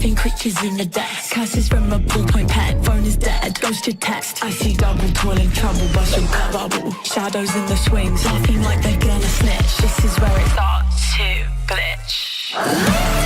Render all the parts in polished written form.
Trapping creatures in the desk. Curses from a ballpoint pen. Phone is dead, ghost your text. I see double, toiling trouble, bust your bubble. Shadows in the swings, laughing like they're gonna snitch. This is where it starts to glitch.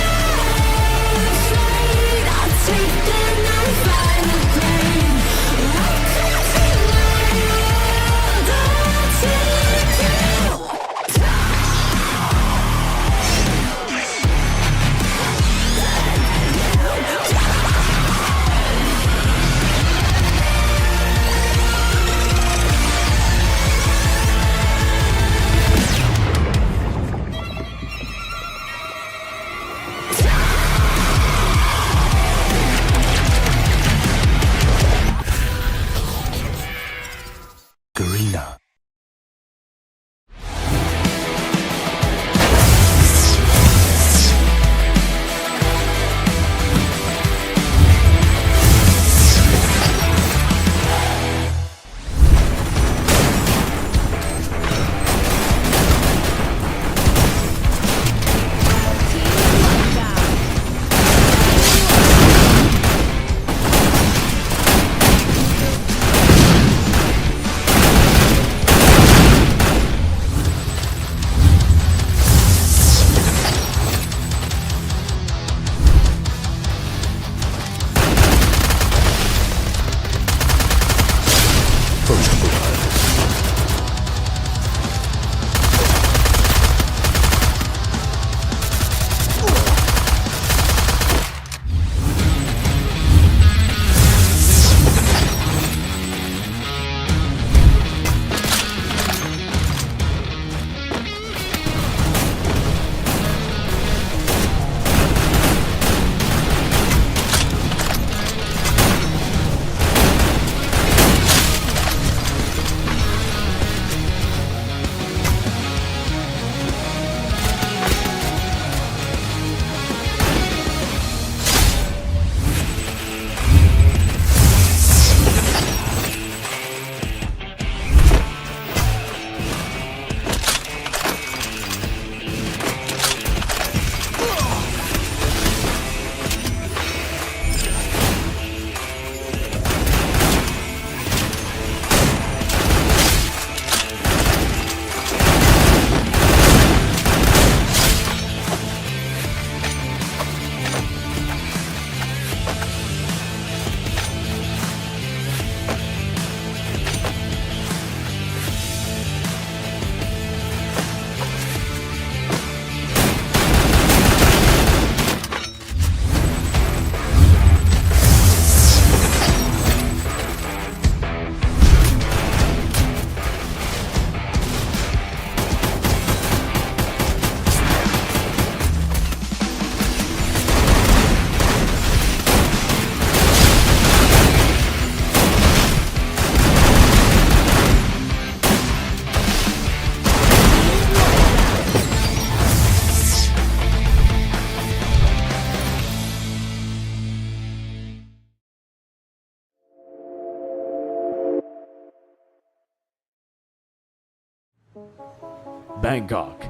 Bangkok,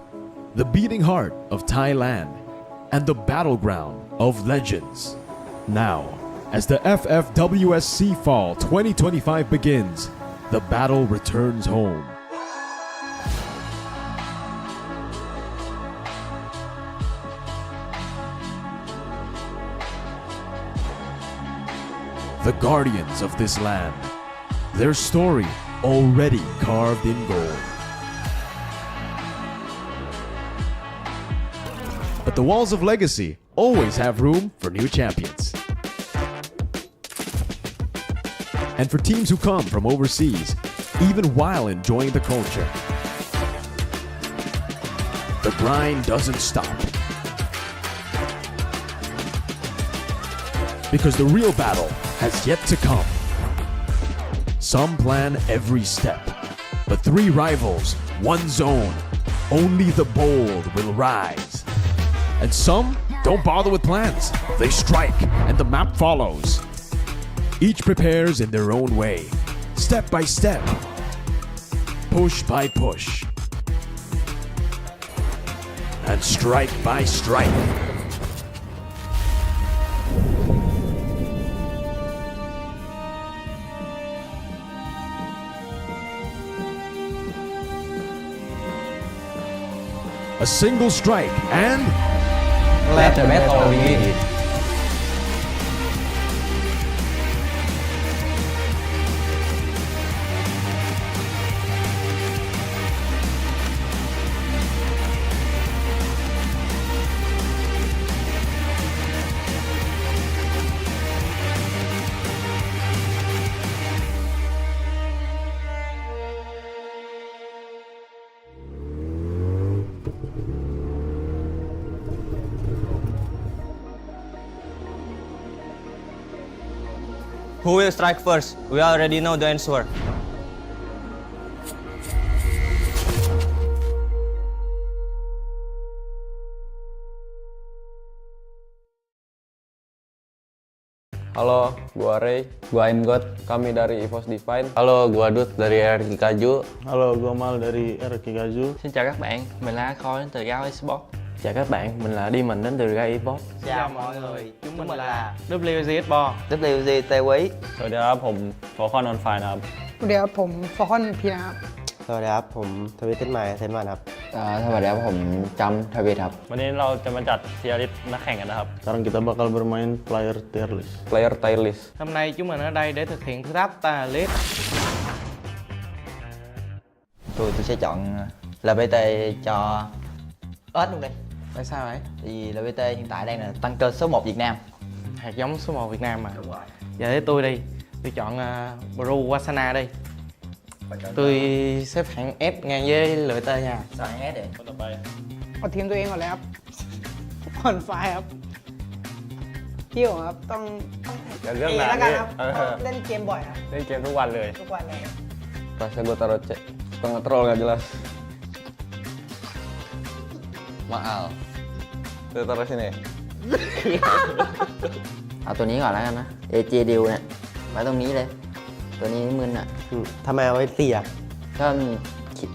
the beating heart of Thailand and the battleground of legends. Now, as the FFWS Fall 2025 begins, the battle returns home. The guardians of this land, their story already carved in gold. But the walls of legacy always have room for new champions. And for teams who come from overseas, even while enjoying the culture. The grind doesn't stop. Because the real battle has yet to come. Some plan every step, but 3 rivals, 1 zone. Only the bold will rise. And some don't bother with plans. They strike, and the map follows. Each prepares in their own way, step by step, push by push, and strike by strike. a single strike, and Let the battle begin. Who will strike first? We already know the answer. Halo, gua Ray. Gua Ingot. Kami dari EVOS Divine. Halo, gua Dut dari RK Kaju. Hello, gua Mal dari RK Kaju. Xin chào các bạn, mình là Khôi đến từ Gao Esports. Chào các bạn, mình là Demon đến từ Gai EVOS. Chào mọi người, chúng mình là WZ Esports. WG Tê Quý. สวัสดีครับผมฟอลคอนออนไฟนะครับ สวัสดีครับผมฟอร์คอนพีนะครับ สวัสดีครับผมทวิตเต้นใหม่เซนวันครับ สวัสดีครับผมจำทวีตครับ วันนี้เราจะมาจัดเทียร์ลิสต์นักแข่งกันนะครับ Sekarang kita bakal bermain player tier list. Player Tier List. Hôm nay chúng mình ở đây để thực hiện thử thách list. Tôi sẽ chọn LPT cho ớt luôn đi. Tại sao vậy? Vì LPT hiện tại đang là tăng cơ số 1 Việt Nam. Hạt giống số 1 Việt Nam mà. Đúng rồi. Giờ để tôi đi, tôi chọn Bru Wasana đi. Tôi xếp hạng F ngang với LPT nha. Sao hãy S đi. คนต่อไป เอาทีมตัวเองก่อนเลยครับผ่อนไฟครับพี่ผมครับต้อง อย่าเลือก เอ นาน แล้วกัน ดิ ครับ เล่นเกมบ่อยครับ เล่นเกมทุกวันเลย ทุกวันเลย Rasa gua taruh cek. Pengetrol nggak jelas. Maal. Kita taruh sini. เอาตัวนี้ก่อนแล้วกันนะ AJ Deal เนี่ยไว้ตรงนี้เลย ตัวนี้มึนอ่ะ ทำไมเอาไว้เสีย ก็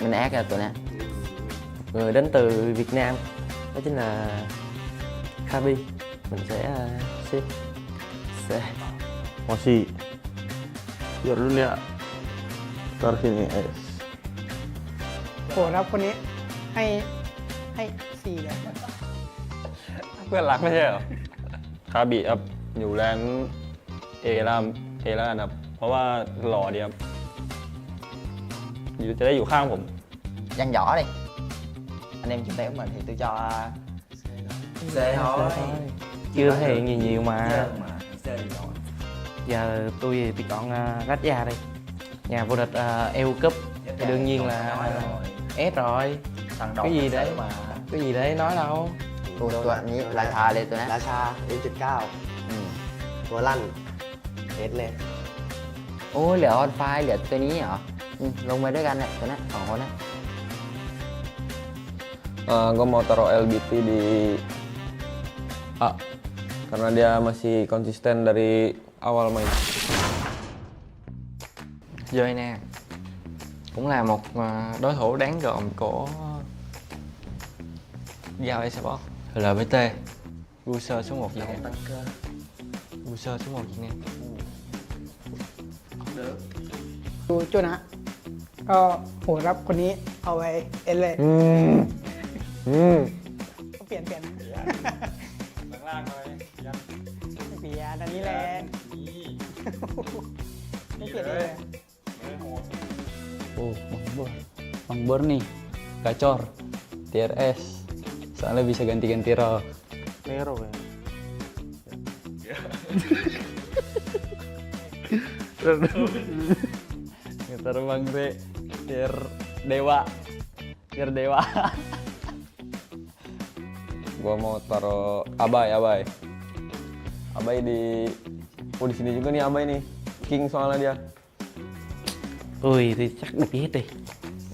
มันแอคอะตัวเนี้ย Người đến từ Việt Nam. Đó chính là Kabi. Mình sẽ C. Masih. Biar dulu ya. Taruh sini S. โหครับคนนี้ให้4เลย เพื่อนรักไม่ใช่เหรอ คาบิครับ อยู่แรงเอแล้วกันครับ เพราะว่าหล่อดีครับจะได้อยู่ข้างผม Văn võ đi. Anh em chung tay của mình thì tôi cho C thôi. Chưa thể hiện gì nhiều mà. Giờ tôi chọn Raja đi. Nhà vô địch EU Cup thì đương nhiên là S rồi. Thằng Cái gì đấy đấy? mà. Cái gì đấy nói đâu. ตัวนี้ราชาเลยตัวนี้ ราชา M.9 ตัวลั่น S เลย โอ้เหลือออนไฟเหลือตัวนี้เหรอลงไปด้วยกันเนี่ยตัวนี้2 คนนะ Gue mau taruh LBT di A karena dia masih konsisten dari awal main. Rơi nè. Cũng là một đối thủ đáng gờm của Gao Esports. LPT User số 1 Việt Nam. User số 1 Việt Nam. ดูจุดนะฮะก็โหครับคนนี้เอาไว้เอเลยก็เปลี่ยนล่างๆเลยยัง เปลี่ยนอันนี้แหละไม่เปลี่ยนเลย Oh, Bang Bor nih, gacor, tier S, soalnya bisa ganti-ganti role. Nero ya. Ngetar Bang Re, tier dewa. Gue mau taruh Abai. Abai di sini juga nih Abai nih. King soalnya dia. Tôi thì chắc được biết đi.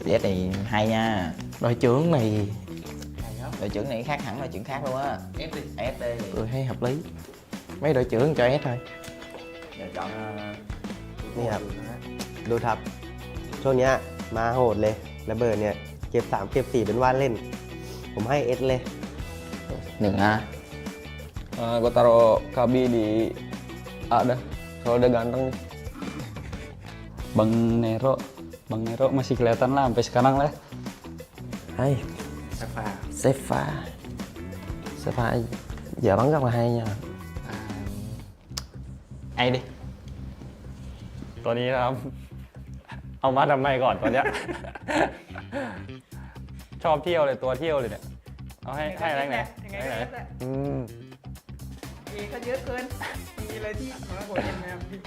S này hay nha. Đội trưởng này Đội trưởng này khác hẳn đội trưởng khác luôn á. S đi. tôi thấy hợp lý. Mấy đội trưởng cho S thôi. Giờ chọn นี่ครับดูครับช่วงเนี้ยมาโหดเลยระเบิดเนี่ยเก็บ3เก็บ4เป็นว่านเล่น ผมให้ S เลย 1 A. Gue taruh Kabi di A dah. Soalnya udah ganteng nih. Bang Nero masih kelihatan lah sampai sekarang lah. Hai. C xếp phá giờ bắn rất là hay nha. Ai đi. ตัวนี้นะครับ เอามาทำไมก่อนตัวเนี้ย ชอบเที่ยวเลยตัวเที่ยวเลยเนี่ย เอาให้แรงไหน ยังไง แรง ก็ ไหน เอฟแหละเอก็เยอะเกิน มีอะไรที่น้อยกว่าเอ็มไหมครับพี่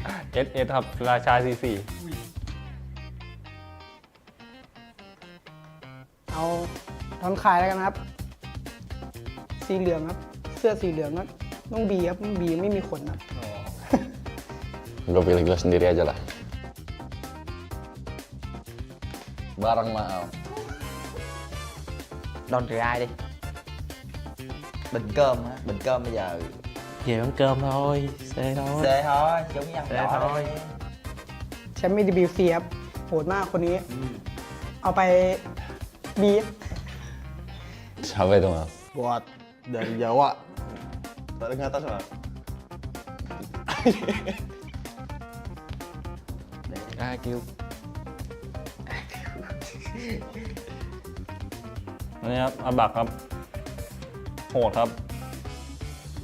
เอสครับราชาซีซี เอาทอนคายแล้วกันครับ สีเหลืองครับ เสื้อสีเหลืองครับต้องบีครับบีไม่มีขนครับ gue pilih gue sendiri aja lah. Bareng mà. Đòn trì ai đi. Bình cơm á, bình cơm bây giờ. Về bán cơm thôi, xe thôi. Xê thôi, chúng ăn Xê đỏ thôi. đi. แชมป์ AWC ครับโหดมากคนนี้ เอาไปบี Siapa itu mas? Buat dari Jawa. Tarik ke atas mas. Ai kêu. อันนี้ครับอาบักครับ โหดครับ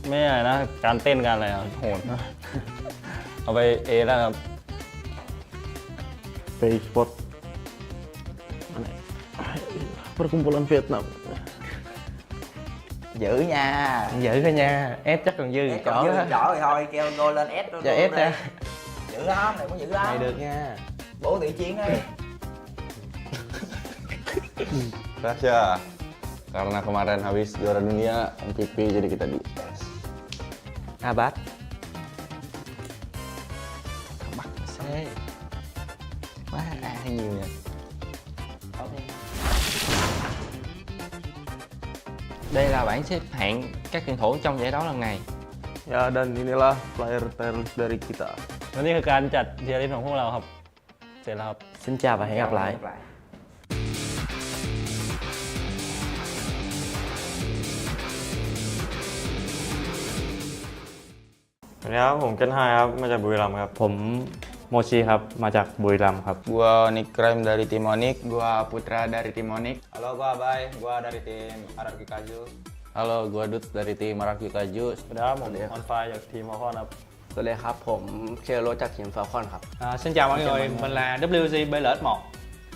ไม่อะไรนะ การเต้นการอะไรครับโหด เอาไปเอแล้วครับ PI Sport. Perkumpulan Vietnam. Giữ nha. Giữ thôi nha, S chắc còn dư Còn chỗ dư đó. chỗ thì thôi, kêu go lên S luôn. Giờ S ra. Giữ lắm, này có giữ lắm. Này được nha. Bố tự chiến đi. Rasya, karena kemarin habis juara dunia MVP jadi kita di S. Abad. Bắt xe. Quá nhiều nha. Đây là bảng xếp hạng các tuyển thủ trong giải đấu lần này. Ya dan inilah player tier list dari kita. และนี่คือการจัดเทียร์ลิสต์ของพวกเราครับ เสร็จแล้วครับ Xin chào và hẹn gặp lại. สวัสดีครับผมเกนไฮครับมาจากบุรีรัมย์ครับ ผมโมชิครับ มาจากบุรีรัมย์ครับ Gua Nick Crime dari tim Onyx. Gua Putra dari tim Onyx. Halo, gua Abai. Gua dari tim Araki Kaju. Halo, gua Dut dari tim Maraki Kaju. สวัสดีครับผมออนไฟจากทีมมอคอนครับ สวัสดีครับผมเคโรจากทีมฟาคอนครับ Xin chào mọi người, mình là WG BLS1.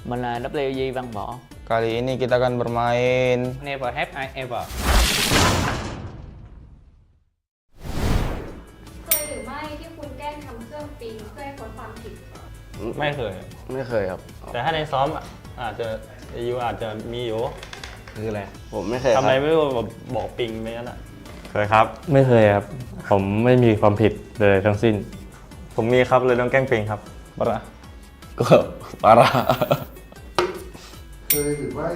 Mình là WG Văn Võ. Kali ini kita akan bermain Never have I ever. เคยหรือไม่ที่คุณแกล้งทำเครื่องปิงเพื่อให้พ้นความผิด ไม่เคย ไม่เคยครับ แต่ถ้าในซ้อมอาจจะอาจจะมีอยู่ คืออะไร ผมไม่เคยค ทำ รับ อะไรไม่รู้แบบบอกปิงไปงั้นอ่ะ เคยครับ ไม่เคยครับ ผมไม่มีความผิดเลยทั้งสิ้น ผมมีครับเลยต้องแกล้งปิงครับปะ ก็parah. เคยหรือไม่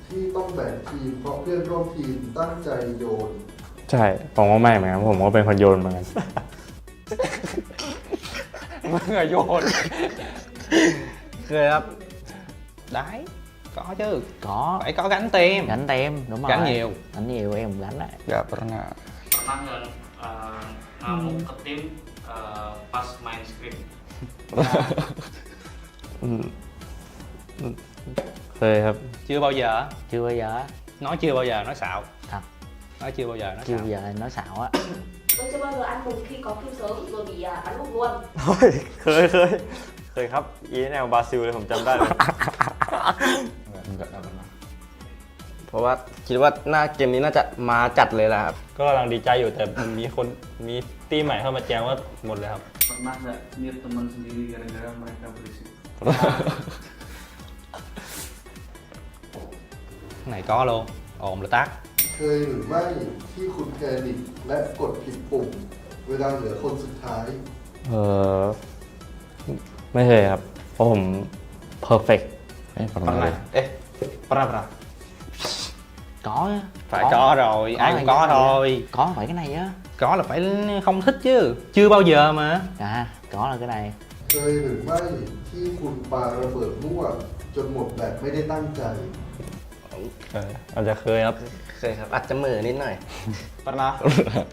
ที่ต้องแบ่งทีมเพราะเพื่อนร่วมทีมตั้งใจโยน ใช่ ผมก็ไม่เหมือนกันผมก็เป็นคนโยนเหมือนกัน มึงอะโยน Ghê lắm. Đấy, có chứ. Có. Phải có gánh tem. Gánh tem, đúng rồi. Gánh nhiều. Gánh nhiều em không gánh đấy. Gak pernah. Pernah nggak ngamuk ke tim pas main script? เคยครับ Chưa bao giờ. Chưa bao giờ. Nói chưa bao giờ, nói xạo. Thật. Nói chưa bao giờ, nói Chưa xạo. bao giờ nói xạo á. Tôi chưa bao giờ ăn mừng khi có cứu sớm rồi bị bắn gục luôn. เคยครับอีแนวบราซิลเลยผมจำได้เลย เพราะว่าคิดว่าหน้าเกมนี้น่าจะมาจัดเลยแหละครับ ก็กำลังดีใจอยู่แต่มันมีตีใหม่เข้ามาแจ้งว่าหมดเลยครับ Pernah nggak niat teman sendiri gara-gara mereka berisik? Cái này có luôn. Ồn là tắt. เคยหรือไม่ที่คุณแพนิคและกดผิดปุ่มเวลาเหลือคนสุดท้าย ไม่เคยครับ เพราะผม perfect Pernah. Ê, pernah. Có á. Phải có rồi, ai cũng có thôi. Có phải cái này á. Có là phải không thích chứ. Chưa bao giờ mà. À, có là cái này. เคยหรือไม่ที่คุณปาระเบิดมั่วจนหมดแบบไม่ได้ตั้งใจ อาจจะเคยครับ เคยครับอาจจะเหม่อนิดหน่อย Pernah.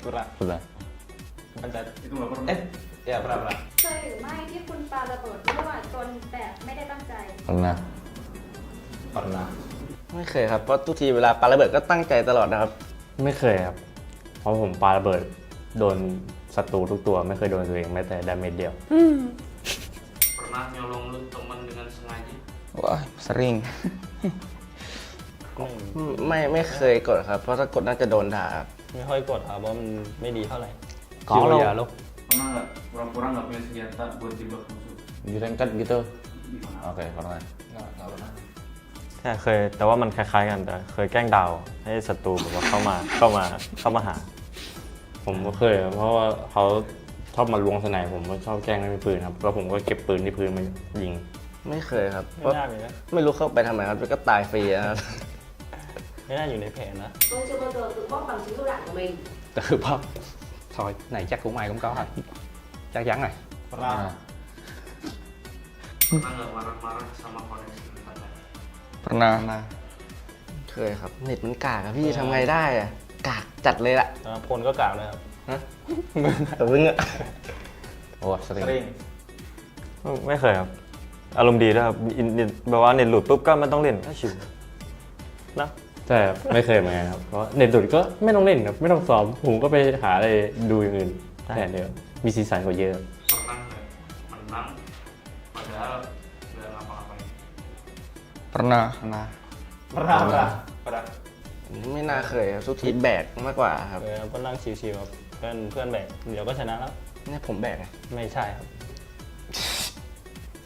Pernah. Itu nggak pernah. Eh, ya pernah. เคยหรือไม่ที่คุณปาระเบิดรั่วจนแบบไม่ได้ตั้งใจ Pernah. Pernah. ไม่เคยครับเพราะทุกทีเวลาปาระเบิดก็ตั้งใจตลอดนะครับ ไม่เคยครับ เพราะผมปาระเบิดโดนศัตรูทุกตัวไม่เคยโดนตัวเองแม้แต่ดาเมจเดียว Pernah nyolong loot teman dengan sengaja? Wah sering ไม่เคยกดครับเพราะถ้ากดน่าจะโดนด่าครับ ไม่ค่อยกดครับเพราะมันไม่ดีเท่าไหร่ Kalau ya lo Pernah nggak pura-pura nggak punya senjata buat jebak musuh? di ranked gitu. Oke, pernah. Nggak pernah. ใช่เคยแต่ว่ามันคล้ายๆกันแต่เคยแกล้งดาวให้ศัตรูแบบว่าเข้ามาหา ผมก็เคยเพราะว่าเขาชอบมาลวงสนามผมก็ชอบแกล้งไม่มีปืนครับแล้วผมก็เก็บปืนที่พื้นมายิง ไม่เคยครับ ไม่น่ามีนะ ไม่รู้เข้าไปทำไมครับก็ตายฟรีนะครับ ไม่น่าอยู่ในแผนนะ Tôi chưa bao giờ tự bóp bằng chính lựu đạn của mình. Tự bóp. Thôi, này chắc cũng ai cũng có thôi. Chắc chắn rồi. Pernah. Pernah nggak marah-marah sama koneksi internet? pernah เคยครับเน็ตมันกากอะพี่ทำไงได้อะกากจัดเลยล่ะ พลก็กล่าวนะครับ แต่มึงอะ Oh, sering. ไม่เคยครับ อารมณ์ดีด้วยครับแบบว่าเน็ตหลุดปุ๊บก็ไม่ต้องเล่นก็ชิวนะใช่ครับไม่เคยเหมือนกันครับเพราะเน็ตหลุดก็ไม่ต้องเล่นครับไม่ต้องซ้อมผมก็ไปหาอะไรดูอย่างอื่นแทนเดียวมีสีสันกว่าเยอะ Pernah nggak menang padahal nggak ngapa-ngapain? pernah Pernah. ไม่น่าเคยครับทุกทีแบกมากกว่าครับ ก็นั่งชิวๆครับเพื่อนแบกเดี๋ยวก็ชนะแล้ว เนี่ยผมแบกอะ ไม่ใช่ครับ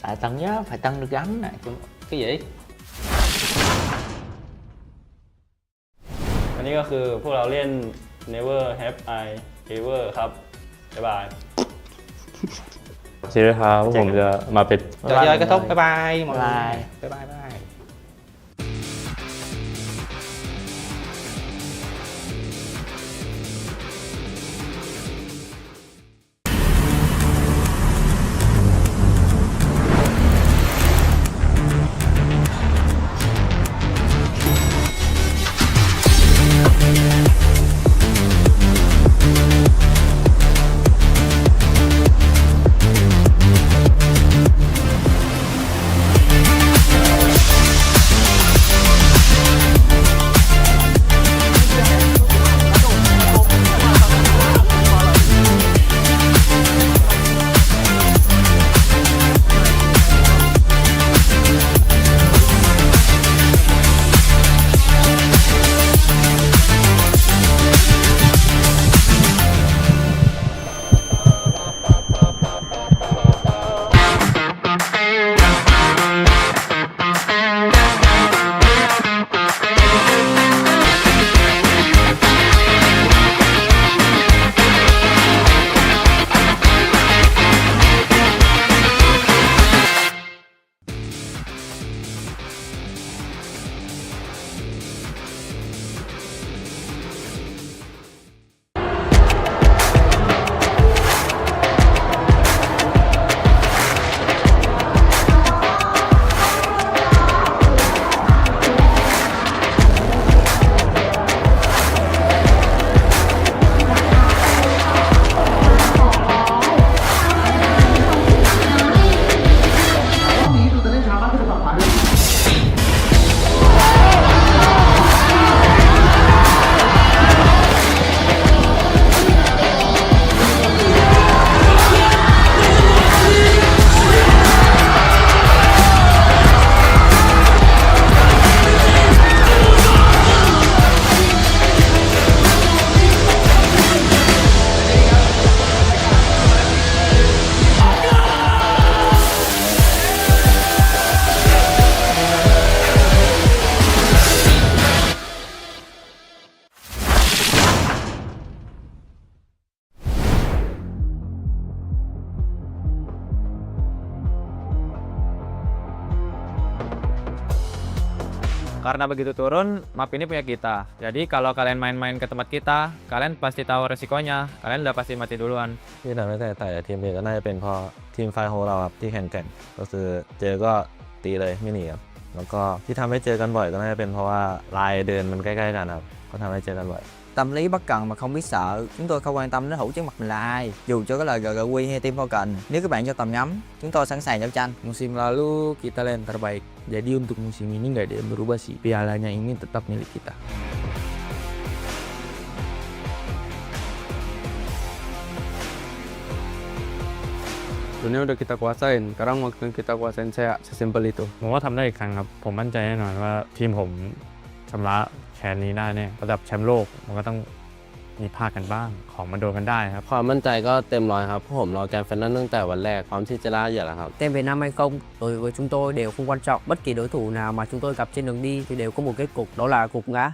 Tại Tân nhớ phải Tân được gắn này. Cái gì? อันนี้ก็คือพวกเราเล่น Never Have I Ever ครับ บ๊ายบาย ใช่ไหมครับผมจะมาเป็น Trò chơi kết thúc bye bye mọi người bye bye bye Karena begitu turun, map ini punya kita. Jadi kalau kalian main-main ke tempat kita, kalian pasti tahu resikonya. Kalian udah pasti mati duluan. ที่ทำให้แต่ทีมเอก็น่าจะเป็นเพราะทีมไฟโฮเราครับที่แข่งกันก็คือเจอก็ตีเลยไม่หนีครับแล้วก็ที่ทำให้เจอกันบ่อยก็น่าจะเป็นเพราะว่าลายเดินมันใกล้ๆกันครับก็ทำให้เจอกันบ่อย Tâm lý bất cần mà không biết sợ. Chúng tôi không quan tâm đến hữu trước mặt mình là ai, dù cho có là GGQ hay Team Falcon. Nếu các bạn cho tầm ngắm, chúng tôi sẵn sàng giao tranh. Musim lalu kita yang terbaik. Jadi untuk musim ini nggak ada yang berubah sih. Pialanya ini tetap milik kita. Dunia udah kita kuasain, sekarang waktu kita kuasain saya sesimpel itu. ผมว่าทำได้อีกครั้งครับผมมั่นใจแน่นอนว่าทีมผมชำระแค้นนี้ได้แน่ระดับแชมป์โลกมันก็ต้องมีพลาดกันบ้างของมันโดนกันได้ครับ ความมั่นใจก็เต็มร้อยครับผมรอแกรนด์ไฟนอลตั้งแต่วันแรกพร้อมที่จะล่าเหยื่อแล้วครับ Tem Việt Nam hay không, đối với chúng tôi đều không quan trọng. Bất kỳ đối thủ nào mà chúng tôi gặp trên đường đi thì đều có một kết cục, đó là gục ngã.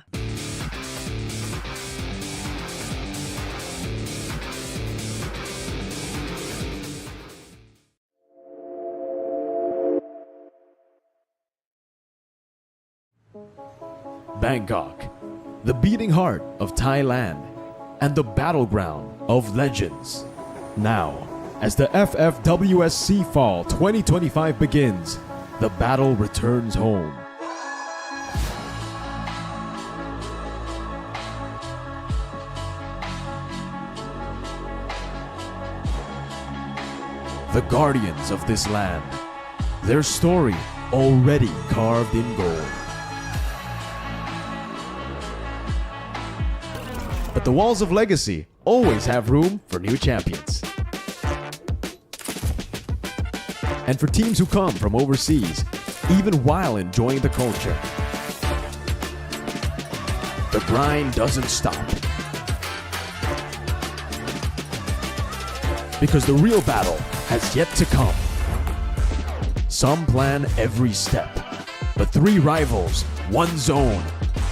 Bangkok, the beating heart of Thailand and the battleground of legends. Now, as the FFWS Seafall 2025 begins, the battle returns home. The guardians of this land, their story already carved in gold. But the walls of legacy always have room for new champions. And for teams who come from overseas, even while enjoying the culture, the grind doesn't stop. Because the real battle has yet to come. Some plan every step, but 3 rivals, 1 zone.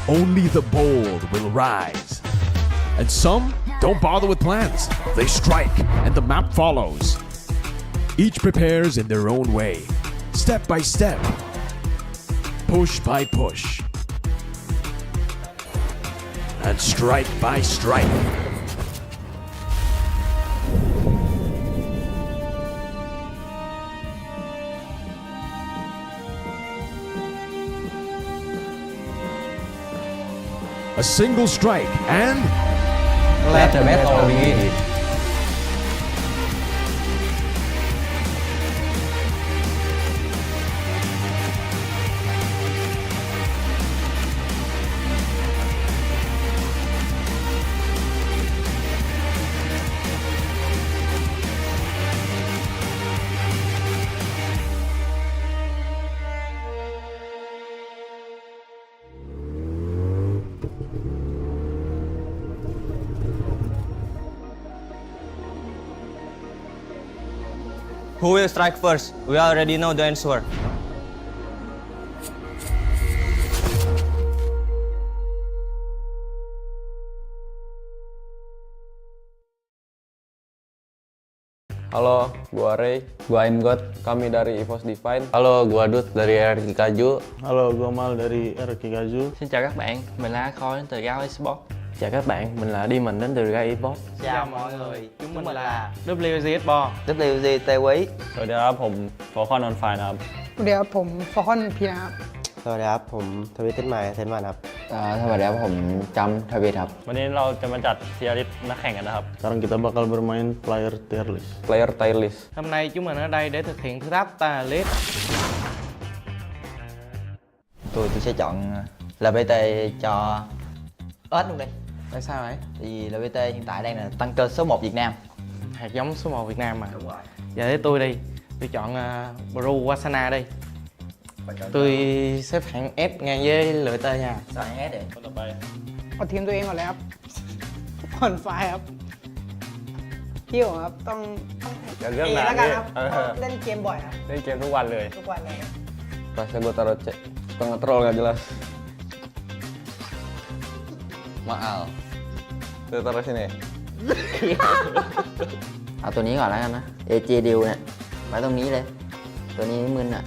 Only the bold will rise. And some don't bother with plans. They strike, and the map follows. Each prepares in their own way, step by step, push by push, and strike by strike. A single strike and Let the battle begin. Who will strike first? We already know the answer. Halo, gua Ray. Gua Imgot. Kami dari EVOS Divine. Halo, gua Dut dari RK Kaju. Halo, gua Mal dari RK Kaju. Xin chào các bạn, mình là Khôi đến từ Gao Esports. Chào các bạn, mình là Demon đến từ Gai Esports. Chào mọi người, chúng mình là WZ Esports. WZ เตวิ สวัสดีครับผมฟอลคอนออนไฟนะครับ เดี๋ยวผมฟอร์คอนพีนะครับ สวัสดีครับผมทวิตเต้นใหม่เซนวันครับ สวัสดีครับผมจำทวิตครับ วันนี้เราจะมาจัดเทียร์ลิสต์นักแข่งกันนะครับ Sekarang kita bakal bermain player tier list. Player tier list. Hôm nay chúng mình ở đây để thực hiện thử thách tier list. Tôi sẽ chọn LPT cho ớt luôn đi. Tại sao vậy? Thì LPT hiện tại đang là tăng cơ số 1 Việt Nam. Hạt giống số 1 Việt Nam mà. Đúng rồi. Giờ để tôi đi. Tôi chọn Bru Wasana đi. Tôi xếp hạng S ngang với lựa T nha. Sao hạng S đi? คนต่อไป เอาทีมตัวเองก่อนเลยครับผ่อนไฟครับพี่ผมครับต้อง อย่าเรื่อง เอ นาน แล้วกัน นี่ ครับ เล่นเกมบ่อยครับ เล่นเกมทุกวันเลย ทุกวันเลย Rasa gua taruh C. Pengetrol nggak jelas. Maal. Kita taruh sini. เอาตัวนี้ก่อนแล้วกันนะ AJ Deal เนี่ยไว้ตรงนี้เลย ตัวนี้มึนอ่ะ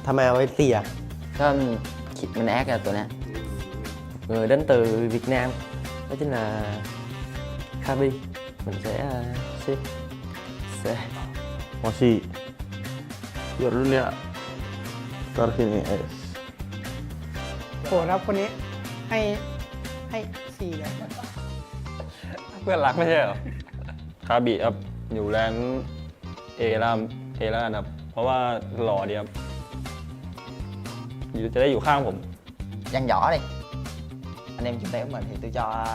ทำไมเอาไว้เสีย ก็มันแอคอะตัวเนี้ย Người đến từ Việt Nam. Đó chính là Kabi. Mình sẽ xếp C. Masih. Biar dulu ya. Taruh sini S. โหครับคนนี้ให้4เลย เพื่อนรักไม่ใช่เหรอคาบิครับอยู่แลนด์เอแล้วกันครับเพราะว่าหล่อดีครับอยู่จะได้อยู่ข้างผม Dàn võ đi. Anh em chung tay của mình thì tôi cho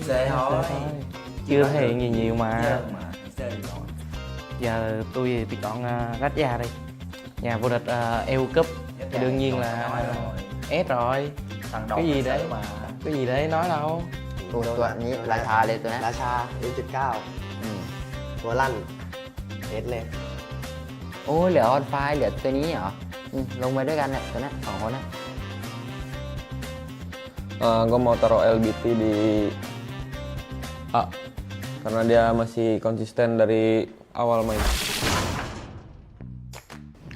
C thôi. Chưa thể hiện gì nhiều mà. C rồi. Giờ tôi chọn Raja đi. Nhà vô địch EU Cup thì đương nhiên là S rồi. Thằng Cái gì đấy mà. Cái gì đấy nói đâu. ตัวนี้ราชาเลยตัวนี้ ราชา M79 ตัวลั่นเอสเลย โอ้ยเหลือออนไฟเหลือตัวนี้เหรอลงไปด้วยกันเนี่ยตัวนี้สองคนนะ Gue mau taruh LBT di A karena dia masih konsisten dari awal main.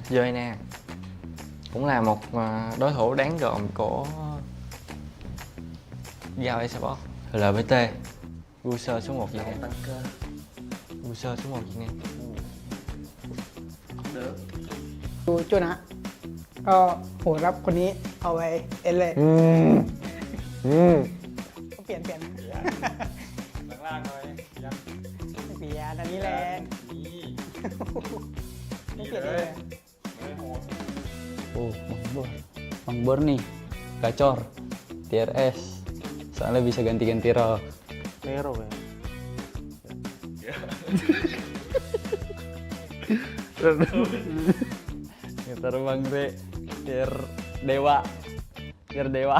Chơi nè, cũng là một đối thủ đáng gờm của Giao Esports. LBT, User số 1 Việt Nam. User số 1 Việt Nam. ดูจุนะก็โหดครับคนนี้เอาไว้เอ็นเลยก็เปลี่ยนล่างๆเลยยัง ไม่เปลี่ยนอันนี้แหละไม่เปลี่ยนเลย Oh, Bang Bor nih, gacor, TRS, soalnya bisa ganti-ganti role. Nero ya. Ntar Bang Re, biar dewa.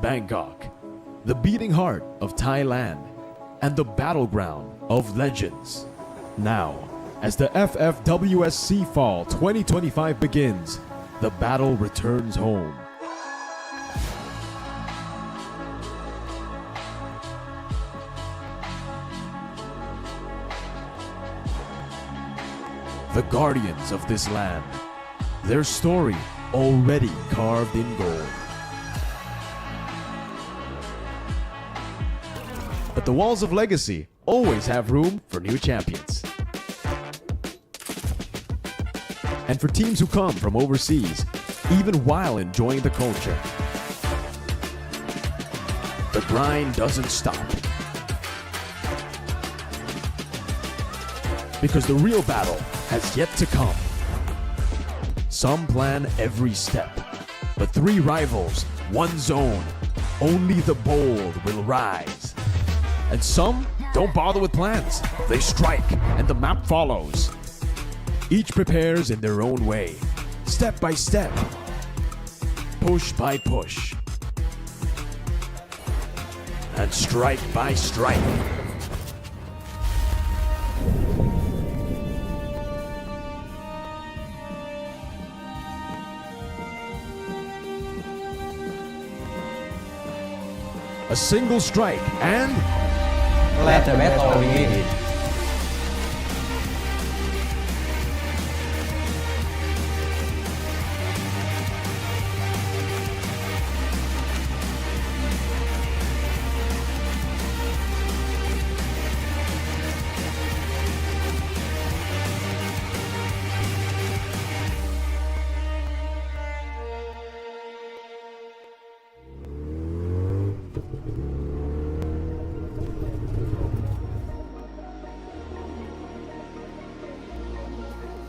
Bangkok, the beating heart of Thailand and the battleground of legends. Now, as the FFWS Fall 2025 begins, the battle returns home. The guardians of this land, their story already carved in gold. But the walls of legacy always have room for new champions. And for teams who come from overseas, even while enjoying the culture. The grind doesn't stop. Because the real battle has yet to come. Some plan every step, but 3 rivals, 1 zone. Only the bold will rise. And some don't bother with plans. They strike, and the map follows. Each prepares in their own way, step by step, push by push, and strike by strike. A single strike and let the battle begin.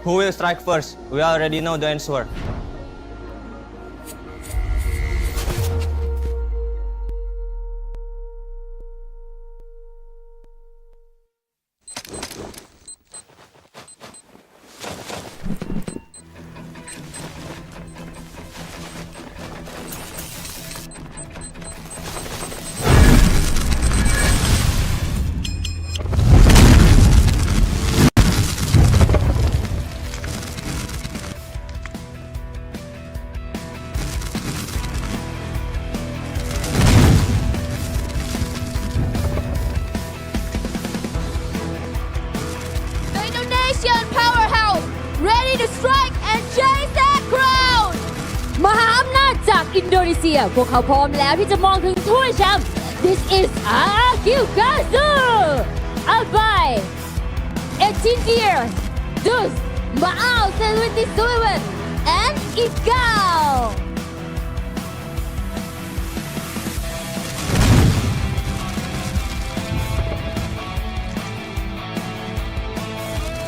Who will strike first? We already know the answer. The Indonesian powerhouse ready to strike and chase that crown มหาอำนาจจากอินโดนีเซียพวกเขาพร้อมแล้วที่จะมองถึงถ้วยแชมป์ This is FFWS Albay 18 years Dus Maal 77 and Iqbal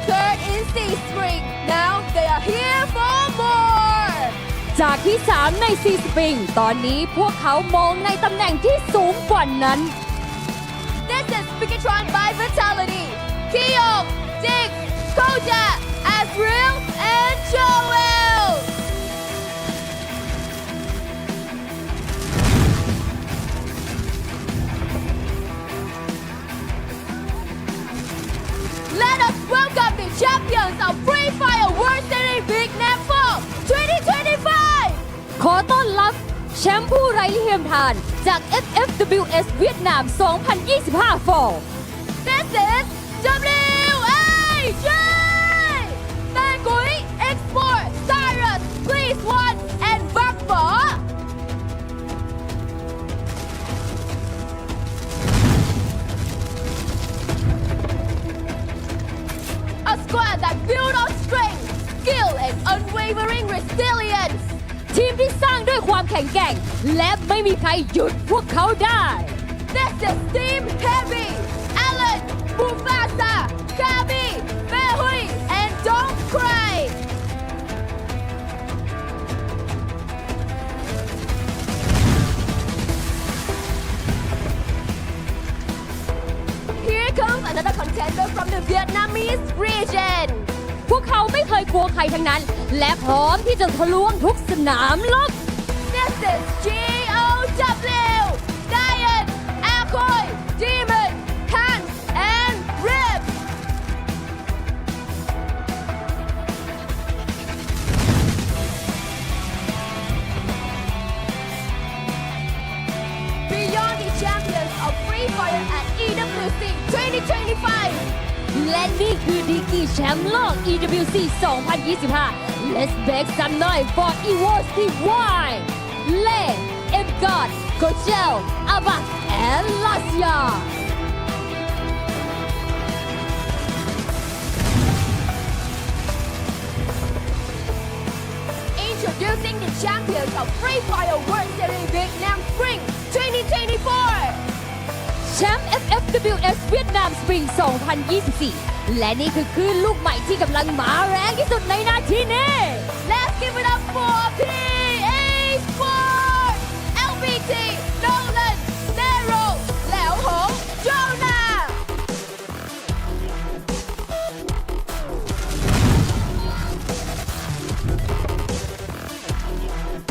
Third in C Spring now they are here for more จากที่ 3 ใน C Spring ตอนนี้พวกเขามองในตำแหน่งที่สูงกว่านั้น This is Bigotron by Vitality Kiyok Jig Koja Azriel and Joel Let us welcome the champions of Free Fire World Series Vietnam Fall 2025 ขอต้อนรับแชมป์ผู้ไร้เทียมทานจาก FFWS เวียดนาม 2025 Fall This is WAJ Tan Cúi Export Cyrus Please One and Bắc Võ A squad that built on strength, skill and unwavering resilience ทีมที่สร้างด้วยความแข็งแกร่งและไม่มีใครหยุดพวกเขาได้ This is Team Heavy Alan Mufasa Gabi Behui and Don't Cry Here comes another contender from the Vietnamese region พวกเขาไม่เคยกลัวใครทั้งนั้น และพร้อมที่จะทะลวงทุกสนามรบ This is GOW Dian Akoi Demon Hans and Rip Beyond the champions of Free Fire at EWC 2025 และนี่คือดีกรีแชมป์โลก EWC 2025 Let's make some noise for Evo CY เล่ M God Coachel Abbas and Lasya Introducing the champions of Free Fire World Series Vietnam Spring 2024แชมป์ FFWS เวียดนาม Spring 2024 และนี่คือคลื่นลูกใหม่ที่กำลังมาแรงที่สุดในนาทีนี้ Let's give it up for PA Sport LBT Nolan Nero Lão Hổ Jonah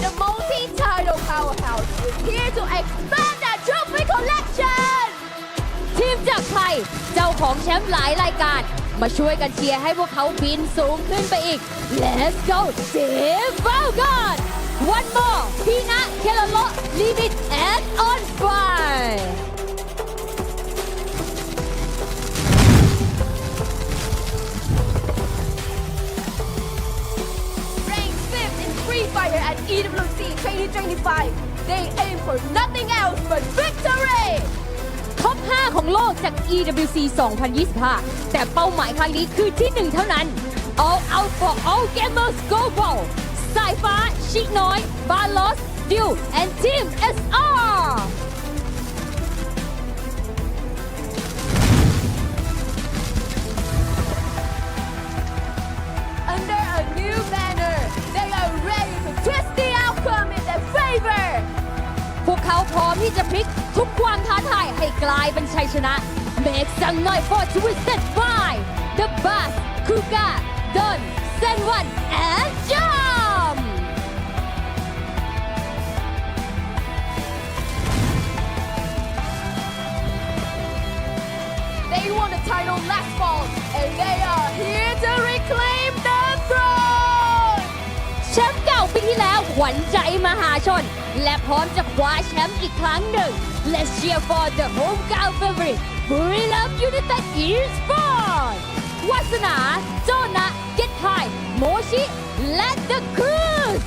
The multi-title powerhouse is here to expand that trophy collection ทีมจากไทยเจ้าของแชมป์หลายรายการมาช่วยกันเชียร์ให้พวกเขาบินสูงขึ้นไปอีก Let's go Team Falcon One more พีนะเคลโล Limit and on fire Ranked 5th in Free Fire at EWC 2025 They aim for nothing else but victory ท็อป 5 ของโลกจาก EWC 2025 แต่เป้าหมายครั้งนี้คือที่ 1 เท่านั้น All out for all gamers global สายฟ้า ชิคน้อย บาลอส ดิว and Team SR A เขาพร้อมที่จะพลิกทุกความท้าทายให้กลายเป็นชัยชนะ Make some noise for Twisted by The Bass Kuga Don Senwan and Jump They won the title last fall, and they are here to reclaim the throne. แชมป์เก่าปีที่แล้วขวัญใจมหาชน และพร้อมจะคว้าแชมป์อีกครั้งหนึ่ง Let's cheer for the hometown favorite บุรีรัมย์ยูไนเต็ด Esports วาสนาโจนะเกตไฮโมชิและ The Cruise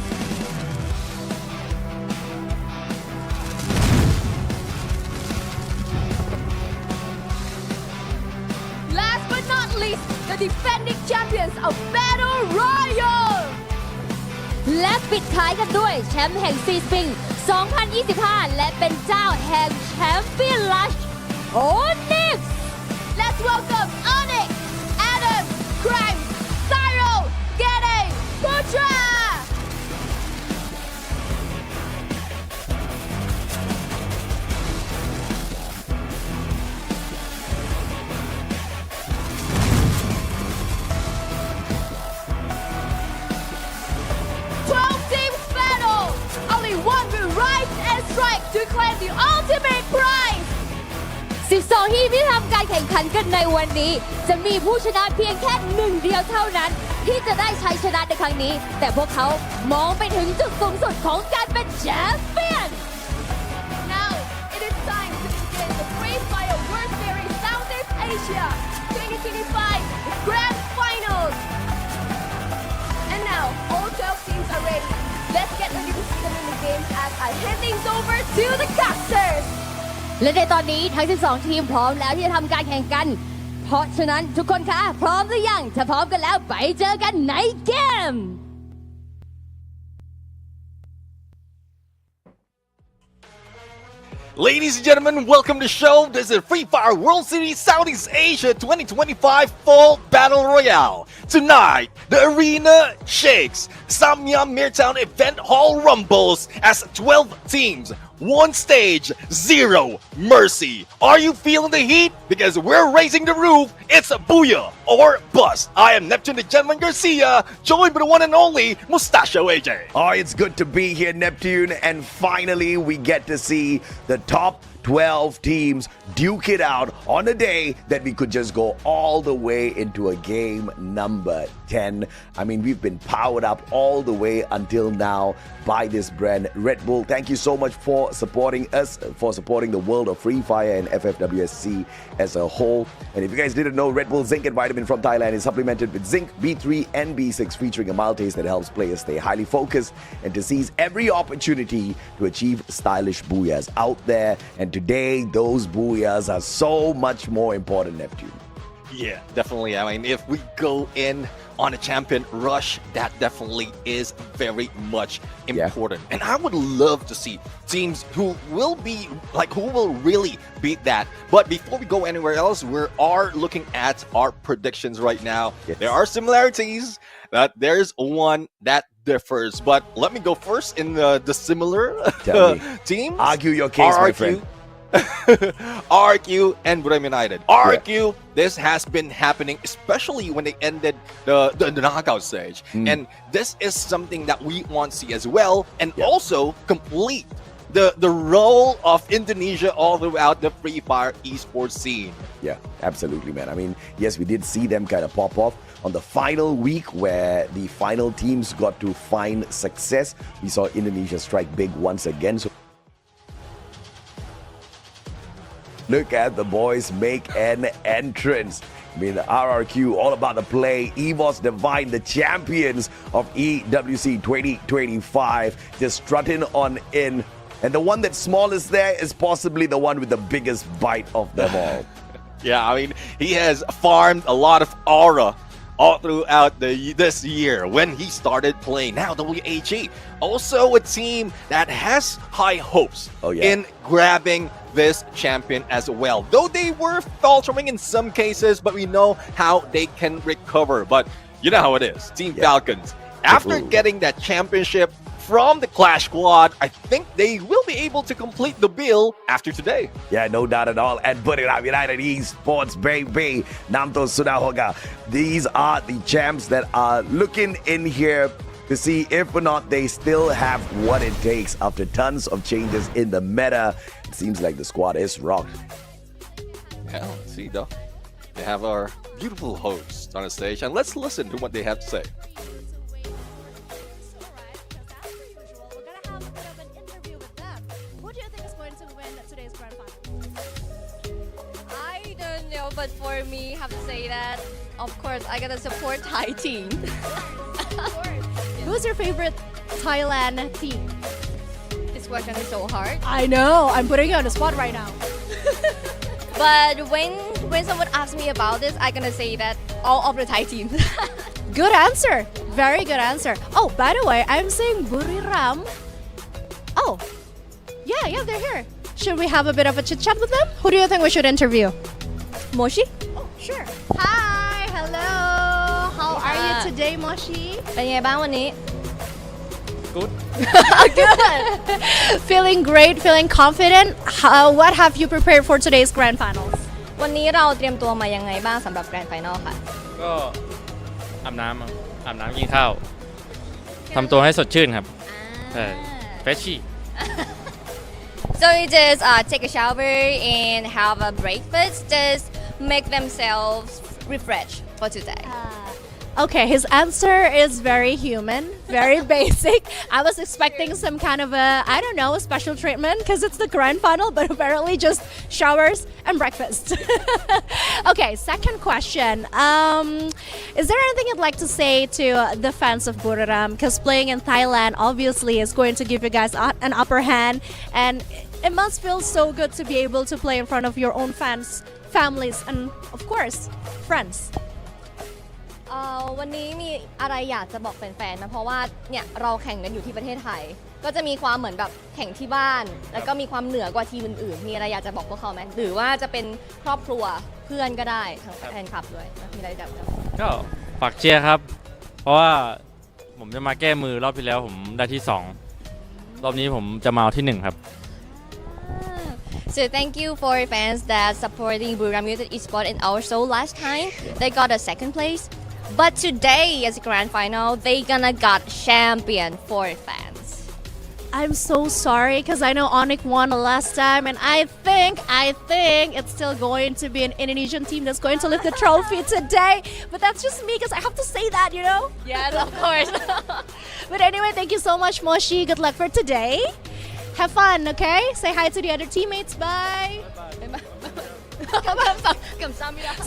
Last but not least, the defending champions of Battle Royale. และปิดท้ายกันด้วยแชมป์แห่งซีสปริง 2025 และเป็นเจ้าแห่งแชมเปี้ยนลัชโอนิก Let's welcome Onyx, Adam, Crime, Cyro, Gede, Putra. Only one will rise and strike to claim the ultimate prize. 12 ทีมที่ทำการแข่งขันกันในวันนี้ จะมีผู้ชนะเพียงแค่หนึ่งเดียวเท่านั้น ที่จะได้ชัยชนะในครั้งนี้ แต่พวกเขามองไปถึงจุดสูงสุดของการเป็นแชมเปี้ยน Now it is time to begin the Free Fire World Series Southeast Asia 2025 Grand Finals. And now all 12 teams are ready. Let's get ready to see them in the game as I hand things over to the casters. และในตอนนี้ทั้ง 12 ทีมพร้อมแล้วที่จะทำการแข่งกัน เพราะฉะนั้นทุกคนคะพร้อมหรือยังถ้าพร้อมกันแล้วไปเจอกันในเกม Ladies and gentlemen, welcome to the show. This is Free Fire World Series Southeast Asia 2025 Fall Battle Royale. Tonight, the arena shakes. Samyang Mirtown Event Hall rumbles as 12 teams. One stage, zero mercy. Are you feeling the heat? Because we're raising the roof. It's a booyah or bust. I am Neptune the Gentleman Garcia, joined by the one and only Mustachio AJ. Oh, it's good to be here, Neptune. And finally, we get to see the top 12 teams duke it out on a day that we could just go all the way into a game number 10. I mean, we've been powered up all the way until now by this brand, Red Bull. Thank you so much for supporting us, for supporting the world of Free Fire and FFWSC as a whole. And if you guys didn't know, Red Bull Zinc and Vitamin from Thailand is supplemented with Zinc, B3 and B6, featuring a maltase that helps players stay highly focused and to seize every opportunity to achieve stylish booyahs out there. And today, those booyahs are so much more important, Neptune. Yeah, definitely. I mean, if we go in on a champion rush, that definitely is very much important. And I would love to see teams who will really beat that. But before we go anywhere else, we are looking at our predictions right now. Yes. There are similarities, but there's one that differs. But let me go first in the similar teams. Argue your case, my friend. RQ and Buram United. RQ, this has been happening, especially when they ended the knockout stage. And this is something that we want to see as well, and also complete the role of Indonesia all throughout the Free Fire esports scene. Yeah, absolutely, man. I mean, yes, we did see them kind of pop off on the final week where the final teams got to find success. We saw Indonesia strike big once again. So look at the boys make an entrance. I mean, the RRQ, all about the play. EVOS Divine, the champions of EWC 2025, just strutting on in. And the one that's smallest there is possibly the one with the biggest bite of them all. Yeah, I mean, he has farmed a lot of aura all throughout this year when he started playing. Now WHE, also a team that has high hopes in grabbing this champion as well. Though they were faltering in some cases, but we know how they can recover. But you know how it is. Team Falcons, after getting that championship from the Clash squad, I think they will be able to complete the bill after today. Yeah, no doubt at all. And Buriram United Esports, baby. Namto Sudahoga. These are the champs that are looking in here to see if or not they still have what it takes after tons of changes in the meta. It seems like the squad is rocked. Yeah, let's see though. They have our beautiful host on the stage, and let's listen to what they have to say. Who do you think is going to win today's grand final? I don't know, but for me, have to say that, of course, I gotta support Thai team. Who's your favorite Thailand team? This question is so hard. I know, I'm putting you on the spot right now. But when someone asks me about this, I'm gonna say that all of the Thai teams. Good answer. Very good answer. Oh, by the way, I'm saying Buriram. Oh, yeah, they're here. Should we have a bit of a chit chat with them? Who do you think we should interview? Moshi? Oh, sure. Hi, hello. How are you today, Moshi? เป็นไงบ้างวันนี้ Good. Good. Feeling great, feeling confident. What have you prepared for today's grand finals? วันนี้เราเตรียมตัวมายังไงบ้างสำหรับแกรนด์ไฟนอลค่ะ ก็อาบน้ำกินข้าวทำตัวให้สดชื่นครับใช่เฟรชชี่ So you just take a shower and have a breakfast, just make themselves refreshed for today. Okay, his answer is very human, very basic. I was expecting some kind of a, I don't know, a special treatment because it's the grand final, but apparently just showers and breakfast. Okay, second question. Is there anything you'd like to say to the fans of Buriram? Because playing in Thailand obviously is going to give you guys an upper hand, and it must feel so good to be able to play in front of your own fans, families, and of course, friends. วันนี้มีอะไรอยากจะบอกแฟนๆนะเพราะว่าเนี่ยเราแข่งกันอยู่ที่ประเทศไทยก็จะมีความเหมือนแบบแข่งที่บ้านแล้วก็มีความเหนือกว่าทีมอื่นๆมีอะไรอยากจะบอกพวกเขาไหมหรือว่าจะเป็นครอบครัวเพื่อนก็ได้ทั้งแฟนคลับด้วยมีอะไรแบบก็ฝากเชียร์ครับเพราะว่าผมจะมาแก้มือรอบที่แล้วผมได้ที่2รอบนี้ผมจะมาเอาที่1ครับ So thank you for fans that supporting Buriram United Esports and also last time they got a second place. But today, as a grand final, they gonna got champion for fans. I'm so sorry because I know Onyx won the last time, and I think it's still going to be an Indonesian team that's going to lift the trophy today. But that's just me because I have to say that, you know? Yes, of course. But anyway, thank you so much, Moshi. Good luck for today. Have fun, okay? Say hi to the other teammates. Bye.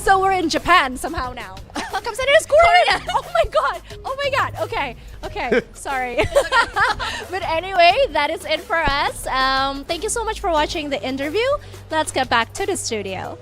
So we're in Japan somehow now. 감사합니다. Korea. Oh my god. Okay. Sorry. But anyway, that is it for us. Thank you so much for watching the interview. Let's get back to the studio.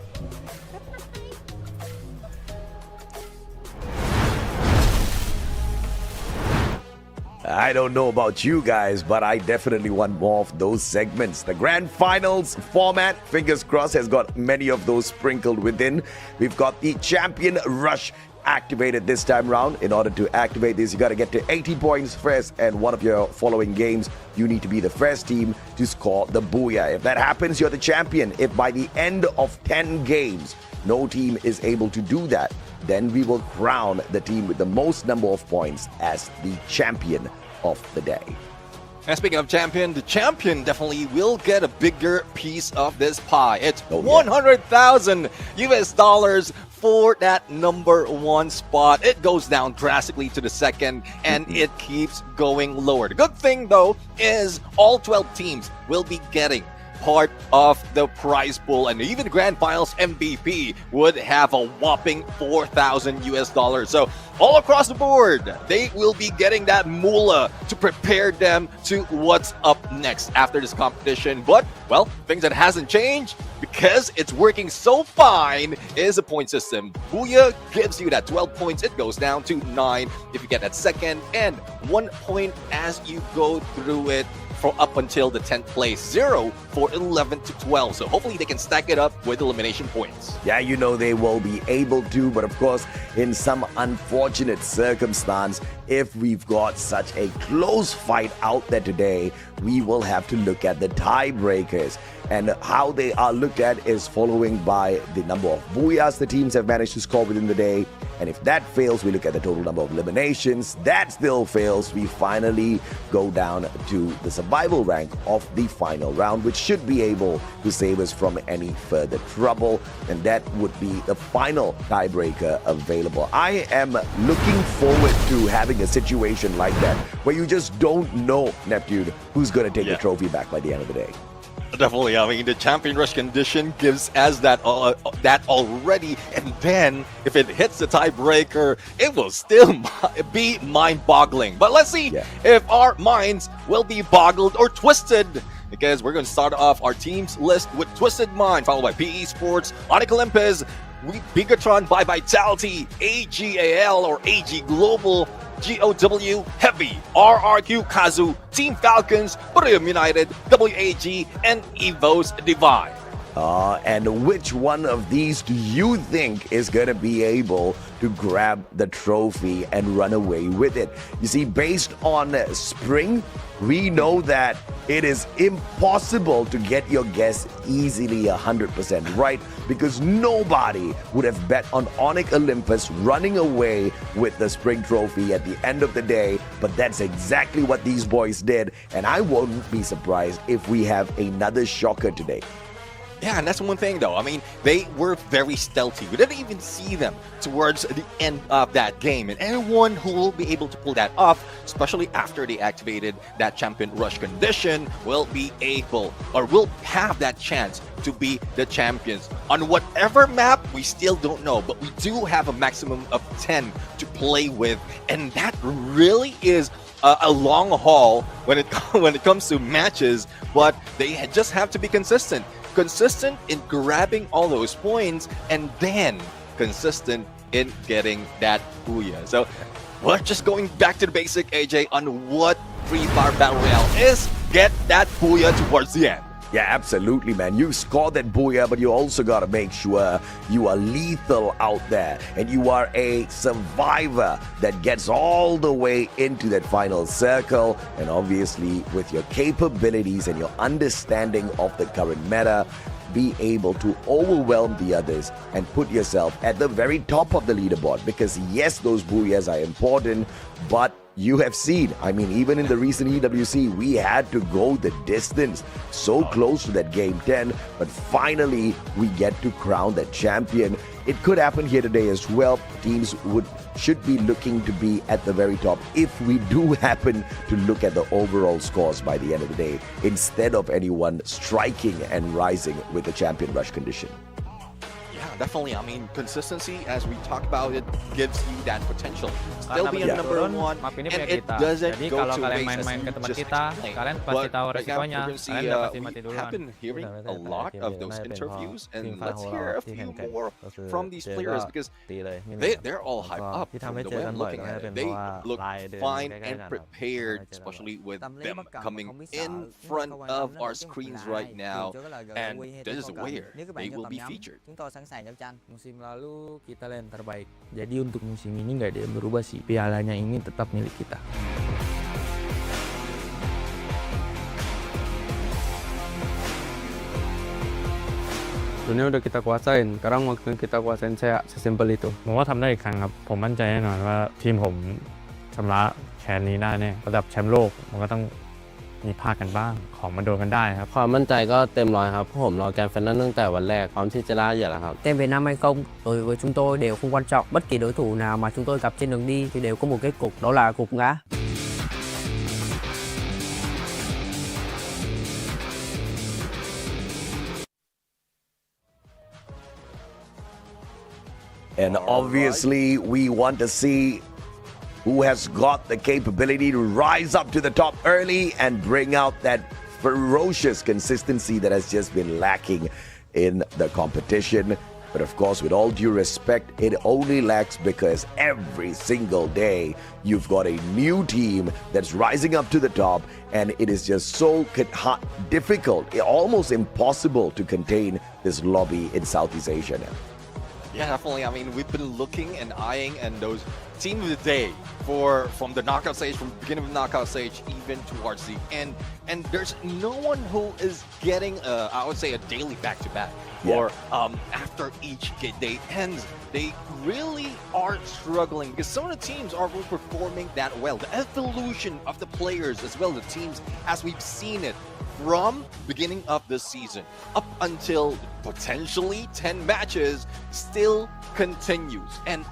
I don't know about you guys, but I definitely want more of those segments. The grand finals format, fingers crossed, has got many of those sprinkled within. We've got the champion rush activated this time round. In order to activate this, you got to get to 80 points first, and one of your following games, you need to be the first team to score the booyah. If that happens, you're the champion. If by the end of 10 games, no team is able to do that, then we will crown the team with the most number of points as the champion of the day. And speaking of champion, the champion definitely will get a bigger piece of this pie. It's $100,000 for that number 1 spot. It goes down drastically to the second, and it keeps going lower. The good thing, though, is all 12 teams will be getting part of the prize pool, and even the grand finals MVP would have a whopping $4,000. So all across the board, they will be getting that moolah to prepare them to what's up next after this competition. But, well, things that hasn't changed because it's working so fine is a point system. Booyah gives you that 12 points. It goes down to 9 if you get that second, and 1 point as you go through it for up until the 10th place, 0 for 11 to 12. So hopefully they can stack it up with elimination points. Yeah, you know they will be able to, but of course, in some unfortunate circumstance, if we've got such a close fight out there today, we will have to look at the tiebreakers. And how they are looked at is following by the number of booyahs the teams have managed to score within the day. And if that fails, we look at the total number of eliminations. That still fails. We finally go down to the survival rank of the final round, which should be able to save us from any further trouble. And that would be the final tiebreaker available. I am looking forward to having a situation like that where you just don't know, Neptune, who's going to take the trophy back by the end of the day. Definitely, I mean, the champion rush condition gives us that already, and then if it hits the tiebreaker, it will still be mind-boggling. But let's see if our minds will be boggled or twisted, because we're going to start off our team's list with Twisted Mind, followed by PE Sports, Onyx Olympus, Bigatron by Vitality, AGAL or AG Global, GOW Heavy, RRQ Kazu, Team Falcons, Purium United, WAG, and Evo's Divine. And which one of these do you think is going to be able to grab the trophy and run away with it? You see, based on spring, we know that it is impossible to get your guess easily 100% right, because nobody would have bet on Onyx Olympus running away with the spring trophy at the end of the day. But that's exactly what these boys did, and I won't be surprised if we have another shocker today. Yeah, and that's one thing, though. I mean, they were very stealthy. We didn't even see them towards the end of that game. And anyone who will be able to pull that off, especially after they activated that champion rush condition, will be able, or will have that chance to be the champions. On whatever map, we still don't know, but we do have a maximum of 10 to play with. And that really is a long haul when it comes to matches, but they just have to be consistent in grabbing all those points, and then consistent in getting that booyah. So we're just going back to the basic, AJ, on what Free Fire Battle Royale is. Get that booyah towards the end. Yeah, absolutely, man. You score that booyah, but you also got to make sure you are lethal out there and you are a survivor that gets all the way into that final circle. And obviously, with your capabilities and your understanding of the current meta, be able to overwhelm the others and put yourself at the very top of the leaderboard. Because yes, those booyahs are important, but you have seen, I mean, even in the recent EWC, we had to go the distance, so close to that game 10, but finally we get to crown the champion. It could happen here today as well. Teams should be looking to be at the very top if we do happen to look at the overall scores by the end of the day, instead of anyone striking and rising with the champion rush condition. Definitely. I mean, consistency, as we talked about it, gives you that potential. Still be a number one, map ini and punya it kita. doesn't Jadi go kalau to kalian waste, main-main as ke you tempat just kita, explained. kalian pasti But tahu right now, resikonya. we're gonna see, Kalian udah pasti mati we duluan. have been hearing a lot of those interviews, and let's hear a few more from these players, because they're all hyped up from the way I'm looking at it. They look fine and prepared, especially with them coming in front of our screens right now, and this is where they will be featured. Musim lalu kita yang terbaik. Jadi untuk musim ini nggak ada yang berubah sih. Pialanya ini tetap milik kita. Dunia udah kita kuasain. Sekarang waktu kita kuasain saya sesimpel itu. ผมว่าทำได้อีกครั้งครับผมมั่นใจแน่นอนว่าทีมผมชำระแค้นนี้ได้แน่ระดับแชมป์โลกมันก็ต้องมีพลาดกันบ้างของมันโดนกันได้ครับ ความมั่นใจก็เต็มร้อยครับผมรอแกนแฟนนั่นตั้งแต่วันแรกพร้อมที่จะล่าเหยื่อแล้วครับ Tem Việt Nam hay không, đối với chúng tôi đều không quan trọng. Bất kỳ đối thủ nào mà chúng tôi gặp trên đường đi thì đều có một kết cục, đó là gục ngã. And obviously, we want to see who has got the capability to rise up to the top early and bring out that ferocious consistency that has just been lacking in the competition. But of course, with all due respect, it only lacks because every single day you've got a new team that's rising up to the top, and it is just so difficult, almost impossible to contain this lobby in Southeast Asia now. Yeah, definitely. I mean, we've been looking and eyeing and those team of the day from the knockout stage, from the beginning of the knockout stage, even towards the end. And there's no one who is getting, I would say, a daily back-to-back. Or after each day ends, they really are struggling because some of the teams are really performing that well. The evolution of the players as well, the teams, as we've seen it from beginning of the season up until potentially 10 matches still continues. And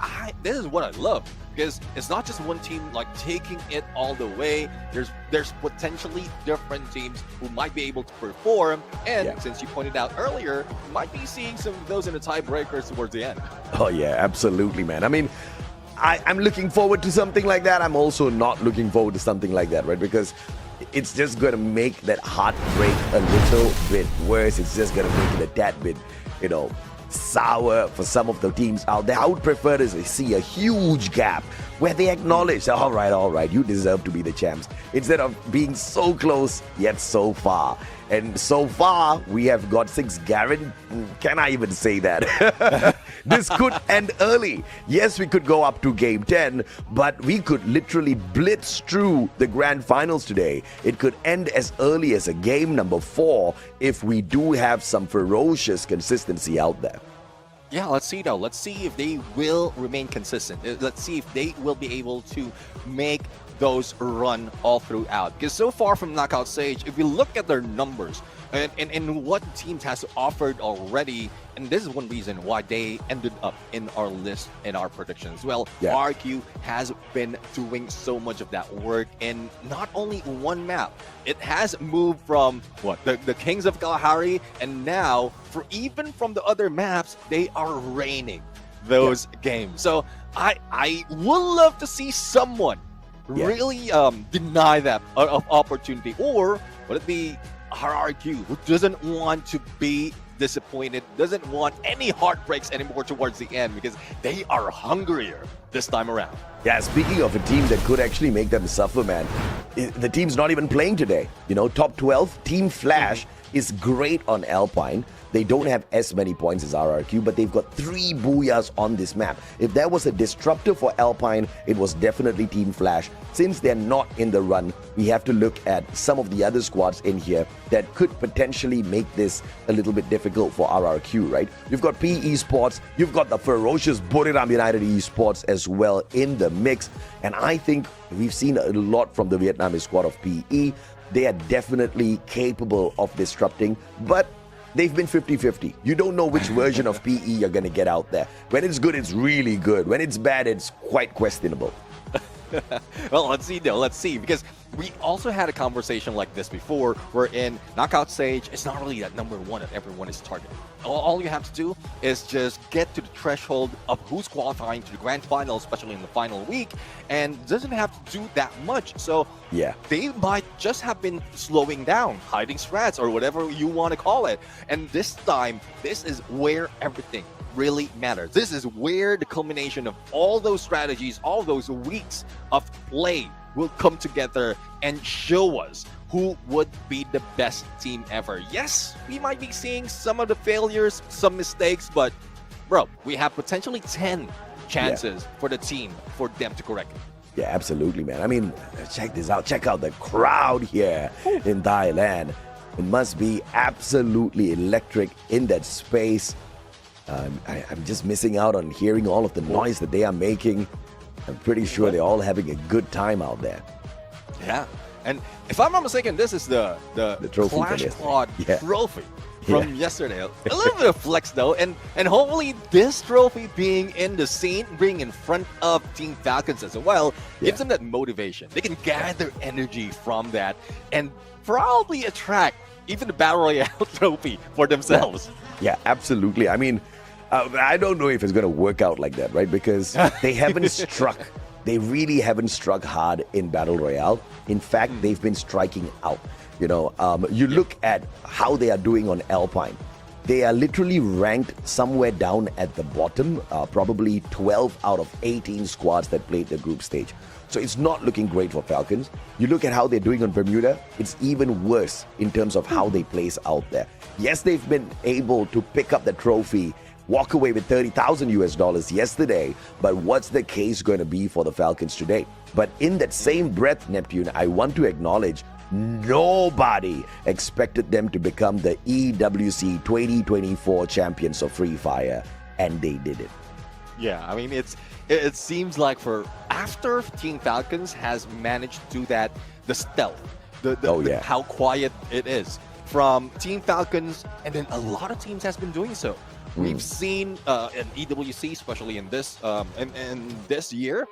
this is what I love, because it's not just one team like taking it all the way. There's potentially different teams who might be able to perform, and since you pointed out earlier, might be seeing some of those in the tiebreakers towards the end. Oh yeah, absolutely, man. I mean, I'm looking forward to something like that. I'm also not looking forward to something like that, right? Because it's just going to make that heartbreak a little bit worse. It's just going to make it a tad bit, sour for some of the teams out there. I would prefer to see a huge gap where they acknowledge, all right, you deserve to be the champs, instead of being so close yet so far. And so far, we have got 6 guaranteed. Can I even say that? This could end early. Yes, we could go up to game 10, but we could literally blitz through the grand finals today. It could end as early as a game number 4 if we do have some ferocious consistency out there. Yeah, let's see though. Let's see if they will remain consistent. Let's see if they will be able to make those run all throughout. Because so far from knockout stage, if we look at their numbers and what teams has offered already, and this is one reason why they ended up in our list and our predictions. Well, RQ has been doing so much of that work in not only one map. It has moved from the Kings of Kalahari, and now even from the other maps, they are reigning those games. So I would love to see someone really deny that opportunity, or would it be RRQ, who doesn't want to be disappointed, doesn't want any heartbreaks anymore towards the end, because they are hungrier this time around. Yeah, speaking of a team that could actually make them suffer, man, the team's not even playing today. Top 12, Team Flash is great on Alpine. They don't have as many points as RRQ, but they've got 3 booyahs on this map. If there was a disruptor for Alpine, it was definitely Team Flash. Since they're not in the run, we have to look at some of the other squads in here that could potentially make this a little bit difficult for RRQ, right? You've got PE Esports, you've got the ferocious Buriram United Esports as well in the mix. And I think we've seen a lot from the Vietnamese squad of PE. They are definitely capable of disrupting, but they've been 50-50. You don't know which version of PE you're going to get out there. When it's good, it's really good. When it's bad, it's quite questionable. Well, let's see though. Let's see, because we also had a conversation like this before, where in knockout stage, it's not really that number 1 that everyone is targeting. All you have to do is just get to the threshold of who's qualifying to the grand final, especially in the final week, and doesn't have to do that much. So they might just have been slowing down, hiding strats, or whatever you want to call it. And this time, this is where everything really matters. This is where the culmination of all those strategies, all those weeks of play will come together and show us who would be the best team ever. Yes, we might be seeing some of the failures, some mistakes, but bro, we have potentially 10 chances for the team for them to correct it. Yeah, absolutely, man. I mean, check this out. Check out the crowd here in Thailand. It must be absolutely electric in that space. I'm just missing out on hearing all of the noise that they are making. I'm pretty sure they're all having a good time out there. Yeah, and if I'm not mistaken, this is the trophy Clash Squad trophy from yesterday. A Yeah. little bit of flex though, and hopefully this trophy being in the scene, being in front of Team Falcons as well, gives them that motivation. They can gather energy from that and probably attract even the Battle Royale trophy for themselves. Yeah, absolutely. I mean, I don't know if it's going to work out like that, right? Because they haven't struck. They really haven't struck hard in Battle Royale. In fact, they've been striking out. You look at how they are doing on Alpine. They are literally ranked somewhere down at the bottom, probably 12 out of 18 squads that played the group stage. So it's not looking great for Falcons. You look at how they're doing on Bermuda, it's even worse in terms of how they place out there. Yes, they've been able to pick up the trophy walk away with $30,000 yesterday, but what's the case going to be for the Falcons today? But in that same breath, Neptune, I want to acknowledge nobody expected them to become the EWC 2024 champions of Free Fire, and they did it. Yeah, I mean, it seems like for after Team Falcons has managed to do that, the stealth, how quiet it is from Team Falcons, and then a lot of teams has been doing so. We've seen in EWC, especially in this in this year,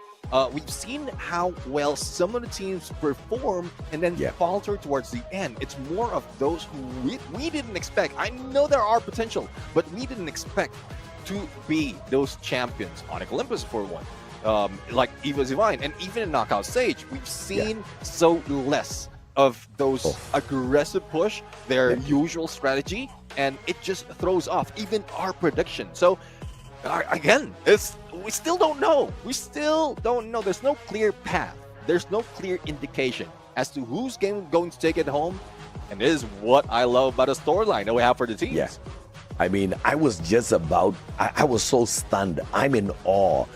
we've seen how well some of the teams perform and then falter towards the end. It's more of those who we didn't expect. I know there are potential, but we didn't expect to be those champions. Onyx Olympus for one, like Eva Zivine, and even in Knockout Stage, we've seen so less of those aggressive push, their usual strategy, and it just throws off even our prediction. So again, we still don't know. We still don't know. There's no clear path. There's no clear indication as to who's going to take it home. And this is what I love about the storyline that we have for the teams. Yeah. I mean, I was so stunned. I'm in awe.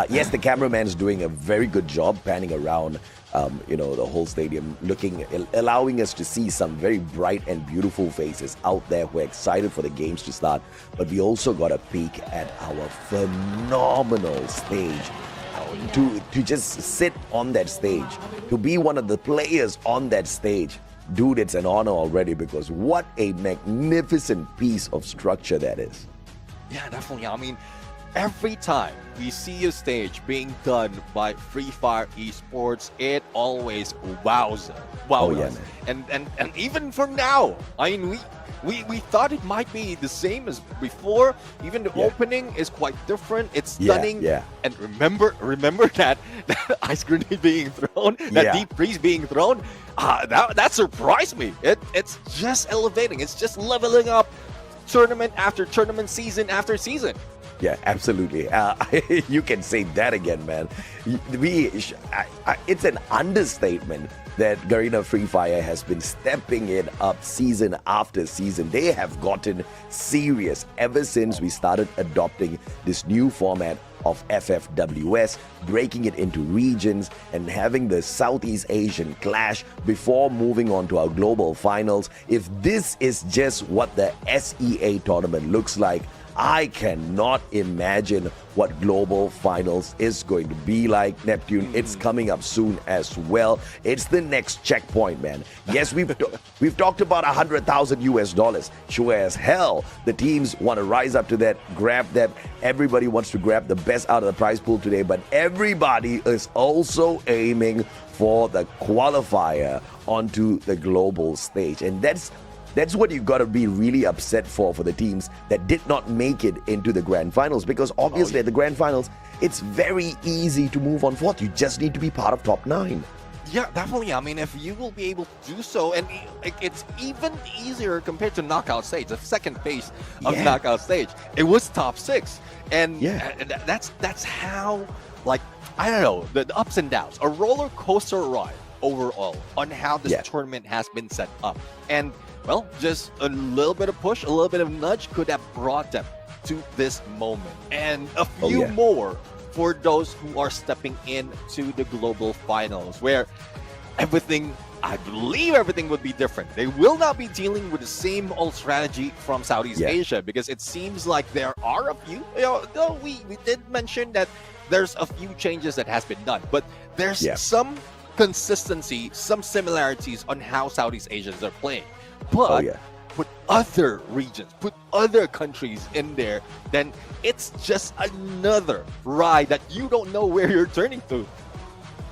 Yes, the cameraman's doing a very good job panning around, the whole stadium, allowing us to see some very bright and beautiful faces out there who are excited for the games to start. But we also got a peek at our phenomenal stage. To just sit on that stage, to be one of the players on that stage. Dude, it's an honor already, because what a magnificent piece of structure that is. Yeah, definitely. I mean, every time we see a stage being done by Free Fire Esports, it always wows us. And even for now, I mean, we thought it might be the same as before. Even the opening is quite different. It's stunning. And remember that ice grenade being thrown, that deep freeze being thrown. That surprised me. It's just elevating. It's just leveling up tournament after tournament, season after season. Yeah, absolutely. You can say that again, man. It's an understatement that Garena Free Fire has been stepping it up season after season. They have gotten serious ever since we started adopting this new format of FFWS, breaking it into regions and having the Southeast Asian clash before moving on to our global finals. If this is just what the SEA tournament looks like, I cannot imagine what global finals is going to be like. Neptune, it's coming up soon as well. It's the next checkpoint, man. Yes, we've talked about $100,000. Sure as hell, the teams want to rise up to that, grab that. Everybody wants to grab the best out of the prize pool today, but everybody is also aiming for the qualifier onto the global stage, and that's what you got to be really upset for the teams that did not make it into the grand finals, because obviously at the grand finals, it's very easy to move on forth. You just need to be part of top 9. Yeah, definitely. I mean, if you will be able to do so, and it's even easier compared to knockout stage, the second phase of knockout stage. It was top 6, and that's how, like, I don't know, the ups and downs, a roller coaster ride overall on how this tournament has been set up. And well, just a little bit of push, a little bit of nudge could have brought them to this moment. And a few more for those who are stepping into the global finals, where everything, I believe everything would be different. They will not be dealing with the same old strategy from Southeast Asia, because it seems like there are a few, though we did mention that there's a few changes that has been done, but there's some consistency, some similarities on how Southeast Asians are playing. But put other regions, put other countries in there, then it's just another ride that you don't know where you're turning to.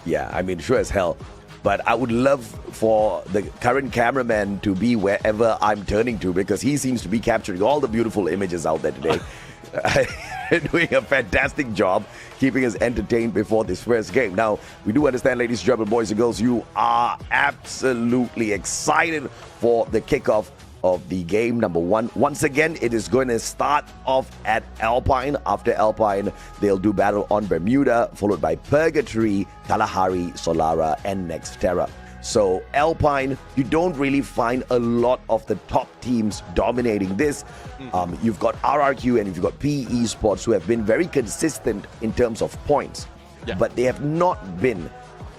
Yeah, I mean, sure as hell. But I would love for the current cameraman to be wherever I'm turning to, because he seems to be capturing all the beautiful images out there today. Doing a fantastic job keeping us entertained before this first game. Now, we do understand, ladies and gentlemen, boys and girls, you are absolutely excited for the kickoff of the game number 1. Once again, it is going to start off at Alpine. After Alpine, they'll do battle on Bermuda, followed by Purgatory, Kalahari, Solara, and Nextera. So Alpine, you don't really find a lot of the top teams dominating this. You've got RRQ and you've got PE Sports who have been very consistent in terms of points, but they have not been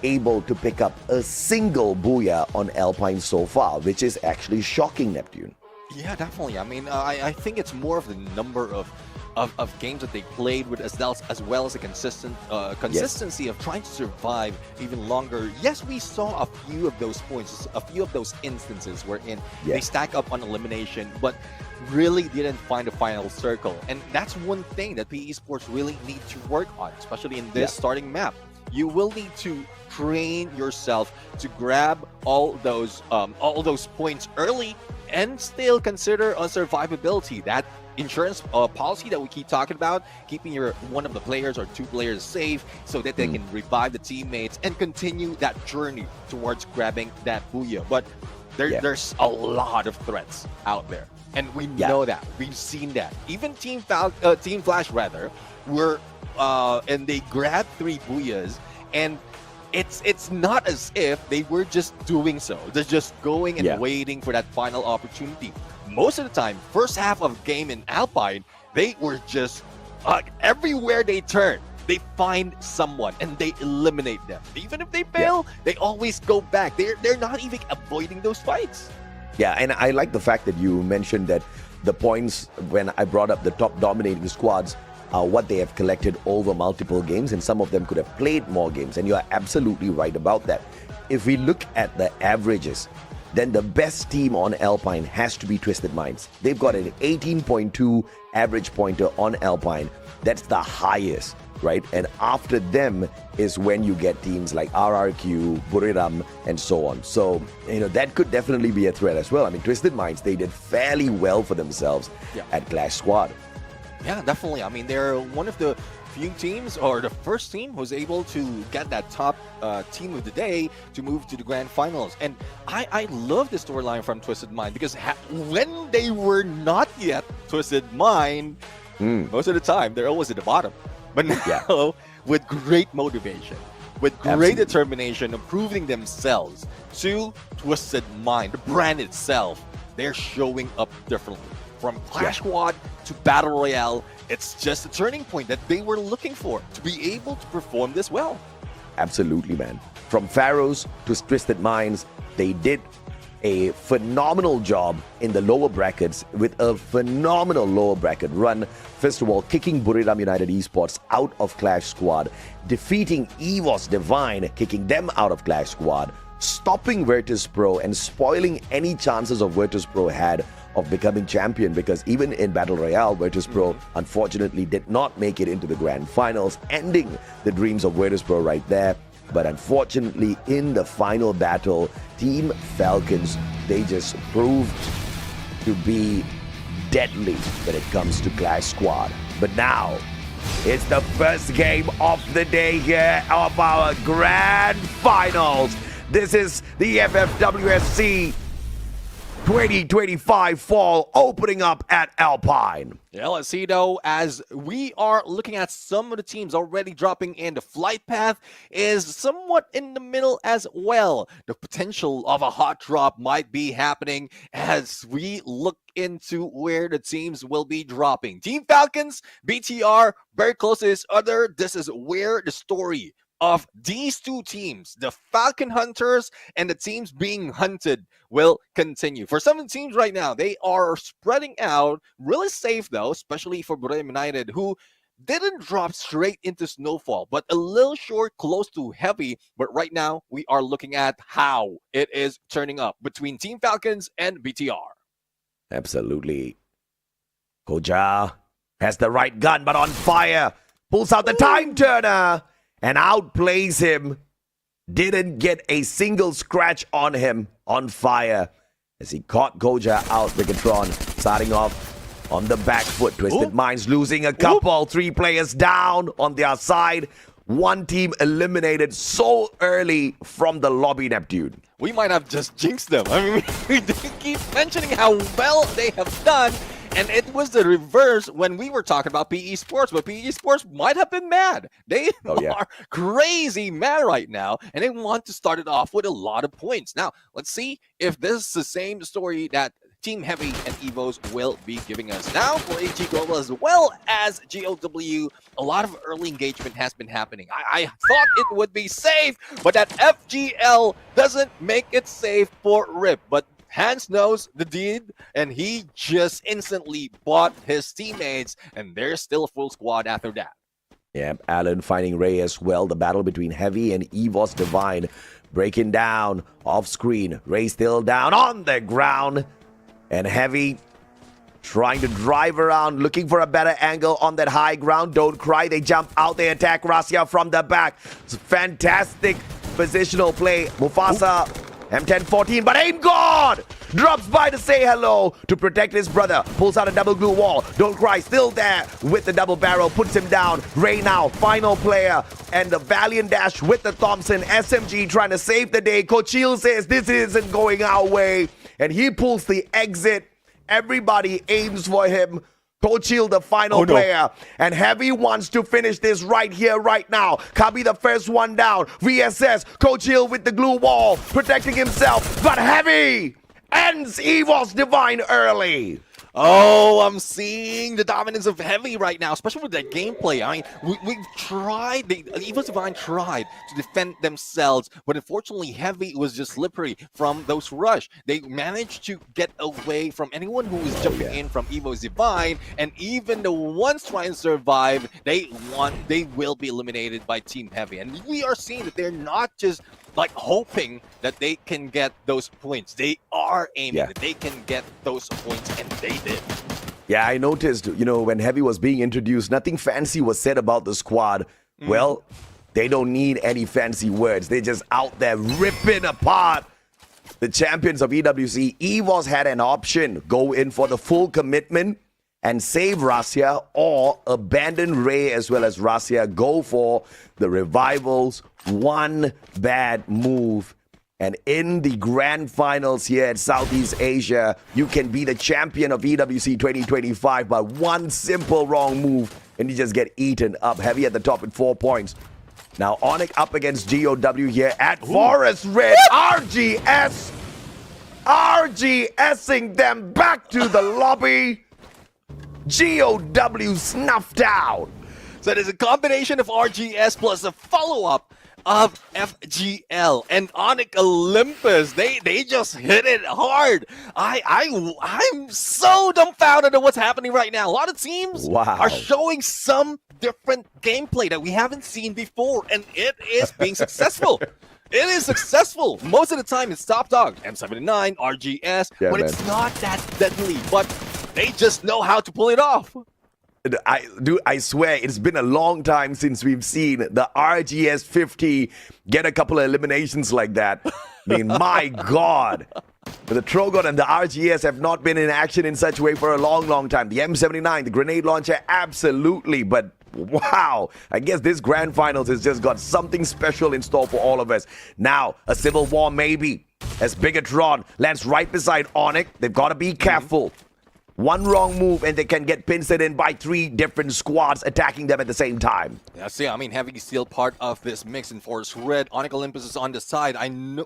able to pick up a single booyah on Alpine so far, which is actually shocking, Neptune. Yeah, definitely. I mean, I think it's more of the number of games that they played with as well as the consistency of trying to survive even longer. Yes, we saw a few of those points, a few of those instances wherein they stack up on elimination, but really didn't find a final circle. And that's one thing that PE Sports really need to work on, especially in this starting map. You will need to train yourself to grab all those points early and still consider on survivability. That insurance policy that we keep talking about, keeping one of the players or two players safe so that they can revive the teammates and continue that journey towards grabbing that booyah. But there's a lot of threats out there, and we know that. We've seen that. Even Team Flash were and they grabbed 3 booyahs, and it's not as if they were just doing so. They're just going and waiting for that final opportunity. Most of the time, first half of game in Alpine, they were just everywhere they turn, they find someone and they eliminate them. Even if they fail, they always go back. They're not even avoiding those fights. Yeah, and I like the fact that you mentioned that the points when I brought up the top dominating squads are what they have collected over multiple games, and some of them could have played more games, and you are absolutely right about that. If we look at the averages, then the best team on Alpine has to be Twisted Minds. They've got an 18.2 average pointer on Alpine. That's the highest, right? And after them is when you get teams like RRQ, Buriram, and so on. So, that could definitely be a threat as well. I mean, Twisted Minds, they did fairly well for themselves at Clash Squad. Yeah, definitely. I mean, they're one of the few teams, or the first team, who's able to get that top team of the day to move to the grand finals. And I love the storyline from Twisted Mind, because when they were not yet Twisted Mind, most of the time they're always at the bottom. But now, with great motivation, with great determination of proving themselves to Twisted Mind, the brand itself, they're showing up differently. From Clash Squad to Battle Royale, it's just a turning point that they were looking for to be able to perform this well. Absolutely, man. From Pharaohs to Twisted Minds, they did a phenomenal job in the lower brackets with a phenomenal lower bracket run. First of all, kicking Buriram United Esports out of Clash Squad, defeating EVOS Divine, kicking them out of Clash Squad, stopping Virtus Pro and spoiling any chances of Virtus Pro had of becoming champion, because even in Battle Royale, Virtus Pro unfortunately did not make it into the grand finals, ending the dreams of Virtus Pro right there. But unfortunately, in the final battle, Team Falcons, they just proved to be deadly when it comes to Clash Squad. But now, it's the first game of the day here of our grand finals. This is the FFWSC 2025 fall opening up at Alpine. Yeah, let's see though, as we are looking at some of the teams already dropping in, the flight path is somewhat in the middle as well. The potential of a hot drop might be happening as we look into where the teams will be dropping. Team Falcons, BTR, very close to each other. This is where the story of these two teams, the Falcon Hunters and the teams being hunted, will continue. For some of the teams right now, they are spreading out really safe though, especially for Buriram United, who didn't drop straight into Snowfall, but a little short, close to heavy. But right now, we are looking at how it is turning up between Team Falcons and BTR. Absolutely. Koja has the right gun, but on fire. Pulls out the time turner and outplays him. Didn't get a single scratch on him. On fire as he caught Koja out. Megatron starting off on the back foot. Twisted Minds losing a couple. 3 players down on their side. One team eliminated so early from the lobby, Neptune. We might have just jinxed them. I mean, we keep mentioning how well they have done, And it was the reverse when we were talking about PE Sports, but PE Sports might have been mad. They are crazy mad right now, and they want to start it off with a lot of points. Now, let's see if this is the same story that Team Heavy and Evos will be giving us. Now, for AG Global as well as GOW, a lot of early engagement has been happening. I thought it would be safe, but that FGL doesn't make it safe for Rip. But Hans knows the deed, and he just instantly bought his teammates, and there's still a full squad after that. Yeah, Allen finding Ray as well. The battle between Heavy and Evos Divine breaking down off screen. Ray still down on the ground. And Heavy trying to drive around, looking for a better angle on that high ground. Don't cry. They jump out. They attack Rasia from the back. It's fantastic positional play. Mufasa, M1014, but ain't God! Drops by to say hello to protect his brother. Pulls out a double glue wall. Don't cry. Still there with the double barrel. Puts him down. Ray now, final player. And the Valiant Dash with the Thompson. SMG trying to save the day. Cochil says this isn't going our way. And he pulls the exit. Everybody aims for him. Cochil, the final player. And Heavy wants to finish this right here, right now. Kabi, the first one down. VSS, Cochil with the glue wall, protecting himself. But Heavy ends Evos Divine early. Oh, I'm seeing the dominance of Heavy right now, especially with that gameplay. I mean, we've tried, Evos Divine tried to defend themselves, but unfortunately, Heavy was just slippery from those rush. They managed to get away from anyone who was jumping in from Evos Divine, and even the ones trying to survive, they will be eliminated by Team Heavy. And we are seeing that they're not just like hoping that they can get those points. They are aiming that they can get those points, and they did. Yeah, I noticed, when Heavy was being introduced, nothing fancy was said about the squad. Well, they don't need any fancy words. They're just out there ripping apart the champions of EWC. Evos had an option, go in for the full commitment and save Rasia, or abandon Ray as well as Rasia, go for the revivals. One bad move, and in the grand finals here at Southeast Asia, you can be the champion of EWC 2025 by one simple wrong move, and you just get eaten up. Heavy at the top with 4 points. Now Onyx up against GOW here at Forest Red. RGS RGSing them back to the lobby. GOW snuffed out. So there's a combination of RGS plus a follow-up of FGL and Onyx Olympus. They just hit it hard. I'm so dumbfounded at what's happening right now. A lot of teams are showing some different gameplay that we haven't seen before, and it is being successful. It is successful. Most of the time it's top dog, M79, RGS, but it's not that deadly, but they just know how to pull it off. I swear, it's been a long time since we've seen the RGS 50 get a couple of eliminations like that. I mean, my God. The Trogon and the RGS have not been in action in such a way for a long, long time. The M79, the grenade launcher, absolutely. But wow, I guess this grand finals has just got something special in store for all of us. Now, a civil war maybe, as Bigatron lands right beside Onyx. They've got to be careful. One wrong move and they can get pinched in by 3 different squads attacking them at the same time. Yeah, see, I mean, Heavy is still part of this mix in Forest Red. Onyx Olympus is on the side.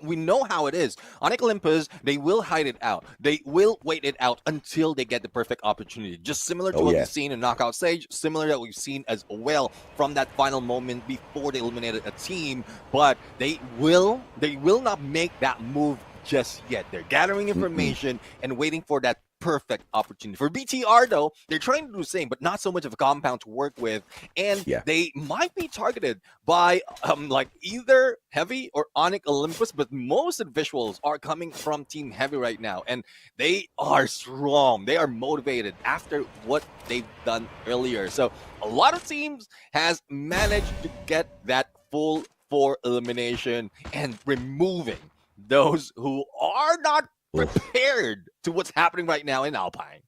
We know how it is. Onyx Olympus, they will hide it out. They will wait it out until they get the perfect opportunity. Just similar to what we've seen in Knockout Stage, similar that we've seen as well from that final moment before they eliminated a team. But they will not make that move just yet. They're gathering information and waiting for that perfect opportunity. For BTR though, they're trying to do the same, but not so much of a compound to work with, and they might be targeted by like either Heavy or Onyx Olympus, but most of the visuals are coming from Team Heavy right now, and they are strong. They are motivated after what they've done earlier. So a lot of teams has managed to get that full 4 elimination and removing those who are not prepared to what's happening right now in Alpine.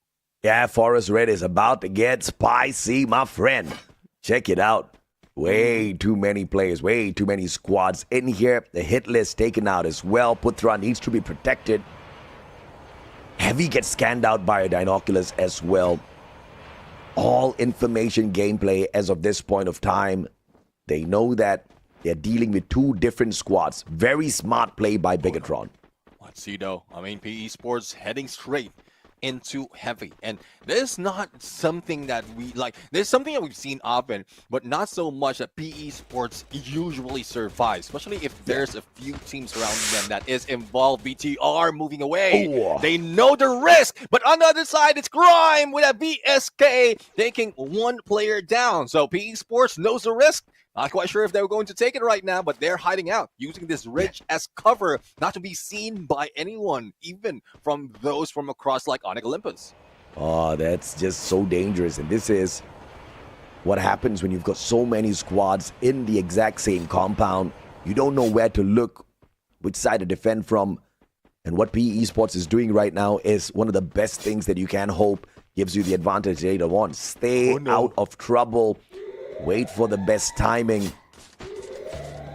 Yeah, Forest Red is about to get spicy, my friend. Check it out. Way too many players, way too many squads in here. The hit list taken out as well. Putra needs to be protected. Heavy gets scanned out by a binoculars as well. All information gameplay as of this point of time. They know that they're dealing with two different squads. Very smart play by Bigatron. Let's see though. I mean, PE Sports heading straight into heavy, and this is not something that we like. There's something that we've seen often, but not so much that PE Sports usually survives, especially if there's a few teams surrounding them that is involved. BTR moving away. Oh. They know the risk, but on the other side, it's Grime with a VSK taking one player down. So PE Sports knows the risk. Not quite sure if they're going to take it right now, but they're hiding out, using this ridge as cover, not to be seen by anyone, even from those from across like Onyx Olympus. Oh, that's just so dangerous. And this is what happens when you've got so many squads in the exact same compound. You don't know where to look, which side to defend from. And what PE Esports is doing right now is one of the best things that you can hope gives you the advantage later on. Stay out of trouble. Wait for the best timing.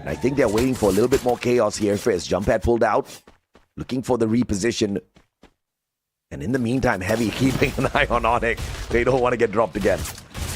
And I think they're waiting for a little bit more chaos here first. Jump pad pulled out. Looking for the reposition. And in the meantime, Heavy keeping an eye on Onyx. They don't want to get dropped again.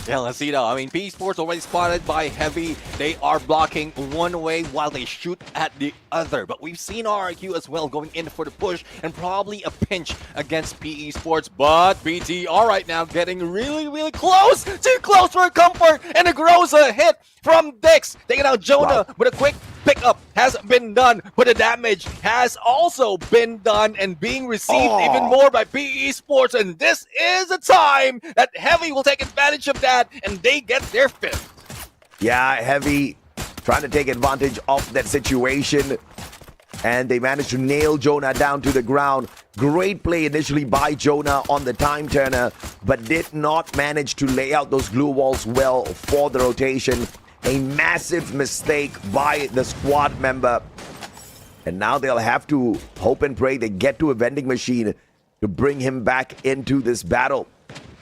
Yeah, let's see though. I mean, PE Sports already spotted by Heavy. They are blocking one way while they shoot at the other. But we've seen RRQ as well going in for the push and probably a pinch against PE Sports. But BTR right now getting really, really close. Too close for comfort. And it grows a hit from Dix. Taking out Jonah with a quick pickup has been done, but the damage has also been done and being received even more by PE Sports. And this is a time that Heavy will take advantage of that, and they get their fifth. Yeah, Heavy trying to take advantage of that situation. And they managed to nail Jonah down to the ground. Great play initially by Jonah on the time turner, but did not manage to lay out those glue walls well for the rotation. A massive mistake by the squad member. And now they'll have to hope and pray they get to a vending machine to bring him back into this battle.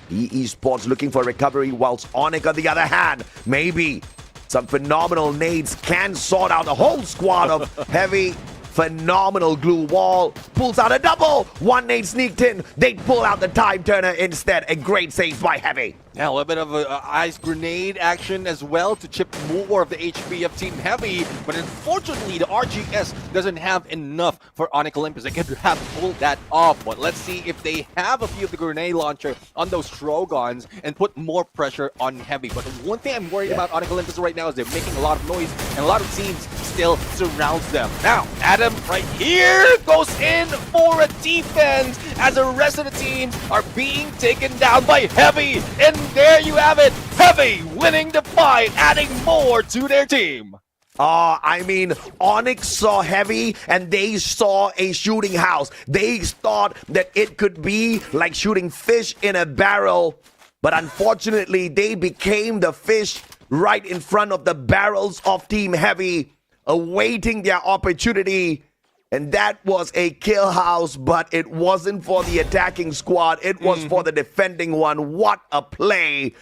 PE Sports looking for recovery, whilst Onyx on the other hand, maybe some phenomenal nades can sort out a whole squad of Heavy. Phenomenal glue wall. Pulls out a double. One nade sneaked in. They pull out the time turner instead. A great save by Heavy. Yeah, a little bit of a ice grenade action as well to chip more of the HP of Team Heavy. But unfortunately, the RGS doesn't have enough for Onyx Olympus. They could have pulled that off. But let's see if they have a few of the grenade launcher on those Strogons and put more pressure on Heavy. But one thing I'm worried about Onyx Olympus right now is they're making a lot of noise and a lot of teams still surrounds them. Now, Adam right here goes in for a defense as the rest of the teams are being taken down by Heavy. And there you have it. Heavy winning the fight, adding more to their team. I mean, Onyx saw Heavy and they saw a shooting house. They thought that it could be like shooting fish in a barrel. But unfortunately, they became the fish right in front of the barrels of Team Heavy, awaiting their opportunity. And that was a kill house, but it wasn't for the attacking squad. It was for the defending one. What a play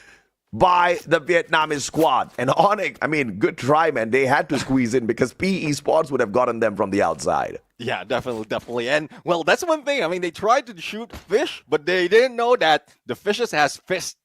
by the Vietnamese squad. And Onyx, I mean, good try, man. They had to squeeze in because PE Sports would have gotten them from the outside. Yeah, definitely. And, well, that's one thing. I mean, they tried to shoot fish, but they didn't know that the fishes has fists.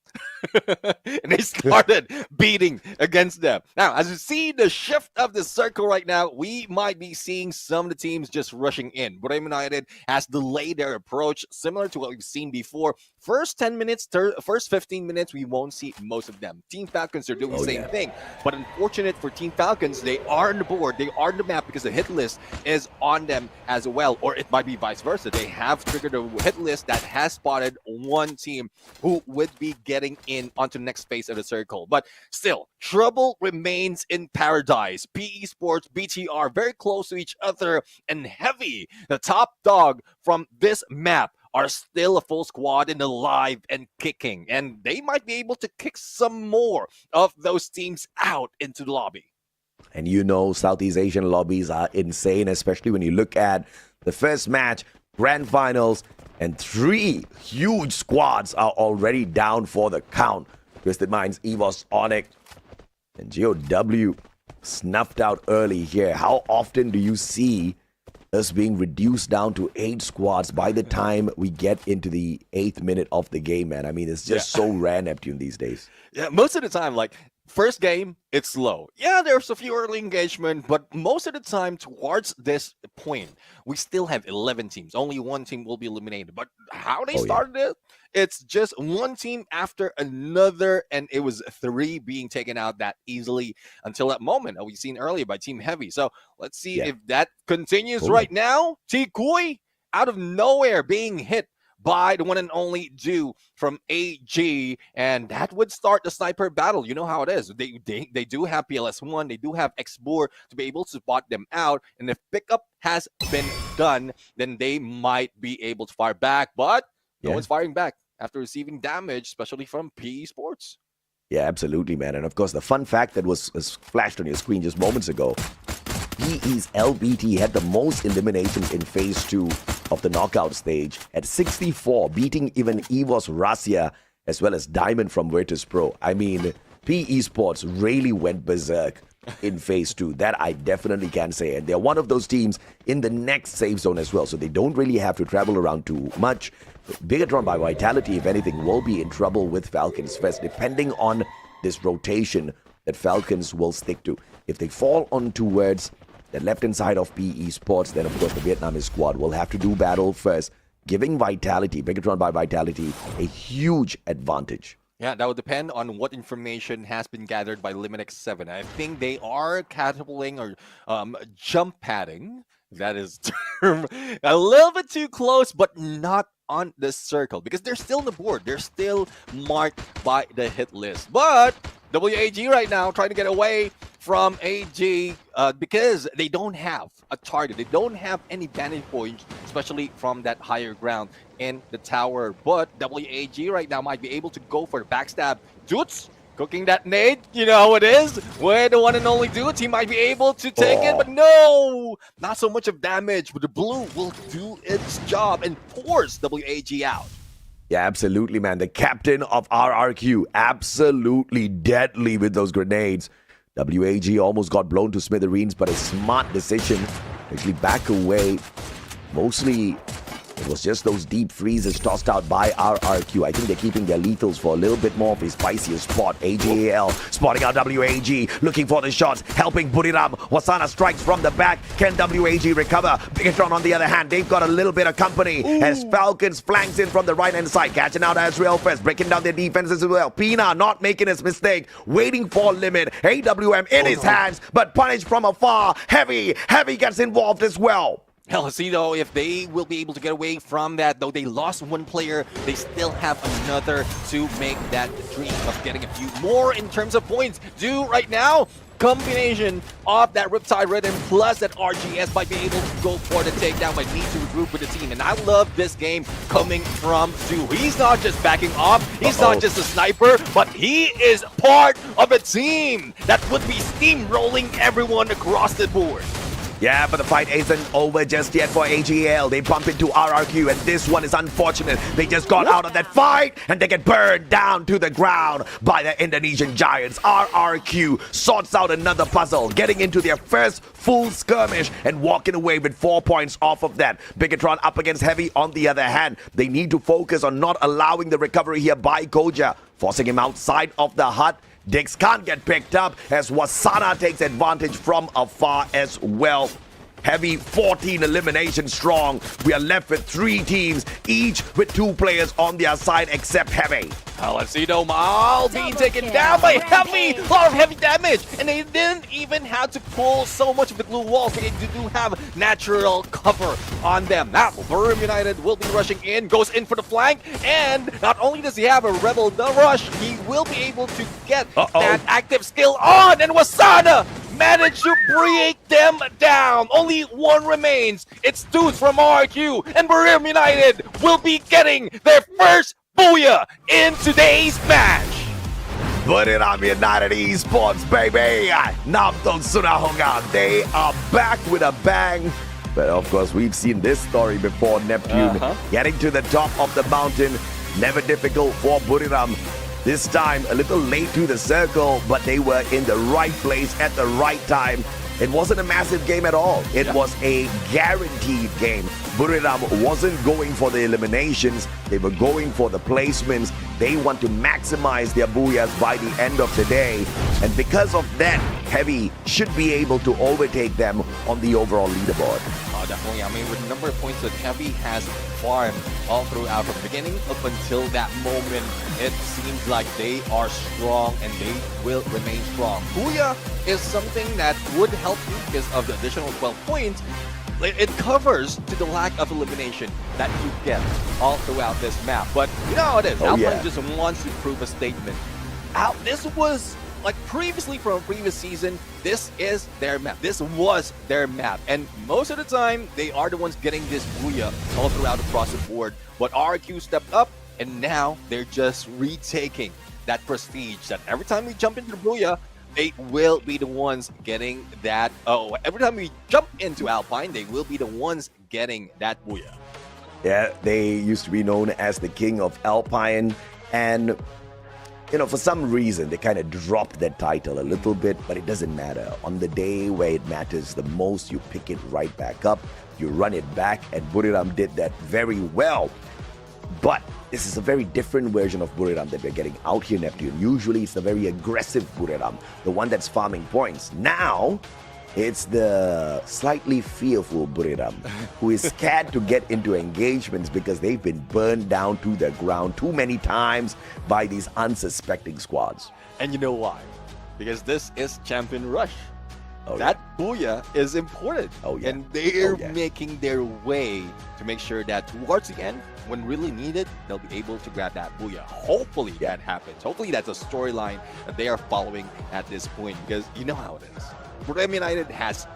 And they started beating against them. Now, as you see the shift of the circle right now, we might be seeing some of the teams just rushing in. Bremen United has delayed their approach, similar to what we've seen before. First 10 minutes, first 15 minutes, we won't see most of them. Team Falcons are doing the same thing. But unfortunate for Team Falcons, they are on the board, they are on the map because the hit list is on them as well. Or it might be vice versa. They have triggered a hit list that has spotted one team who would be getting in onto the next phase of the circle. But still, trouble remains in paradise. PE Sports, BTR, very close to each other, and Heavy, the top dog from this map, are still a full squad and alive and kicking. And they might be able to kick some more of those teams out into the lobby. And you know, Southeast Asian lobbies are insane, especially when you look at the first match, grand finals, and 3 huge squads are already down for the count. Twisted Minds, EVOS, Onyx, and GOW snuffed out early here. How often do you see us being reduced down to 8 squads by the time we get into the 8th minute of the game, man. I mean, it's just so rare, Neptune, these days. Yeah, most of the time, like first game, it's slow. Yeah, there's a few early engagement, but most of the time towards this point, we still have 11 teams. Only one team will be eliminated. But how they started it, it's just one team after another, and it was 3 being taken out that easily until that moment we've seen earlier by Team Heavy. So let's see if that continues right now. Tikui out of nowhere being hit by the one and only Do from AG, and that would start the sniper battle. You know how it is. They do have PLS1, they do have Xbor to be able to spot them out, and if pickup has been done, then they might be able to fire back, but no one's firing back after receiving damage, especially from PE Sports. Yeah, absolutely, man. And of course, the fun fact that was flashed on your screen just moments ago, PE's LBT had the most eliminations in Phase 2 of the knockout stage at 64, beating even EVOS Russia as well as Diamond from Virtus Pro. I mean, PE Sports really went berserk in Phase 2. That I definitely can say. And they're one of those teams in the next safe zone as well, so they don't really have to travel around too much. Bigatron by Vitality, if anything, will be in trouble with Falcons Fest, depending on this rotation that Falcons will stick to. If they fall on towards the left-hand side of PE Sports, then of course the Vietnamese squad will have to do battle first, giving Vitality, Bigatron by Vitality, a huge advantage. Yeah, that would depend on what information has been gathered by Liminex 7. I think they are catapulting or jump padding, that is term, a little bit too close, but not on the circle, because they're still on the board. They're still marked by the hit list. But WAG right now trying to get away from AG because they don't have a target. They don't have any vantage points, especially from that higher ground in the tower. But WAG right now might be able to go for the backstab. Dudes cooking that nade, you know how it is. With the one and only Dudes, he might be able to take it, but no! Not so much of damage, but the blue will do its job and force WAG out. Yeah, absolutely, man. The captain of RRQ, absolutely deadly with those grenades. WAG almost got blown to smithereens, but a smart decision to actually back away. Mostly, it was just those deep freezes tossed out by RRQ. I think they're keeping their lethals for a little bit more of a spicier spot. AJAL spotting out WAG, looking for the shots, helping Buriram. Wasana strikes from the back. Can WAG recover? Bigatron, on the other hand, they've got a little bit of company as Falcons flanks in from the right-hand side, catching out Azrael first, breaking down their defenses as well. Pina not making his mistake, waiting for limit. AWM in his hands, but punished from afar. Heavy gets involved as well. Hell, let's see though if they will be able to get away from that. Though they lost one player, they still have another to make that dream of getting a few more in terms of points. Do right now, combination of that Riptide Rhythm plus that RGS might be able to go for the takedown, but need to regroup with the team. And I love this game coming from Do. He's not just backing off, he's not just a sniper, but he is part of a team that would be steamrolling everyone across the board. Yeah, but the fight isn't over just yet for AGL. They bump into RRQ, and this one is unfortunate. They just got out of that fight, and they get burned down to the ground by the Indonesian Giants. RRQ sorts out another puzzle, getting into their first full skirmish and walking away with 4 points off of that. Bigatron up against Heavy on the other hand. They need to focus on not allowing the recovery here by Koja, forcing him outside of the hut. Dix can't get picked up as Wasana takes advantage from afar as well. Heavy 14 elimination strong. We are left with 3 teams, each with 2 players on their side except Heavy. Let's see though, Mal being taken down by Heavy. A lot of heavy damage. And they didn't even have to pull so much of the blue walls. They do have natural cover on them. Now, Burm United will be rushing in, goes in for the flank. And not only does he have a Rebel the rush, he will be able to get that active skill on. And Wasana managed to break them down. Only one remains. It's Dudes from RQ. And Burm United will be getting their first booyah in today's match. Buriram United Esports, baby. Namtong Sunahonga. They are back with a bang. But of course, we've seen this story before. Neptune getting to the top of the mountain. Never difficult for Buriram. This time, a little late to the circle, but they were in the right place at the right time. It wasn't a massive game at all. It was a guaranteed game. Buriram wasn't going for the eliminations. They were going for the placements. They want to maximize their booyahs by the end of the day. And because of that, Heavy should be able to overtake them on the overall leaderboard. Definitely. I mean, with the number of points that Heavy has farmed all throughout from the beginning up until that moment, it seems like they are strong and they will remain strong. Booyah is something that would help you because of the additional 12 points. It covers to the lack of elimination that you get all throughout this map. But you know how it is. Alpine just wants to prove a statement. This was like previously from a previous season, this is their map. This was their map. And most of the time, they are the ones getting this booyah all throughout across the board. But RQ stepped up, and now they're just retaking that prestige that every time we jump into the booyah, they will be the ones getting that. Oh, every time we jump into Alpine, they will be the ones getting that booyah. Yeah, they used to be known as the King of Alpine. And you know, for some reason, they kind of dropped that title a little bit, but it doesn't matter. On the day where it matters the most, you pick it right back up, you run it back, and Buriram did that very well. But this is a very different version of Buriram that we're getting out here, Neptune. Usually, it's a very aggressive Buriram, the one that's farming points. Now, it's the slightly fearful Buriram who is scared to get into engagements because they've been burned down to the ground too many times by these unsuspecting squads. And you know why? Because this is Champion Rush. That booyah is important. And they're making their way to make sure that towards the end, when really needed, they'll be able to grab that booyah. Hopefully that happens. Hopefully that's a storyline that they are following at this point, because you know how it is. Buriram United has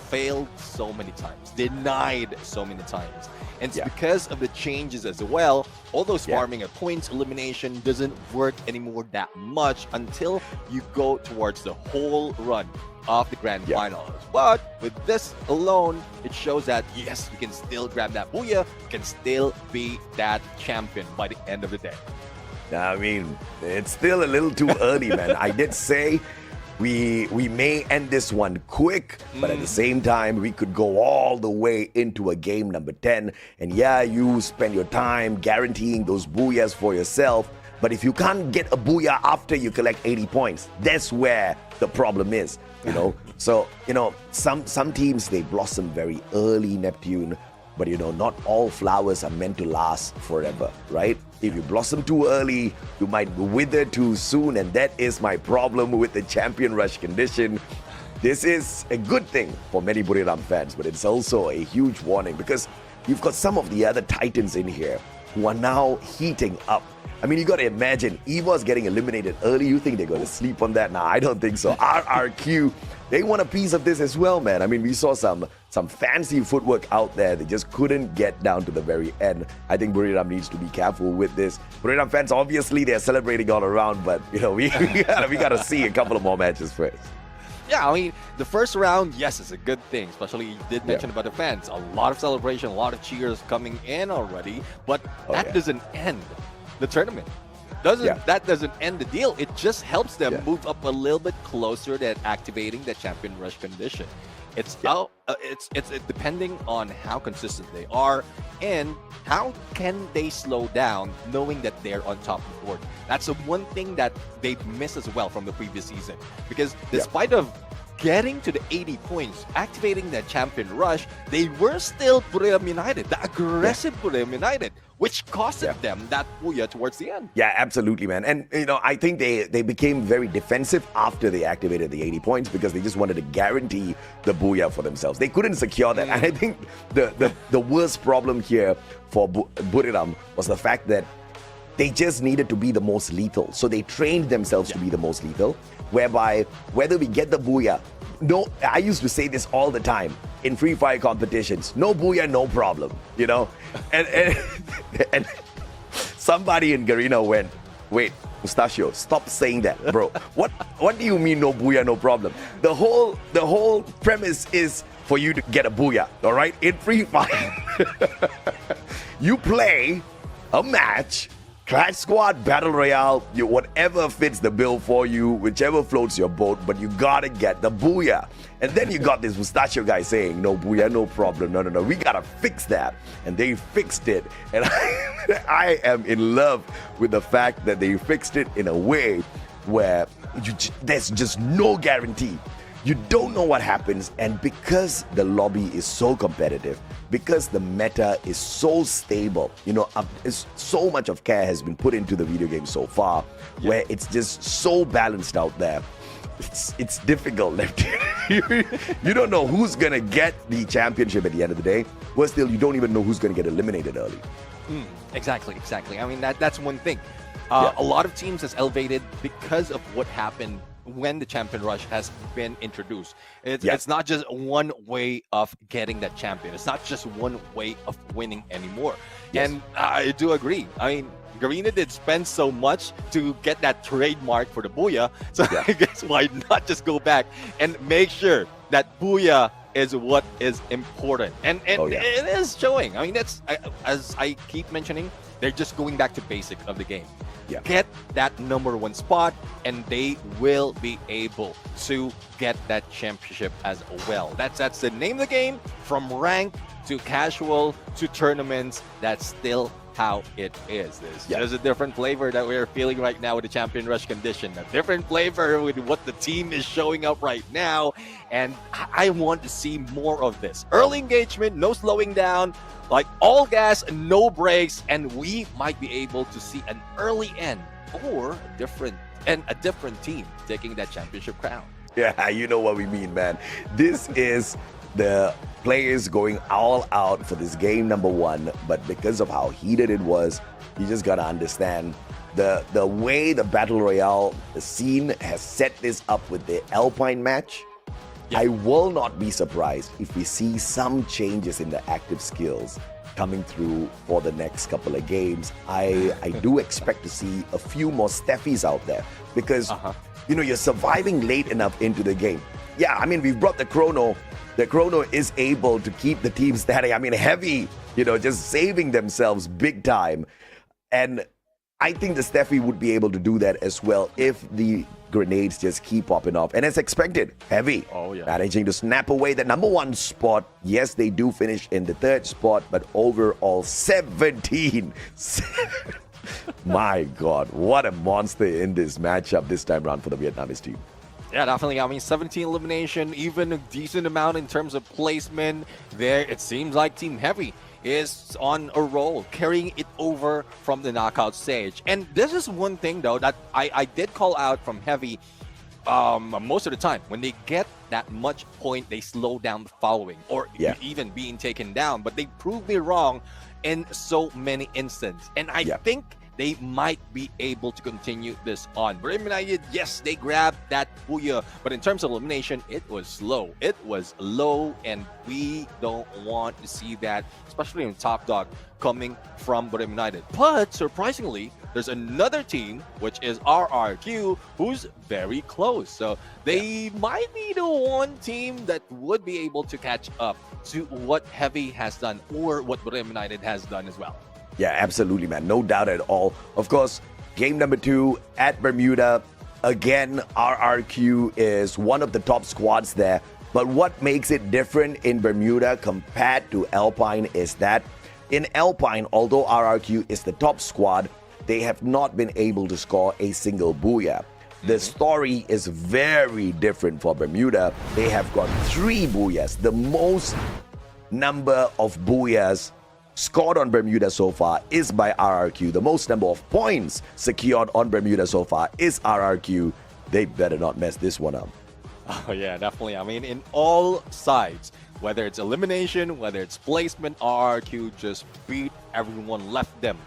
failed so many times, denied so many times. And it's because of the changes as well. All those farming of points, elimination doesn't work anymore that much until you go towards the whole run of the grand finals. But with this alone, it shows that yes, you can still grab that booyah, you can still be that champion by the end of the day. I mean, it's still a little too early, man. I did say we may end this one quick, but at the same time, we could go all the way into a game number 10. And yeah, you spend your time guaranteeing those booyahs for yourself. But if you can't get a booyah after you collect 80 points, that's where the problem is, you know. So, you know, some teams, they blossom very early, Neptune. But, you know, not all flowers are meant to last forever, right? If you blossom too early, you might wither too soon. And that is my problem with the Champion Rush condition. This is a good thing for many Buriram fans, but it's also a huge warning because you've got some of the other titans in here who are now heating up. I mean, you got to imagine, EVO's getting eliminated early. You think they're going to sleep on that? Nah, I don't think so. RRQ, they want a piece of this as well, man. I mean, we saw some fancy footwork out there. They just couldn't get down to the very end. I think Buriram needs to be careful with this. Buriram fans, obviously, they're celebrating all around, but, you know, we got to see a couple of more matches first. Yeah, I mean, the first round, yes, it's a good thing. Especially, you did mention about the fans. A lot of celebration, a lot of cheers coming in already. But that doesn't end the tournament. That doesn't end the deal. It just helps them move up a little bit closer to activating the Champion Rush condition. It's depending on how consistent they are and how can they slow down knowing that they're on top of the board. That's the one thing that they've missed as well from the previous season. Because despite of getting to the 80 points, activating that Champion Rush, they were still Buriram United, the aggressive Buriram United, which costed them that booyah towards the end. Yeah, absolutely, man. And, you know, I think they became very defensive after they activated the 80 points because they just wanted to guarantee the booyah for themselves. They couldn't secure that. And I think the worst problem here for Buriram was the fact that they just needed to be the most lethal. So they trained themselves to be the most lethal, whereby whether we get the booyah, no, I used to say this all the time in Free Fire competitions, no booyah, no problem, you know? And somebody in Garena went, wait, Mustachio, stop saying that, bro. What do you mean no booyah, no problem? The whole premise is for you to get a booyah, all right? In Free Fire, you play a match Clash Squad, Battle Royale, whatever fits the bill for you, whichever floats your boat, but you gotta get the booyah. And then you got this mustachio guy saying, no booyah, no problem, no, we gotta fix that. And they fixed it. And I am in love with the fact that they fixed it in a way where there's just no guarantee. You don't know what happens, and because the lobby is so competitive, because the meta is so stable, so much of care has been put into the video game so far, where it's just so balanced out there. It's difficult. You don't know who's gonna get the championship at the end of the day. Worse still, you don't even know who's gonna get eliminated early. Exactly. I mean, that's one thing. A lot of teams has elevated because of what happened when the Champion Rush has been introduced. It's not just one way of getting that champion. It's not just one way of winning anymore. Yes. And I do agree. I mean, Garena did spend so much to get that trademark for the Booyah. So I guess why not just go back and make sure that Booyah is what is important. And it is showing. I mean, that's, as I keep mentioning, they're just going back to basic of the game. Get that #1 spot, and they will be able to get that championship as well. That's the name of the game. From ranked to casual to tournaments, that's still how it is. There's a different flavor that we're feeling right now with the Champion Rush condition. A different flavor with what the team is showing up right now. And I want to see more of this. Early engagement, no slowing down, like all gas, no brakes, and we might be able to see an early end or a different team taking that championship crown. Yeah, you know what we mean, man. This is the players going all out for this game #1, but because of how heated it was, you just gotta understand the way the Battle Royale scene has set this up with the Alpine match. I will not be surprised if we see some changes in the active skills coming through for the next couple of games. I do expect to see a few more Steffies out there because you're surviving late enough into the game. Yeah, I mean, we've brought the Chrono. The Chrono is able to keep the team static. I mean, Heavy, just saving themselves big time. And I think the Steffi would be able to do that as well if the grenades just keep popping off. And as expected, Heavy managing to snap away the #1 spot. Yes, they do finish in the 3rd spot, but overall 17. My God, what a monster in this matchup this time around for the Vietnamese team. Yeah, definitely. I mean, 17 elimination, even a decent amount in terms of placement. There, it seems like Team Heavy is on a roll, carrying it over from the knockout stage. And this is one thing, though, that I did call out from Heavy most of the time. When they get that much point, they slow down the following, or even being taken down. But they proved me wrong in so many instances. And I think they might be able to continue this on. But United, yes, they grabbed that Booyah, but in terms of elimination, it was slow. It was low, and we don't want to see that, especially in Top Dog coming from Bremen United. But surprisingly, there's another team, which is RRQ, who's very close. So they might be the one team that would be able to catch up to what Heavy has done or what Bremen United has done as well. Yeah, absolutely, man. No doubt at all. Of course, game #2 at Bermuda. Again, RRQ is one of the top squads there. But what makes it different in Bermuda compared to Alpine is that in Alpine, although RRQ is the top squad, they have not been able to score a single Booyah. The story is very different for Bermuda. They have got 3 Booyahs, the most number of Booyahs scored on Bermuda so far is by RRQ. The most number of points secured on Bermuda so far is RRQ. They better not mess this one up. Oh, yeah, definitely. I mean, in all sides, whether it's elimination, whether it's placement, RRQ just beat everyone, left them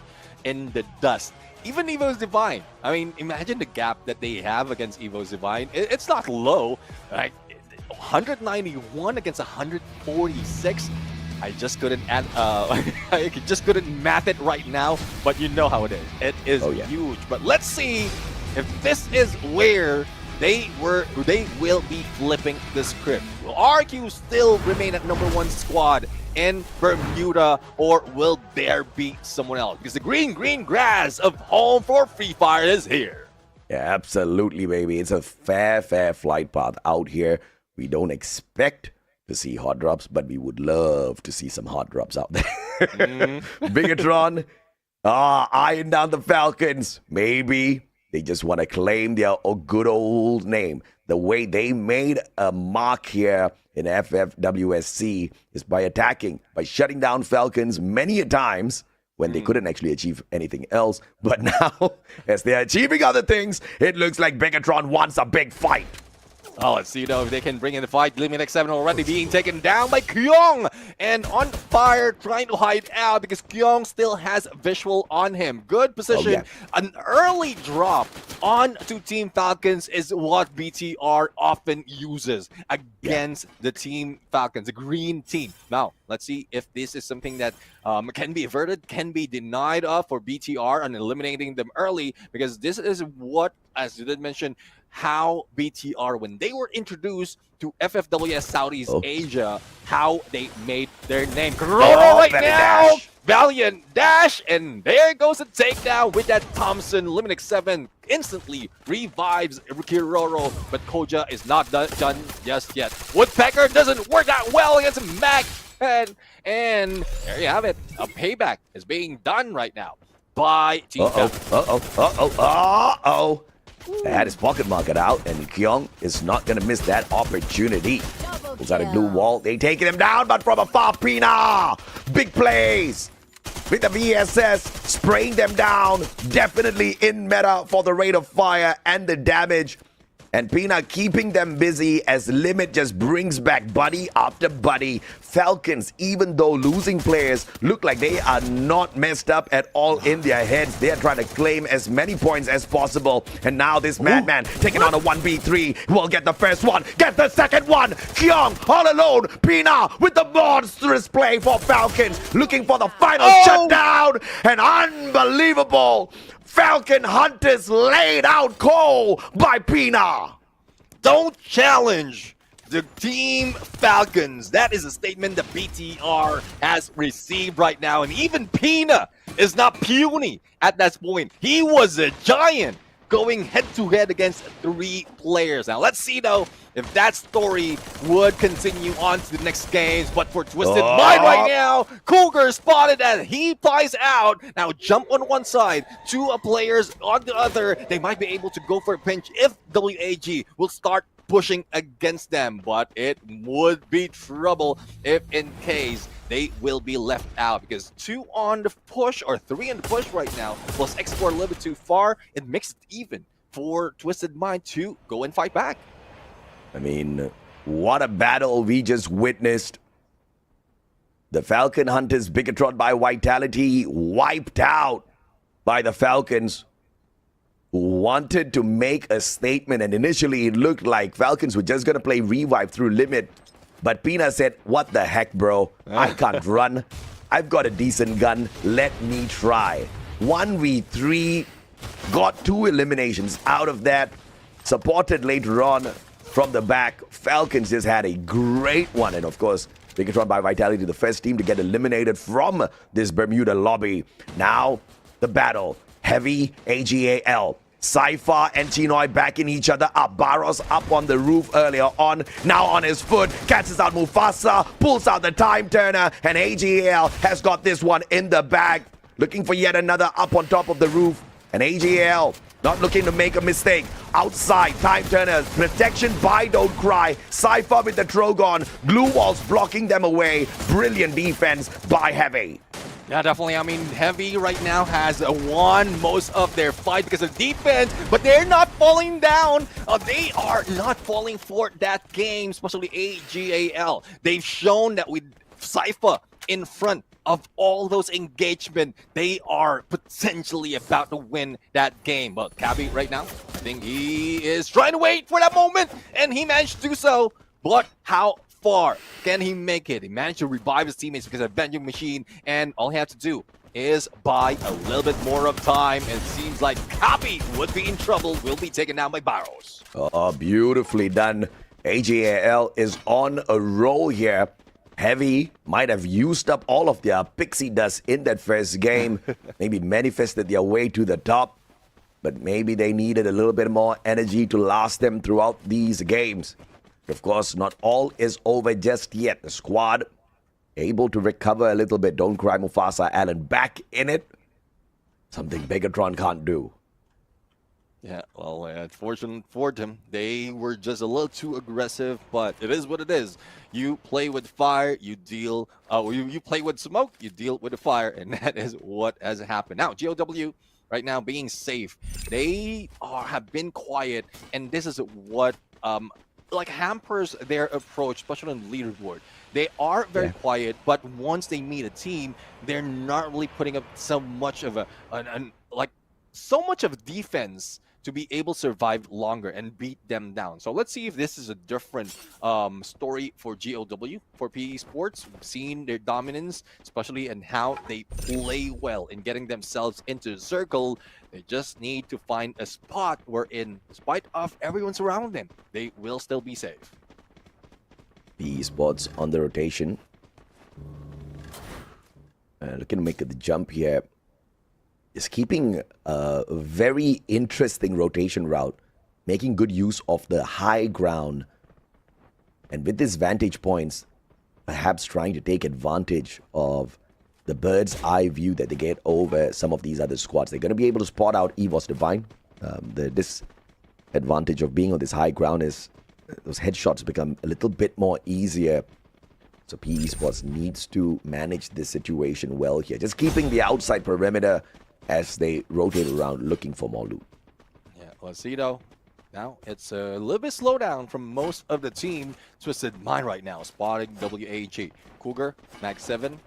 in the dust. Even Evo's Divine. I mean, imagine the gap that they have against Evo's Divine. It's not low. Like 191 against 146. I just couldn't add, I just couldn't math it right now, but you know how it is. It is huge. But let's see if this is where they will be flipping the script. Will RQ still remain at #1 squad in Bermuda, or will there be someone else? Because the green grass of home for Free Fire is here. Yeah, absolutely, baby. It's a fair flight path out here. We don't expect to see hot drops, but we would love to see some hot drops out there. Bigatron, eyeing down the Falcons. Maybe they just want to claim their good old name. The way they made a mark here in FFWSC is by attacking, by shutting down Falcons many a times when they couldn't actually achieve anything else. But now, as they're achieving other things, it looks like Bigatron wants a big fight. Oh, let's see though if they can bring in the fight. Limit X7 already being taken down by Kyung, and on fire, trying to hide out because Kyung still has visual on him. Good position. An early drop onto Team Falcons is what BTR often uses against the Team Falcons, the green team. Now, let's see if this is something that can be averted, can be denied of for BTR and eliminating them early, because this is what, as you did mention, how BTR, when they were introduced to FFWS Southeast Asia, how they made their name. Kiroro right now, valiant dash, and there goes a takedown with that Thompson. Limit X7 instantly revives Kiroro, but Koja is not done just yet. Woodpecker doesn't work out well against Mac, and there you have it. A payback is being done right now by Team They had his pocket market out, and Kyung is not going to miss that opportunity. Pulls out a glue wall. They taking him down, but from afar, Pina! Big plays! With the VSS, spraying them down. Definitely in meta for the rate of fire and the damage. And Pina keeping them busy as Limit just brings back buddy after buddy. Falcons, even though losing players, look like they are not messed up at all in their heads. They are trying to claim as many points as possible. And now this madman taking on a 1v3 will get the first one, get the second one. Kyung all alone. Pina with the monstrous play for Falcons, looking for the final shutdown. And unbelievable. Falcon Hunters laid out cold by Pina. Don't challenge the Team Falcons. That is a statement that BTR has received right now. And even Pina is not puny at that point. He was a giant going head-to-head against 3 players. Now, let's see, though, if that story would continue on to the next games. But for Twisted Mind right now, Cougar spotted as he flies out. Now, jump on one side, 2 players on the other. They might be able to go for a pinch if WAG will start pushing against them. But it would be trouble if in case they will be left out, because 2 on the push, or 3 on the push right now, plus explore a little bit too far. It makes it even for Twisted Mind to go and fight back. I mean, what a battle we just witnessed. The Falcon Hunters, Bigatron by Vitality, wiped out by the Falcons, who wanted to make a statement. And initially it looked like Falcons were just going to play revive through Limit. But Pina said, what the heck, bro? I can't run. I've got a decent gun. Let me try. 1v3. Got 2 eliminations out of that. Supported later on from the back. Falcons just had a great one. And of course, Bigatron by Vitality, the first team to get eliminated from this Bermuda lobby. Now, the battle. Heavy AGAL. Cypher and Chinoy backing each other up. Barros up on the roof earlier on. Now on his foot. Catches out Mufasa. Pulls out the time turner. And AGAL has got this one in the bag. Looking for yet another up on top of the roof. And AGAL not looking to make a mistake. Outside, time turners. Protection by Don't Cry. Cypher with the Trogon. Glue walls blocking them away. Brilliant defense by Heavy. Yeah, definitely. I mean, Heavy right now has won most of their fight because of defense, but they're not falling down. They are not falling for that game, especially AGAL. They've shown that with Cypher in front of all those engagement, they are potentially about to win that game. But Cabby right now, I think he is trying to wait for that moment, and he managed to do so. But how far can he make it? He managed to revive his teammates because of Vending Machine, and all he had to do is buy a little bit more of time. And it seems like Copy would be in trouble, will be taken down by Barros. Oh, beautifully done. AGAL is on a roll here. Heavy might have used up all of their pixie dust in that first game. Maybe manifested their way to the top. But maybe they needed a little bit more energy to last them throughout these games. Of course, not all is over just yet. The squad able to recover a little bit. Don't cry, Mufasa. Allen back in it. Something Begatron can't do. Yeah, well, unfortunately for them, they were just a little too aggressive, but it is what it is. You play with fire, you deal, you play with smoke, you deal with the fire, and that is what has happened. Now, GOW right now being safe, they have been quiet, and this is what like hampers their approach, especially on the leaderboard. They are very quiet, but once they meet a team, they're not really putting up so much of so much of defense to be able to survive longer and beat them down. So let's see if this is a different story for GOW, for PE Sports. We've seen their dominance, especially in how they play well in getting themselves into the circle. They just need to find a spot where, in spite of everyone surrounding them, they will still be safe. PE Sports on the rotation. Looking to make the jump here. Is keeping a very interesting rotation route, making good use of the high ground, and with these vantage points, perhaps trying to take advantage of the bird's eye view that they get over some of these other squads. They're going to be able to spot out EVOS Divine. The disadvantage of being on this high ground is those headshots become a little bit more easier. So PE Sports needs to manage this situation well here. Just keeping the outside perimeter as they rotate around looking for more loot. Yeah, let's see though. Now it's a little bit slow down from most of the team. Twisted Mind right now, spotting WAG. Cougar, Mag 7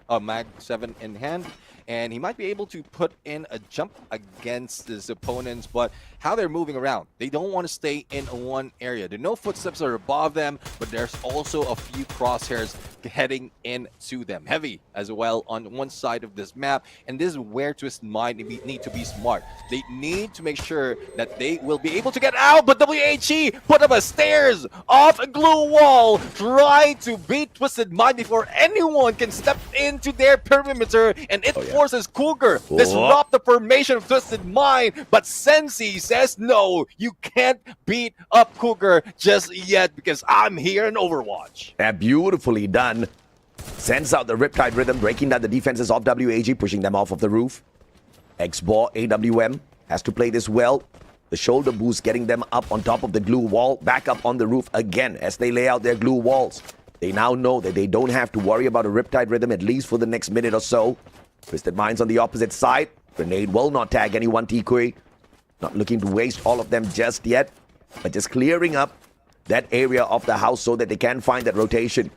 in hand. And he might be able to put in a jump against his opponents, but how they're moving around, they don't want to stay in one area. There are no footsteps are above them, but there's also a few crosshairs heading into them. Heavy as well on one side of this map, and this is where Twisted Mind need to be smart. They need to make sure that they will be able to get out, but WAG put up a stairs off a glue wall, try to beat Twisted Mind before anyone can step into their perimeter, and it forces Cougar disrupt the formation of Twisted Mind, but Sensi says no, you can't beat up Cougar just yet because I'm here in Overwatch. Beautifully done. Sends out the Riptide Rhythm, breaking down the defenses of WAG, pushing them off of the roof. X-Ball AWM has to play this well. The shoulder boost getting them up on top of the glue wall, back up on the roof again as they lay out their glue walls. They now know that they don't have to worry about a Riptide Rhythm, at least for the next minute or so. Twisted Minds on the opposite side. Grenade will not tag anyone, Tikui. Not looking to waste all of them just yet, but just clearing up that area of the house so that they can find that rotation.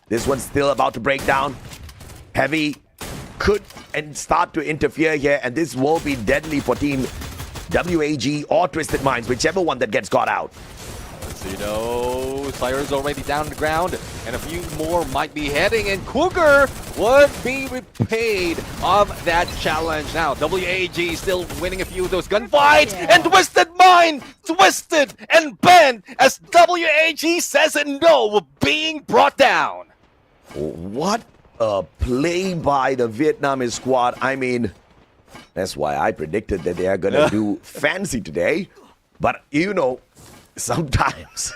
This one's still about to break down. Heavy could and start to interfere here, and this will be deadly for Team WAG or Twisted Minds, whichever one that gets caught out. Siren's already down on the ground, and a few more might be heading, and Cougar would be repaid of that challenge. Now, WAG still winning a few of those gunfights, and Twisted Mind, twisted and bent as WAG says no, being brought down. What a play by the Vietnamese squad. I mean, that's why I predicted that they are going to do fancy today. But, you know, sometimes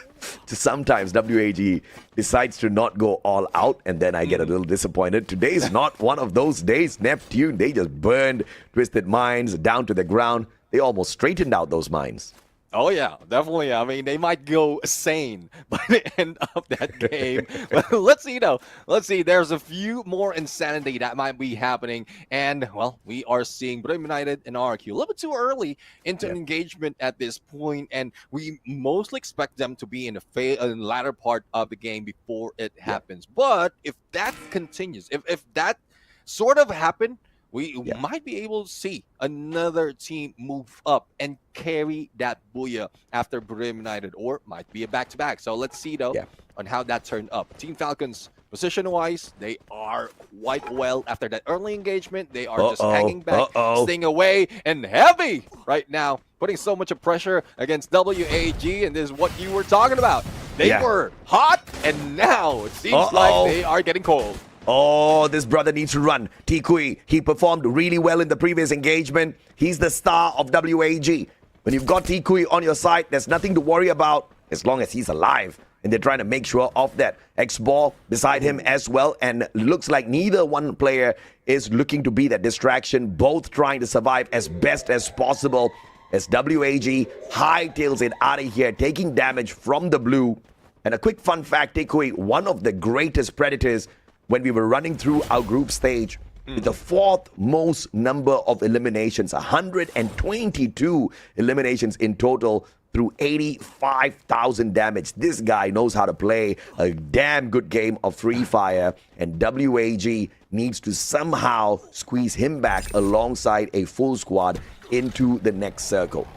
WAG decides to not go all out, and then I get a little disappointed. Today is not one of those days. Neptune, they just burned Twisted Minds down to the ground. They almost straightened out those mines. Oh yeah, definitely. I mean, they might go sane by the end of that game. But let's see though. Let's see. There's a few more insanity that might be happening, and well, we are seeing Brim United and RQ a little bit too early into an engagement at this point, and we mostly expect them to be in the latter part of the game before it happens. But if that continues, if that sort of happened, we might be able to see another team move up and carry that booyah after Brim United, or might be a back-to-back. So let's see, though, on how that turned up. Team Falcons, position-wise, they are quite well after that early engagement. They are just hanging back, staying away, and heavy right now, putting so much pressure against WAG, and this is what you were talking about. They Yeah. were hot, and now it seems like they are getting cold. Oh, this brother needs to run. Tikui, he performed really well in the previous engagement. He's the star of WAG. When you've got Tikui on your side, there's nothing to worry about as long as he's alive. And they're trying to make sure of that. X-Ball beside him as well. And looks like neither one player is looking to be that distraction. Both trying to survive as best as possible. As WAG hightails it out of here, taking damage from the blue. And a quick fun fact, Tikui, one of the greatest predators when we were running through our group stage, with the fourth most number of eliminations, 122 eliminations in total through 85,000 damage. This guy knows how to play a damn good game of Free Fire, and WAG needs to somehow squeeze him back alongside a full squad into the next circle.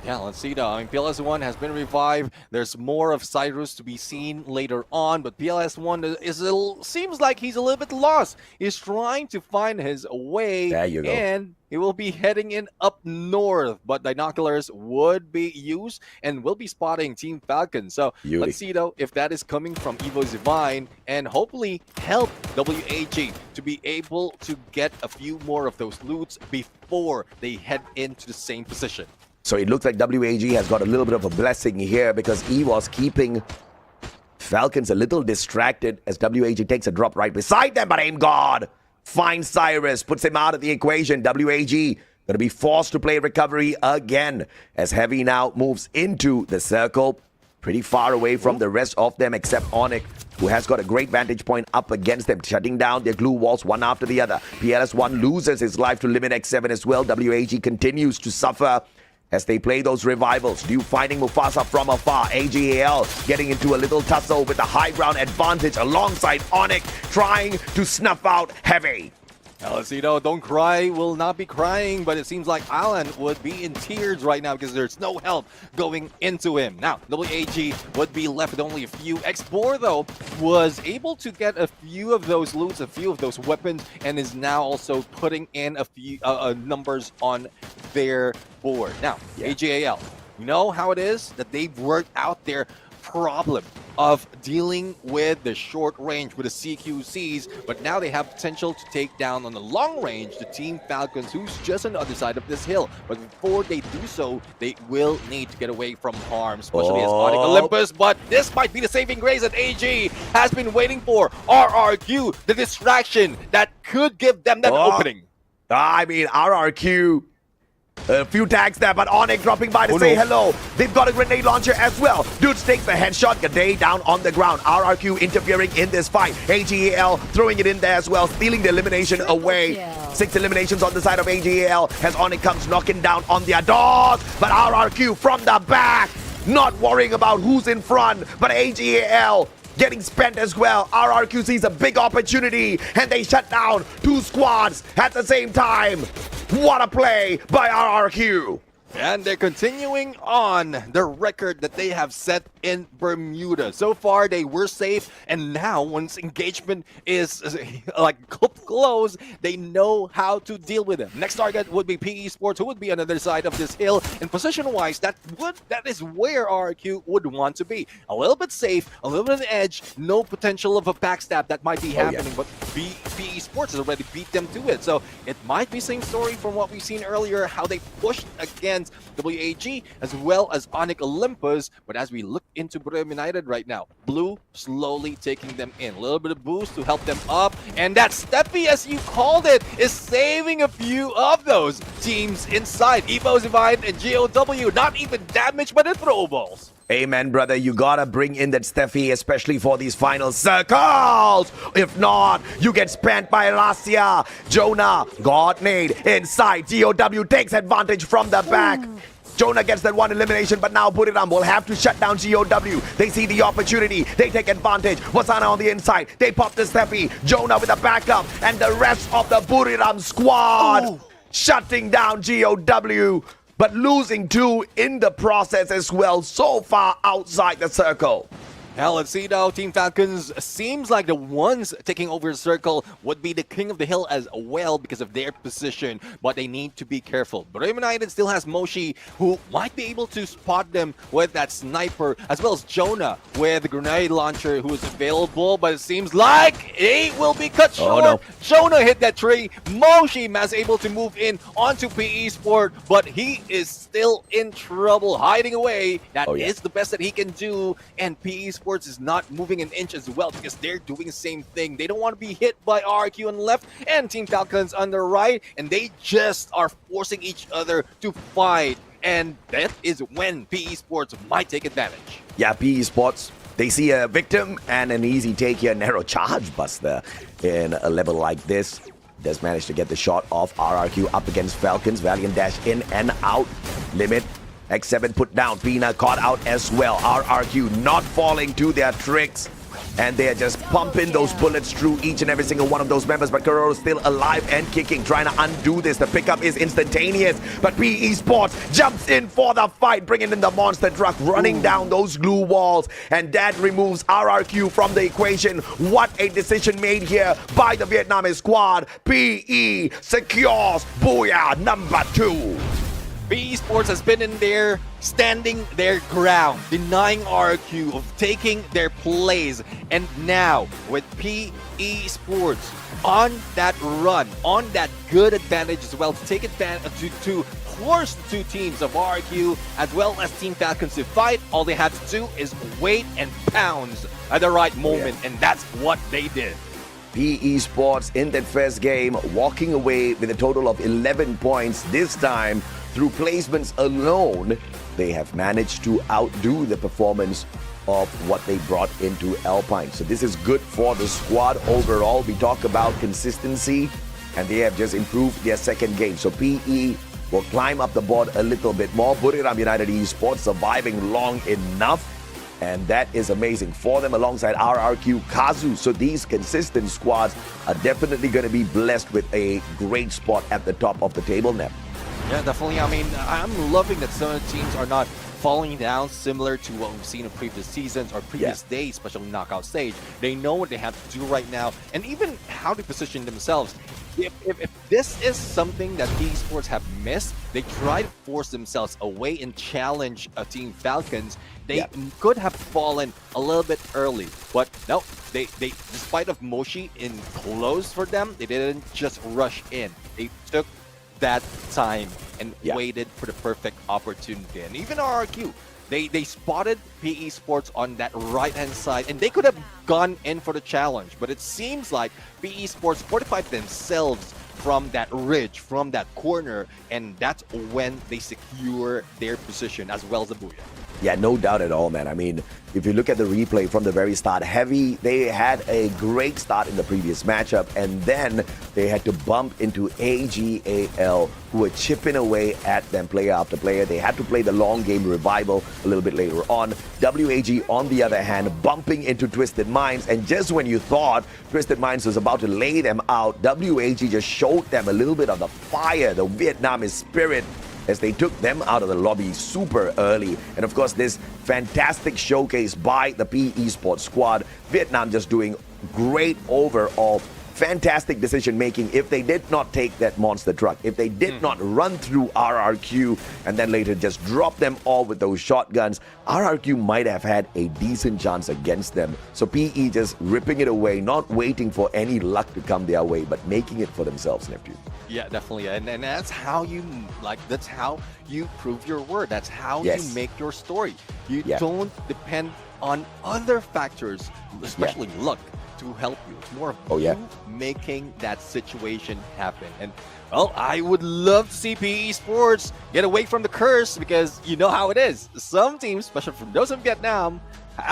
Yeah, let's see though. I mean, PLS1 has been revived. There's more of Cyrus to be seen later on, but PLS1 seems like he's a little bit lost. He's trying to find his way. There you go. And he will be heading in up north, but binoculars would be used and will be spotting Team Falcon. So Beauty. let's see though if that is coming from Evo Divine and hopefully help WAG to be able to get a few more of those loots before they head into the same position. So it looks like WAG has got a little bit of a blessing here because he was keeping Falcons a little distracted as WAG takes a drop right beside them, but Aim God finds Cyrus, puts him out of the equation. WAG going to be forced to play recovery again as Heavy now moves into the circle, pretty far away from the rest of them except Onyx, who has got a great vantage point up against them, shutting down their glue walls one after the other. PLS1 loses his life to Limit X7 as well. WAG continues to suffer as they play those revivals. Dew finding Mufasa from afar. AGAL getting into a little tussle with the high ground advantage alongside Onyx, trying to snuff out Heavy. Alessito, don't cry, will not be crying, but it seems like Alan would be in tears right now because there's no help going into him. Now, WAG would be left with only a few. X4, though, was able to get a few of those loots, a few of those weapons, and is now also putting in a few numbers on their board. Now, AGAL, you know how it is that they've worked out their problem of dealing with the short range with the CQCs, but now they have potential to take down on the long range the Team Falcons, who's just on the other side of this hill. But before they do so, they will need to get away from harm, especially as Onyx Olympus. But this might be the saving grace that AG has been waiting for. RRQ, the distraction that could give them that opening. I mean, RRQ, a few tags there, but Onyx dropping by to say hello. They've got a grenade launcher as well. Dudes takes the headshot. Grenade down on the ground. RRQ interfering in this fight. AGAL throwing it in there as well, stealing the elimination away. 6 eliminations on the side of AGAL as Onyx comes knocking down on their doors. But RRQ from the back, not worrying about who's in front, but AGAL getting spent as well. RRQ sees a big opportunity and they shut down 2 squads at the same time. What a play by RRQ. And they're continuing on the record that they have set in Bermuda. So far, they were safe, and now once engagement is like close, they know how to deal with them. Next target would be PE Sports, who would be on the other side of this hill. And position-wise, that is where RRQ would want to be. A little bit safe, a little bit on the edge, no potential of a backstab that might be happening, but PE Sports has already beat them to it. So it might be same story from what we've seen earlier, how they pushed against WAG as well as Onyx Olympus. But as we look into Brem United right now, Blue slowly taking them in. A little bit of boost to help them up. And that Steppy, as you called it, is saving a few of those teams inside. Evo Divine and GOW, not even damaged by the throwables. Amen, brother. You gotta bring in that Steffi, especially for these final circles. If not, you get spent by Lassia. Jonah, God nade inside. GOW takes advantage from the back. Jonah gets that one elimination, but now Buriram will have to shut down GOW. They see the opportunity. They take advantage. Wasana on the inside. They pop the Steffi. Jonah with the backup. And the rest of the Buriram squad shutting down GOW. But losing 2 in the process as well, so far outside the circle. Hell, let's see now. Team Falcons seems like the ones taking over the circle would be the king of the hill as well because of their position, but they need to be careful. But United still has Moshi, who might be able to spot them with that sniper, as well as Jonah with the grenade launcher who is available, but it seems like he will be cut short. no. Jonah hit that tree. Moshi is able to move in onto PE Sport, but he is still in trouble, hiding away. That is the best that he can do, and PE Sports is not moving an inch as well because they're doing the same thing. They don't want to be hit by RQ on the left and Team Falcons on the right, and they just are forcing each other to fight, and that is when PE Sports might take advantage. Yeah, PE Sports, they see a victim and an easy take here. Narrow charge buster in a level like this. Does manage to get the shot off. RRQ up against Falcons. Valiant dash in and out. Limit. X7 put down. Pina caught out as well. RRQ not falling to their tricks. And they're just pumping those bullets through each and every single one of those members. But Karoro still alive and kicking, trying to undo this. The pickup is instantaneous. But PE Sports jumps in for the fight, bringing in the monster truck, running down those glue walls. And that removes RRQ from the equation. What a decision made here by the Vietnamese squad. PE secures Booyah number 2. PE Sports has been in there, standing their ground, denying RQ of taking their plays. And now, with PE Sports on that run, on that good advantage as well, to take advantage, to force the two teams of RQ as well as Team Falcons to fight, all they had to do is wait and pounce at the right moment, and that's what they did. PE Sports in that first game, walking away with a total of 11 points this time. Through placements alone, they have managed to outdo the performance of what they brought into Alpine. So this is good for the squad overall. We talk about consistency, and they have just improved their second game. So PE will climb up the board a little bit more. Buriram United Esports surviving long enough, and that is amazing for them alongside RRQ, Kazu. So these consistent squads are definitely going to be blessed with a great spot at the top of the table now. Yeah, definitely. I mean, I'm loving that some of the teams are not falling down similar to what we've seen in previous seasons or previous days, especially knockout stage. They know what they have to do right now and even how to position themselves. If this is something that PE Sports have missed, they try to force themselves away and challenge Team Falcons. They could have fallen a little bit early, but no, they despite of Moshi in close for them, they didn't just rush in. They took that time and waited for the perfect opportunity. And even RRQ, they spotted PE Sports on that right-hand side, and they could have gone in for the challenge, but it seems like PE Sports fortified themselves from that ridge, from that corner, and that's when they secure their position as well as the Booyah. Yeah, no doubt at all, man. I mean, if you look at the replay from the very start, Heavy, they had a great start in the previous matchup, and then they had to bump into AGAL, who were chipping away at them player after player. They had to play the long game Revival a little bit later on. WAG, on the other hand, bumping into Twisted Minds, and just when you thought Twisted Minds was about to lay them out, WAG just showed them a little bit of the fire, the Vietnamese spirit, as they took them out of the lobby super early. And of course, this fantastic showcase by the PE Sports squad. Vietnam just doing great overall. Fantastic decision making. If they did not take that monster truck, if they did not run through RRQ and then later just drop them all with those shotguns, RRQ might have had a decent chance against them. So PE just ripping it away, not waiting for any luck to come their way, but making it for themselves, Neptune. Yeah, definitely. And that's how you that's how you prove your word. That's how you make your story. You don't depend on other factors, especially luck, to help you. It's more of you making that situation happen. And well, I would love to see PE Sports get away from the curse, because you know how it is. Some teams, especially from those in Vietnam,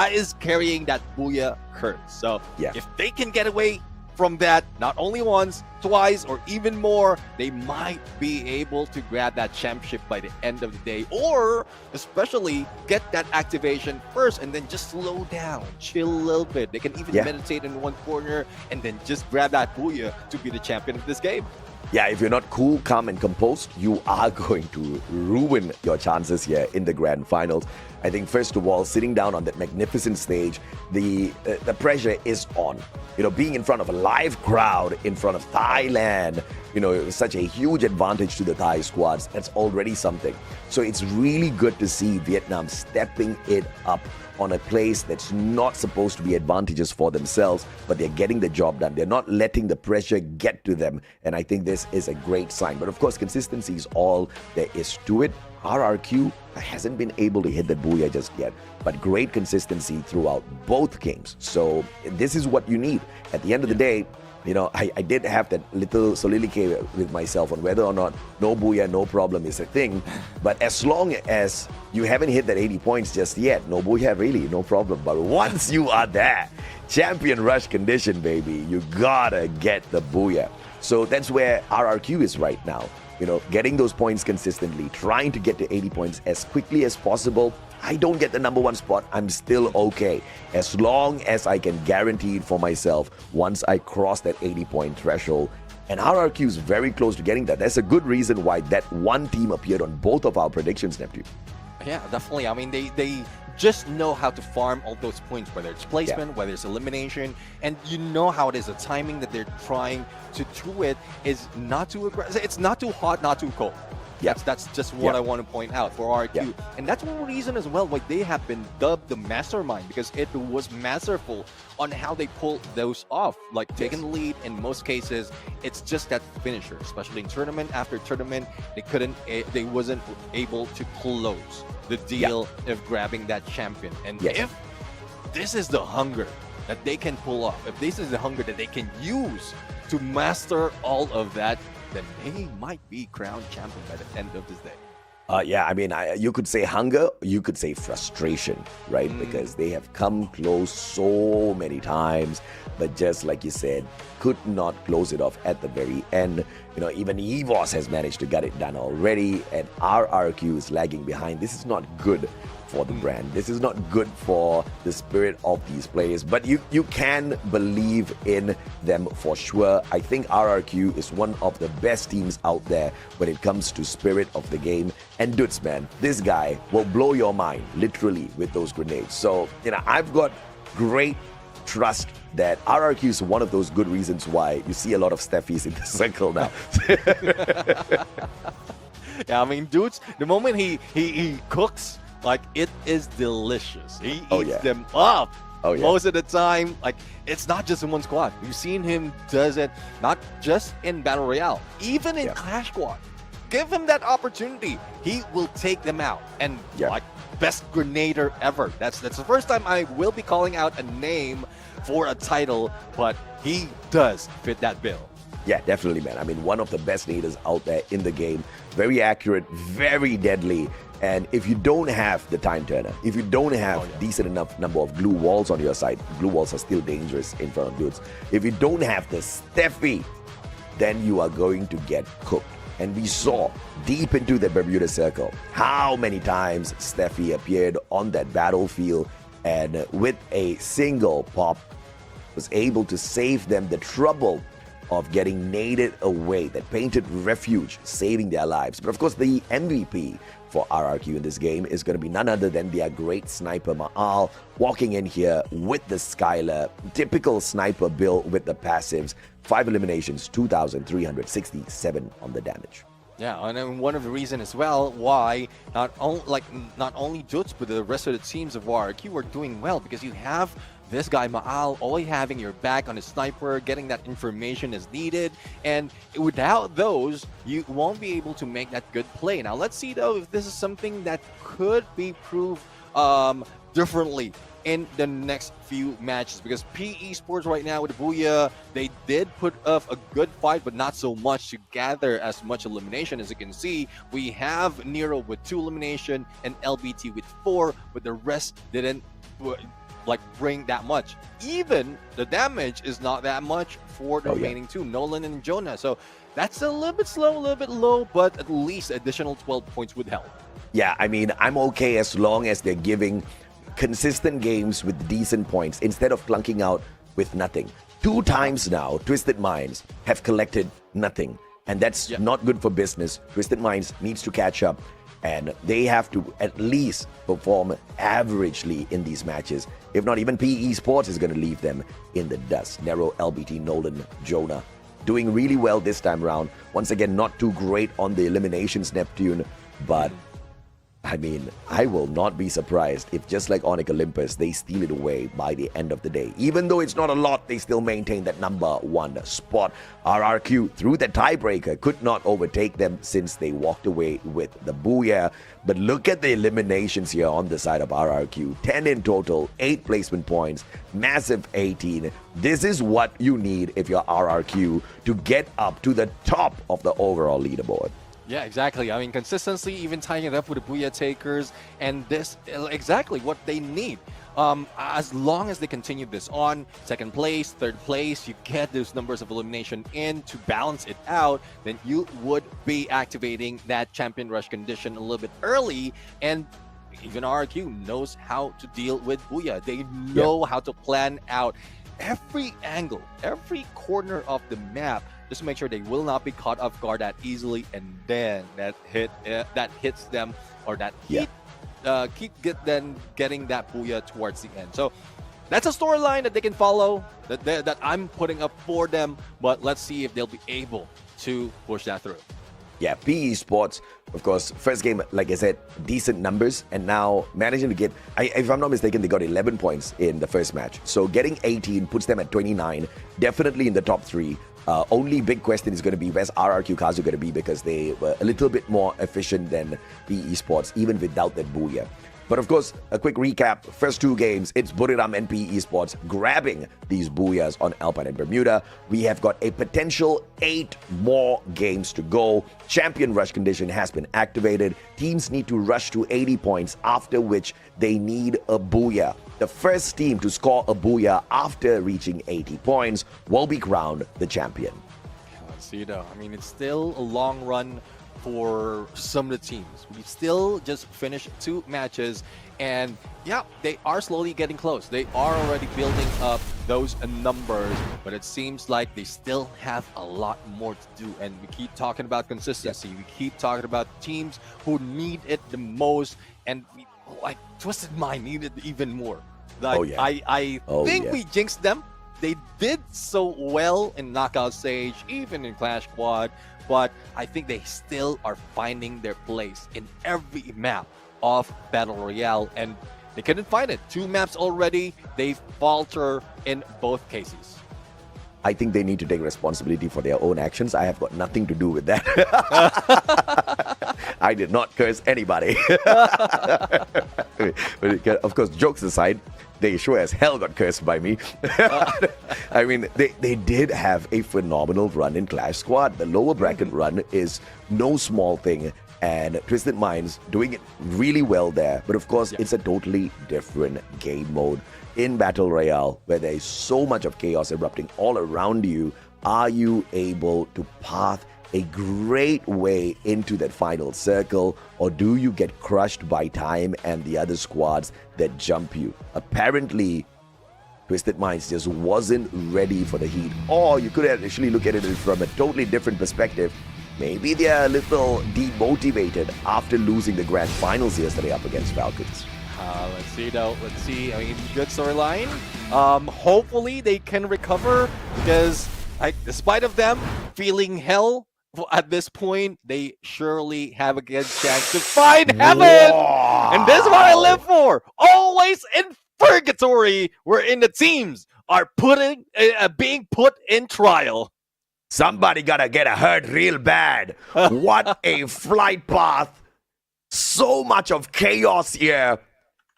is carrying that Booyah curse. So if they can get away from that, not only once, twice, or even more, they might be able to grab that championship by the end of the day, or especially get that activation first and then just slow down, chill a little bit. They can even meditate in one corner and then just grab that Booyah to be the champion of this game. Yeah, if you're not cool, calm, and composed, you are going to ruin your chances here in the grand finals. I think, first of all, sitting down on that magnificent stage, the pressure is on. You know, being in front of a live crowd, in front of Thailand, you know, it was such a huge advantage to the Thai squads. That's already something. So it's really good to see Vietnam stepping it up on a place that's not supposed to be advantageous for themselves, but they're getting the job done. They're not letting the pressure get to them. And I think this is a great sign. But of course, consistency is all there is to it. RRQ hasn't been able to hit the booyah just yet, but great consistency throughout both games. So this is what you need. At the end of the day, you know, I did have that little soliloquy with myself on whether or not no booyah, no problem is a thing. But as long as you haven't hit that 80 points just yet, no booyah really, no problem. But once you are there, champion rush condition, baby, you gotta get the booyah. So that's where RRQ is right now. You know, getting those points consistently, trying to get to 80 points as quickly as possible. I don't get the number one spot, I'm still okay. As long as I can guarantee it for myself once I cross that 80-point threshold. And RRQ is very close to getting that. That's a good reason why that one team appeared on both of our predictions, Neptune. Yeah, definitely. I mean, they just know how to farm all those points, whether it's placement, whether it's elimination, and you know how it is. The timing that they're trying to do it is not too aggressive. It's not too hot, not too cold. That's just what I want to point out for RQ. And that's one reason as well why they have been dubbed the mastermind, because it was masterful on how they pulled those off, like taking the lead. In most cases, it's just that finisher, especially in tournament after tournament, they wasn't able to close the deal of grabbing that champion. And if this is the hunger that they can pull off, if this is the hunger that they can use to master all of that, then they might be crowned champion by the end of this day. Yeah, I mean, you could say hunger, you could say frustration, right? Because they have come close so many times, but just like you said, could not close it off at the very end. You know, even EVOS has managed to get it done already, and RRQ is lagging behind. This is not good for the brand. This is not good for the spirit of these players, but you can believe in them for sure. I think RRQ is one of the best teams out there when it comes to spirit of the game. And Dudes, man, this guy will blow your mind, literally, with those grenades. So, you know, I've got great trust that RRQ is one of those good reasons why you see a lot of Steffies in the circle now. Yeah, I mean, Dudes, the moment he cooks, like, it is delicious. He eats them up most of the time. Like, it's not just in one squad. We've seen him does it not just in Battle Royale, even in Clash Squad. Give him that opportunity. He will take them out. And like, best grenader ever. That's the first time I will be calling out a name for a title, but he does fit that bill. Yeah, definitely, man. I mean, one of the best naders out there in the game. Very accurate, very deadly. And if you don't have the time turner, if you don't have decent enough number of glue walls on your side, glue walls are still dangerous in front of Dudes. If you don't have the Steffi, then you are going to get cooked. And we saw deep into the Bermuda Circle how many times Steffi appeared on that battlefield and with a single pop was able to save them the trouble of getting naded away, that painted refuge, saving their lives. But of course, the MVP for RRQ in this game is going to be none other than their great sniper Ma'al, walking in here with the Skylar, typical sniper build with the passives, 5 eliminations, 2,367 on the damage. Yeah, and then one of the reasons as well why not only Dudes but the rest of the teams of RRQ are doing well, because you have this guy Ma'al always having your back on his sniper, getting that information as needed, and without those, you won't be able to make that good play. Now, let's see though if this is something that could be proved differently in the next few matches, because PE Sports right now with the Booyah, they did put up a good fight, but not so much to gather as much elimination. As you can see, we have Nero with 2 elimination and LBT with 4, but the rest didn't like bring that much. Even the damage is not that much for the remaining 2, Nolan and Jonah. So that's a little bit slow, a little bit low, but at least additional 12 points would help. Yeah, I mean, I'm okay as long as they're giving consistent games with decent points instead of clunking out with nothing. 2 times now, Twisted Minds have collected nothing. And that's not good for business. Twisted Minds needs to catch up, and they have to at least perform averagely in these matches. If not, even PE Sports is going to leave them in the dust. Nero, LBT, Nolan, Jonah doing really well this time around. Once again, not too great on the eliminations, Neptune, but I mean, I will not be surprised if, just like Onyx Olympus, they steal it away by the end of the day. Even though it's not a lot, they still maintain that #1 spot. RRQ, through the tiebreaker, could not overtake them since they walked away with the Booyah. But look at the eliminations here on the side of RRQ. 10 in total, 8 placement points, massive 18. This is what you need if you're RRQ to get up to the top of the overall leaderboard. Yeah, exactly. I mean, consistency, even tying it up with the Booyah Takers, and this exactly what they need. As long as they continue this on, second place, third place, you get those numbers of elimination in to balance it out, then you would be activating that champion rush condition a little bit early, and even RRQ knows how to deal with Booyah. They know how to plan out every angle, every corner of the map, just to make sure they will not be caught off guard that easily, and then that hits them, or that keep getting that Booyah towards the end. So that's a storyline that they can follow, that I'm putting up for them, but let's see if they'll be able to push that through. Yeah, PE Sports, of course, first game, like I said, decent numbers, and now managing to get, if I'm not mistaken, they got 11 points in the first match. So getting 18 puts them at 29, definitely in the top 3. Only big question is going to be where's RRQ Kazu going to be, because they were a little bit more efficient than PE Sports, even without that Booyah. But of course, a quick recap. First 2 games, it's Buriram and PE Sports grabbing these Booyahs on Alpine and Bermuda. We have got a potential 8 more games to go. Champion rush condition has been activated. Teams need to rush to 80 points, after which they need a Booyah. The first team to score a Booyah after reaching 80 points will be crowned the champion. Let's see though. I mean, it's still a long run for some of the teams. We still just finished 2 matches, and yeah, they are slowly getting close. They are already building up those numbers, but it seems like they still have a lot more to do. And we keep talking about consistency. We keep talking about teams who need it the most, and like Twisted Mind needed even more. Like, I think we jinxed them. They did so well in Knockout Stage, even in Clash Quad, but I think they still are finding their place in every map of Battle Royale, and they couldn't find it. 2 maps already, they falter in both cases. I think they need to take responsibility for their own actions. I have got nothing to do with that. I did not curse anybody. Of course, jokes aside, they sure as hell got cursed by me. I mean, they did have a phenomenal run in Clash Squad. The lower bracket run is no small thing, and Twisted Minds doing it really well there. But of course, it's a totally different game mode. In Battle Royale, where there is so much of chaos erupting all around you, are you able to path a great way into that final circle, or do you get crushed by time and the other squads that jump you? Apparently, Twisted Minds just wasn't ready for the heat. Or you could actually look at it from a totally different perspective. Maybe they're a little demotivated after losing the grand finals yesterday up against Falcons. Let's see though. Let's see. I mean, good storyline. Hopefully they can recover, because despite of them feeling hell at this point, they surely have a good chance to find heaven. And this is what I live for. Always in purgatory, wherein the teams are being put in trial. Somebody gotta get hurt real bad. What a flight path. So much of chaos here,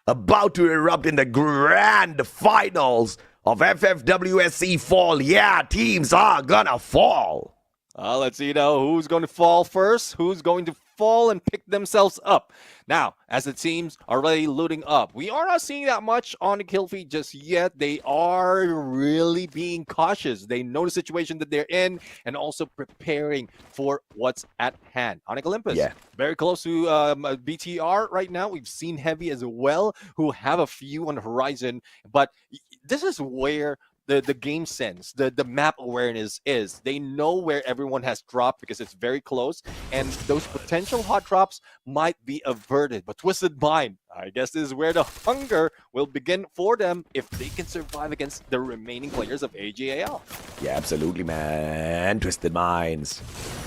about to erupt in the grand finals of FFWS Fall. Yeah, teams are gonna fall. Let's see now who's going to fall first, who's going to fall and pick themselves up. Now, as the teams are already looting up, we are not seeing that much on the kill feed just yet. They are really being cautious. They know the situation that they're in, and also preparing for what's at hand. Onyx Olympus, very close to BTR right now. We've seen Heavy as well, who have a few on the horizon, but this is where the game sense, the map awareness is. They know where everyone has dropped because it's very close, and those potential hot drops might be averted. But Twisted Mind, I guess this is where the hunger will begin for them if they can survive against the remaining players of AGAL. Yeah, absolutely, man. Twisted Minds.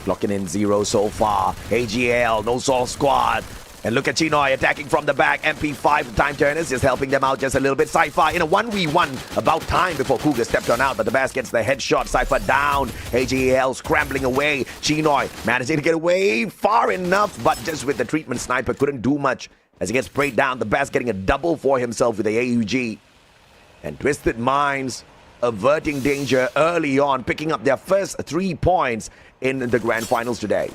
Locking in 0 so far. AGL, no Soul Squad. And look at Chinoy attacking from the back. MP5, the time turners, just helping them out just a little bit. Cypher in a 1v1. About time before Cougar stepped on out, but the Bass gets the headshot. Cypher down. AGL scrambling away. Chinoy managing to get away far enough, but just with the treatment, Sniper couldn't do much as he gets sprayed down. The Bass getting a double for himself with the AUG. And Twisted Minds averting danger early on, picking up their first 3 points in the grand finals today.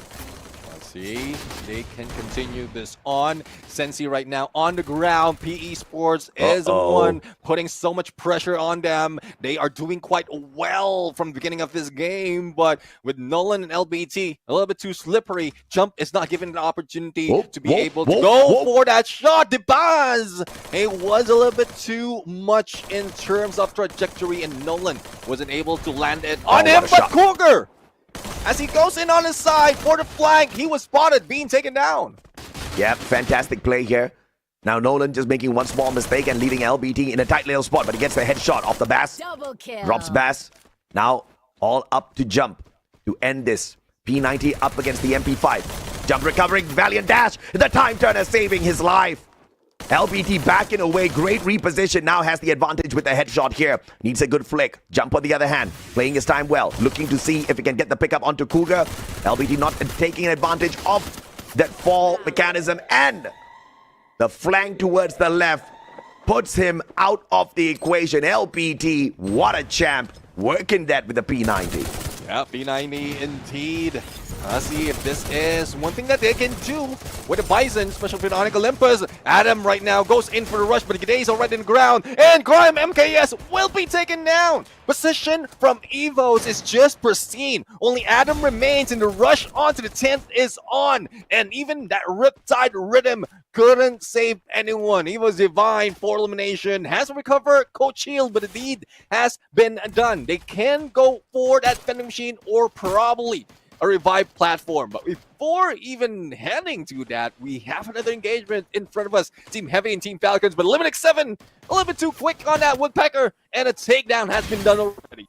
See, they can continue this on. Sensi right now on the ground. PE Sports is the one putting so much pressure on them. They are doing quite well from the beginning of this game, but with Nolan and LBT, a little bit too slippery. Jump is not given an opportunity to be able to go for that shot. The Baz! It was a little bit too much in terms of trajectory, and Nolan wasn't able to land it on him, but Cougar! As he goes in on his side for the flank, he was spotted being taken down. Yep, fantastic play here. Now Nolan just making one small mistake and leaving LBT in a tight little spot, but he gets the headshot off the Bass. Double kill. Drops Bass. Now all up to Jump to end this. P90 up against the MP5. Jump recovering, valiant dash. The time turner saving his life. LBT backing away, great reposition, now has the advantage with the headshot here. Needs a good flick. Jump on the other hand, playing his time well, looking to see if he can get the pickup onto Cougar. LBT not taking advantage of that fall mechanism, and the flank towards the left puts him out of the equation. LBT, what a champ, working that with the P90. Yeah, P90 indeed. Let's see if this is one thing that they can do with the Bison, especially with Onyx Olympus. Adam right now goes in for the rush, but Giday's already in the ground. And Grime MKS will be taken down. Position from Evos is just pristine. Only Adam remains, and the rush onto the 10th is on. And even that Riptide Rhythm couldn't save anyone. Evo's Divine for elimination has recovered Coach Shield, but the deed has been done. They can go for that vending machine or probably a revived platform. But before even heading to that, we have another engagement in front of us. Team Heavy and Team Falcons, but Eliminate 7 a little bit too quick on that Woodpecker, and a takedown has been done already.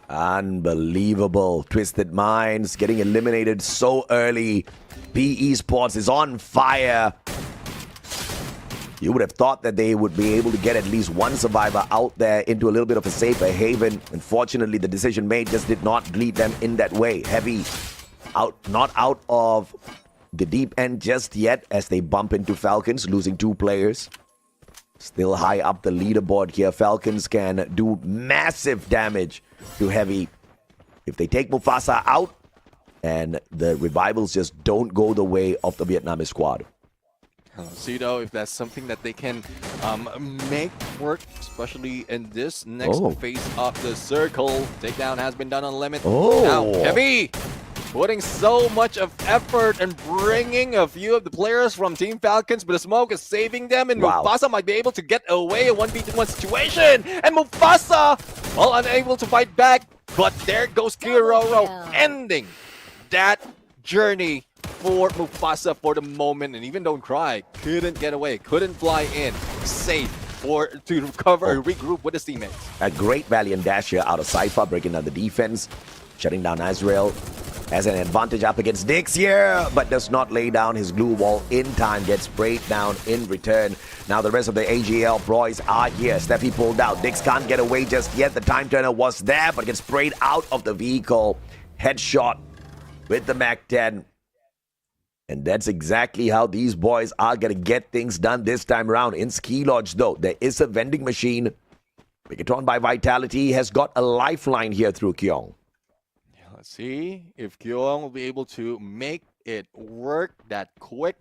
Unbelievable. Twisted Minds getting eliminated so early. PE Sports is on fire. You would have thought that they would be able to get at least one survivor out there into a little bit of a safer haven. Unfortunately, the decision made just did not lead them in that way. Heavy not out of the deep end just yet as they bump into Falcons, losing 2 players. Still high up the leaderboard here. Falcons can do massive damage to Heavy if they take Mufasa out and the revivals just don't go the way of the Vietnamese squad. See though if that's something that they can make work, especially in this next phase of the circle. Takedown has been done on limit. Now Heavy putting so much of effort and bringing a few of the players from Team Falcons, but the smoke is saving them, and Mufasa might be able to get away a 1v1 situation, and Mufasa, well, unable to fight back, but there goes Kiroro, ending that journey for Mufasa for the moment. And even Don't Cry couldn't get away, couldn't fly in safe to recover and regroup with his teammates. A great valiant dash here out of Cypher, breaking down the defense, shutting down Azrael. Has an advantage up against Dix here, but does not lay down his glue wall in time, gets sprayed down in return. Now the rest of the AGL boys are here. Steffi pulled out. Dix can't get away just yet. The time turner was there, but gets sprayed out of the vehicle. Headshot with the MAC-10. And that's exactly how these boys are going to get things done this time around. In Ski Lodge, though, there is a vending machine. Megatron by Vitality has got a lifeline here through Kyong. Let's see if Kyong will be able to make it work that quick.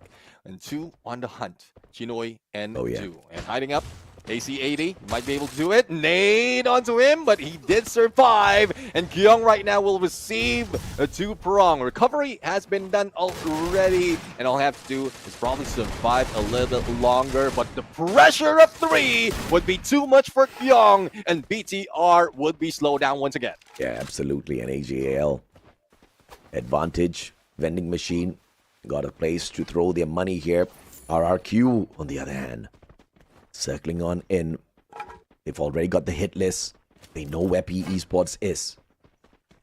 And 2 on the hunt. Chinoy and 2. And hiding up AC80 might be able to do it. Nade onto him, but he did survive. And Kyung right now will receive a 2-prong. Recovery has been done already. And all I have to do is probably survive a little bit longer. But the pressure of 3 would be too much for Kyung. And BTR would be slowed down once again. Yeah, absolutely. An AJL advantage. Vending machine got a place to throw their money here. RRQ, on the other hand, circling on in. They've already got the hit list. They know where PE Esports is.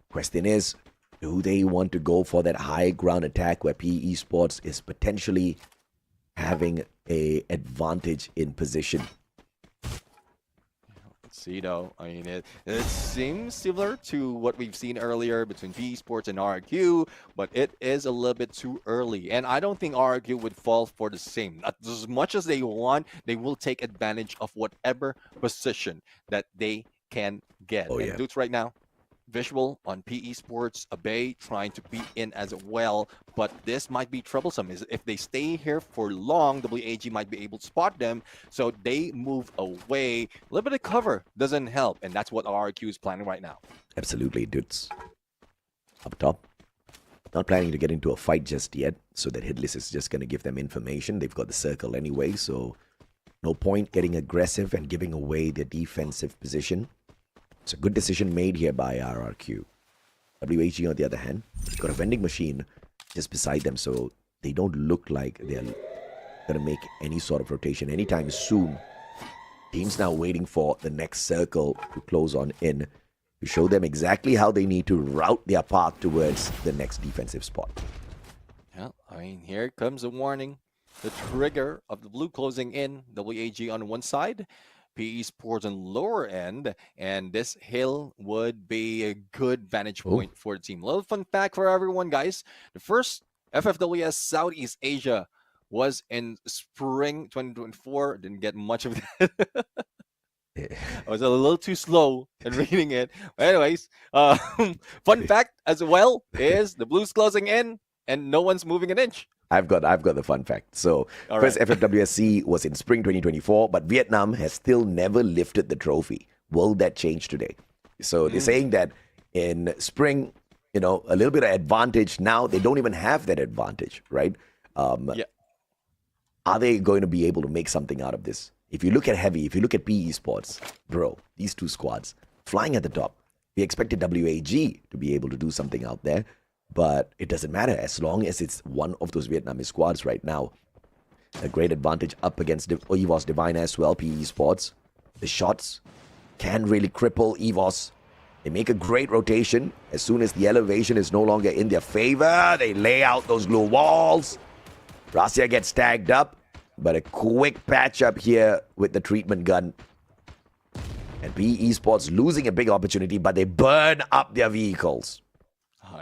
Question is, do they want to go for that high ground attack where PE Esports is potentially having a advantage in position? See though, I mean it seems similar to what we've seen earlier between PE Sports and RRQ, but it is a little bit too early, and I don't think RRQ would fall for the same. As much as they want, they will take advantage of whatever position that they can get. Oh, and yeah. Dudes right now, visual on PE Sports, Abe trying to be in as well, but this might be troublesome. Is if they stay here for long, WAG might be able to spot them, so they move away. A little bit of cover doesn't help, and that's what RRQ is planning right now. Absolutely, dudes. Up top. Not planning to get into a fight just yet, so that Hitless is just going to give them information. They've got the circle anyway, so no point getting aggressive and giving away their defensive position. It's a good decision made here by RRQ. WAG, on the other hand, got a vending machine just beside them, so they don't look like they're going to make any sort of rotation anytime soon. Team's now waiting for the next circle to close on in to show them exactly how they need to route their path towards the next defensive spot. Yeah, I mean, here comes a warning. The trigger of the blue closing in, WAG on one side, PE Sports on lower end, and this hill would be a good vantage point for the team. A little fun fact for everyone, guys. The first FFWS Southeast Asia was in spring 2024. Didn't get much of that. I was a little too slow in reading it. But anyways, fun fact as well is the blues closing in and no one's moving an inch. I've got the fun fact. So All first right. FFWSC was in spring 2024, but Vietnam has still never lifted the trophy. Will that change today? So they're saying that in spring, a little bit of advantage. Now they don't even have that advantage, right? Yeah. Are they going to be able to make something out of this? If you look at Heavy, if you look at PE Sports, bro, these two squads flying at the top. We expected WAG to be able to do something out there, but it doesn't matter as long as it's one of those Vietnamese squads right now. A great advantage up against EVOS Divine as well, PE Sports. The shots can really cripple EVOS. They make a great rotation. As soon as the elevation is no longer in their favor, they lay out those glue walls. Rasia gets tagged up, but a quick patch up here with the treatment gun. And PE Sports losing a big opportunity, but they burn up their vehicles.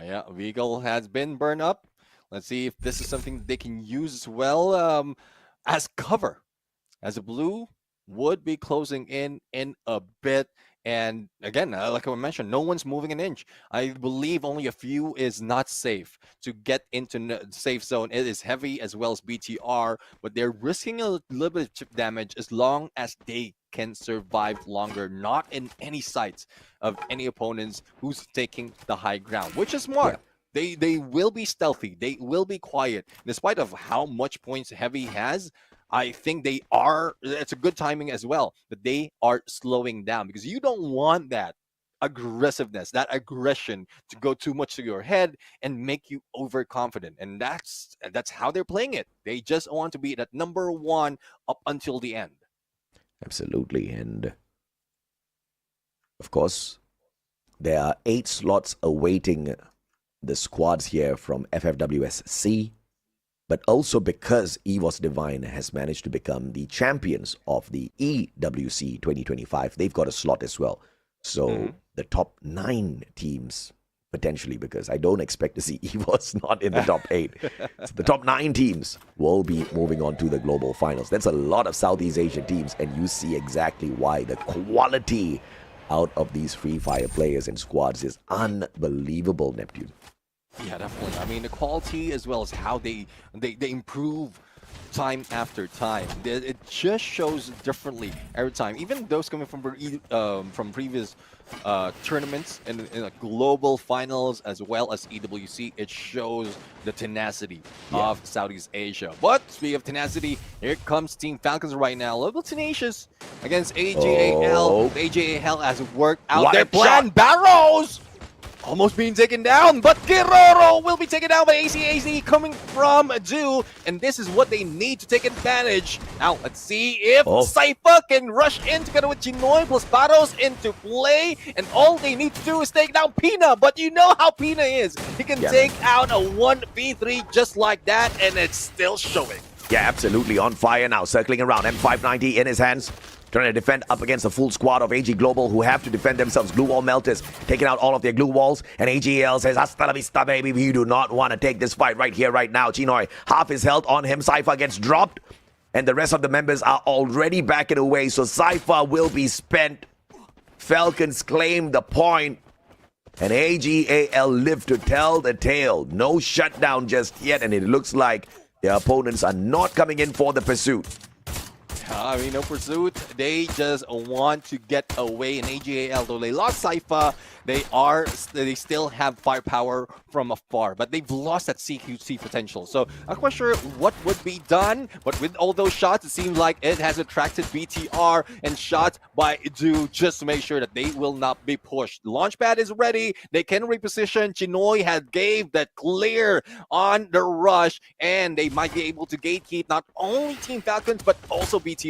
Yeah, vehicle has been burned up. Let's see if this is something that they can use as well as cover. As a blue would be closing in a bit. And again, like I mentioned, no one's moving an inch. I believe only a few is not safe to get into the safe zone. It is Heavy as well as BTR, but they're risking a little bit of chip damage as long as they can survive longer, not in any sights of any opponents who's taking the high ground, which is smart. Yeah. They will be stealthy. They will be quiet. Despite of how much points Heavy has, I think they are, it's a good timing as well, that they are slowing down because you don't want that aggressiveness, that aggression to go too much to your head and make you overconfident. And that's how they're playing it. They just want to be at number one up until the end. Absolutely. And of course, there are 8 slots awaiting the squads here from FFWSC. But also because EVOS Divine has managed to become the champions of the EWC 2025, they've got a slot as well. So the top 9 teams, potentially, because I don't expect to see EVOS not in the top 8. So the top 9 teams will be moving on to the global finals. That's a lot of Southeast Asian teams, and you see exactly why. The quality out of these Free Fire players and squads is unbelievable, Neptune. Yeah, definitely. I mean, the quality as well as how they improve time after time. It just shows differently every time. Even those coming from previous tournaments and in a global finals as well as EWC, it shows the tenacity of Southeast Asia. But speaking of tenacity, here comes Team Falcons right now. A little tenacious against AJAL. AJAL has worked out their plan. Barrows almost being taken down, but Guerrero will be taken down by ACAZ coming from Do, and this is what they need to take advantage. Now, let's see if Cypher can rush in together with Chinoy plus Barros into play, and all they need to do is take down Pina, but you know how Pina is. He can take out a 1v3 just like that, and it's still showing. Yeah, absolutely on fire now, circling around, M590 in his hands. Trying to defend up against a full squad of AG Global who have to defend themselves. Glue wall melters, taking out all of their glue walls. And AGL says, hasta la vista, baby. We do not want to take this fight right here, right now. Chinoy, half his health on him. Cypher gets dropped. And the rest of the members are already backing away. So Cypher will be spent. Falcons claim the point. And AGAL live to tell the tale. No shutdown just yet. And it looks like their opponents are not coming in for the pursuit. I mean, no pursuit. They just want to get away in AGAL. Though they lost Cypher, they still have firepower from afar, but they've lost that CQC potential. So I'm quite sure what would be done, but with all those shots, it seems like it has attracted BTR and shots by Do just to make sure that they will not be pushed. Launchpad is ready. They can reposition. Chinoy had gave that clear on the rush, and they might be able to gatekeep not only Team Falcons, but also BTR.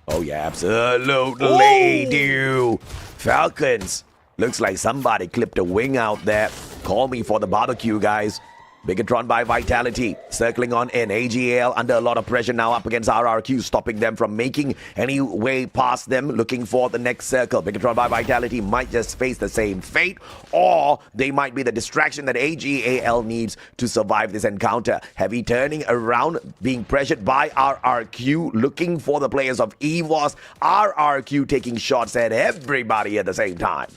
Oh, yeah, absolutely, dude. Falcons. Looks like somebody clipped a wing out there. Call me for the barbecue, guys. Bigatron by Vitality, circling on in. AGL under a lot of pressure now up against RRQ, stopping them from making any way past them, looking for the next circle. Bigatron by Vitality might just face the same fate, or they might be the distraction that AGAL needs to survive this encounter. Heavy turning around, being pressured by RRQ, looking for the players of EVOS. RRQ taking shots at everybody at the same time.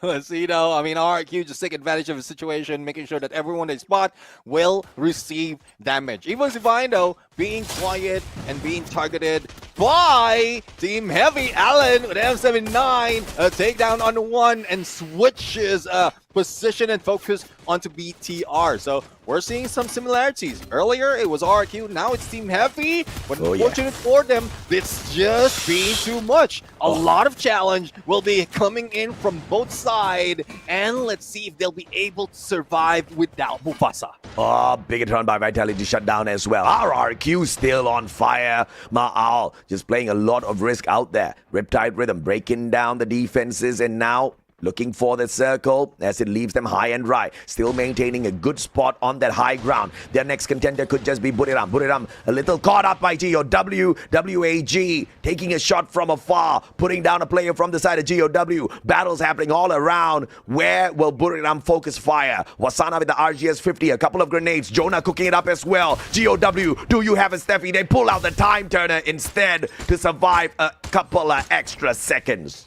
So, you know, I mean, RRQ just take advantage of the situation, making sure that everyone they spot will receive damage. Even Zivino being quiet and being targeted by Team Heavy. Allen with M79, a takedown on the one, and switches position and focus onto BTR. So we're seeing some similarities. Earlier it was RRQ, now it's Team Heavy, but unfortunate for them, it's just being too much. A lot of challenge will be coming in from both sides, and let's see if they'll be able to survive without Mufasa. Oh, Bigatron by Vitality shut down as well. RRQ still on fire. Ma'al just playing a lot of risk out there. Riptide Rhythm breaking down the defenses, and now looking for the circle as it leaves them high and dry. Still maintaining a good spot on that high ground. Their next contender could just be Buriram. Buriram a little caught up by GOW. WAG taking a shot from afar, putting down a player from the side of GOW. Battles happening all around. Where will Buriram focus fire? Wasana with the RGS 50, a couple of grenades. Jonah cooking it up as well. GOW, do you have a Steffi? They pull out the time turner instead to survive a couple of extra seconds.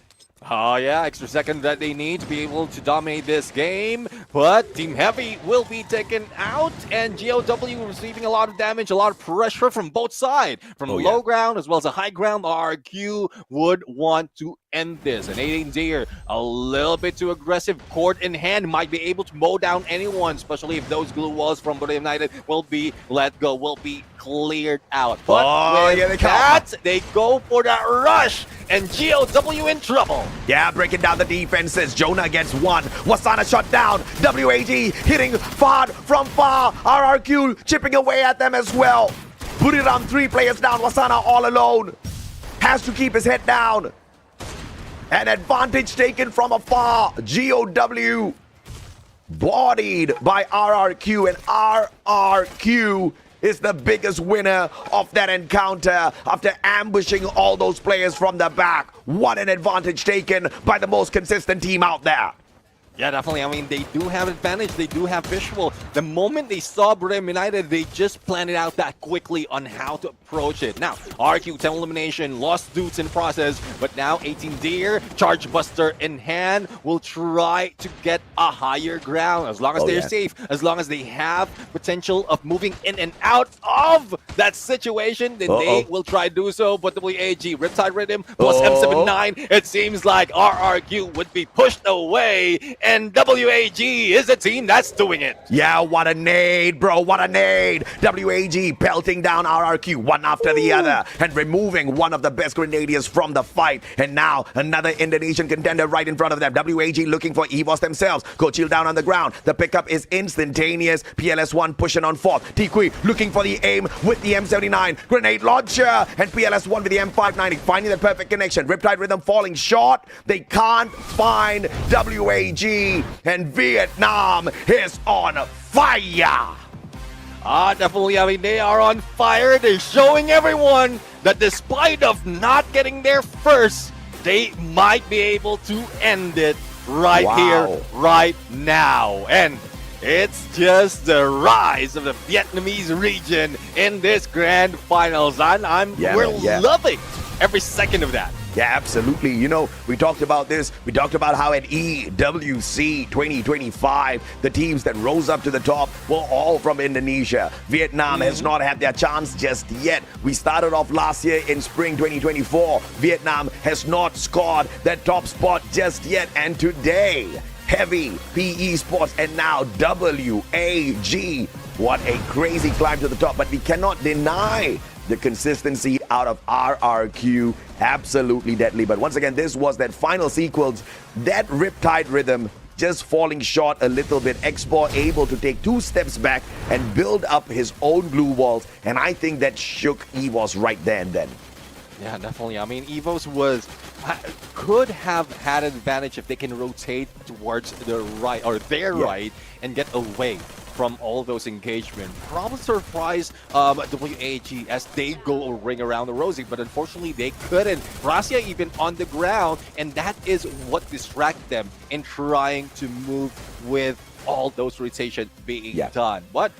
Oh yeah, extra second that they need to be able to dominate this game. But Team Heavy will be taken out, and GOW receiving a lot of damage, a lot of pressure from both sides. From low ground as well as the high ground, RQ would want to end this. And 18 Deer, a little bit too aggressive, cord in hand, might be able to mow down anyone, especially if those glue walls from Buddha United will be let go, will be cleared out. But with that, they go for that rush, and GOW in trouble. Yeah, breaking down the defenses. Jonah gets one. Wasana shut down. WAG hitting far from far. RRQ chipping away at them as well. Buriram 3 players down. Wasana all alone. Has to keep his head down. An advantage taken from afar. GOW bodied by RRQ, and RRQ is the biggest winner of that encounter after ambushing all those players from the back. What an advantage taken by the most consistent team out there. Yeah, definitely. I mean, they do have advantage. They do have visual. The moment they saw Burim United, they just planned it out that quickly on how to approach it. Now, RQ 10 elimination, lost dudes in process, but now 18 Deer, Charge Buster in hand, will try to get a higher ground as long as they're safe, as long as they have potential of moving in and out of that situation, then they will try to do so. But WAG, Riptide Rhythm plus M79, it seems like RRQ would be pushed away. And WAG is the team that's doing it. Yeah, what a nade, bro. What a nade. WAG pelting down RRQ one after the other and removing one of the best grenadiers from the fight. And now another Indonesian contender right in front of them. WAG looking for EVOS themselves. Kochil down on the ground. The pickup is instantaneous. PLS1 pushing on fourth. Tikui looking for the aim with the M79. Grenade launcher. And PLS1 with the M590 finding the perfect connection. Riptide Rhythm falling short. They can't find WAG. And Vietnam is on fire. Definitely. I mean, they are on fire. They're showing everyone that despite of not getting there first, they might be able to end it right here, right now. And it's just the rise of the Vietnamese region in this grand finals. And we're loving every second of that. Yeah, absolutely. You know, we talked about this. We talked about how at EWC 2025, the teams that rose up to the top were all from Indonesia. Vietnam has not had their chance just yet. We started off last year in spring 2024. Vietnam has not scored that top spot just yet. And today, Heavy PE Sports and now WAG. What a crazy climb to the top. But we cannot deny the consistency out of RRQ. Absolutely deadly. But once again, this was that final sequence. That Riptide Rhythm just falling short a little bit. Expo able to take 2 steps back and build up his own glue walls. And I think that shook EVOS right there and then. Yeah, definitely. I mean, EVOS could have had an advantage if they can rotate towards the right or their right and get away from all those engagement. Probably surprise WAG as they go a ring around the rosy, but unfortunately they couldn't. Gracia even on the ground, and that is what distracted them in trying to move with all those rotations being done. But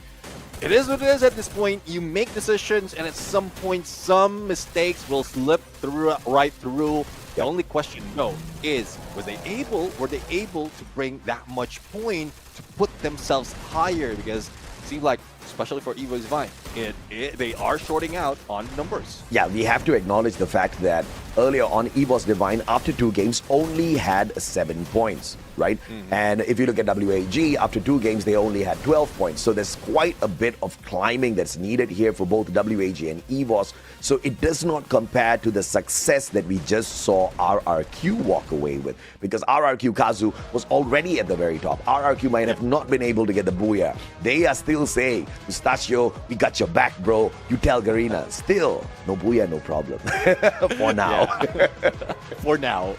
it is what it is at this point. You make decisions, and at some point, some mistakes will slip through right through. The only question, though, is were they able to bring that much point to put themselves higher? Because it seems like, especially for EVOS Divine, they are shorting out on numbers. Yeah, we have to acknowledge the fact that earlier on, EVOS Divine, after 2 games, only had 7 points, right? And if you look at WAG, after 2 games, they only had 12 points. So there's quite a bit of climbing that's needed here for both WAG and EVOS. So it does not compare to the success that we just saw RRQ walk away with. Because RRQ Kazu was already at the very top. RRQ might have not been able to get the booyah. They are still saying, Mustachio, we got your back, bro. You tell Garena. Still, no booyah, no problem. For now. For now.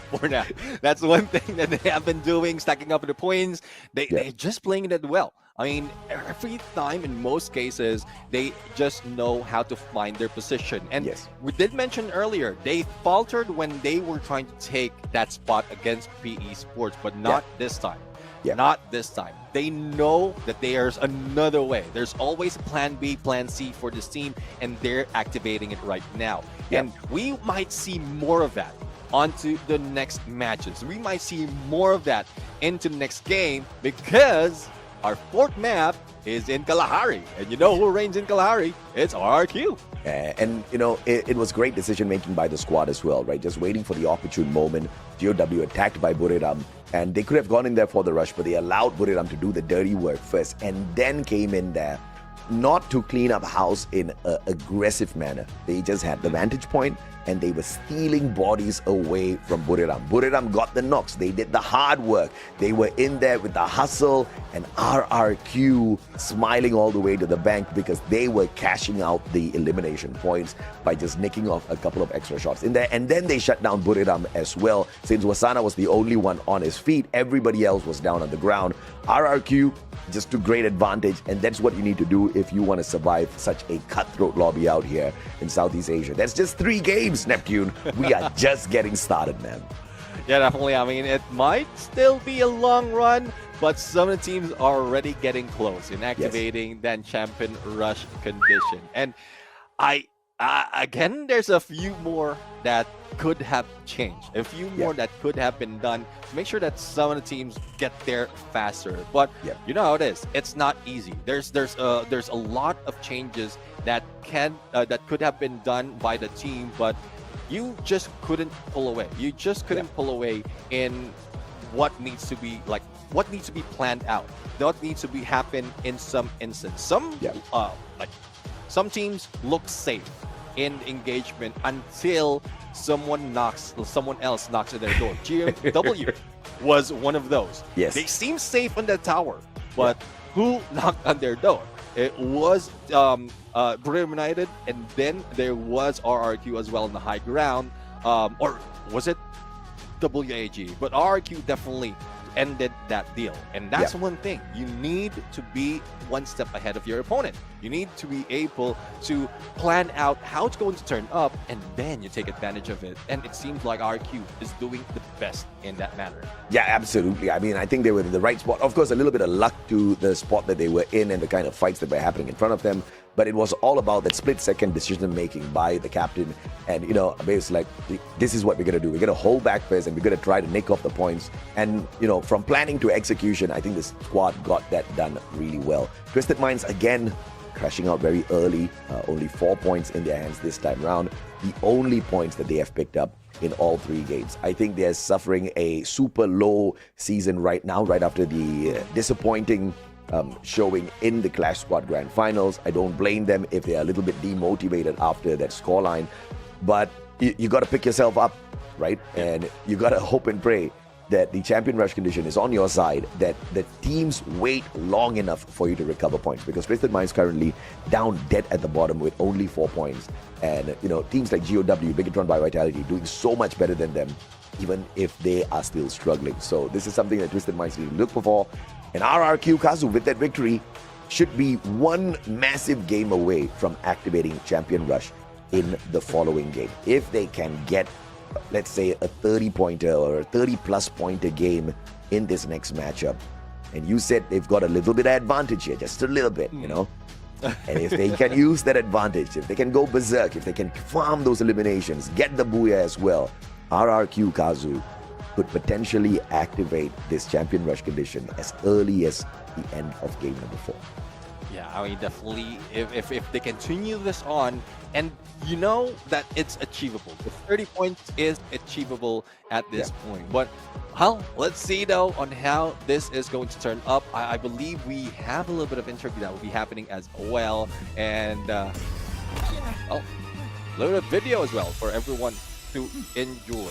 That's one thing that they have been doing, stacking up the points. They're just playing it well. I mean, every time in most cases, they just know how to find their position. And we did mention earlier, they faltered when they were trying to take that spot against PE Sports, but not this time. Not this time. They know that there's another way. There's always plan B, plan C for this team, and they're activating it right now. And we might see more of that onto the next matches. We might see more of that into the next game because our 4th map is in Kalahari. And you know who reigns in Kalahari? It's RRQ. And, you know, it was great decision-making by the squad as well, right? Just waiting for the opportune moment. GOW attacked by Buriram. And they could have gone in there for the rush, but they allowed Buriram to do the dirty work first and then came in there not to clean up house in an aggressive manner. They just had the vantage point and they were stealing bodies away from Buriram. Buriram got the knocks. They did the hard work. They were in there with the hustle, and RRQ smiling all the way to the bank because they were cashing out the elimination points by just nicking off a couple of extra shots in there. And then they shut down Buriram as well. Since Wasana was the only one on his feet, everybody else was down on the ground. RRQ just took great advantage, and that's what you need to do if you want to survive such a cutthroat lobby out here in Southeast Asia. That's just 3 games, Neptune. We are just getting started, man. Yeah, definitely. I mean, it might still be a long run, but some of the teams are already getting close in activating that champion rush condition. And again, there's a few more that could have changed, a few more that could have been done to make sure that some of the teams get there faster. But you know how it is. It's not easy. There's a lot of changes that could have been done by the team, but you just couldn't pull away. You just couldn't pull away in what needs to be planned out. What needs to be happen in some instance. Some teams look safe in engagement until someone else knocks at their door. GMW was one of those. Yes. They seem safe on the tower, but who knocked on their door? It was Brim United, and then there was RRQ as well on the high ground. Or was it WAG? But RRQ definitely ended that deal. And that's one thing. You need to be one step ahead of your opponent. You need to be able to plan out how it's going to turn up, and then you take advantage of it. And it seems like RQ is doing the best in that manner. Yeah, absolutely. I mean, I think they were in the right spot. Of course, a little bit of luck to the spot that they were in and the kind of fights that were happening in front of them. But it was all about that split-second decision-making by the captain. And, you know, it's like, this is what we're going to do. We're going to hold back first, and we're going to try to nick off the points. And, you know, from planning to execution, I think the squad got that done really well. Twisted Minds, again, crashing out very early. Only 4 points in their hands this time around. The only points that they have picked up in all 3 games. I think they're suffering a super low season right now, right after the disappointing showing in the Clash Squad Grand Finals. I don't blame them if they're a little bit demotivated after that scoreline, but you got to pick yourself up, right? And you got to hope and pray that the champion rush condition is on your side, that the teams wait long enough for you to recover points, because Twisted Minds currently down dead at the bottom with only 4 points. And, you know, teams like GOW, Bigatron by Vitality, doing so much better than them, even if they are still struggling. So this is something that Twisted Minds need to look for. And RRQ Kazu, with that victory, should be one massive game away from activating Champion Rush in the following game. If they can get, let's say, a 30-pointer or a 30-plus pointer game in this next matchup, and you said they've got a little bit of advantage here, just a little bit, you know? And if they can use that advantage, if they can go berserk, if they can farm those eliminations, get the Booyah as well, RRQ Kazu could potentially activate this champion rush condition as early as the end of game number 4. Yeah, I mean, definitely, if they continue this on, and you know that it's achievable. The 30 points is achievable at this point. But, well, let's see, though, on how this is going to turn up. I believe we have a little bit of interview that will be happening as well. And, a little bit of video as well for everyone to enjoy.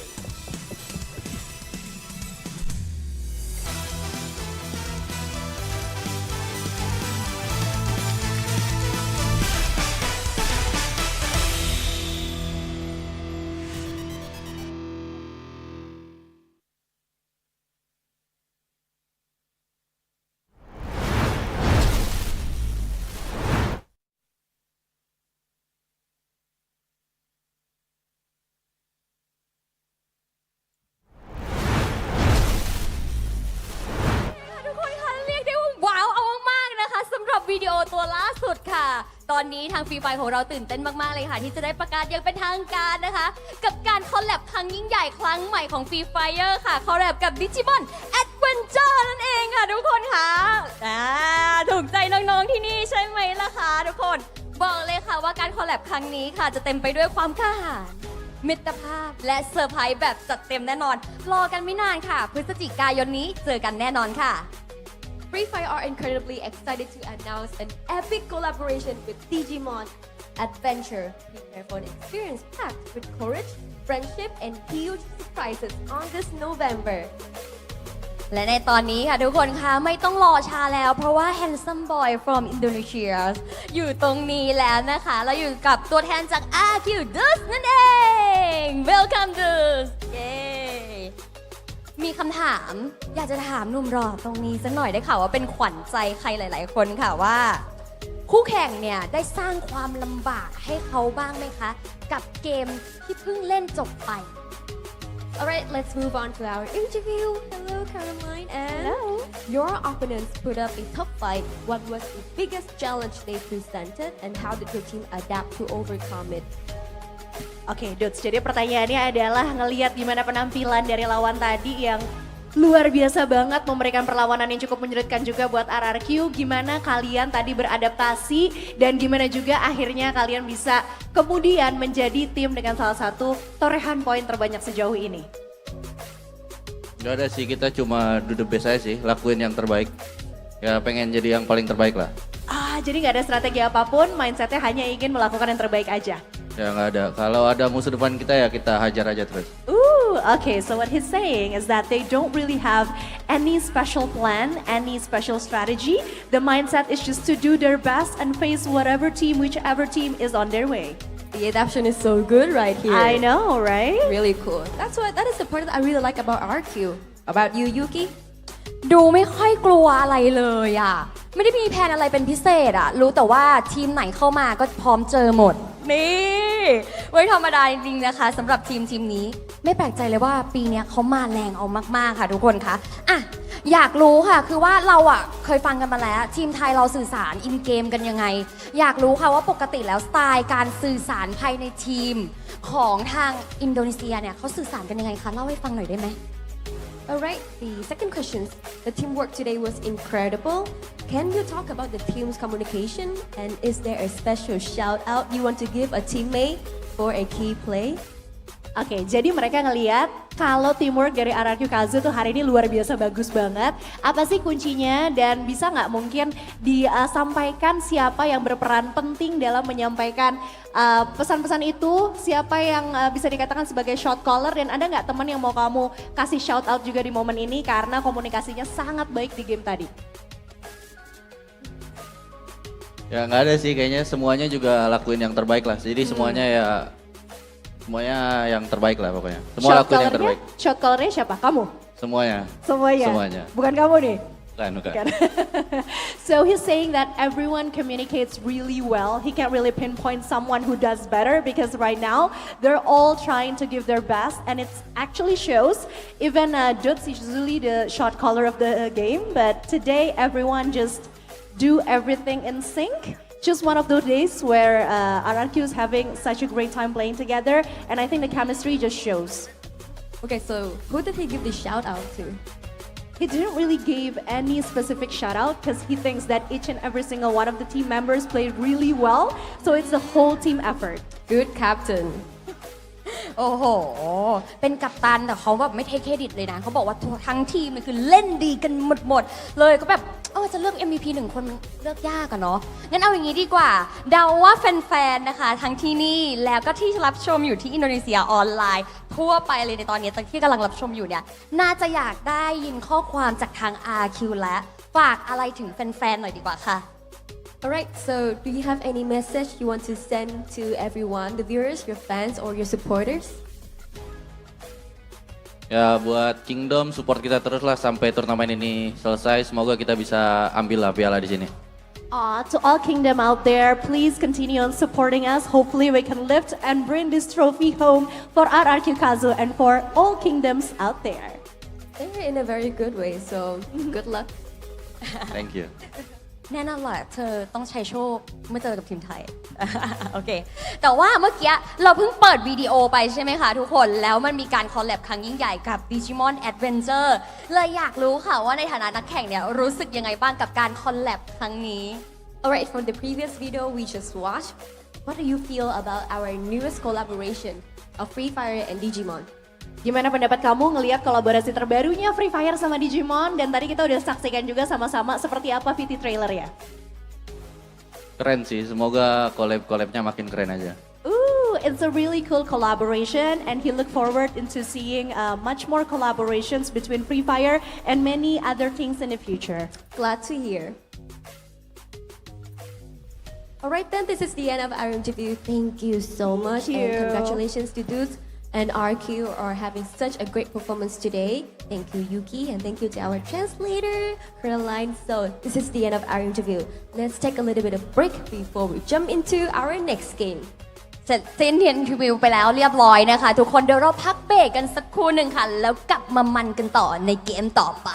วิดีโอตัวล่าสุดค่ะตอนนี้ทางฟรีไฟของเราตื่นเต้นมากๆเลยค่ะที่จะได้ประกาศอย่างเป็นทางการนะคะกับการคอลแลบครั้งยิ่งใหญ่ครั้งใหม่ของฟรีไฟค่ะคอลแลบกับดิจิมอนแอดเวนเจอร์นั่นเองค่ะทุกคนค่ะถูกใจน้องๆที่นี่ใช่ไหมล่ะคะทุกคนบอกเลยค่ะว่าการคอลแลบครั้งนี้ค่ะจะเต็มไปด้วยความกล้าหาญมิตรภาพและเซอร์ไพรส์แบบจัดเต็มแน่นอนรอกันไม่นานค่ะพฤศจิกายนนี้เจอกันแน่นอนค่ะFree Fire are incredibly excited to announce an epic collaboration with Digimon Adventure. Prepare for an experience packed with courage, friendship, and huge surprises on this November. และในตอนนี้ค่ะทุกคนคะไม่ต้องรอช้าแล้วเพราะว่า Handsome Boy from Indonesia อยู่ตรงนี้แล้วนะคะเราอยู่กับตัวแทนจาก RQDUS นั่นเอง Welcome DUS เย้มีคำถามอยากจะถามหนุ่มหล่อตรงนี้สักหน่อยได้ข่าวว่าเป็นขวัญใจใครหลายๆคนค่ะว่าคู่แข่งเนี่ยได้สร้างความลำบากให้เขาบ้างไหมคะกับเกมที่เพิ่งเล่นจบไป Alright, let's move on to our interview. Hello, Caroline. And hello. Your opponents put up a tough fight. What was the biggest challenge they presented and how did your team adapt to overcome it? Oke, Dots. Jadi pertanyaannya adalah ngelihat gimana penampilan dari lawan tadi yang luar biasa banget, memberikan perlawanan yang cukup menyulitkan juga buat RRQ. Gimana kalian tadi beradaptasi dan gimana juga akhirnya kalian bisa kemudian menjadi tim dengan salah satu torehan poin terbanyak sejauh ini? Gak ada sih, kita cuma do the best aja sih, lakuin yang terbaik. Ya pengen jadi yang paling terbaik lah. Jadi nggak ada strategi apapun, mindsetnya hanya ingin melakukan yang terbaik aja. Ya nggak ada, kalau ada musuh depan kita ya kita hajar aja terus. Okay, so what he's saying is that they don't really have any special plan, any special strategy. The mindset is just to do their best and face whatever team, whichever team is on their way. The adaptation is so good right here. I know, right? Really cool. That is the part that I really like about RQ. About you, Yuki? ดูไม่ค่อยกลัวอะไรเลยอ่ะไม่ได้มีแผนอะไรเป็นพิเศษอ่ะรู้แต่ว่าทีมไหนเข้ามาก็พร้อมเจอหมดนี่ไว้ธรรมดาจริงๆนะคะสำหรับทีมนี้ไม่แปลกใจเลยว่าปีนี้เขามาแรงเอามากๆค่ะทุกคนคะอ่ะอยากรู้ค่ะคือว่าเราอ่ะเคยฟังกันมาแล้วทีมไทยเราสื่อสารอินเกมกันยังไงอยากรู้ค่ะว่าปกติแล้วสไตล์การสื่อสารภายในทีมของทางอินโดนีเซียเนี่ยเขาสื่อสารกันยังไงคะเล่าให้ฟังหน่อยได้ไหมAlright, the second question. The teamwork today was incredible. Can you talk about the team's communication? And is there a special shout out you want to give a teammate for a key play? Oke, jadi mereka ngelihat kalau teamwork dari RRQ Kazu tuh hari ini luar biasa bagus banget. Apa sih kuncinya dan bisa nggak mungkin disampaikan siapa yang berperan penting dalam menyampaikan pesan-pesan itu? Siapa yang bisa dikatakan sebagai shot caller dan ada nggak teman yang mau kamu kasih shout out juga di momen ini karena komunikasinya sangat baik di game tadi? Ya nggak ada sih, kayaknya semuanya juga lakuin yang terbaik lah. Jadi semuanya yang terbaik lah pokoknya. Semua lakuin yang terbaik. Shot callernya siapa? Kamu? Semuanya. Semuanya. Bukan kamu nih? Bukan. So he's saying that everyone communicates really well. He can't really pinpoint someone who does better because right now they're all trying to give their best and it actually shows. Even Duts is usually the shot caller of the game, but today everyone just do everything in sync. Just one of those days where RRQ is having such a great time playing together, and I think the chemistry just shows. Okay, so who did he give the shout out to? He didn't really give any specific shout out because he thinks that each and every single one of the team members played really well, so it's a whole team effort. Good captain. โอ้โหเป็นกัปตันแต่เขาแบบไม่เทเครดิตเลยนะเขาบอกว่าทั้งทีมมันคือเล่นดีกันหมดเลยก็แบบจะเลือก MVP 1 คนมันเลือกยากอะเนาะงั้นเอาอย่างนี้ดีกว่าเดาว่าแฟนๆนะคะทั้งที่นี่แล้วก็ที่รับชมอยู่ที่อินโดนีเซียออนไลน์ทั่วไปเลยในตอนนี้ที่กำลังรับชมอยู่เนี่ยน่าจะอยากได้ยินข้อความจากทาง RQ และฝากอะไรถึงแฟนๆหน่อยดีกว่าค่ะAlright, so do you have any message you want to send to everyone, the viewers, your fans, or your supporters? Ya buat Kingdom support kita terus lah sampai turnamen ini selesai. Semoga kita bisa ambil lah piala di sini. To all Kingdom out there, please continue on supporting us. Hopefully we can lift and bring this trophy home for RRQ Kazu and for all Kingdoms out there. They're in a very good way, so good luck. Thank you. แน่นอนแหละเธอต้องใช้โชคเมื่อเจอกับทีมไทย โอเคแต่ว่าเมื่อกี้เราเพิ่งเปิดวิดีโอไปใช่ไหมคะทุกคนแล้วมันมีการคอลแลบครั้งยิ่งใหญ่กับ Digimon Adventure เลยอยากรู้ค่ะว่าในฐานะนักแข่งเนี่ยรู้สึกยังไงบ้างกับการคอลแลบครั้งนี้ Alright, from the previous video we just watched, what do you feel about our newest collaboration of Free Fire and Digimon? Gimana pendapat kamu ngelihat kolaborasi terbarunya Free Fire sama Digimon dan tadi kita udah saksikan juga sama-sama seperti apa VT trailer ya? Keren sih, semoga collab-collabnya makin keren aja. It's a really cool collaboration and he look forward into seeing much more collaborations between Free Fire and many other things in the future. Glad to hear. Alright then, this is the end of our interview. Thank you so much and congratulations to Dudes and RQ are having such a great performance today. Thank you, Yuki, and thank you to our translator, Caroline. So this is the end of our interview. Let's take a little bit of break before we jump into our next game. เสร็จสิ้นเทียนทวิวไปแล้วเรียบร้อยนะคะ ทุกคนเดี๋ยวเราพักเบรกกันสักครู่หนึ่งค่ะ แล้วกลับมามันกันต่อในเกมต่อไป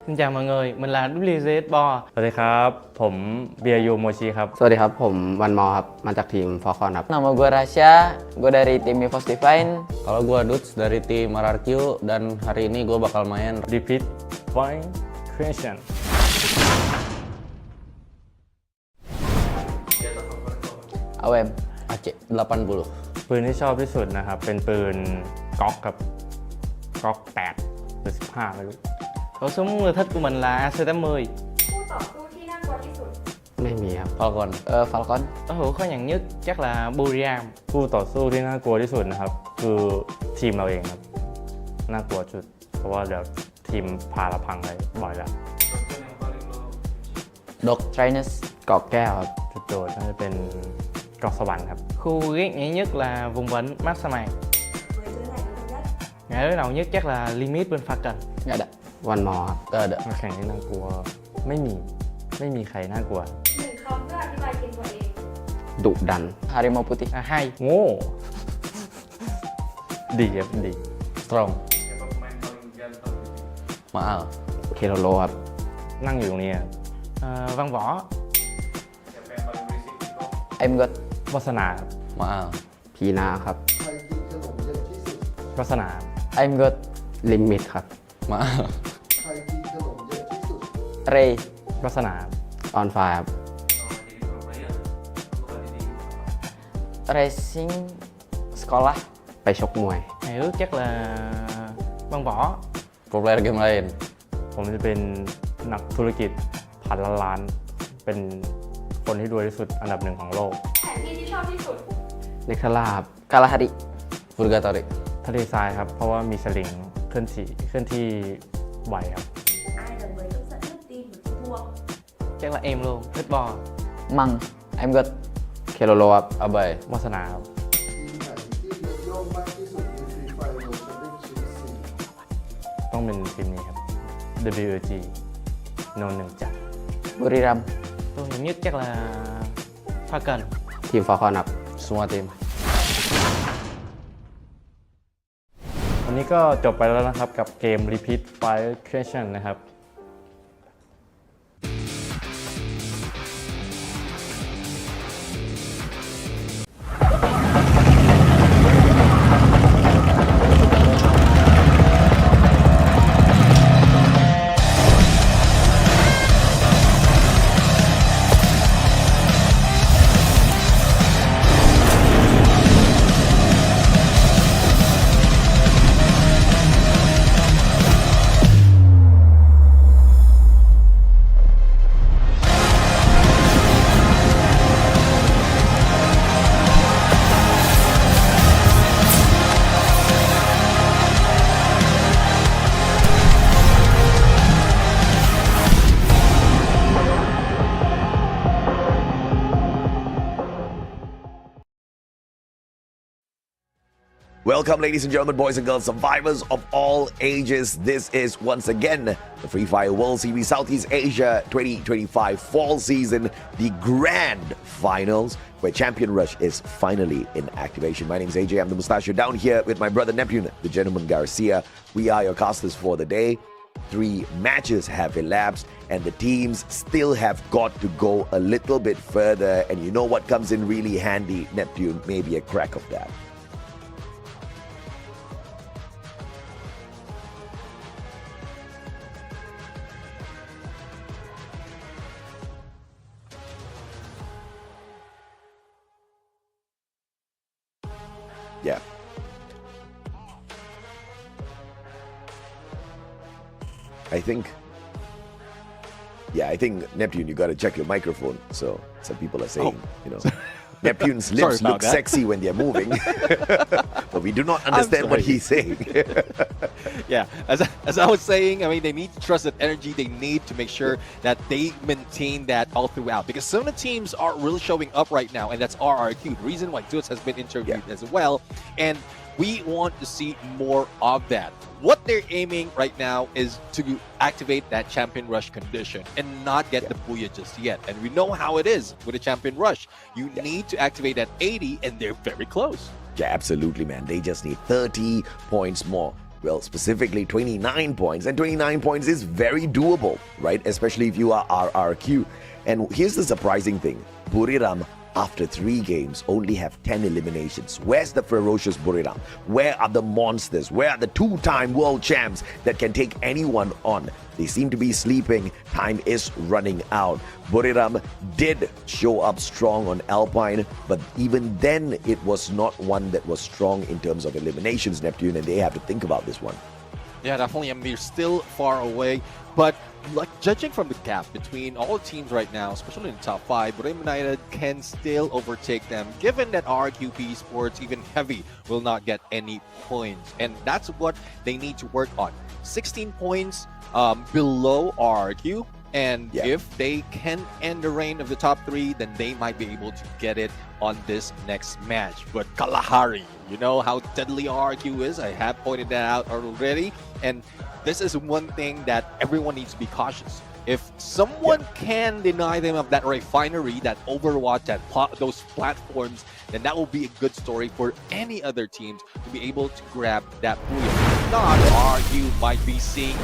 Xin chào mọi người, mình là WZ Bo. สวัสดีครับ ผมเบียร์ยูโมชิครับ สวัสดีครับผมวันมอครับมาจากทีมฟอร์คอนครับ Nama gue Rasya, gue dari tim EVOS Divine. Kalau gue Dudes dari tim RRQ dan hari ini gue bakal main Repeat Point Creation เอาเวม AC 80 ปืนที่ชอบที่สุดนะครับเป็นปืนก๊อกครับก๊อก8หรือ15ไม่รู้ Khẩu súng ưa thích của mình là AC80. คู่ต่อสู้ที่น่ากลัวที่สุด ไม่มีครับ Falcon Falcon. Đối thủ khó nhận nhất chắc là Buriram. คู่ต่อสู้ที่น่ากลัวที่สุดนะครับคือทีมเราเองครับน่ากลัวจุดเพราะว่าเดี๋ยวทีมพาเราพังไปบ่อยแล้ว Doctrines. กอบแก้วครับ จุดโดดน่าจะเป็นเกาะสวรรค์ครับ Khu ghét nhảy nhất là vùng vịnh Mastermind. Ngã đối đầu nhất chắc là Limit bên Falcon. Nggak ada. วันมอครับ Gak ada แข่งที่น่ากลัวไม่มีใครน่ากลัว หนึ่งคำเพื่ออธิบายเกมตัวเอง ดุดัน Harimau putih. Hai. โง่ดีครับดี Strong Maal เคโรโลครับ นั่งอยู่ตรงนี้ครับ Văn Võ. Em God. วาสนาครับ Maal พีนาครับ วาสนา I'm God. ลิมิตครับ Maal Ray. วาสนา ออนไฟครับ Racing. Sekolah. ไปชกมวย Ngày ước chắc là Văn Võ. Pro player game lain ผมจะเป็นนักธุรกิจพันล้านเป็นคนที่รวยที่สุดอันดับหนึ่งของโลก แผนที่ที่ชอบที่สุด เนคทาร่าครับ Kalahari. Purgatory ทะเลทรายครับเพราะว่ามีสลิงเคลื่อนที่ไหวครับ ai là người tức giận nhất team của chị thua Chắc là em luôn. Thích Bo. Mang. I'm God. เคโรโลครับ Abai วาสนาครับ ต้องเป็นทีมนี้ครับ WG โนนหนึ่งจัด บุรีรัมย์ tôi nghĩ nhất chắc là Pha Cần ทีมฟอร์คอนครับ semua tim วันนี้ก็จบไปแล้วนะครับกับเกม Repeat Fire Question นะครับ Welcome, ladies and gentlemen, boys and girls, survivors of all ages. This is once again the Free Fire World Series Southeast Asia 2025 fall season, the grand finals, where Champion Rush is finally in activation. My name is AJ. I'm the Mustachio, down here with my brother Neptune, the gentleman Garcia. We are your casters for the day. 3 matches have elapsed, and the teams still have got to go a little bit further. And you know what comes in really handy, Neptune? Maybe a crack of that. Yeah. I think Neptune, you got to check your microphone. So some people are saying, Neptune's lips look sexy when they're moving, but we do not understand what he's saying. Yeah, as I was saying, I mean, they need to trust that energy. They need to make sure that they maintain that all throughout, because some of the teams are really showing up right now, and that's RRQ. The reason why Zeus has been interviewed as well, and we want to see more of that. What they're aiming right now is to activate that Champion Rush condition and not get the Booyah just yet. And we know how it is with a Champion Rush. You need to activate that 80, and they're very close. Yeah, absolutely, man. They just need 30 points more. Well, specifically 29 points. And 29 points is very doable, right? Especially if you are RRQ. And here's the surprising thing. Buriram, after 3 games, only have 10 eliminations. Where's the ferocious Buriram? Where are the monsters? Where are the 2-time world champs that can take anyone on? They seem to be sleeping. Time is running out. Buriram did show up strong on Alpine, but even then, it was not one that was strong in terms of eliminations, Neptune, and they have to think about this one. Yeah, definitely. I mean, they're still far away, but like judging from the gap between all teams right now, especially in the top 5, Buriram United can still overtake them, given that RQP Sports, even Heavy, will not get any points. And that's what they need to work on. 16 points below RQ. And if they can end the reign of the top 3, then they might be able to get it on this next match. But Kalahari, you know how deadly RQ is. I have pointed that out already. And this is one thing that everyone needs to be cautious. If someone can deny them of that refinery, that Overwatch, those platforms, then that will be a good story for any other teams to be able to grab that booyah. If not, RQ might be seeing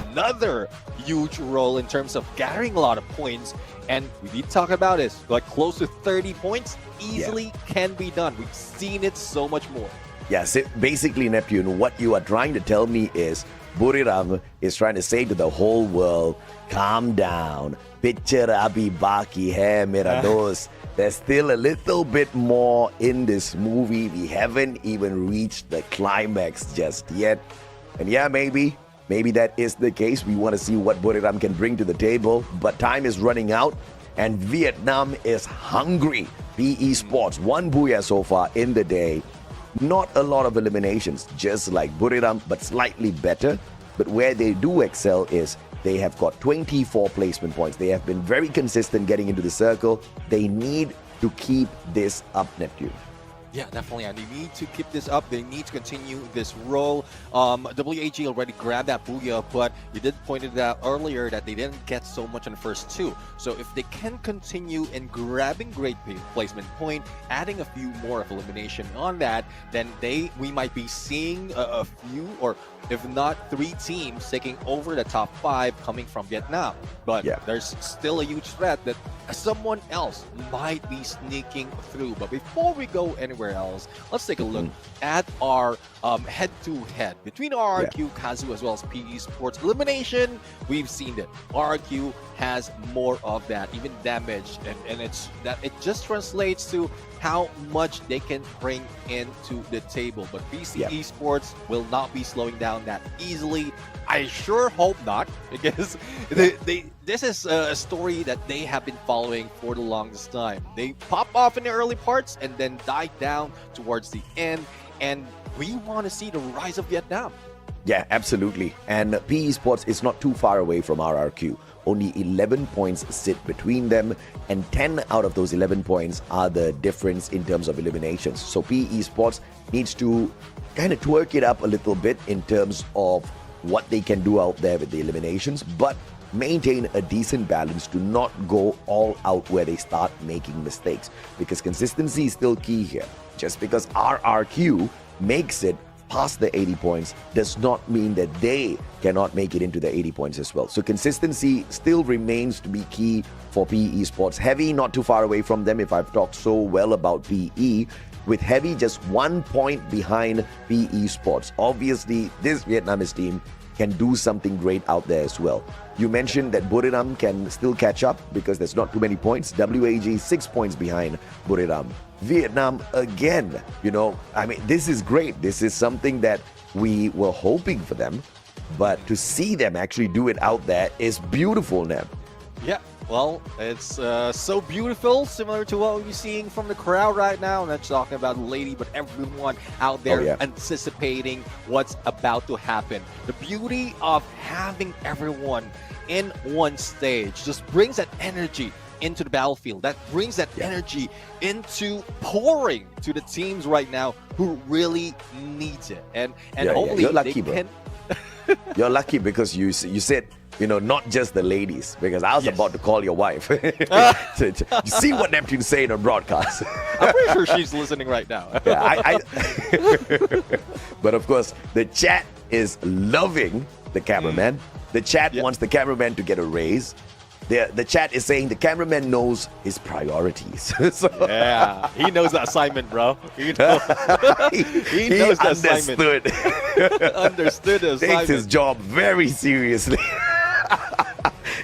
another huge role in terms of gathering a lot of points. And we need to talk about this, like close to 30 points easily can be done. We've seen it so much more. Yes, basically, Neptune, what you are trying to tell me is Buriram is trying to say to the whole world, calm down. Picture abhi baki hai mera dost. There's still a little bit more in this movie. We haven't even reached the climax just yet. And yeah, maybe that is the case. We want to see what Buriram can bring to the table. But time is running out, and Vietnam is hungry. PE Sports, 1 booyah so far in the day. Not a lot of eliminations, just like Buriram, but slightly better. But where they do excel is they have got 24 placement points. They have been very consistent getting into the circle. They need to keep this up, Neptune. Yeah, definitely. And they need to keep this up. They need to continue this roll. WAG already grabbed that Booyah, but you did point it out earlier that they didn't get so much on the first two. So if they can continue in grabbing great placement point, adding a few more of elimination on that, then we might be seeing a few, or if not 3 teams taking over the top 5 coming from Vietnam. But there's still a huge threat that someone else might be sneaking through. But before we go anywhere else, let's take a look at our head-to-head between RRQ, Kazu, as well as PE Sports. Elimination, we've seen that RRQ has more of that, even damage, and it's that it just translates to how much they can bring into the table. But PC Esports will not be slowing down that easily. I sure hope not, because this is a story that they have been following for the longest time. They pop off in the early parts and then die down towards the end, and we want to see the rise of Vietnam. Yeah, absolutely. And PE Sports is not too far away from RRQ. Only 11 points sit between them, and 10 out of those 11 points are the difference in terms of eliminations. So PE Sports needs to kind of twerk it up a little bit in terms of what they can do out there with the eliminations, but maintain a decent balance to not go all out where they start making mistakes, because consistency is still key here. Just because RRQ makes it past the 80 points does not mean that they cannot make it into the 80 points as well. So consistency still remains to be key for PE Sports. Heavy not too far away from them, if I've talked so well about PE, with Heavy just 1 point behind PE Sports. Obviously, this Vietnamese team can do something great out there as well. You mentioned that Buriram can still catch up because there's not too many points. WAG 6 points behind Buriram. Vietnam again, I mean, this is great. This is something that we were hoping for them, but to see them actually do it out there is beautiful, Neb. Yeah, well, it's so beautiful, similar to what we're seeing from the crowd right now. I'm not talking about Lady, but everyone out there anticipating what's about to happen. The beauty of having everyone in one stage just brings that energy into the battlefield. That brings that energy into pouring to the teams right now who really needs it. And hopefully You're lucky, they can... You're lucky because you said, not just the ladies, because I was about to call your wife. You see what Neptune's saying on broadcast. I'm pretty sure she's listening right now. But of course, the chat is loving the cameraman. The chat wants the cameraman to get a raise. The chat is saying the cameraman knows his priorities. Yeah, he knows the assignment, bro. He knows, he knows the understood. assignment. Understood the assignment. Takes his job very seriously.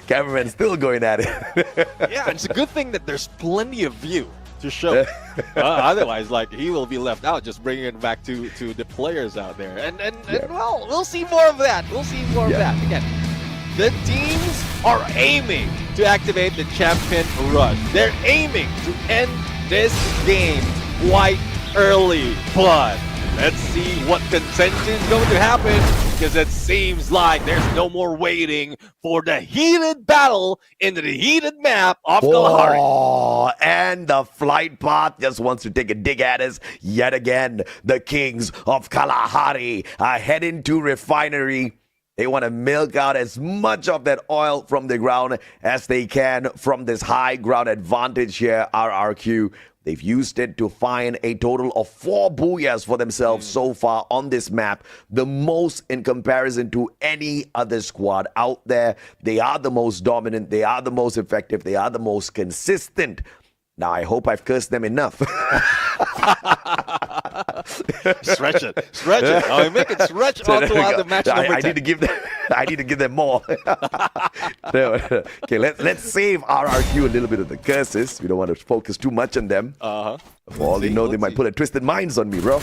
Cameraman's still going at it. Yeah, it's a good thing that there's plenty of view to show. Otherwise, he will be left out, just bringing it back to the players out there. And well, we'll see more of that. We'll see more of that. Again, the teams are aiming to activate the champion rush. They're aiming to end this game quite early, but let's see what contention is going to happen, because it seems like there's no more waiting for the heated battle into the heated map of Kalahari. Oh, and the flight path just wants to take a dig at us yet again. The kings of Kalahari are heading to refinery. They want to milk out as much of that oil from the ground as they can from this high ground advantage here, RRQ. They've used it to find a total of 4 booyahs for themselves so far on this map, the most in comparison to any other squad out there. They are the most dominant, they are the most effective, they are the most consistent. Now, I hope I've cursed them enough. Stretch it. I make it stretch on throughout the match. I need to give them more. Okay, let's save RRQ a little bit of the curses. We don't want to focus too much on them. For all you know, they might put a Twisted Minds on me, bro.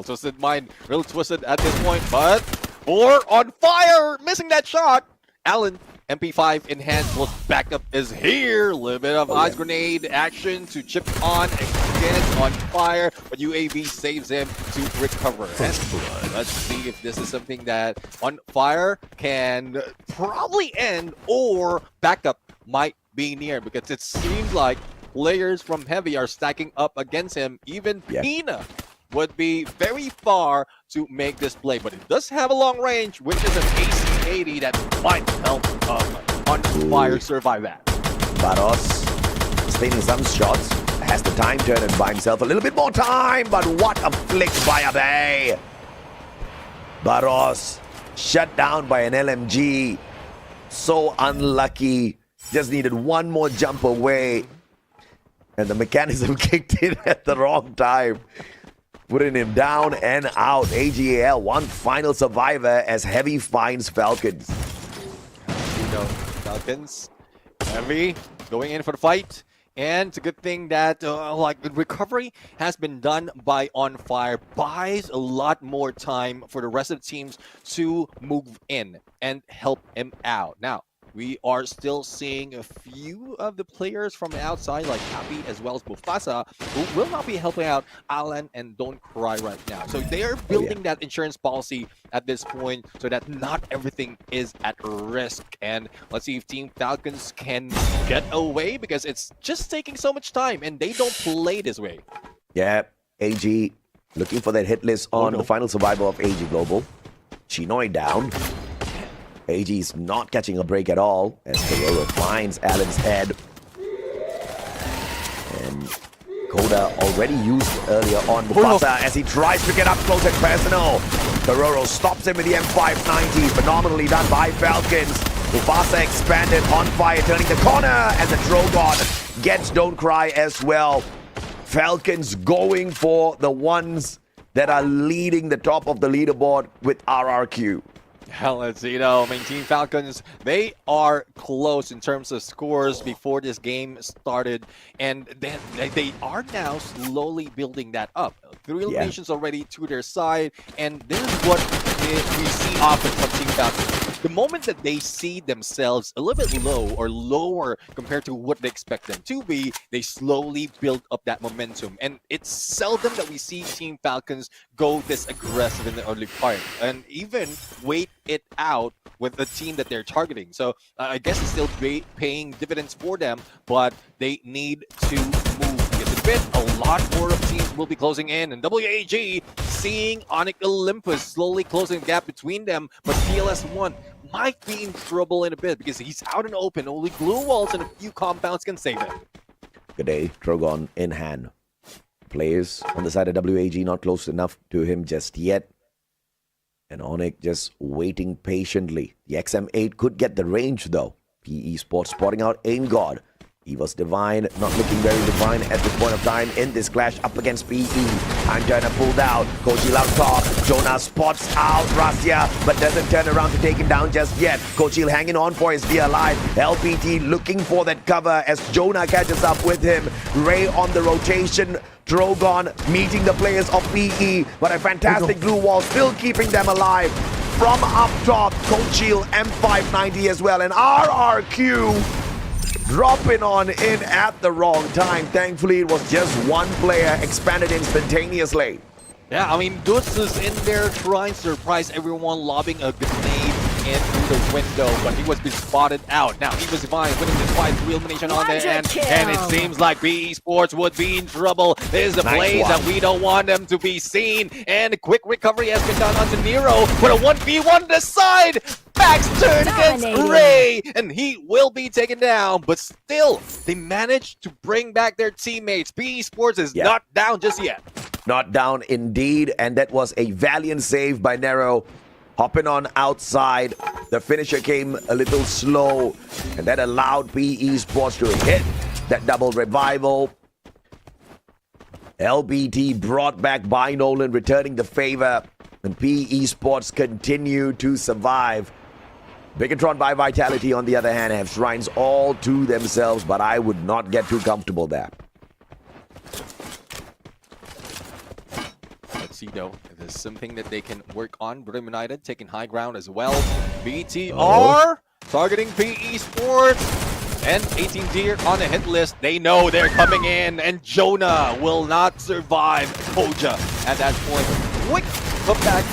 Twisted Mind, real twisted at this point, but or on fire, missing that shot. Alan, MP5 in hand, plus backup is here. A little bit of ice grenade action to chip on again on fire, but UAV saves him to recover. And let's see if this is something that on fire can probably end, or backup might be near, because it seems like players from Heavy are stacking up against him. Even Pina would be very far to make this play, but it does have a long range, which is an AC-80 that might help On Fire survive that. Barros stealing some shots, has the time turn and buy himself a little bit more time, but what a flick by Abe. Barros shut down by an LMG. So unlucky. Just needed one more jump away. And the mechanism kicked in at the wrong time. Putting him down and out. AGAL, one final survivor as Heavy finds Falcons. Falcons, Heavy going in for the fight. And it's a good thing that recovery has been done by On Fire, buys a lot more time for the rest of the teams to move in and help him out. Now, we are still seeing a few of the players from the outside, like Happy as well as Mufasa, who will not be helping out Alan and Don't Cry right now. So they are building that insurance policy at this point so that not everything is at risk. And let's see if Team Falcons can get away, because it's just taking so much time and they don't play this way. Yeah, AG looking for that hit list on the final survivor of AG Global. Chinoy down. AG's not catching a break at all as Carrera finds Alan's head. And Koda already used earlier on Mufasa as he tries to get up close and personal. Carrera stops him with the M590. Phenomenally done by Falcons. Mufasa expanded, On Fire turning the corner, and the Drogon gets Don't Cry as well. Falcons going for the ones that are leading the top of the leaderboard with RRQ. Hell, let's see, I mean, Team Falcons, they are close in terms of scores before this game started, and then they are now slowly building that up. 3 eliminations already to their side, and this is what we see often from Team Falcons. The moment that they see themselves a little bit low or lower compared to what they expect them to be, they slowly build up that momentum. And it's seldom that we see Team Falcons go this aggressive in the early part and even wait it out with the team that they're targeting. So I guess it's still paying dividends for them, but they need to move. Because in a bit, a lot more of teams will be closing in. And WAG seeing Onyx Olympus slowly closing the gap between them, but PLS1 might be in trouble in a bit because he's out and open. Only glue walls and a few compounds can save him. Good day, Drogon in hand. Players on the side of WAG not close enough to him just yet. And Onyx just waiting patiently. The XM8 could get the range though. PE Sports spotting out Aim God. He was Divine, not looking very divine at this point of time in this clash up against PE. Time Turner pulled out, Kochil out top, Jonah spots out Rasya, but doesn't turn around to take him down just yet. Kochil hanging on for his dear life. LPT looking for that cover as Jonah catches up with him. Ray on the rotation, Drogon meeting the players of PE, but a fantastic blue wall still keeping them alive. From up top, Kochil M590 as well, and RRQ dropping on in at the wrong time. Thankfully, it was just one player, expanded instantaneously. Yeah, I mean, Dutz is in there trying to surprise everyone, lobbing a grenade in through the window, but he was spotted out. Now, he was Divine winning this fight, 3 elimination on the end, and it seems like PE Sports would be in trouble. This is the place that we don't want them to be seen, and a quick recovery has been done onto Nero, but a 1v1 to the side! Max turn against Ray, and he will be taken down, but still, they managed to bring back their teammates. PE Sports is not down just yet. Not down indeed, and that was a valiant save by Nero. Hopping on outside, the finisher came a little slow, and that allowed PE Sports to hit that double revival. LBT brought back by Nolan, returning the favor, and PE Sports continue to survive. Bigatron by Vitality, on the other hand, have shrines all to themselves, but I would not get too comfortable there. Let's see though, if there's something that they can work on. Brim United taking high ground as well. BTR targeting PE Sports. And 18 Deer on the hit list. They know they're coming in, and Jonah will not survive Koja at that point. Quick putback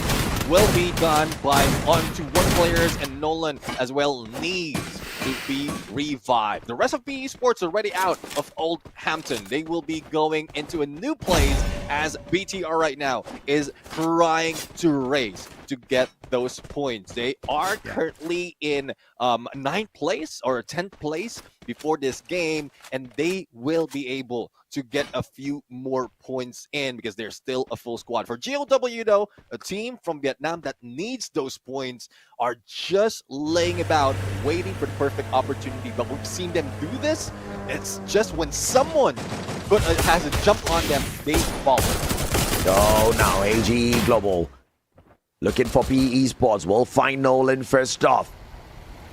will be done by onto 1 players, and Nolan as well needs to be revived. The rest of PE Sports already out of Old Hampton. They will be going into a new place as BTR right now is trying to race to get those points. They are currently in 9th place or 10th place before this game, and they will be able to get a few more points in because they're still a full squad. For GOW though, a team from Vietnam that needs those points are just laying about waiting for the perfect opportunity, but we've seen them do this. It's just when someone has a jump on them, they fall. Oh, now AG Global looking for PE Sports. We'll find Nolan first off.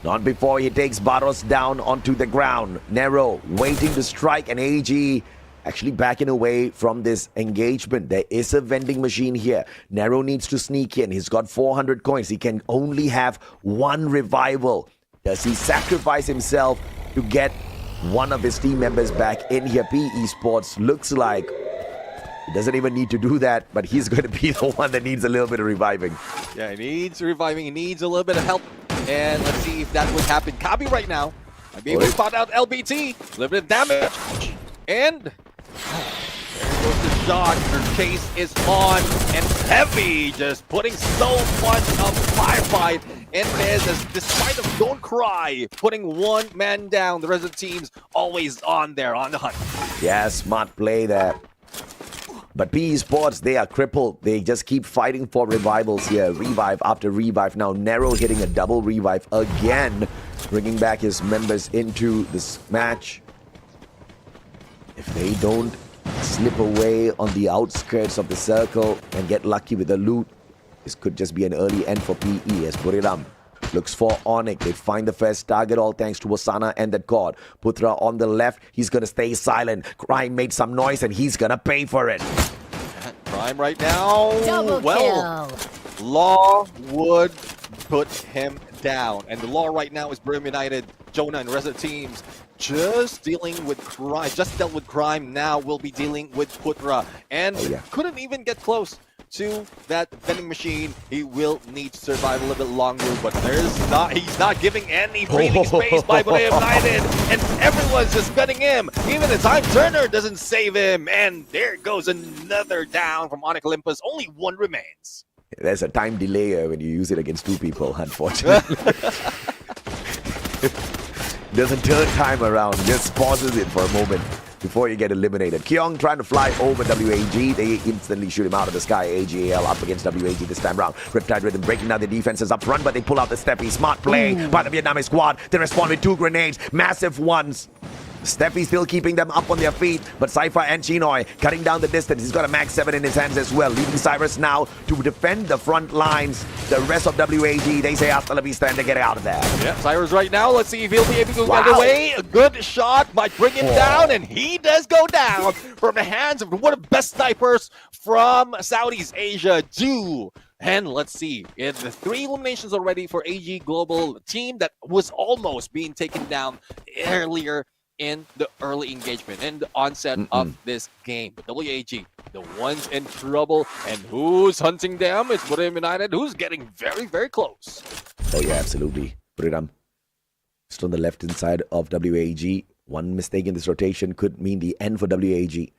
Not before he takes Barros down onto the ground. Nero waiting to strike, and AG actually backing away from this engagement. There is a vending machine here. Nero needs to sneak in. He's got 400 coins. He can only have one revival. Does he sacrifice himself to get one of his team members back in here? PE Sports looks like he doesn't even need to do that, but he's going to be the one that needs a little bit of reviving. Yeah, he needs reviving. He needs a little bit of help. And let's see if that would happen. Kabi right now might be able to spot out LBT. A little bit of damage. And there goes the shot. Her chase is on. And Heavy just putting so much of firefight in this. As despite of Don't Cry putting one man down, the rest of the team's always on there on the hunt. Yeah, smart play there. But PE Sports, they are crippled. They just keep fighting for revivals here. Revive after revive. Now Nero hitting a double revive again, bringing back his members into this match. If they don't slip away on the outskirts of the circle and get lucky with the loot, this could just be an early end for PE as Buriram looks for Onyx. They find the first target, all thanks to Wasana and that god. Putra on the left, he's gonna stay silent. Crime made some noise and he's gonna pay for it. Crime right now. Double well, Law would put him down. And the Law right now is Brim United, Jonah and the rest of the teams just dealing with crime. Just dealt with crime, now will be dealing with Putra. And couldn't even get close to that vending machine. He will need to survive a little bit longer, but he's not giving any breathing space by Brim United, and everyone's just betting him. Even the Time Turner doesn't save him, and there goes another down from Onyx Olympus. Only one remains. There's a time delay when you use it against two people, unfortunately. Doesn't turn time around, just pauses it for a moment before you get eliminated. Kyung trying to fly over WAG. They instantly shoot him out of the sky. AGL up against WAG this time round. Riptide Rhythm breaking down the defenses up front, but they pull out the Steffi. Smart play by the Vietnamese squad. They respond with 2 grenades, massive ones. Steffi still keeping them up on their feet, but Cypher and Chinoy cutting down the distance. He's got a Max 7 in his hands as well, leaving Cyrus now to defend the front lines. The rest of WAG, they say hasta la vista and they get out of there. Yeah, Cyrus right now. Let's see if he'll be able to get away. A good shot might bring him down, and he does go down from the hands of one of the best snipers from Southeast Asia, Ju. And let's see, in the 3 eliminations already for AG Global, team that was almost being taken down earlier in the early engagement and the onset of this game. But WAG, the ones in trouble, and who's hunting them? It's Buriram United, who's getting very, very close. Oh yeah, absolutely. Buriram just on the left-hand side of WAG. One mistake in this rotation could mean the end for WAG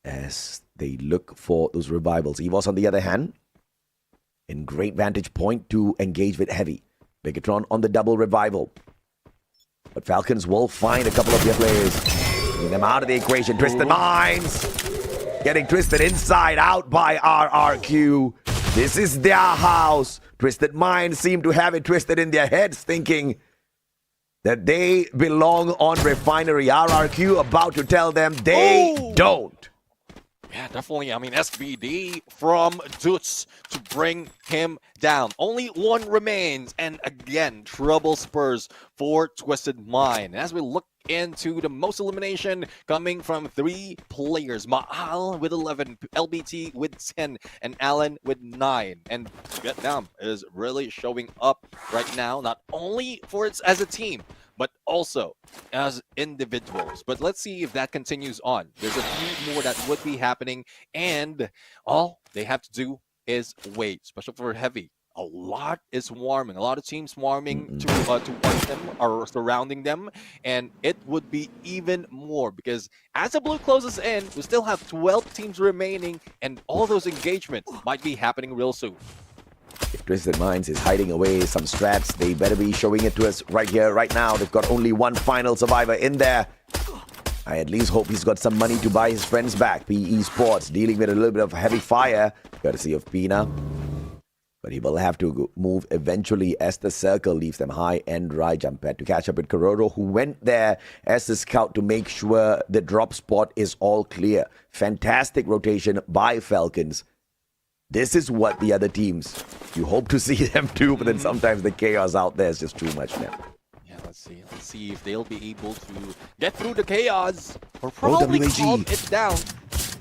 as they look for those revivals. Evos, on the other hand, in great vantage point to engage with Heavy. Megatron on the double revival. But Falcons will find a couple of their players. Getting them out of the equation. Twisted Minds. Getting twisted inside out by RRQ. This is their house. Twisted Minds seem to have it twisted in their heads, thinking that they belong on Refinery. RRQ about to tell them they don't. Yeah, definitely. I mean, SBD from Dutz to bring him down. Only one remains. And again, trouble spurs for Twisted Mind. As we look into the most elimination coming from 3 players. Maal with 11, LBT with 10, and Allen with 9. And Vietnam is really showing up right now, not only for its as a team, but also as individuals. But let's see if that continues on. There's a few more that would be happening, and all they have to do is wait, especially for Heavy. a lot is swarming, a lot of teams swarming towards them or surrounding them, and it would be even more because as the blue closes in, we still have 12 teams remaining, and all those engagements might be happening real soon. If Twisted Minds is hiding away some strats, they better be showing it to us right here, right now. They've got only one final survivor in there. I at least hope he's got some money to buy his friends back. PE Sports dealing with a little bit of heavy fire, courtesy of Pina. But he will have to move eventually as the circle leaves them high and dry. Jump pad to catch up with Kororo, who went there as the scout to make sure the drop spot is all clear. Fantastic rotation by Falcons. This is what the other teams, you hope to see them do, but then sometimes the chaos out there is just too much now. Yeah, let's see if they'll be able to get through the chaos or probably calm it down.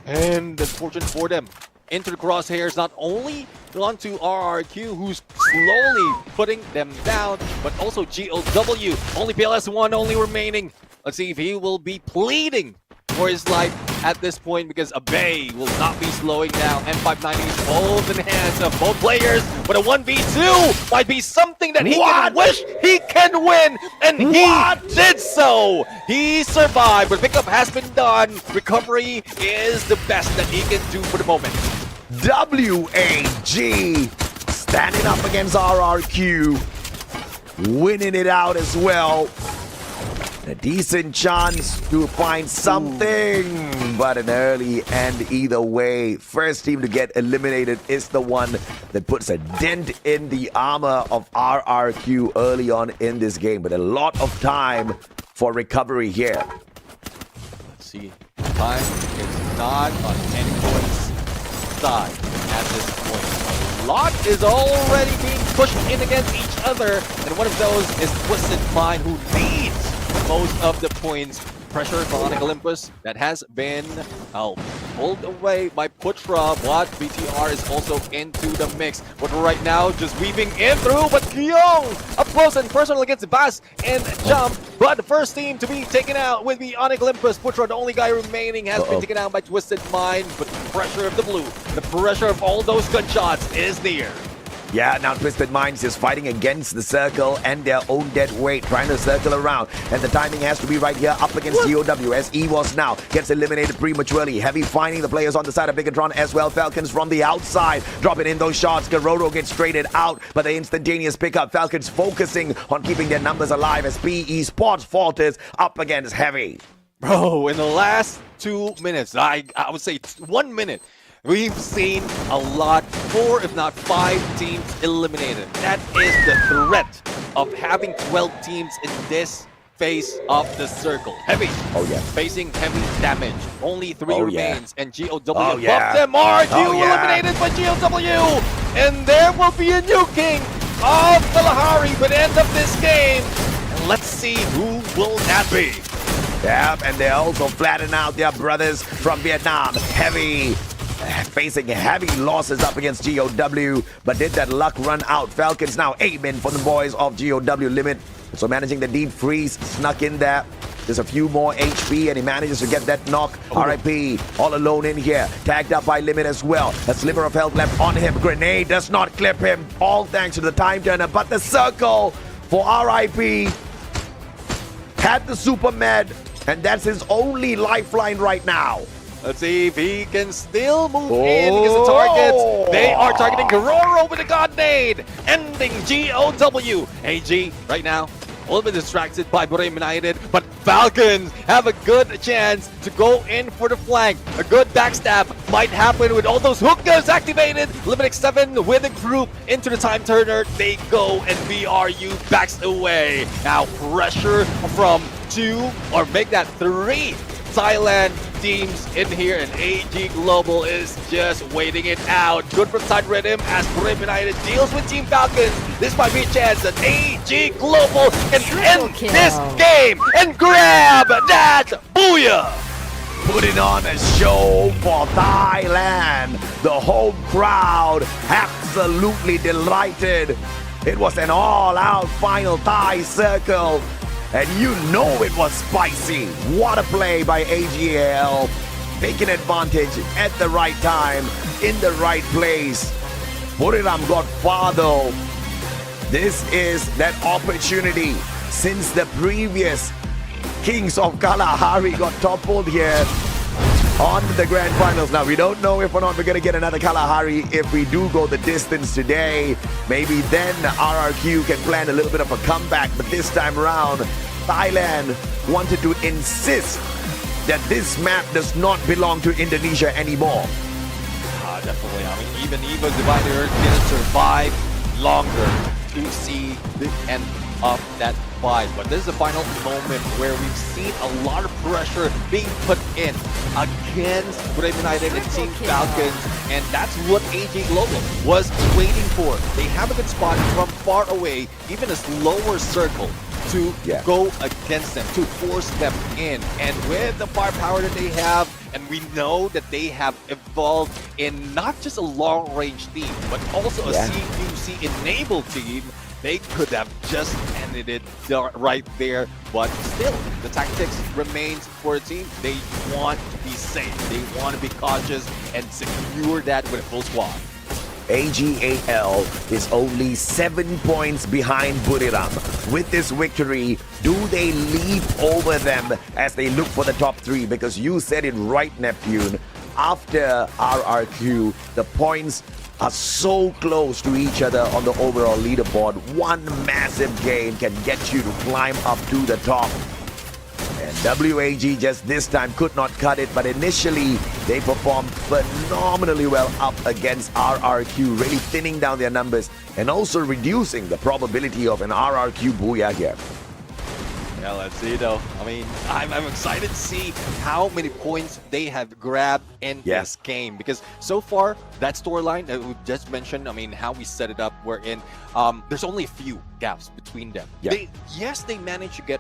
And unfortunate for them, into the crosshairs, not only onto RRQ, who's slowly putting them down, but also GOW, only PLS1 only remaining. Let's see if he will be pleading for his life at this point, because Abe will not be slowing down. M590 is both in the hands of both players, but a 1v2 might be something that he can wish he can win, and he did so. He survived, but pickup has been done. Recovery is the best that he can do for the moment. WAG standing up against RRQ, winning it out as well. A decent chance to find something, but an early end either way. First team to get eliminated is the one that puts a dent in the armor of RRQ early on in this game, but a lot of time for recovery here. Let's see. Time is not on anyone's side at this point. A lot is already being pushed in against each other, and one of those is Twisted Mind, who leads most of the points. Pressure from Onyx Olympus that has been pulled away by Putra, but BTR is also into the mix. But right now, just weaving in through, but Kyung up close and personal against Bass and Jump. But the first team to be taken out with the Onyx Olympus. Putra, the only guy remaining, has been taken out by Twisted Mind. But the pressure of the blue, the pressure of all those gunshots is near. Yeah, now Twisted Minds is fighting against the circle and their own dead weight, trying to circle around. And the timing has to be right here up against GOW as EVOS now gets eliminated prematurely. Heavy finding the players on the side of Bigatron as well. Falcons from the outside, dropping in those shots. Geroro gets traded out, but the instantaneous pickup. Falcons focusing on keeping their numbers alive as PE Sports falters up against Heavy. Bro, in the last 2 minutes, I would say 1 minute, we've seen a lot, 4 if not 5 teams eliminated. That is the threat of having 12 teams in this phase of the circle. Heavy. Oh yeah. Facing heavy damage. Only 3 remains, and GOW above yeah. them. RQ eliminated by GOW, and there will be a new king of Kalahari by the end of this game. And let's see who will that be. Yep, and they're also flattening out their brothers from Vietnam. Heavy. Facing heavy losses up against GOW, but did that luck run out? Falcons now aiming for the boys of GOW Limit. So managing the deep freeze, snuck in there. There's a few more HP and he manages to get that knock. RIP all alone in here, tagged up by Limit as well. A sliver of health left on him. Grenade does not clip him, all thanks to the time turner, but the circle for RIP had the super med, and that's his only lifeline right now. Let's see if he can still move in, because the targets, they are targeting Kororo with a God Nade, ending GOW. AG right now, a little bit distracted by Bremen United, but Falcons have a good chance to go in for the flank. A good backstab might happen with all those hookers activated. Limit 7 with a group into the time turner. They go, and VRU backs away. Now pressure from 2 or make that 3 Thailand teams in here, and AG Global is just waiting it out. Good from side rhythm as Bremen United deals with Team Falcons. This might be a chance that AG Global can end this game and grab that booyah. Putting on a show for Thailand. The home crowd absolutely delighted. It was an all-out final Thai circle. And you know it was spicy. What a play by AGL. Taking advantage at the right time, in the right place. Buriram got far though. This is that opportunity since the previous Kings of Kalahari got toppled here on the grand finals. Now, we don't know if or not we're going to get another Kalahari if we do go the distance today. Maybe then RRQ can plan a little bit of a comeback. But this time around, Thailand wanted to insist that this map does not belong to Indonesia anymore. Definitely. I mean, even Eva's Divided Earth didn't survive longer to see the end of that fight. But this is the final moment where we've seen a lot of pressure being put in against Brave United and Team Falcons, and that's what AG Global was waiting for. They have a good spot from far away, even a slower circle, to go against them, to force them in. And with the firepower that they have, and we know that they have evolved in not just a long-range team, but also a CQC-enabled team, they could have just ended it right there. But still, the tactics remains for a team. They want to be safe. They want to be cautious and secure that with a full squad. AGAL is only 7 points behind Buriram. With this victory, do they leap over them as they look for the top 3? Because you said it right, Neptune. After RRQ, the points are so close to each other on the overall leaderboard. One massive gain can get you to climb up to the top. And WAG just this time could not cut it, but initially they performed phenomenally well up against RRQ, really thinning down their numbers and also reducing the probability of an RRQ booyah here. Yeah, let's see though. I mean, I'm excited to see how many points they have grabbed in this game, because so far that storyline that we just mentioned, I mean, how we set it up, wherein there's only a few gaps between them. Yes, they managed to get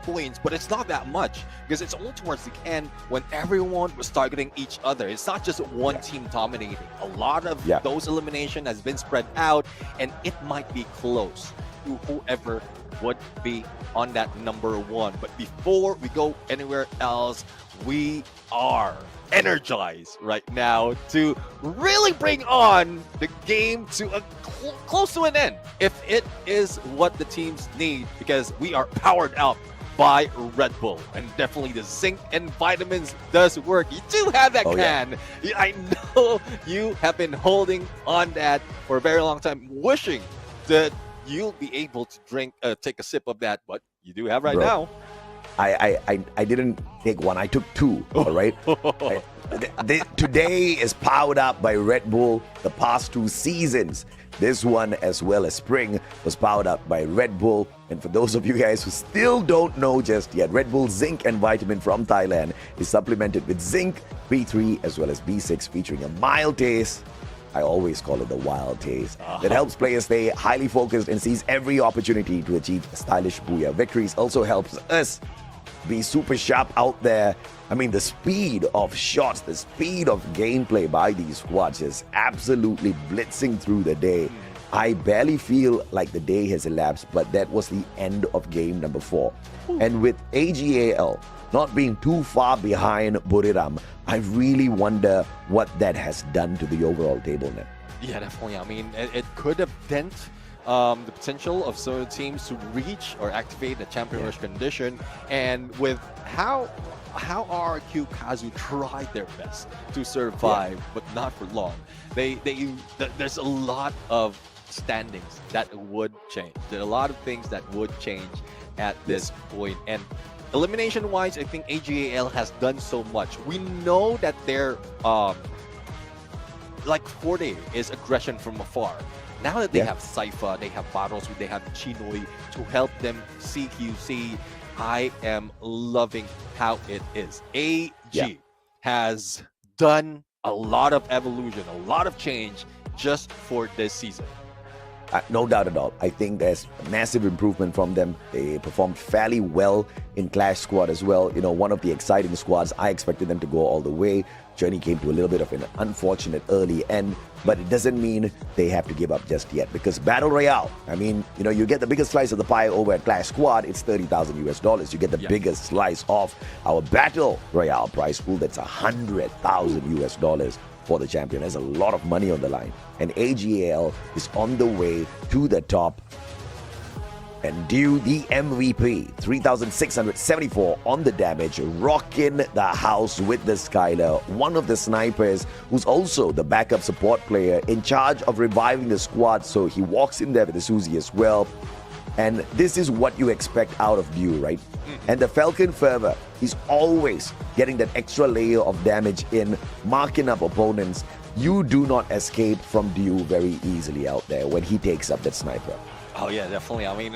points, but it's not that much, because it's only towards the end when everyone was targeting each other. It's not just one team dominating. A lot of those elimination has been spread out, and it might be close to whoever would be on that number 1. But before we go anywhere else, we are energized right now to really bring on the game to a close to an end, if it is what the teams need, because we are powered up by Red Bull, and definitely the zinc and vitamins does work. You do have that can. I know you have been holding on that for a very long time, wishing that you'll be able to drink, take a sip of that, but you do have now. I didn't take one, I took 2, all right? Today is powered up by Red Bull. The past 2 seasons, this one as well as spring, was powered up by Red Bull. And for those of you guys who still don't know just yet, Red Bull Zinc and Vitamin from Thailand is supplemented with zinc, B3 as well as B6, featuring a mild taste. I always call it the wild taste. That helps players stay highly focused and seize every opportunity to achieve stylish booyah victories. Also helps us be super sharp out there. I mean, the speed of shots, the speed of gameplay by these squads is absolutely blitzing through the day. I barely feel like the day has elapsed, but that was the end of game number 4. And with AGAL not being too far behind Buriram, I really wonder what that has done to the overall table net. Yeah, definitely. I mean, it could have dent the potential of certain teams to reach or activate the champion rush condition. And with how RRQ Kazu tried their best to survive, but not for long, there's a lot of standings that would change. There are a lot of things that would change at this point. And elimination-wise, I think AGAL has done so much. We know that their like Forte is aggression from afar. Now that they have Cypher, they have Battles, they have Chinoi to help them CQC, I am loving how it is. AG has done a lot of evolution, a lot of change just for this season. No doubt at all. I think there's a massive improvement from them. They performed fairly well in Clash Squad as well. You know, one of the exciting squads. I expected them to go all the way. Journey came to a little bit of an unfortunate early end, but it doesn't mean they have to give up just yet, because Battle Royale, I mean, you know, you get the biggest slice of the pie over at Clash Squad, it's $30,000 US. You get the biggest slice of our Battle Royale prize pool, that's $100,000 US for the champion. There's a lot of money on the line. And AGAL is on the way to the top. And due the MVP, 3,674 on the damage, rocking the house with the Skylar, one of the snipers who's also the backup support player in charge of reviving the squad. So he walks in there with the Suzy as well. And this is what you expect out of Dew, right? And the Falcon Fervor, he's always getting that extra layer of damage in, marking up opponents. You do not escape from Dew very easily out there when he takes up that sniper. Oh yeah, definitely. I mean,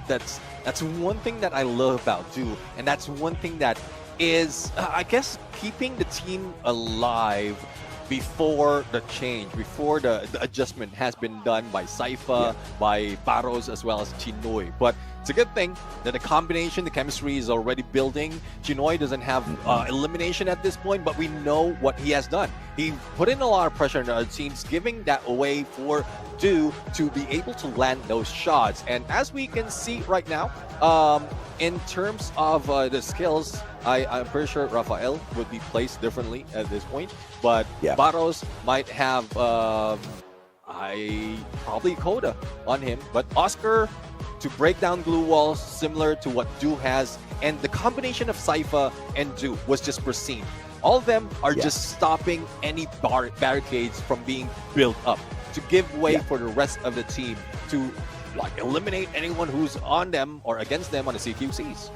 that's one thing that I love about Dew, and that's one thing that is, I guess, keeping the team alive before the change, before the adjustment has been done by Saifa, by Barros, as well as Chinoy. But it's a good thing that the combination, the chemistry is already building. Chinoy doesn't have elimination at this point, but we know what he has done. He put in a lot of pressure on the other teams, giving that away for Dew to be able to land those shots. And as we can see right now, in terms of the skills, I'm pretty sure Rafael would be placed differently at this point. But Barros might have probably Coda on him. But Oscar to break down glue walls, similar to what Dew has. And the combination of Saifa and Dew was just pristine. All of them are just stopping any barricades from being built up to give way for the rest of the team to eliminate anyone who's on them or against them on the CQCs.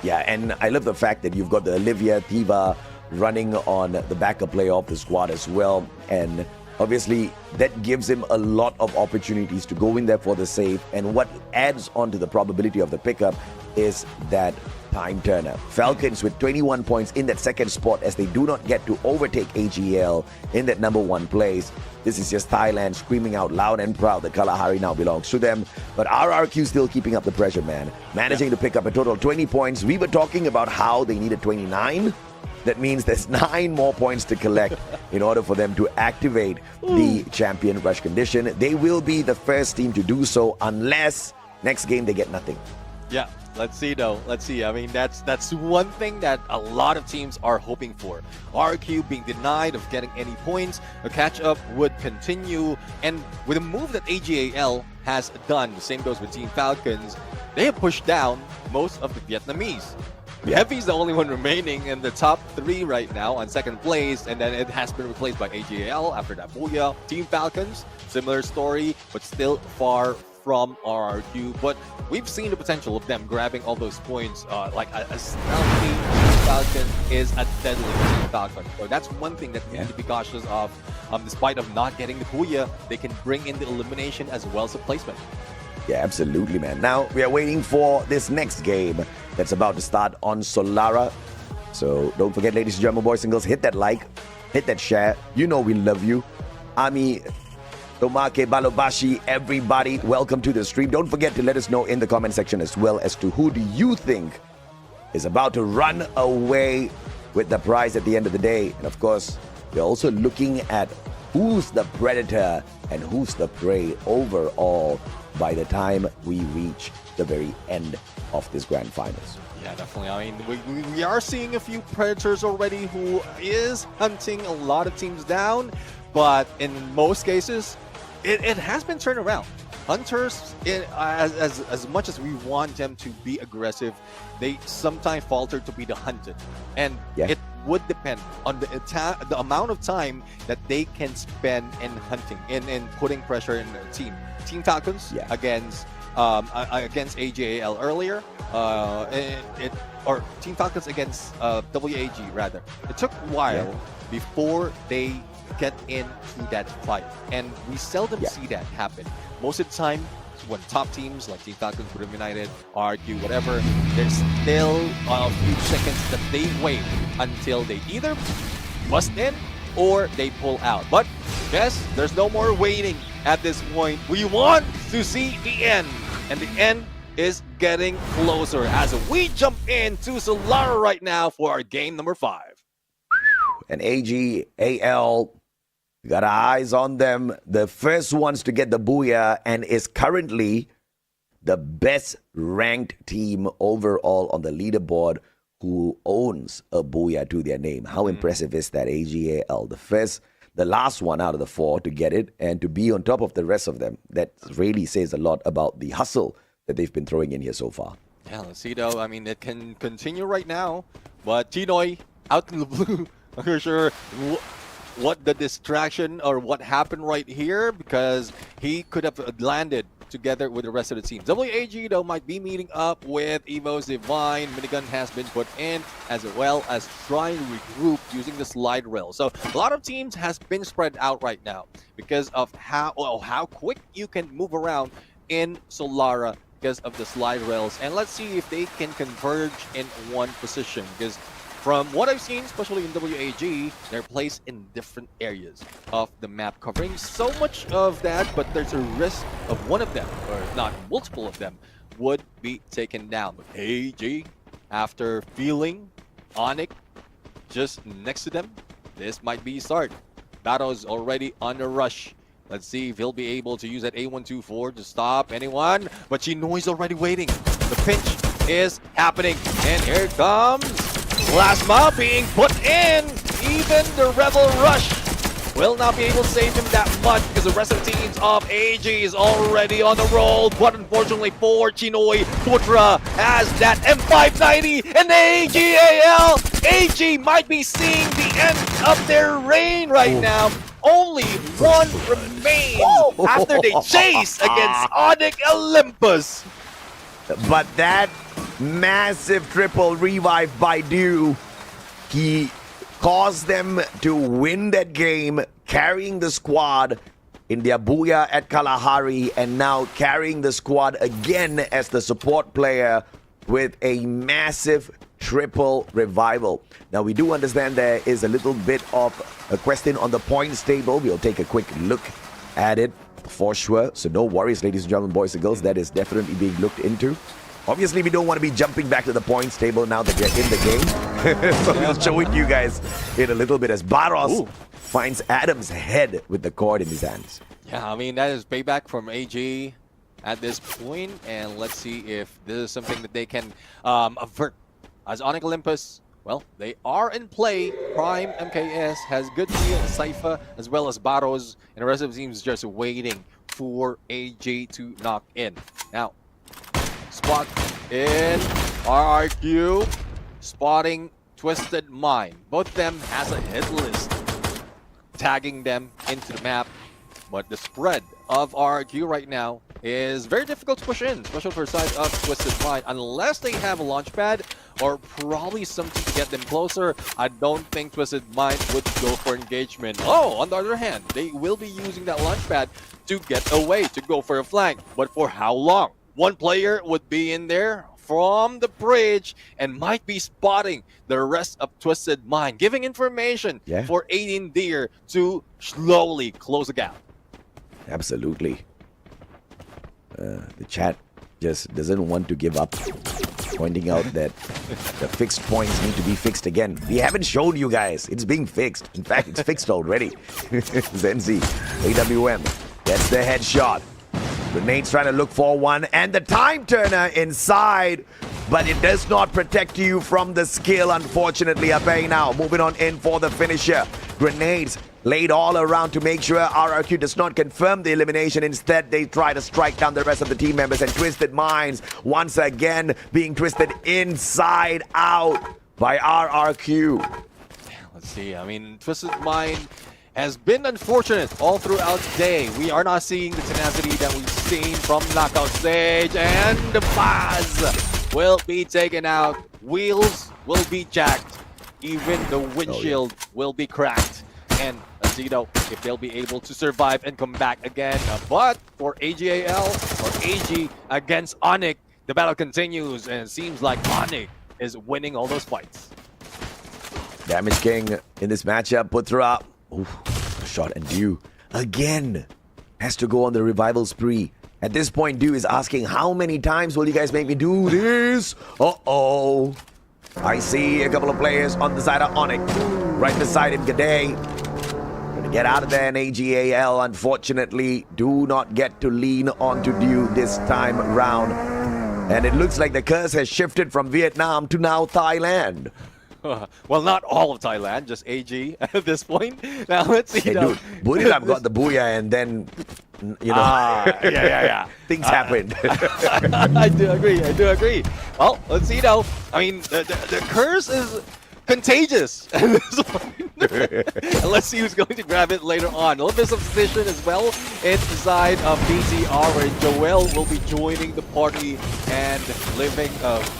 Yeah, and I love the fact that you've got the Olivia Tiva running on the backup player of the squad as well. And obviously, that gives him a lot of opportunities to go in there for the save. And what adds on to the probability of the pickup is that time turner. Falcons with 21 points in that second spot as they do not get to overtake AGL in that number 1 place. This is just Thailand screaming out loud and proud that Kalahari now belongs to them. But RRQ still keeping up the pressure, man. Managing to pick up a total of 20 points. We were talking about how they needed 29. That means there's 9 more points to collect in order for them to activate the champion rush condition. They will be the first team to do so unless next game they get nothing. Yeah, let's see though. Let's see. I mean, that's one thing that a lot of teams are hoping for. RQ being denied of getting any points, a catch-up would continue. And with a move that AGAL has done, the same goes with Team Falcons, they have pushed down most of the Vietnamese. Heavy's the only one remaining in the top 3 right now on second place, and then it has been replaced by AGAL after that Booyah. Team Falcons, similar story, but still far from RRQ. But we've seen the potential of them grabbing all those points. Like a stealthy Team Falcon is a deadly Team Falcon. So that's one thing that we need to be cautious of. Despite of not getting the Booyah, they can bring in the elimination as well as the placement. Yeah, absolutely, man. Now, we are waiting for this next game that's about to start on Solara. So don't forget, ladies and gentlemen, boys and girls, hit that like, hit that share. You know we love you. Ami, Tomake, Balobashi, everybody, welcome to the stream. Don't forget to let us know in the comment section as well as to who do you think is about to run away with the prize at the end of the day. And of course, we're also looking at who's the predator and who's the prey overall by the time we reach the very end of this grand finals. Yeah, definitely. I mean, we are seeing a few predators already who is hunting a lot of teams down, but in most cases, it has been turned around. Hunters, as much as we want them to be aggressive, they sometimes falter to be the hunted. And it would depend on the amount of time that they can spend in hunting, in putting pressure in the team. Team Falcons against AGAL earlier, or Team Falcons against WAG rather. It took a while before they get into that fight, and we seldom see that happen. Most of the time, when top teams like Team Falcons, Buddham United, RQ, whatever, there's still a few seconds that they wait until they either bust in or they pull out. But yes, there's no more waiting at this point. We want to see the end, and the end is getting closer as we jump into Solara right now for our game number 5. And AGAL got our eyes on them. The first ones to get the Booyah and is currently the best ranked team overall on the leaderboard who owns a Booyah to their name. How impressive is that, AGAL? The first the last one out of the 4 to get it and to be on top of the rest of them. That really says a lot about the hustle that they've been throwing in here so far. Yeah, let's see though. I mean, it can continue right now, but Chinoy out in the blue. I'm not sure what the distraction or what happened right here, because he could have landed together with the rest of the team. WAG though might be meeting up with Evo's Divine. Minigun has been put in, as well as trying to regroup using the slide rail. So a lot of teams has been spread out right now because of how quick you can move around in Solara because of the slide rails. And let's see if they can converge in one position, because from what I've seen, especially in WAG, they're placed in different areas of the map, covering so much of that, but there's a risk of one of them, or not multiple of them, would be taken down. But AG, after feeling Onyx just next to them, this might be start. Battle's already on the rush. Let's see if he'll be able to use that A124 to stop anyone, but Chinoy's already waiting. The pinch is happening, and here comes Plasma being put in. Even the Rebel Rush will not be able to save him that much, because the rest of the teams of AG is already on the roll. But unfortunately for Chinoy, Putra has that M590 and AGAL. AG might be seeing the end of their reign right now. Only one remains after they chase against Onyx Olympus. But that massive triple revive by Dew, he caused them to win that game, carrying the squad in their booyah at Kalahari, and now carrying the squad again as the support player with a massive triple revival. Now, we do understand there is a little bit of a question on the points table. We'll take a quick look at it for sure. So no worries, ladies and gentlemen, boys and girls. That is definitely being looked into. Obviously, we don't want to be jumping back to the points table now that we're in the game. So we'll show it to you guys in a little bit as Barros finds Adam's head with the cord in his hands. Yeah, I mean, that is payback from AG at this point, and let's see if this is something that they can avert. As Onyx Olympus, well, they are in play. Prime MKS has good deal, Cypher, as well as Barros, and the rest of the team is just waiting for AG to knock in. Now, spot in RRQ, spotting Twisted Mind. Both of them has a hit list, tagging them into the map. But the spread of RRQ right now is very difficult to push in, especially for the side of Twisted Mind. Unless they have a launch pad or probably something to get them closer, I don't think Twisted Mind would go for engagement. Oh, on the other hand, they will be using that launch pad to get away, to go for a flank. But for how long? One player would be in there from the bridge and might be spotting the rest of Twisted Mind, giving information for 18 Deer to slowly close the gap. Absolutely. The chat just doesn't want to give up, pointing out that the fixed points need to be fixed again. We haven't shown you guys. It's being fixed. In fact, it's fixed already. Zenzi, AWM, that's the headshot. Grenades trying to look for one, and the time turner inside, but it does not protect you from the skill, unfortunately. Ape now moving on in for the finisher. Grenades laid all around to make sure RRQ does not confirm the elimination. Instead, they try to strike down the rest of the team members, and Twisted Minds once again being twisted inside out by RRQ. Let's see. I mean, Twisted Mind has been unfortunate all throughout today. We are not seeing the tenacity that we've seen from knockout stage, and the Baz will be taken out. Wheels will be jacked. Even the windshield will be cracked. And let's see though if they'll be able to survive and come back again. But for AGAL or AG against Onyx, the battle continues, and it seems like Onyx is winning all those fights. Damage King in this matchup, Putra. Shot, and Dew again has to go on the revival spree. At this point, Dew is asking, how many times will you guys make me do this? Uh-oh. I see a couple of players on the side of Onyx. Right beside him, G'day. Gonna get out of there, and AGAL, unfortunately, do not get to lean onto Dew this time round. And it looks like the curse has shifted from Vietnam to now Thailand. Well, not all of Thailand, just AG at this point. Now let's see. Hey, dude, Buriram got the booyah and then, yeah. things happened. I do agree. Well, let's see now. I mean, the curse is contagious at this point. And let's see who's going to grab it later on. A little bit of substitution as well inside of BTR, where Joel will be joining the party and living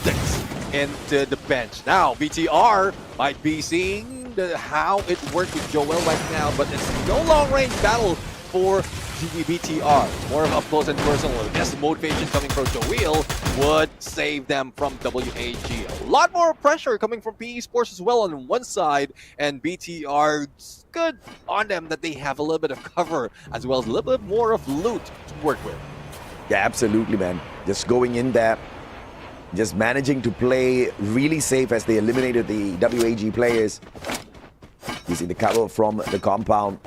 things into the bench. Now, BTR might be seeing how it works with Joel right now, but it's no long-range battle for BTR. More of up close and personal. I guess the motivation coming from Joel would save them from WAG. A lot more pressure coming from PE Sports as well on one side, and BTR good on them that they have a little bit of cover as well as a little bit more of loot to work with. Yeah, absolutely, man. Just going in there, just managing to play really safe as they eliminated the WAG players. Using the cover from the compound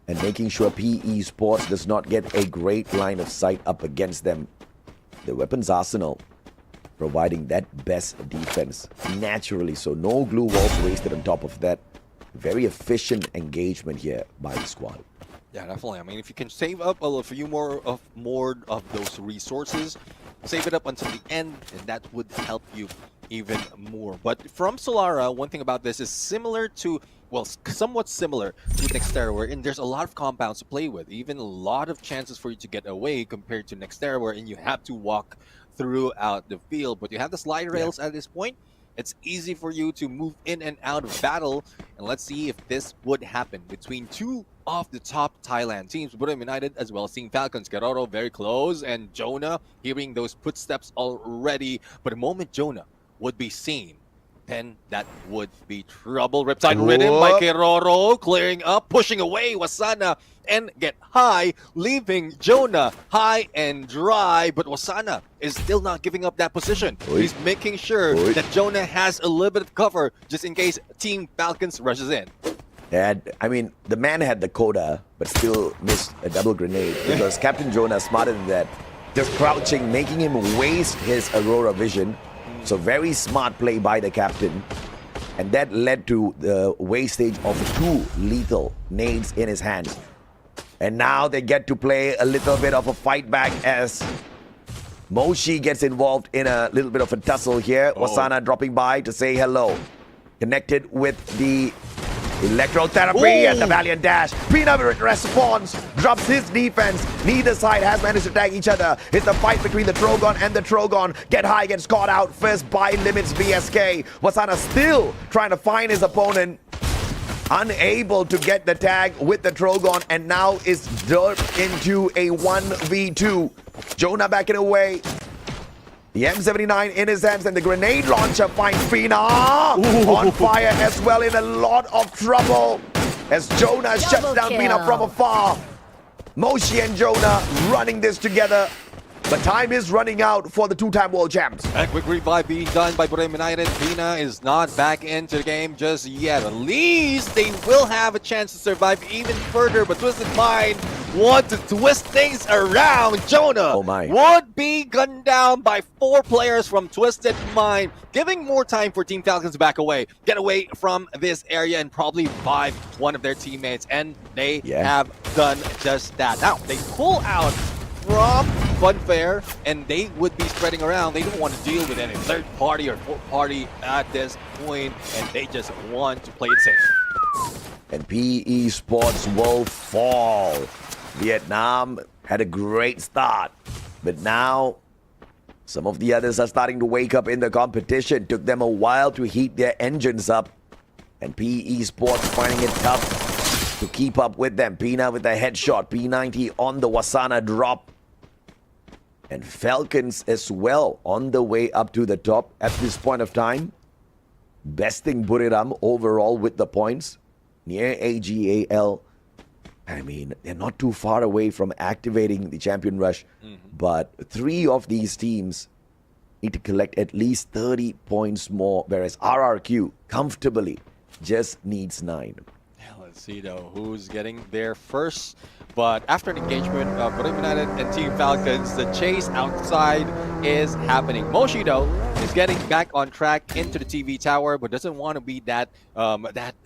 and making sure PE Sports does not get a great line of sight up against them. The weapons arsenal providing that best defense naturally, so no glue walls wasted on top of that. Very efficient engagement here by the squad. Yeah, definitely. I mean, if you can save up a few more of those resources, save it up until the end, and that would help you even more. But from Solara, one thing about this is similar to, well, somewhat similar to Nextera, wherein there's a lot of compounds to play with, even a lot of chances for you to get away compared to Nextera, wherein you have to walk throughout the field. But you have the slide rails at this point. It's easy for you to move in and out of battle, and let's see if this would happen between two of the top Thailand teams, Buddha United as well as Team Falcons. Keroro very close, and Jonah hearing those footsteps already. But the moment Jonah would be seen, then that would be trouble. Riptide ridden by Keroro, clearing up, pushing away Wasana, and get high, leaving Jonah high and dry. But Wasana is still not giving up that position. He's making sure that Jonah has a little bit of cover just in case Team Falcons rushes in. And I mean, the man had the coda, but still missed a double grenade because Captain Jonah, smarter than that, just crouching, making him waste his Aurora vision. So very smart play by the captain. And that led to the wastage of 2 lethal nades in his hands. And now they get to play a little bit of a fight back as Moshi gets involved in a little bit of a tussle here. Wasana dropping by to say hello. Connected with the electrotherapy and the Valiant dash. Pina responds, drops his defense. Neither side has managed to tag each other. It's a fight between the Trogon and the Trogon. Get high, gets caught out first by Limits VSK. Wasana still trying to find his opponent. Unable to get the tag with the Trogon, and now is dirt into a 1v2. Jonah backing away. The M79 in his hands, and the grenade launcher finds Fina on fire as well, in a lot of trouble as Jonah shuts down Fina from afar. Moshi and Jonah running this together, but time is running out for the 2-time world champs. A quick revive being done by Buddha United. Fina is not back into the game just yet. At least they will have a chance to survive even further, but Twisted Mind want to twist things around. Jonah would be gunned down by 4 players from Twisted Mind, giving more time for Team Falcons to back away, get away from this area, and probably revive one of their teammates. And they have done just that. Now, they pull out from Funfair, and they would be spreading around. They don't want to deal with any third party or fourth party at this point, and they just want to play it safe. And PE Sports will fall. Vietnam had a great start, but now some of the others are starting to wake up in the competition. Took them a while to heat their engines up, and PE Sports finding it tough to keep up with them. Pina with a headshot, P90 on the Wasana drop. And Falcons as well on the way up to the top at this point of time. Besting Buriram overall with the points. Near AGAL. I mean, they're not too far away from activating the champion rush. But 3 of these teams need to collect at least 30 points more, whereas RRQ comfortably just needs 9. Let's see though who's getting there first. But after an engagement of Battle United and Team Falcons, the chase outside is happening. Moshi though is getting back on track into the TV tower, but doesn't want to be that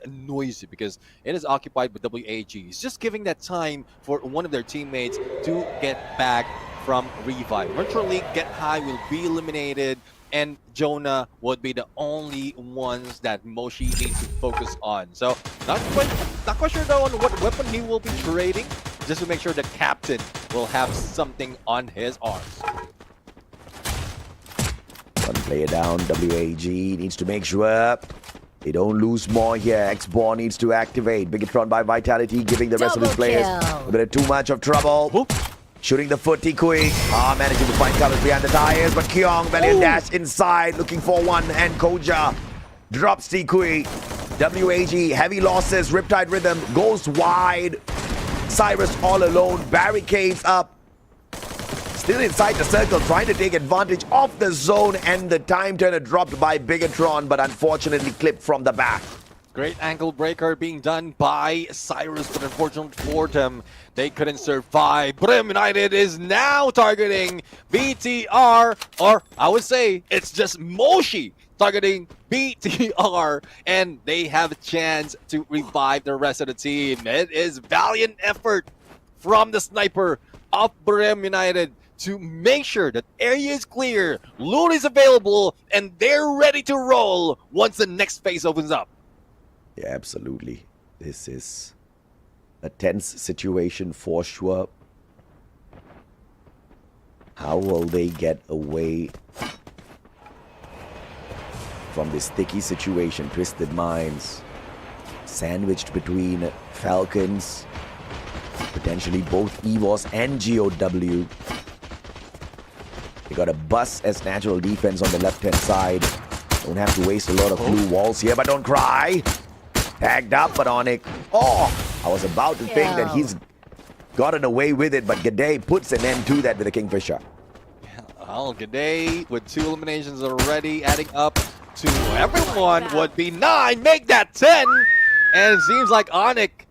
noisy because it is occupied by WAG. He's just giving that time for one of their teammates to get back from revive. Virtually Get High will be eliminated, and Jonah would be the only ones that Moshi needs to focus on. So not quite sure though on what weapon he will be trading, just to make sure the captain will have something on his arms. One player down, WAG needs to make sure they don't lose more here. X-Born needs to activate. Bigatron by Vitality, giving the rest of his players a bit of too much of trouble. Whoop. Shooting the foot, Tikui. Managing to find colors behind the tires, but Kyong, Valiant dash inside, looking for one, and Koja drops Tikui. WAG, heavy losses, Riptide Rhythm goes wide. Cyrus all alone, barricades up. Still inside the circle, trying to take advantage of the zone, and the time turner dropped by Bigatron, but unfortunately clipped from the back. Great ankle breaker being done by Cyrus, but unfortunately for them, they couldn't survive. Brim United is now targeting BTR, or I would say it's just Moshi targeting BTR, and they have a chance to revive the rest of the team. It is valiant effort from the sniper of Brim United to make sure that area is clear, loot is available, and they're ready to roll once the next phase opens up. Yeah, absolutely. This is a tense situation for sure. How will they get away from this sticky situation? Twisted Minds sandwiched between Falcons, potentially both EVOS and GOW. They got a bus as natural defense on the left-hand side. Don't have to waste a lot of blue walls here, but don't cry. Tagged up, but Onyx. Oh, I was about to think that he's gotten away with it, but G'day puts an end to that with a Kingfisher. Well, G'day with 2 eliminations already, adding up to everyone would be 9, make that 10. And it seems like Onyx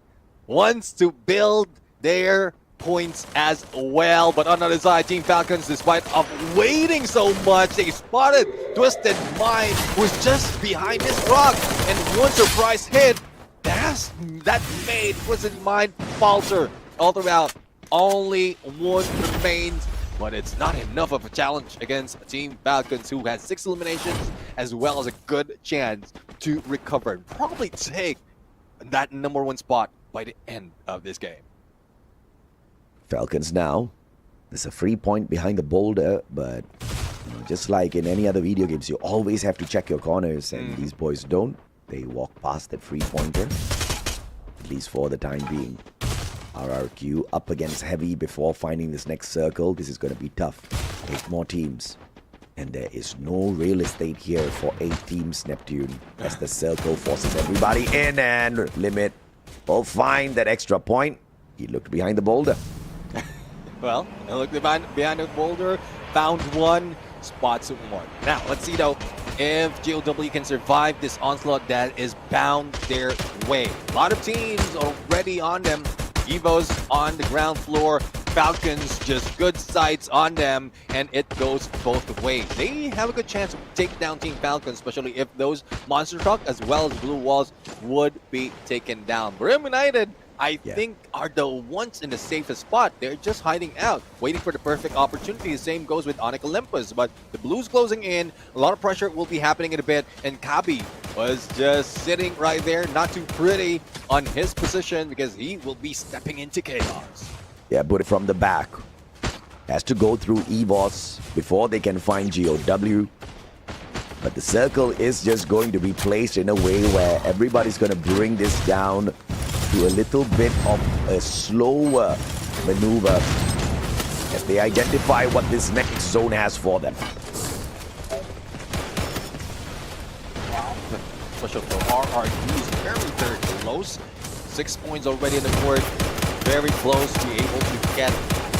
wants to build their points as well. But on the other side, Team Falcons, despite of waiting so much, they spotted Twisted Mind, who's just behind this rock. And one surprise hit, that made Twisted Mind falter all throughout. Only one remains, but it's not enough of a challenge against Team Falcons, who has 6 eliminations as well as a good chance to recover and probably take that #1 spot by the end of this game. Falcons now. There's a free point behind the boulder, but just like in any other video games, you always have to check your corners, and these boys don't. They walk past that free pointer, at least for the time being. RRQ up against Heavy before finding this next circle. This is going to be tough. 8 more teams. And there is no real estate here for 8 teams, Neptune, as the circle forces everybody in, and Limit will find that extra point. He looked behind the boulder. Well, I looked behind the boulder, found one, spots one. Now, let's see though if GOW can survive this onslaught that is bound their way. A lot of teams already on them. Evo's on the ground floor. Falcons just good sights on them, and it goes both ways. They have a good chance to take down Team Falcons, especially if those monster truck as well as blue walls would be taken down. Brim United, I think, are the ones in the safest spot. They're just hiding out, waiting for the perfect opportunity. The same goes with Onyx Olympus, but the Blues closing in. A lot of pressure will be happening in a bit, and Kabi was just sitting right there, not too pretty on his position, because he will be stepping into chaos. Yeah, put it from the back. Has to go through EVOS before they can find GOW. But the circle is just going to be placed in a way where everybody's going to bring this down to a little bit of a slower maneuver as they identify what this next zone has for them. Wow. Special for RRQ is very, very close. 6 points already in the board. Very close to be able to get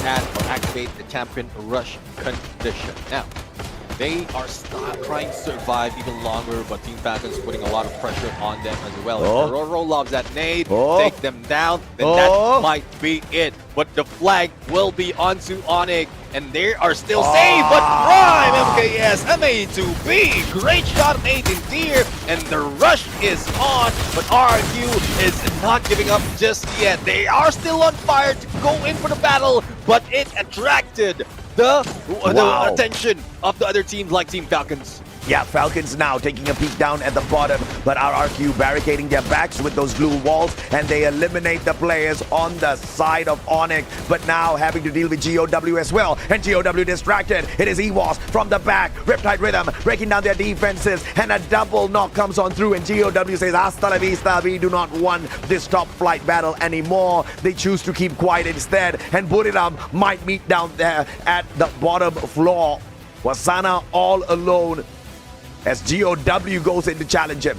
at or activate the champion rush condition. Now, They are trying to survive even longer, but Team Falcons putting a lot of pressure on them as well. Oh. If Roro lobs that nade, Oh. take them down, then Oh. that might be it. But the flag will be onto Onyx, and they are still safe. But Prime, MKS, MA2B, great shot made in Deer, and the rush is on. But RRQ is not giving up just yet. They are still on fire to go in for the battle, but it attracted the attention of the other teams like Team Falcons. Yeah, Falcons now taking a peek down at the bottom, but RRQ barricading their backs with those blue walls, and they eliminate the players on the side of Onyx, but now having to deal with GOW as well, and GOW distracted. It is EWAS from the back, Riptide Rhythm breaking down their defenses, and a double knock comes on through, and GOW says, hasta la vista, we do not want this top flight battle anymore. They choose to keep quiet instead, and Buriram might meet down there at the bottom floor. Wasana all alone as GOW goes in to challenge him.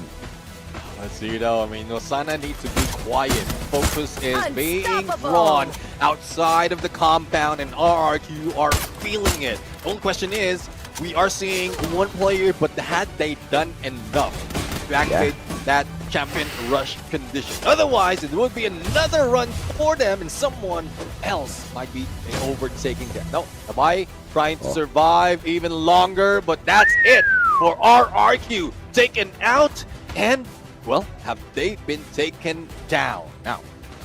Let's see though, I mean, Osana needs to be quiet. Focus is being drawn outside of the compound, and RRQ are feeling it. Only question is, we are seeing one player, but had they done enough to activate that champion rush condition? Otherwise, it would be another run for them, and someone else might be overtaking them. No, am I trying to survive even longer? But that's it for RRQ, taken out, and well, have they been taken down? Now,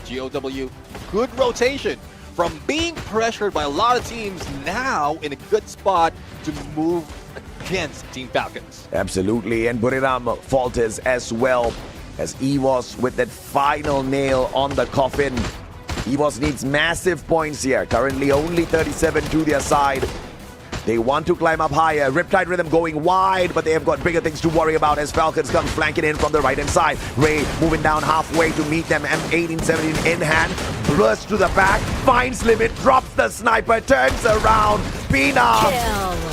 GOW, good rotation from being pressured by a lot of teams, now in a good spot to move against Team Falcons. Absolutely, and Buriram falters as well as EWAS with that final nail on the coffin. EWAS needs massive points here, currently only 37 to their side. They want to climb up higher. Riptide Rhythm going wide, but they have got bigger things to worry about as Falcons come flanking in from the right-hand side. Ray moving down halfway to meet them. M1817 in hand. Bursts to the back. Finds limit. Drops the sniper. Turns around. Pina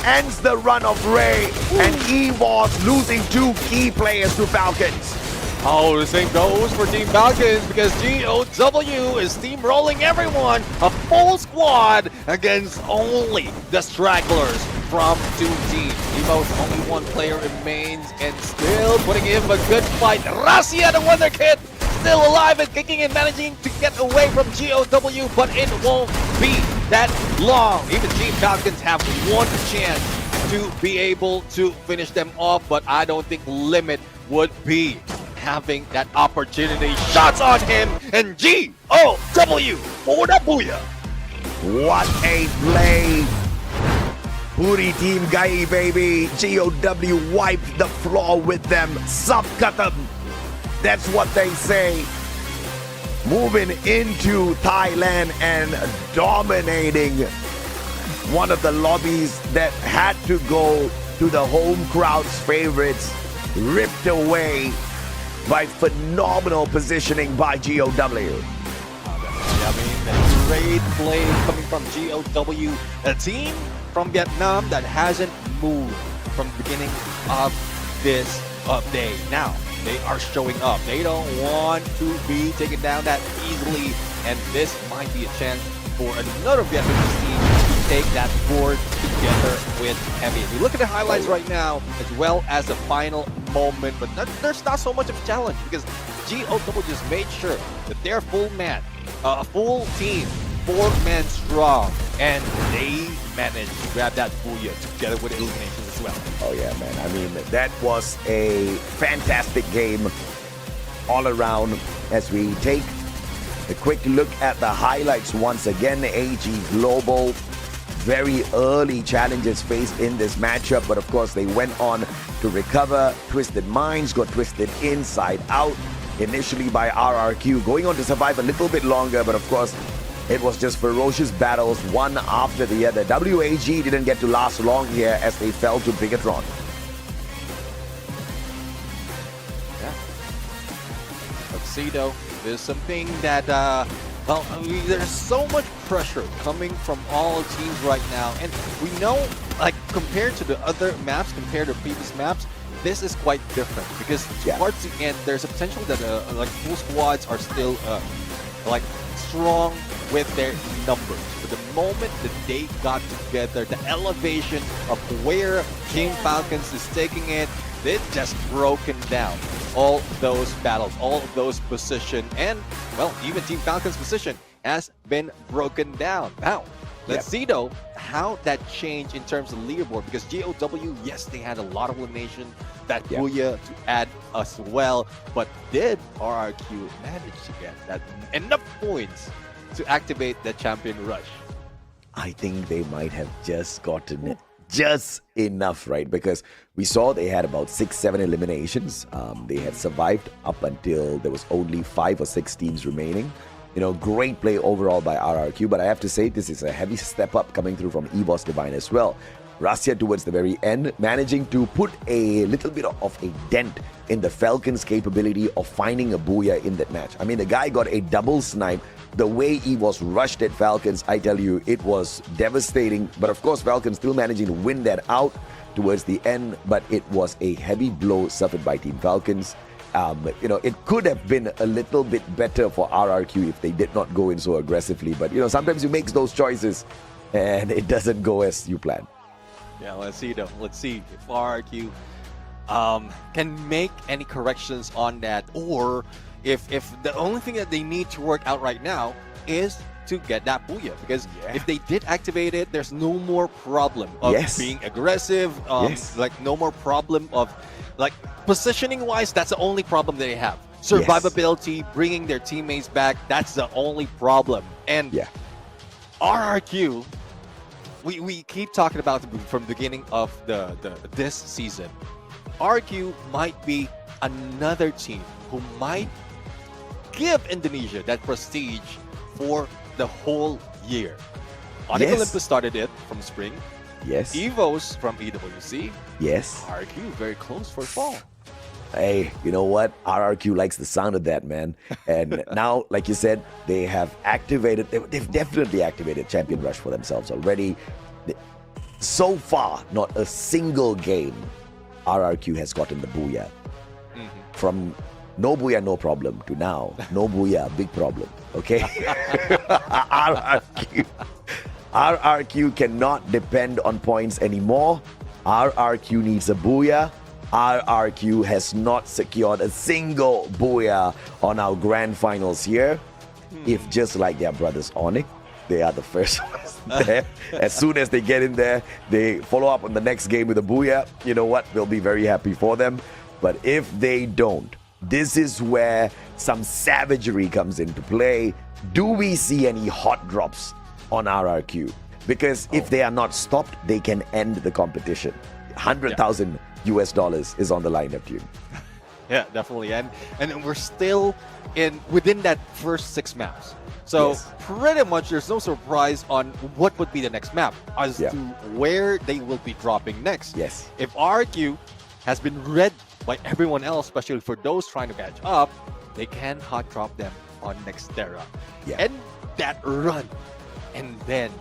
ends the run of Ray. And EWAS losing two key players to Falcons. Oh, the same goes for Team Falcons because GOW is steamrolling everyone. A full squad against only the stragglers from two teams. Evo's only one player remains and still putting in a good fight. Rasia, the Wonder Kid, still alive and kicking and managing to get away from GOW, but it won't be that long. Even Team Falcons have one chance to be able to finish them off, but I don't think Limit would be having that opportunity. Shots on him, and GOW for the booyah. What a play. Puri team Gai, baby. GOW wiped the floor with them. Subkatam. That's what they say. Moving into Thailand and dominating one of the lobbies that had to go to the home crowd's favorites. Ripped away by phenomenal positioning by GOW. I mean, great play coming from GOW, a team from Vietnam that hasn't moved from the beginning of this day. Now, they are showing up. They don't want to be taken down that easily, and this might be a chance for another Vietnamese team to take that board together with Heavy. We look at the highlights right now, as well as the final moment, but there's not so much of a challenge because GOW just made sure that they're full man, a full team, 4 men strong, and they managed to grab that booyah together with eliminations as well. Oh yeah, man. I mean, that was a fantastic game all around. As we take a quick look at the highlights once again, AG Global, very early challenges faced in this matchup, but of course they went on to recover. Twisted Minds got twisted inside out initially by RRQ, going on to survive a little bit longer, but of course it was just ferocious battles one after the other. WAG didn't get to last long here as they fell to Bigatron. Yeah. Tuxedo is something that well, I mean, there's so much pressure coming from all teams right now, and we know, like, compared to the other maps, compared to previous maps, this is quite different because towards the end, there's a potential that like full squads are still like strong with their numbers. But the moment that they got together, the elevation of where Team Falcons is taking it, they've just broken down all those battles, all of those position, and, well, even Team Falcons' position has been broken down. Now, let's see, though, how that changed in terms of leaderboard, because GOW, yes, they had a lot of elimination, that Booyah to add as well, but did RRQ manage to get that enough points to activate the champion rush? I think they might have just gotten just enough, right? Because we saw they had about 6-7 eliminations. They had survived up until there was only 5 or 6 teams remaining. You know, great play overall by RRQ, but I have to say this is a heavy step up coming through from EVOS Divine as well. Russia towards the very end, managing to put a little bit of a dent in the Falcons' capability of finding a Booyah in that match. I mean, the guy got a double snipe. The way he was rushed at Falcons, I tell you, it was devastating. But of course, Falcons still managing to win that out towards the end, but it was a heavy blow suffered by Team Falcons. You know, it could have been a little bit better for RRQ if they did not go in so aggressively. But, you know, sometimes you make those choices and it doesn't go as you plan. Yeah, let's see, though. Let's see if RRQ can make any corrections on that, or if the only thing that they need to work out right now is to get that Booyah. Because if they did activate it, there's no more problem of being aggressive. Like, no more problem of, like, positioning-wise, that's the only problem they have. Survivability, bringing their teammates back, that's the only problem. And RRQ, we keep talking about from the beginning of this season. RRQ might be another team who might give Indonesia that prestige for the whole year. Onyx Olympus started it from spring. EVOS from EWC. RRQ very close for fall. Hey, you know what? RRQ likes the sound of that, man. And now, like you said, they have activated, they've definitely activated Champion Rush for themselves already. So far, not a single game RRQ has gotten the Booyah. From no Booyah, no problem, to now, no Booyah, big problem. Okay? RRQ cannot depend on points anymore. RRQ needs a Booyah. RRQ has not secured a single Booyah on our grand finals here. If just like their brothers Onyx, they are the first ones there. As soon as they get in there, they follow up on the next game with a Booyah. You know what? We'll be very happy for them. But if they don't, this is where some savagery comes into play. Do we see any hot drops on RRQ? Because if they are not stopped, they can end the competition. $100,000 US is on the line, Neptune. Yeah, definitely. And we're still within that first 6 maps. So pretty much there's no surprise on what would be the next map as to where they will be dropping next. If RRQ has been read by everyone else, especially for those trying to catch up, they can hot drop them on Nextera. End that run and then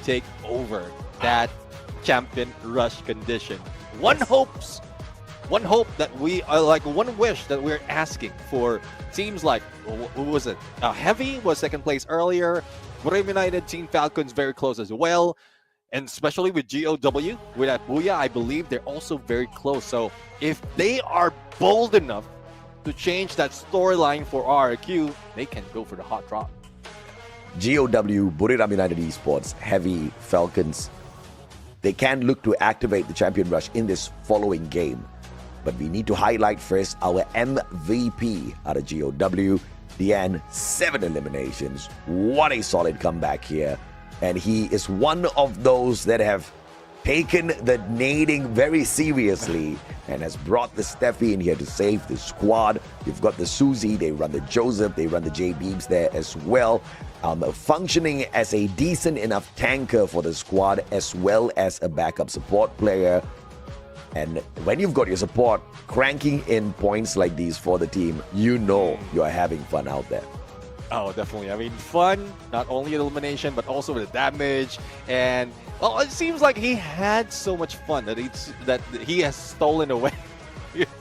take over that champion rush condition. One hope that we are, like, one wish that we're asking for teams like, who was it? Heavy was second place earlier. Brave United, Team Falcons very close as well. And especially with GOW, with that Booyah, I believe they're also very close. So if they are bold enough to change that storyline for RRQ, they can go for the hot drop. GOW, Buriram United Esports, Heavy, Falcons, they can look to activate the Champion Rush in this following game. But we need to highlight first our MVP out of GOW, Dian, 7 eliminations. What a solid comeback here. And he is one of those that have taken the nading very seriously and has brought the Steffi in here to save the squad. You've got the Susie, they run the Joseph, they run the J Beams there as well. Functioning as a decent enough tanker for the squad as well as a backup support player. And when you've got your support cranking in points like these for the team, you know you are having fun out there. Oh, definitely. I mean, fun, not only the elimination, but also the damage. And, well, it seems like he had so much fun that he has stolen away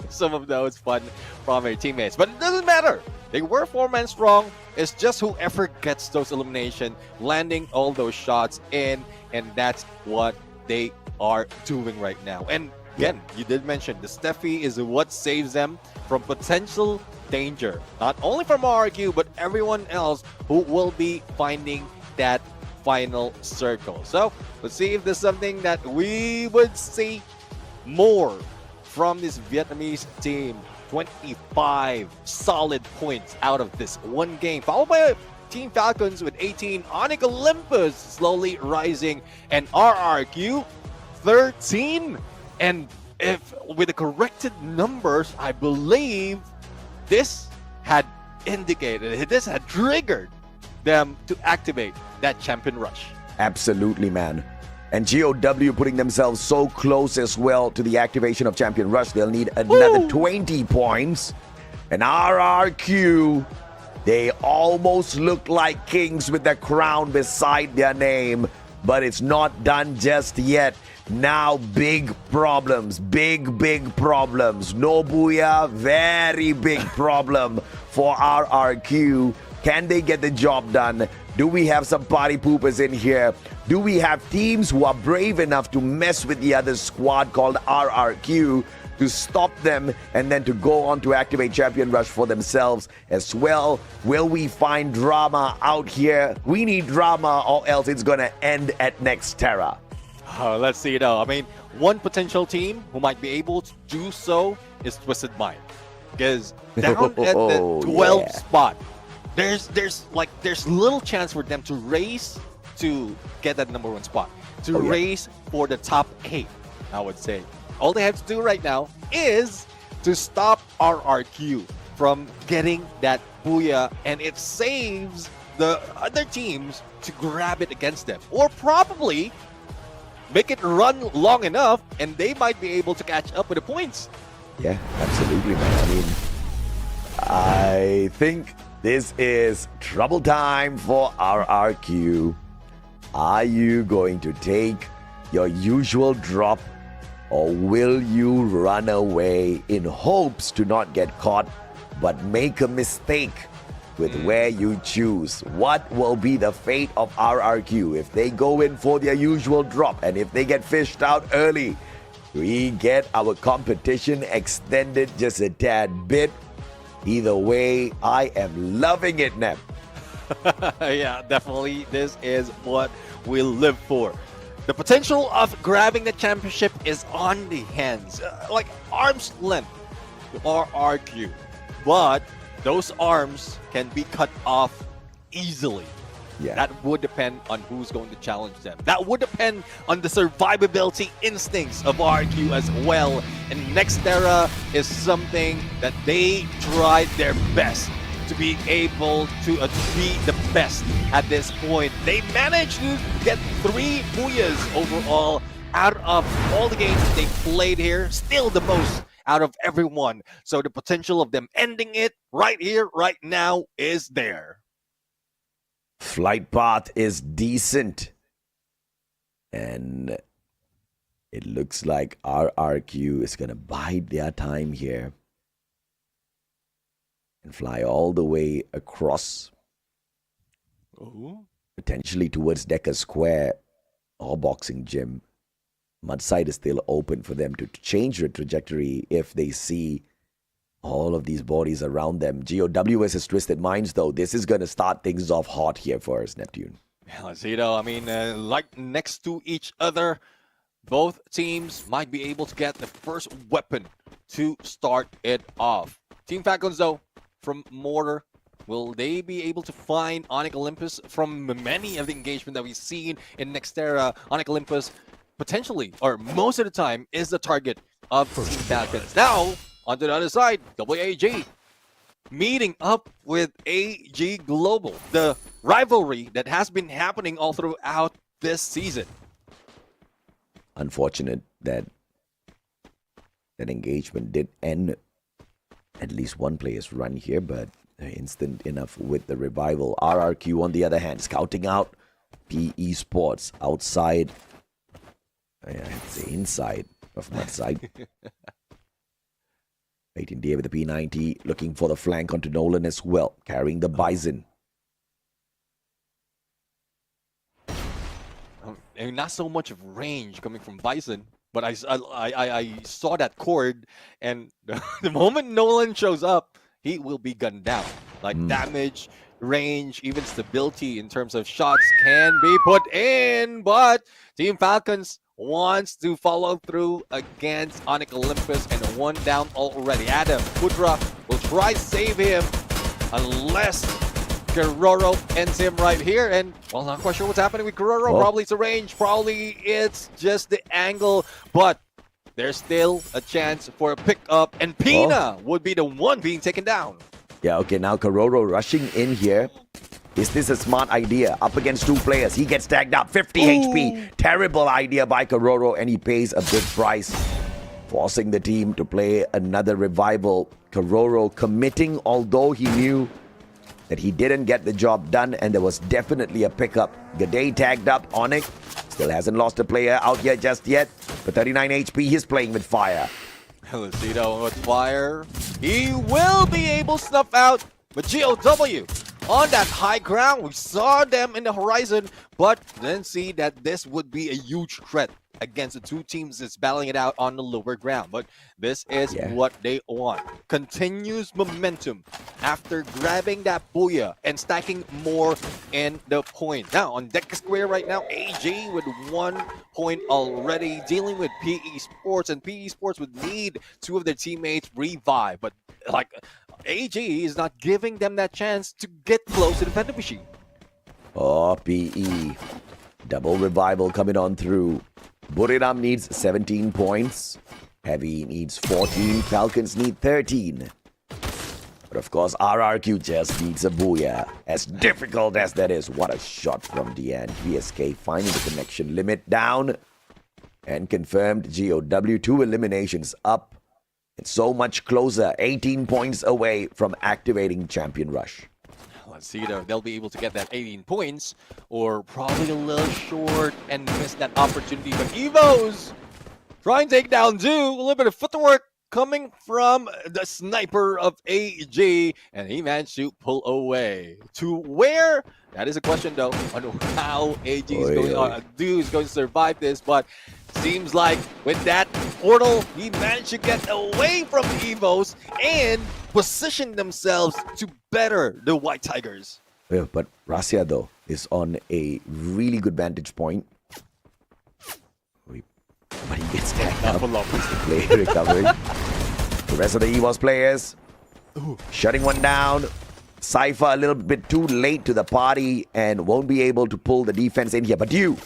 some of those fun from their teammates. But it doesn't matter. They were 4-man strong. It's just whoever gets those elimination, landing all those shots in, and that's what they are doing right now. And again, you did mention the Steffi is what saves them from potential danger, not only from RRQ, but everyone else who will be finding that final circle. So let's see if there's something that we would see more from this Vietnamese team. 25 solid points out of this one game, followed by Team Falcons with 18, Onyx Olympus slowly rising, and RRQ 13. And if with the corrected numbers, I believe this had indicated, this had triggered them to activate that champion rush. Absolutely, man. And GOW putting themselves so close as well to the activation of Champion Rush. They'll need another 20 points. And RRQ, they almost look like kings with the crown beside their name. But it's not done just yet. Now big problems, big problems. Nobuya, very big problem for RRQ. Can they get the job done? Do we have some party poopers in here? Do we have teams who are brave enough to mess with the other squad called RRQ to stop them and then to go on to activate Champion Rush for themselves as well? Will we find drama out here? We need drama or else it's going to end at Nextera. Let's see though. I mean, one potential team who might be able to do so is Twisted Mind. Because down at the 12th spot, there's little chance for them to race to get that number 1 spot, to race for the top 8, I would say. All they have to do right now is to stop RRQ from getting that booyah, and it saves the other teams to grab it against them, or probably make it run long enough and they might be able to catch up with the points. Yeah, absolutely, man. I mean, I think this is trouble time for RRQ. Are you going to take your usual drop, or will you run away in hopes to not get caught but make a mistake with where you choose? What will be the fate of RRQ if they go in for their usual drop, and if they get fished out early? We get our competition extended just a tad bit. Either way, I am loving it, Nep. Yeah, definitely. This is what we live for. The potential of grabbing the championship is on the hands, like arm's length to RRQ. But those arms can be cut off easily. Yeah. That would depend on who's going to challenge them. That would depend on the survivability instincts of RQ as well. And Nextera is something that they tried their best to be able to be the best at this point. They managed to get 3 booyahs overall out of all the games that they played here. Still the most out of everyone. So the potential of them ending it right here, right now is there. Flight path is decent. And it looks like RRQ is going to bide their time here and fly all the way across, potentially towards Decker Square or Boxing Gym. Mudside is still open for them to change their trajectory if they see all of these bodies around them. GOWS has Twisted Minds, though. This is going to start things off hot here for us, Neptune. Yeah, let's see, though. I mean, like next to each other, both teams might be able to get the first weapon to start it off. Team Falcons, though, from Mortar, will they be able to find Onyx Olympus? From many of the engagement that we've seen in Nextera, Onyx Olympus potentially, or most of the time, is the target of Team Falcons. Now, onto the other side, WAG meeting up with AG Global, the rivalry that has been happening all throughout this season. Unfortunate that that engagement did end at least one player's run here, but instant enough with the revival. RRQ, on the other hand, scouting out PE Sports outside, I'd say inside of Mudside. Late India with the P90 looking for the flank onto Nolan as well, carrying the Bison. And not so much of range coming from Bison, but I saw that cord, and the moment Nolan shows up, he will be gunned down. Like damage, range, even stability in terms of shots can be put in, but Team Falcons wants to follow through against Onyx Olympus, and one down already. Adam Pudra will try to save him unless Keroro ends him right here, and well, not quite sure what's happening with Keroro. Oh. Probably it's a range, probably it's just the angle, but there's still a chance for a pickup, and Pina would be the one being taken down. Yeah, okay, now Keroro rushing in here. Is this a smart idea? Up against two players, he gets tagged up, 50 HP. Terrible idea by Keroro, and he pays a big price, forcing the team to play another revival. Keroro committing, although he knew that he didn't get the job done, and there was definitely a pickup. Gade tagged up. Onyx still hasn't lost a player out here just yet. For 39 HP, he's playing with fire. Lucido with fire. He will be able to snuff out, but GOW on that high ground. We saw them in the horizon, but then see that this would be a huge threat against the two teams that's battling it out on the lower ground. But this is what they want. Continuous momentum after grabbing that booyah and stacking more in the point. Now on deck square right now, AG with 1 point already, dealing with PE Sports, and PE Sports would need two of their teammates revive, but like AG is not giving them that chance to get close to the vending machine. Oh, PE. Double revival coming on through. Buriram needs 17 points. Heavy needs 14. Falcons need 13. But of course, RRQ just needs a booyah. As difficult as that is, what a shot from Deanne. VSK finding the connection limit down. And confirmed GOW 2 eliminations up. It's so much closer. 18 points away from activating Champion Rush. Let's see though, they'll be able to get that 18 points, or probably a little short and miss that opportunity. But Evos try and take down two. A little bit of footwork coming from the sniper of AG, and he managed to pull away. To where? That is a question though, on how AG is going to survive this, but seems like with that portal, he managed to get away from Evos and position themselves to better the White Tigers. Yeah, but Rasya though is on a really good vantage point. But he gets tagged up. Play recovery. The rest of the EVOS players shutting one down. Cypher a little bit too late to the party and won't be able to pull the defense in here. But you,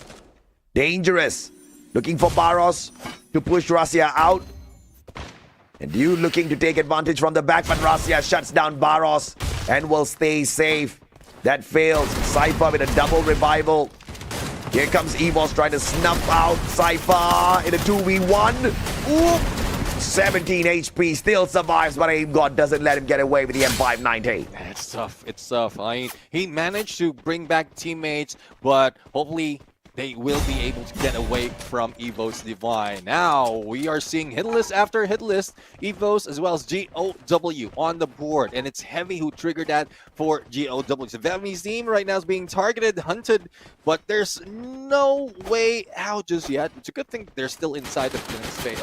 dangerous. Looking for Baros to push Rasya out. And you looking to take advantage from the back, but Rasya shuts down Baros and will stay safe. That fails. Cypher with a double revival. Here comes Evos trying to snuff out Cypher in a 2v1. Ooh. 17 HP, still survives, but Aim God doesn't let him get away with the M590. It's tough. It's tough. I mean, he managed to bring back teammates, but hopefully they will be able to get away from Evos Divine. Now, we are seeing hit list after hit list, Evos as well as GOW on the board. And it's Heavy who triggered that for GOW. So Heavy's team right now is being targeted, hunted, but there's no way out just yet. It's a good thing they're still inside the space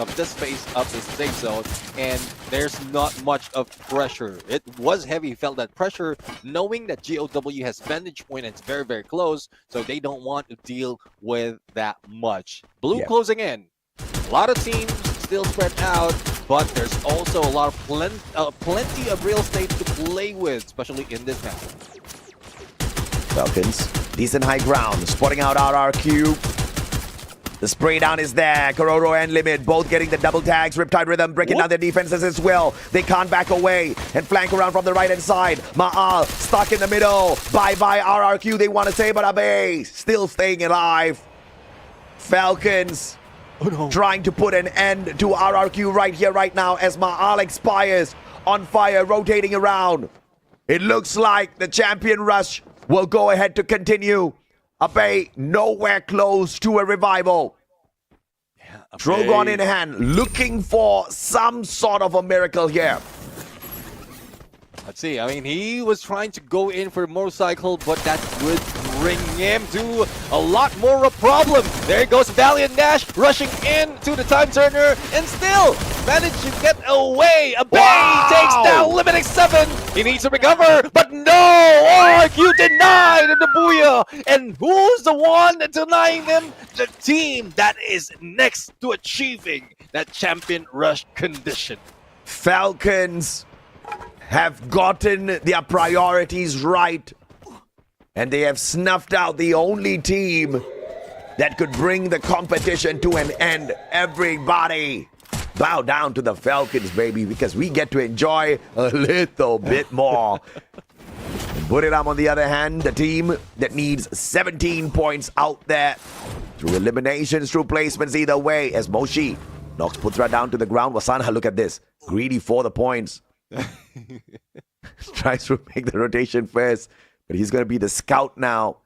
of this safe zone, and there's not much of pressure. It was Heavy felt that pressure, knowing that GOW has vantage point and it's very, very close, so they don't want to deal with that much. Blue closing in. A lot of teams still spread out, but there's also a lot of plenty of real estate to play with, especially in this map. Falcons, decent high ground, spotting out RRQ. The spray down is there. Kororo and Limit both getting the double tags. Riptide Rhythm breaking down their defenses as well. They can't back away and flank around from the right hand side. Ma'al stuck in the middle. Bye-bye RRQ, they want to say, but Abe still staying alive. Falcons trying to put an end to RRQ right here, right now, as Ma'al expires. On fire, rotating around. It looks like the Champion Rush will go ahead to continue. Abe nowhere close to a revival. Yeah, Trogon in hand, looking for some sort of a miracle here. Let's see. I mean, he was trying to go in for a motorcycle, but that would bring him to a lot more of a problem. There goes Valiant Nash rushing in to the time turner and still managed to get away. A bang takes down Limiting 7. He needs to recover, but no! RQ denied the booyah. And who's the one denying them? The team that is next to achieving that champion rush condition. Falcons have gotten their priorities right, and they have snuffed out the only team that could bring the competition to an end. Everybody bow down to the Falcons, baby, because we get to enjoy a little bit more. Buriram, on the other hand, the team that needs 17 points out there through eliminations, through placements, either way, as Moshi knocks Putra down to the ground. Wasanha, look at this. Greedy for the points. Tries to make the rotation first, but he's going to be the scout now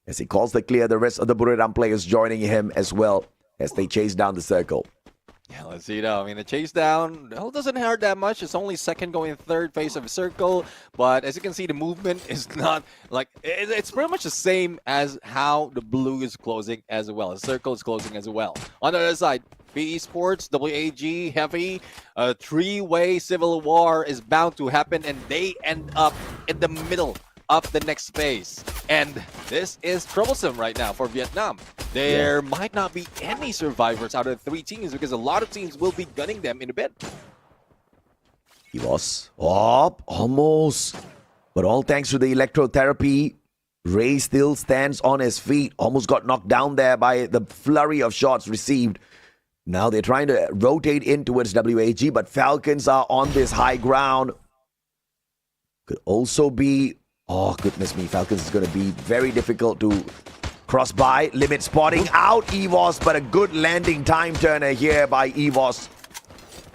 as he calls the clear. The rest of the Buriram players joining him as well as they chase down the circle. Yeah, let's see now. I mean, the chase down doesn't hurt that much. It's only second going third phase of a circle, but as you can see, the movement is not like it's pretty much the same as how the blue is closing as well. The circle is closing as well. On the other side, BE Sports, WAG, Heavy, a three-way civil war is bound to happen, and they end up in the middle of the next phase. And this is troublesome right now for Vietnam. There might not be any survivors out of the three teams because a lot of teams will be gunning them in a bit. He was up almost, but all thanks to the electrotherapy, Ray still stands on his feet. Almost got knocked down there by the flurry of shots received. Now they're trying to rotate in towards WAG, but Falcons are on this high ground. Could also be, oh goodness me, Falcons is going to be very difficult to cross by. Limit spotting out EVOS, but a good landing time turner here by EVOS.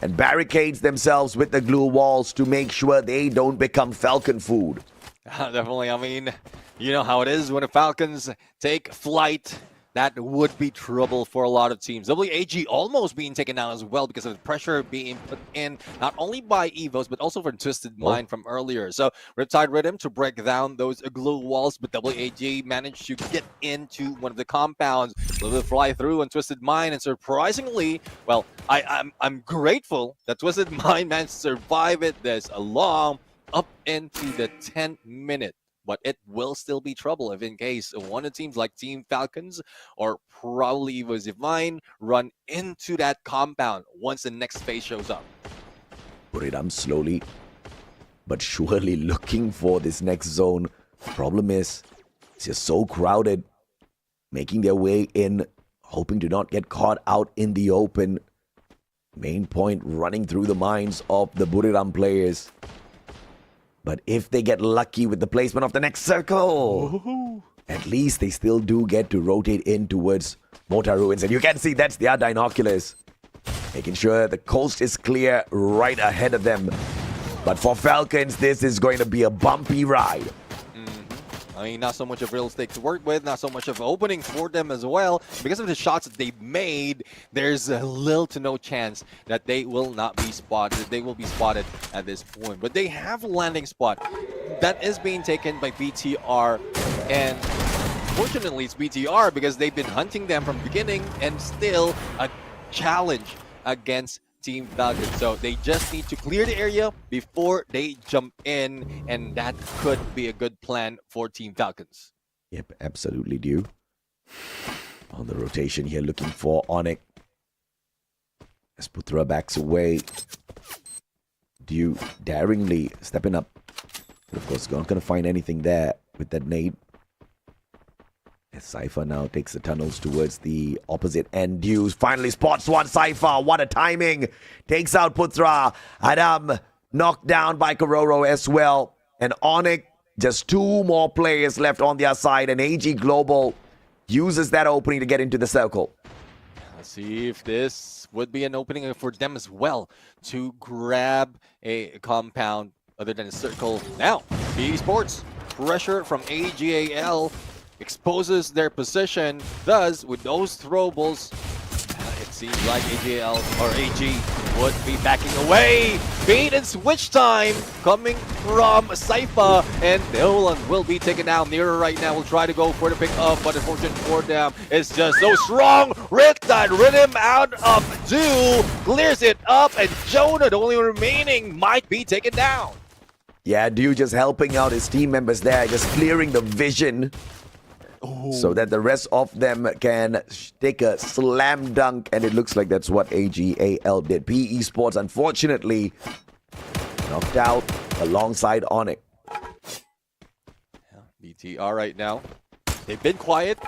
And barricades themselves with the glue walls to make sure they don't become Falcon food. Definitely. I mean, you know how it is when the Falcons take flight. That would be trouble for a lot of teams. WAG almost being taken out as well because of the pressure being put in not only by EVOS but also from Twisted Mind from earlier. So Riptide Rhythm to break down those glue walls, but WAG managed to get into one of the compounds, a little fly through on Twisted Mind, and surprisingly, well, I'm grateful that Twisted Mind managed to survive it this long up into the 10th minute. But it will still be trouble if in case one of the teams like Team Falcons or probably EVOS Divine run into that compound once the next phase shows up. Buriram slowly but surely looking for this next zone. Problem is, it's just so crowded, making their way in, hoping to not get caught out in the open. Main point running through the minds of the Buriram players. But if they get lucky with the placement of the next circle, at least they still do get to rotate in towards Mortar Ruins. And you can see that's their binoculars, making sure the coast is clear right ahead of them. But for Falcons, this is going to be a bumpy ride. I mean, not so much of real estate to work with, not so much of opening for them as well. Because of the shots that they've made, there's a little to no chance that they will not be spotted. They will be spotted at this point. But they have a landing spot that is being taken by BTR. And fortunately, it's BTR because they've been hunting them from the beginning and still a challenge against Team Falcon. So they just need to clear the area before they jump in, and that could be a good plan for Team Falcons. Yep, absolutely do. On the rotation here, looking for Onyx. As Putra backs away. Dew daringly stepping up. But of course, not going to find anything there with that nade. As Cypher now takes the tunnels towards the opposite end. Dew finally spots one. Cypher, what a timing. Takes out Putra. Adam knocked down by Kororo as well. And Onyx, just two more players left on their side. And AG Global uses that opening to get into the circle. Let's see if this would be an opening for them as well to grab a compound other than a circle. Now, BE Sports, pressure from AGAL exposes their position. Thus, with those throwables, it's seems like AGL or AG would be backing away. Bait and switch time coming from Saifa, and Nolan will be taken down. Nearer right now will try to go for the pick up, but unfortunately for them, it's just so strong. Riptide rhythm out of two, clears it up, and Jonah, the only remaining, might be taken down. Yeah, Dew just helping out his team members there, just clearing the vision. So that the rest of them can take a slam dunk, and it looks like that's what AGAL did. PE Sports, unfortunately, knocked out alongside Onyx. BTR right now, they've been quiet,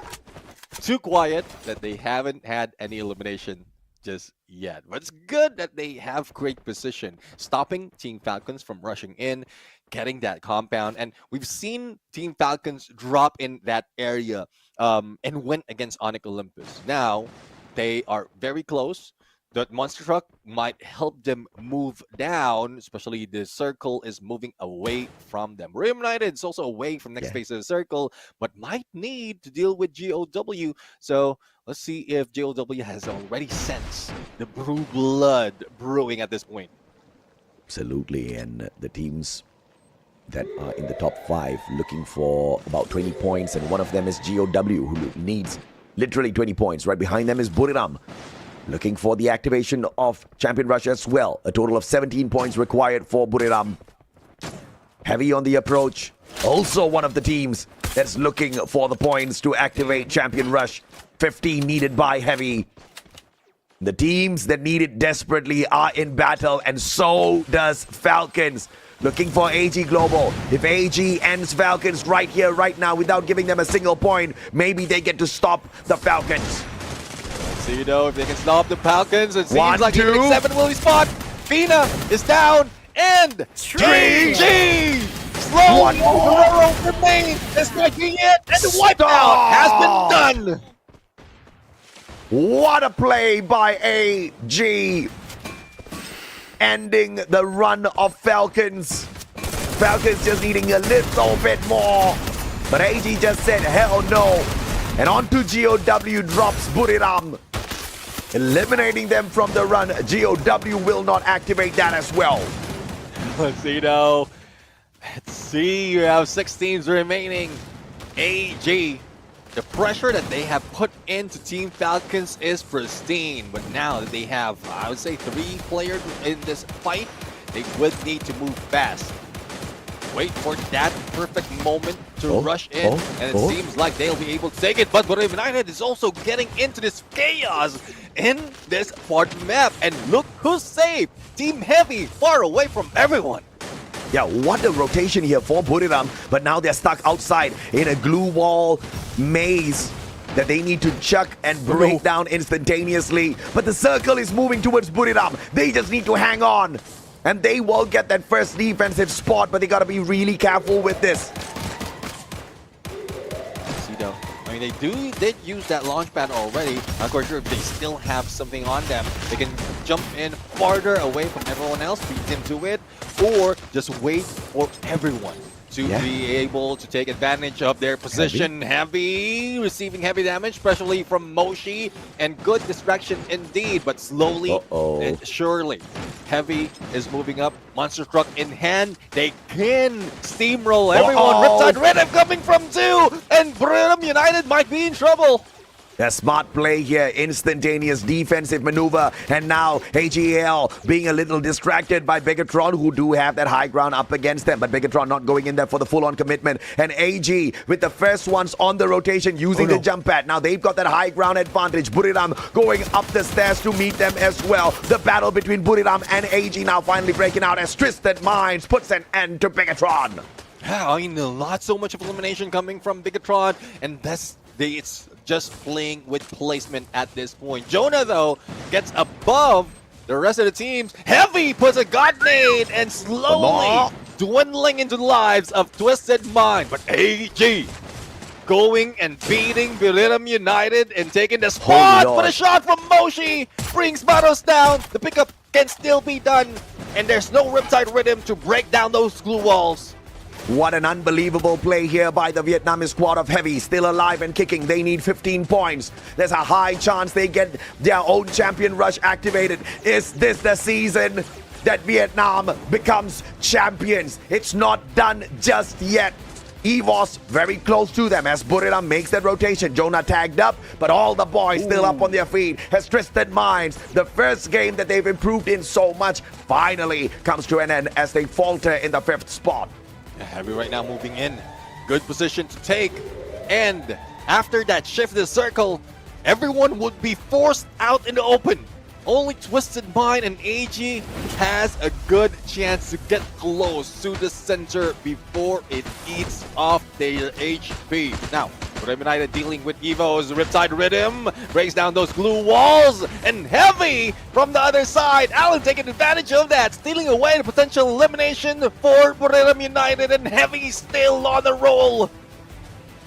too quiet that they haven't had any elimination just yet. But it's good that they have great position, stopping Team Falcons from rushing in, getting that compound, and we've seen Team Falcons drop in that area and win against Onyx Olympus. Now they are very close. That monster truck might help them move down, especially the circle is moving away from them. Rim United is also away from next phase of the circle, but might need to deal with GOW. So let's see if GOW has already sensed the brew blood brewing at this point. Absolutely, and the teams that are in the top 5 looking for about 20 points, and one of them is GOW, who needs literally 20 points. Right behind them is Buriram, looking for the activation of Champion Rush as well. A total of 17 points required for Buriram. Heavy on the approach. Also one of the teams that's looking for the points to activate Champion Rush. 15 needed by Heavy. The teams that need it desperately are in battle, and so does Falcons. Looking for AG Global. If AG ends Falcons right here, right now, without giving them a single point, maybe they get to stop the Falcons. Let's see, though, if they can stop the Falcons. It seems 1, like 2. Unix 7 will be spot. Fina is down, and GG! Slow Roro remains. This might be it, and the wipeout has been done. What a play by AG. Ending the run of Falcons. Falcons just needing a little bit more. But AG just said, hell no. And onto GOW drops Buriram, eliminating them from the run. GOW will not activate that as well. Let's see, though. Let's see. You have 6 teams remaining. AG. The pressure that they have put into Team Falcons is pristine, but now that they have, I would say, 3 players in this fight, they would need to move fast. Wait for that perfect moment to rush in, and it seems like they'll be able to take it, but Battle United is also getting into this chaos in this part map, and look who's safe! Team Heavy, far away from everyone. Yeah, what a rotation here for Buriram, but now they're stuck outside in a glue wall maze that they need to chuck and break down instantaneously. But the circle is moving towards Buriram. They just need to hang on, and they will get that first defensive spot, but they gotta be really careful with this. I mean, they did use that launch pad already. Not quite sure if they still have something on them. They can jump in farther away from everyone else, beat them to it, or just wait for everyone to be able to take advantage of their position. Heavy receiving heavy damage, especially from Moshi, and good distraction indeed, but slowly and surely. Heavy is moving up, monster truck in hand. They can steamroll everyone. Riptide Rhythm coming from 2, and Battle United might be in trouble. A smart play here, instantaneous defensive maneuver, and now AGL being a little distracted by Begatron, who do have that high ground up against them, but Begatron not going in there for the full-on commitment, and AG with the first ones on the rotation using the jump pad. Now they've got that high ground advantage. Buriram going up the stairs to meet them as well. The battle between Buriram and AG now finally breaking out as Twisted Minds puts an end to Begatron. Yeah, I mean, not so much of elimination coming from Begatron, and it's just playing with placement at this point. Jonah, though, gets above the rest of the teams. Heavy puts a god nade and slowly dwindling into the lives of Twisted Mind. But AG going and beating Battle United and taking the spot. But a shot from Moshi brings Battles down. The pickup can still be done, and there's no Riptide Rhythm to break down those glue walls. What an unbelievable play here by the Vietnamese squad of Heavy. Still alive and kicking. They need 15 points. There's a high chance they get their own champion rush activated. Is this the season that Vietnam becomes champions? It's not done just yet. EVOS very close to them as Buriram makes that rotation. Jonah tagged up, but all the boys still up on their feet. Has Twisted Minds, the first game that they've improved in so much, finally comes to an end as they falter in the 5th spot. Heavy right now moving in. Good position to take. And after that shift in the circle, everyone would be forced out in the open. Only Twisted Mind and AG has a good chance to get close to the center before it eats off their HP. Now, Buriram United dealing with Evo's Riptide Rhythm, breaks down those glue walls, and Heavy from the other side. Alan taking advantage of that, stealing away the potential elimination for Buriram United, and Heavy still on the roll.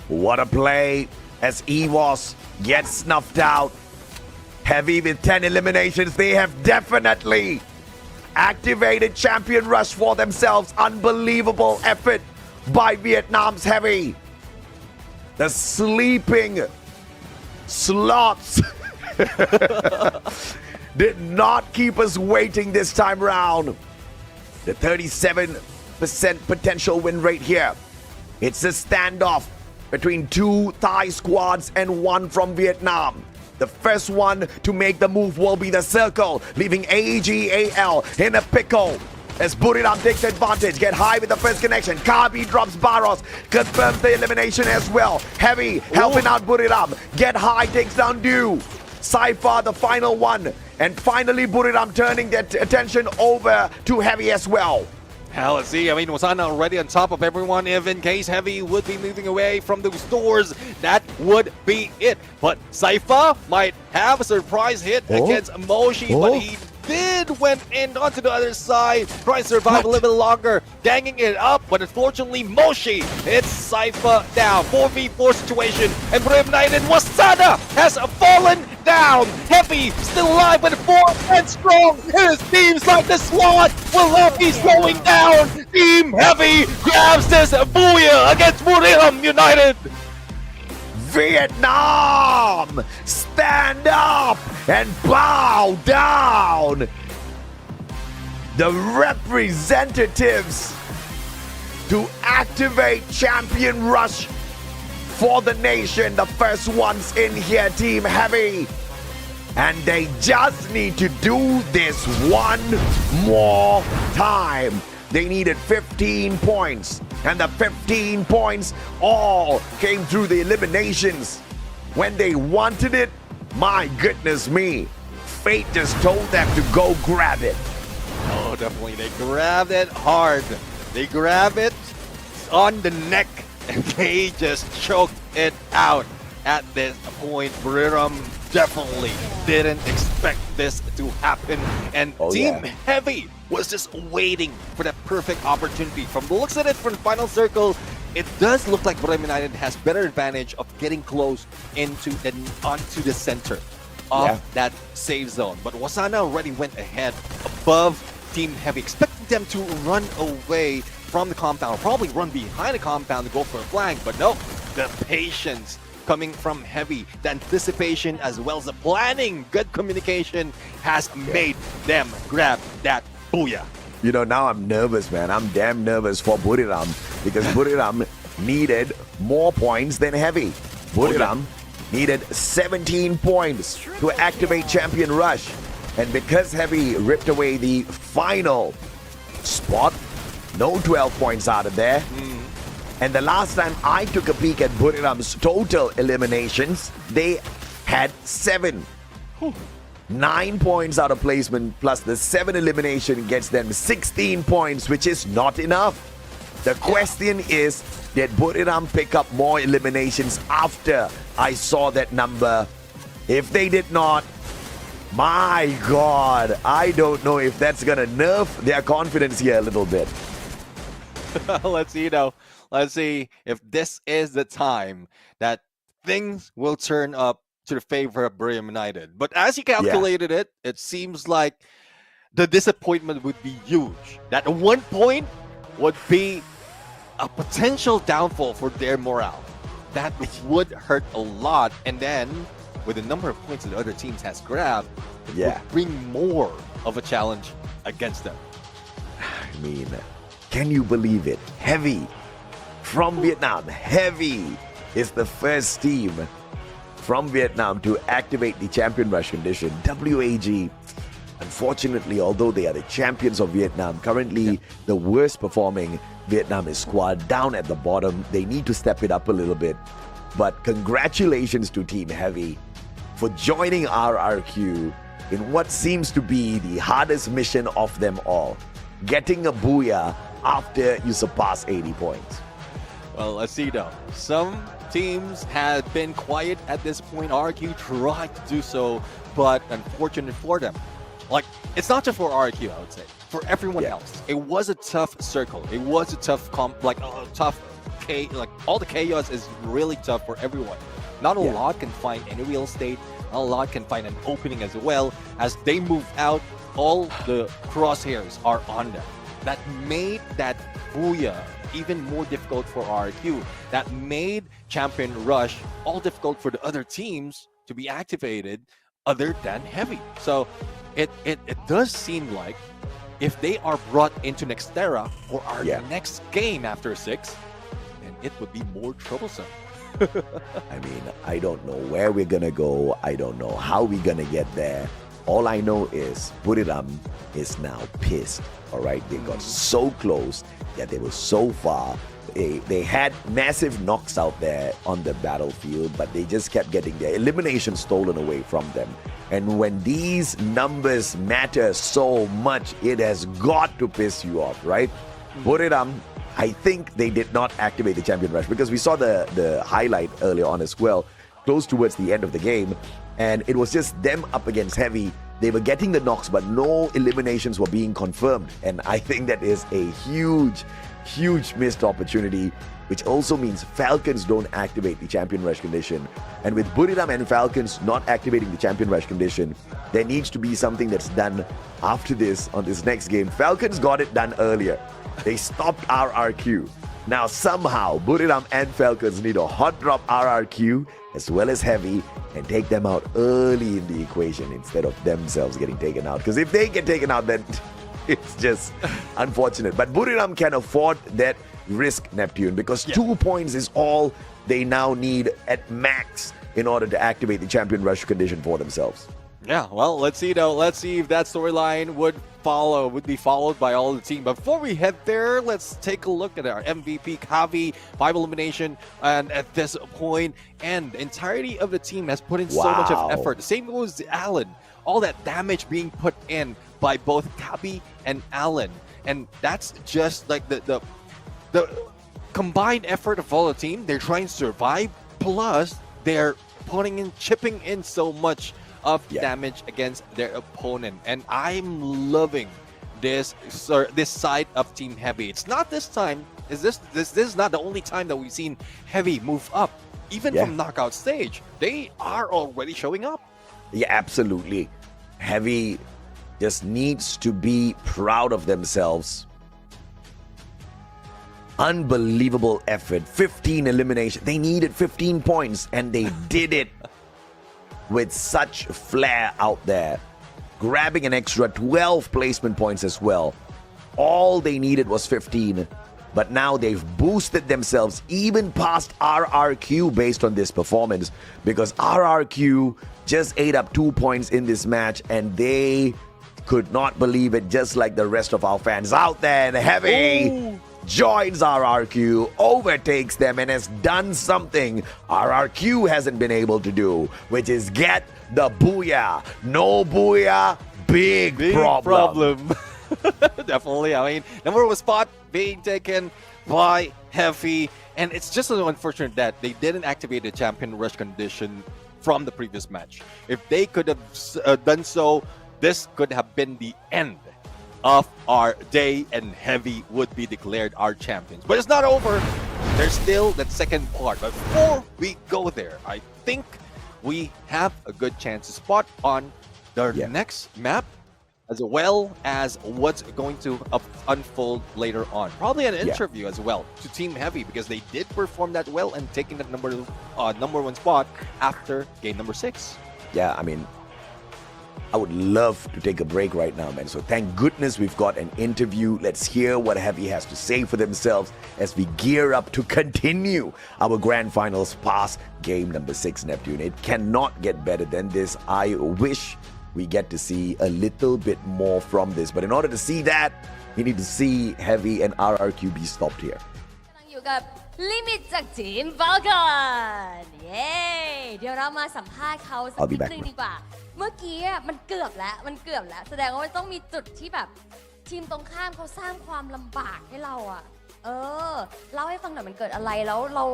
What a play as EVOS gets snuffed out. Heavy with 10 eliminations. They have definitely activated Champion Rush for themselves. Unbelievable effort by Vietnam's Heavy. The sleeping slots did not keep us waiting this time round. The 37% potential win rate here. It's a standoff between 2 Thai squads and 1 from Vietnam. The first one to make the move will be the circle, leaving AGAL in a pickle. As Buriram takes advantage, get high with the first connection. Kabi drops Barros, confirms the elimination as well. Heavy helping out Buriram. Get high takes down Dew. Cypher the final one. And finally Buriram turning their attention over to Heavy as well. Hell, let's see. I mean, Wasana already on top of everyone. If in case Heavy would be moving away from those doors, that would be it. But Cypher might have a surprise hit against Moshi, but he did went in onto the other side, trying to survive a little bit longer, ganging it up, but unfortunately Moshi hits Cypher down. 4v4 situation, and Buriram United Wasana has fallen down. Heavy still alive, but 4 and strong. It seems like the SWAT will not be slowing down. Team Heavy grabs this booyah against Buriram United. Vietnam, stand up and bow down. The representatives to activate Champion Rush for the nation. The first ones in here, Team Heavy. And they just need to do this one more time. They needed 15 points, and the 15 points all came through the eliminations. When they wanted it, my goodness me, fate just told them to go grab it. Oh, definitely. They grabbed it hard. They grabbed it on the neck, and they just choked it out. At this point, Buriram definitely didn't expect this to happen, and Team Heavy was just waiting for that perfect opportunity. From the looks at it from the final circle, it does look like Buriram United has better advantage of getting close onto the center of that save zone. But Wasana already went ahead above Team Heavy, expecting them to run away from the compound, probably run behind the compound to go for a flank, but no, the patience coming from Heavy, the anticipation as well as the planning, good communication has made them grab that booyah. You know, now I'm nervous, man. I'm damn nervous for Buriram because Buriram needed more points than Heavy. Buriram needed 17 points to activate Champion Rush. And because Heavy ripped away the final spot, no 12 points out of there. And the last time I took a peek at Buriram's total eliminations, they had 7. 9 points out of placement plus the 7 elimination gets them 16 points, which is not enough. The question is, did Buriram pick up more eliminations after I saw that number? If they did not, my God, I don't know if that's gonna nerf their confidence here a little bit. Let's see, let's see if this is the time that things will turn up to the favor of Buriram United. But as you calculated it, it seems like the disappointment would be huge. That 1 point would be a potential downfall for their morale. That would hurt a lot. And then, with the number of points that the other teams has grabbed, it would bring more of a challenge against them. I mean, can you believe it? Heavy from Vietnam. Heavy is the first team from Vietnam to activate the champion rush condition. WAG, unfortunately, although they are the champions of Vietnam, currently the worst performing Vietnamese squad down at the bottom. They need to step it up a little bit. But congratulations to Team Heavy for joining RRQ in what seems to be the hardest mission of them all. Getting a booyah after you surpass 80 points. Well, let's see though. Some teams had been quiet at this point. RRQ tried to do so, but unfortunate for them. Like, it's not just for RRQ, I would say. For everyone else, it was a tough circle. It was a tough all the chaos is really tough for everyone. Not a lot can find any real estate. Not a lot can find an opening as well. As they move out, all the crosshairs are on them. That made that booyah even more difficult for RRQ. That made Champion Rush all difficult for the other teams to be activated other than Heavy. So it does seem like if they are brought into Nextera or our next game after 6, then it would be more troublesome. I mean, I don't know where we're gonna go. I don't know how we're gonna get there. All I know is Buriram is now pissed. All right, they got so close, yet they were so far. They had massive knocks out there on the battlefield, but they just kept getting their elimination stolen away from them. And when these numbers matter so much, it has got to piss you off, right? Buriram, I think they did not activate the champion rush because we saw the highlight earlier on as well, close towards the end of the game, and it was just them up against Heavy. They were getting the knocks, but no eliminations were being confirmed. And I think that is a huge missed opportunity, which also means Falcons don't activate the champion rush condition. And with Buriram and Falcons not activating the champion rush condition, there needs to be something that's done after this on this next game. Falcons got it done earlier. They stopped RRQ. Now somehow Buriram and Falcons need to hot drop RRQ as well as Heavy and take them out early in the equation instead of themselves getting taken out. Because if they get taken out, then it's just unfortunate. But Buriram can afford that risk, Neptune, because 2 points is all they now need at max in order to activate the champion rush condition for themselves. Yeah, well, let's see though. Let's see if that storyline would be followed by all the team. But before we head there, let's take a look at our MVP, Kavi, 5 elimination, and at this point, and the entirety of the team has put in so much of effort. The same goes to Alan. All that damage being put in by both Kavi and Alan, and that's just like the combined effort of all the team. They're trying to survive, plus they're chipping in so much of damage against their opponent, and I'm loving this side of Team Heavy. It's not this time. This is not the only time that we've seen Heavy move up, even from knockout stage. They are already showing up. Yeah, absolutely. Heavy just needs to be proud of themselves. Unbelievable effort. 15 elimination. They needed 15 points and they did it with such flair out there. Grabbing an extra 12 placement points as well. All they needed was 15. But now they've boosted themselves even past RRQ based on this performance, because RRQ just ate up 2 points in this match and they could not believe it, just like the rest of our fans out there. And Heavy joins RRQ, overtakes them, and has done something RRQ hasn't been able to do, which is get the booyah. No booyah, big problem. Definitely. I mean, number 1 spot being taken by Heavy, and it's just so unfortunate that they didn't activate the champion rush condition from the previous match. If they could have done so, this could have been the end of our day, and Heavy would be declared our champions. But it's not over. There's still that second part. But before we go there, I think we have a good chance to spot on the next map. as well as what's going to unfold later on. Probably an interview as well to Team Heavy because they did perform that well and taking that number one spot after game number 6. Yeah, I mean, I would love to take a break right now, man. So thank goodness we've got an interview. Let's hear what Heavy has to say for themselves as we gear up to continue our grand finals past game number 6, Neptune. It cannot get better than this. I wish we get to see a little bit more from this. But in order to see that, we need to see Heavy and RRQ be stopped here. อยู่กับลิมิตจากทีมฟอลคอนเย้เดี๋ยวเรามาสัมภาษณ์เขาสัก I'll be นิด back. นึงดีกว่า เมื่อกี้อะมันเกือบแล้วแสดงว่ามันต้องมีจุดที่แบบทีมตรงข้ามเขาสร้างความลำบากให้เราอ่ะเล่าให้ฟังหน่อยมันเกิดอะไรแล้วเรา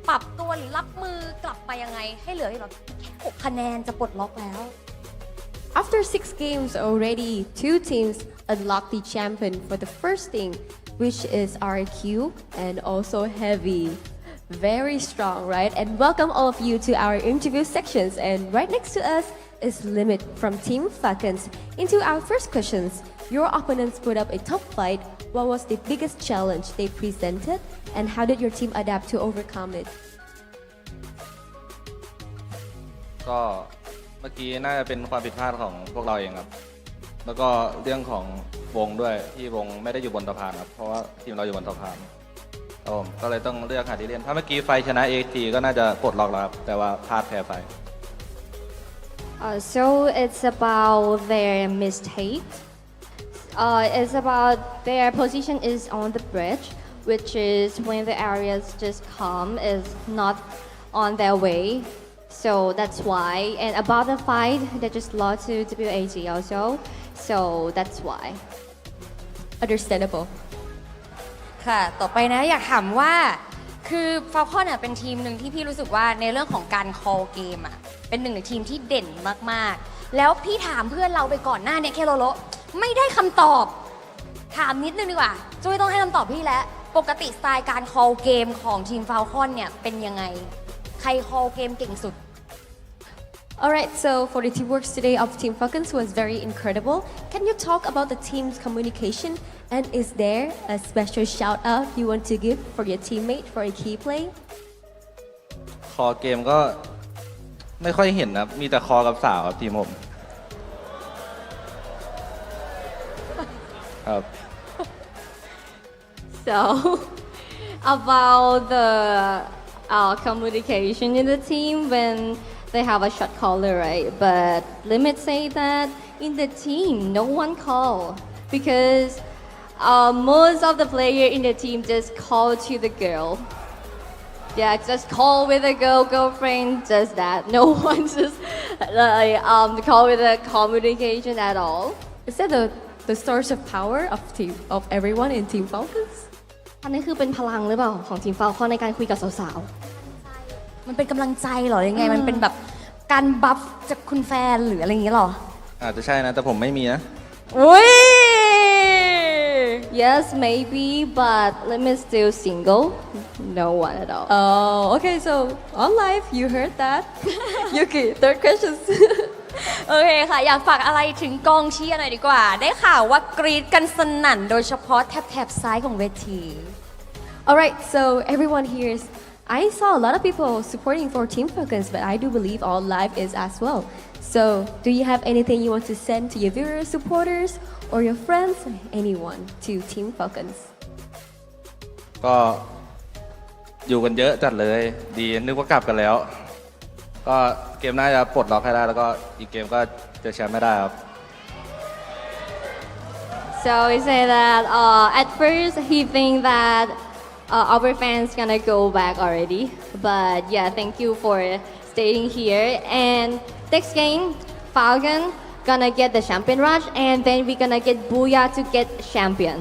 ปรับตัวหรือรับมือกลับมายังไงให้เหลือแบบแค่6คะแนนจะปลดล็อกแล้ว After 6 games already, 2 teams unlocked the champion for the first thing, which is RQ and also Heavy. Very strong, right? And welcome all of you to our interview sections. And right next to us is Limit from Team Falcons. Into our first questions, your opponents put up a tough fight. What was the biggest challenge they presented, and how did your team adapt to overcome it? ก็เมื่อกี้น่าจะเป็นความผิดพลาดของพวกเราเองครับ แล้วก็เรื่องของวงด้วยที่วงไม่ได้อยู่บนสะพานครับ เพราะว่าทีมเราอยู่บนสะพานครับผมก็เลยต้องเลือกหาที่เล่นถ้าเมื่อกี้ไฟชนะ AT ก็น่าจะปลดล็อกแล้วครับแต่ว่าพลาดแพ้ไฟ So it's about their mistake. It's about their position is on the bridge, which is when the areas just come is not on their way. So that's why. And about the fight, they just lost to WAT also. So that's why. Understandable. ค่ะต่อไปนะอยากถามว่าคือฟาลคอนเป็นทีมหนึ่งที่พี่รู้สึกว่าในเรื่องของการ call เกมเป็นหนึ่งในทีมที่เด่นมากๆแล้วพี่ถามเพื่อนเราไปก่อนหน้าเนี่ยแคโรโลไม่ได้คำตอบถามนิดนึงดีกว่าจุ้ยต้องให้คำตอบพี่แล้วปกติสไตล์การ call เกมของทีมฟาลคอนเนี่ยเป็นยังไงใคร call เกมเก่งสุดAlright, so for the teamwork today of Team Falcons was very incredible. Can you talk about the team's communication? And is there a special shout out you want to give for your teammate for a key play? คอเกมก็ไม่ค่อยเห็นนะมีแต่คอกับสาวครับทีมผมครับ So about the communication in the team when they have a shot caller, right? But Limit say that in the team, no one call because most of the player in the team just call to the girl. Yeah, just call with a girlfriend, just that. No one just call with a communication at all. Is that the source of power of everyone in Team Falcons? อันนี้คือเป็นพลังหรือเปล่าของทีมฟาลคอนในการคุยกับสาวๆมันเป็นกำลังใจเหรอยังไงมันเป็นแบบการบัฟจากคุณแฟนหรืออะไรอย่างเงี้ยหรออาจจะใช่นะแต่ผมไม่มีนะ อุ้ย Yes maybe but Limit still single no one at all Oh okay so on live you heard that Yuki third questions โอเคค่ะอยากฝากอะไรถึงกองเชียร์หน่อยดีกว่าได้ข่าวว่ากรี๊ดกันสนั่นโดยเฉพาะแถบซ้ายของเวที Alright so everyone here is I saw a lot of people supporting for Team Falcons, but I do believe all live is as well. So, do you have anything you want to send to your viewers, supporters, or your friends, anyone, to Team Falcons? ก็อยู่กันเยอะจัดเลยดีนึกว่ากลับกันแล้วก็เกมน่าจะปลดล็อกให้ได้แล้วก็อีกเกมก็จะแชมป์ไม่ได้ครับ So he said that at first he think that our fans gonna go back already, but yeah, thank you for staying here. And next game, Falcon gonna get the champion rush, and then we gonna get Booyah to get champion.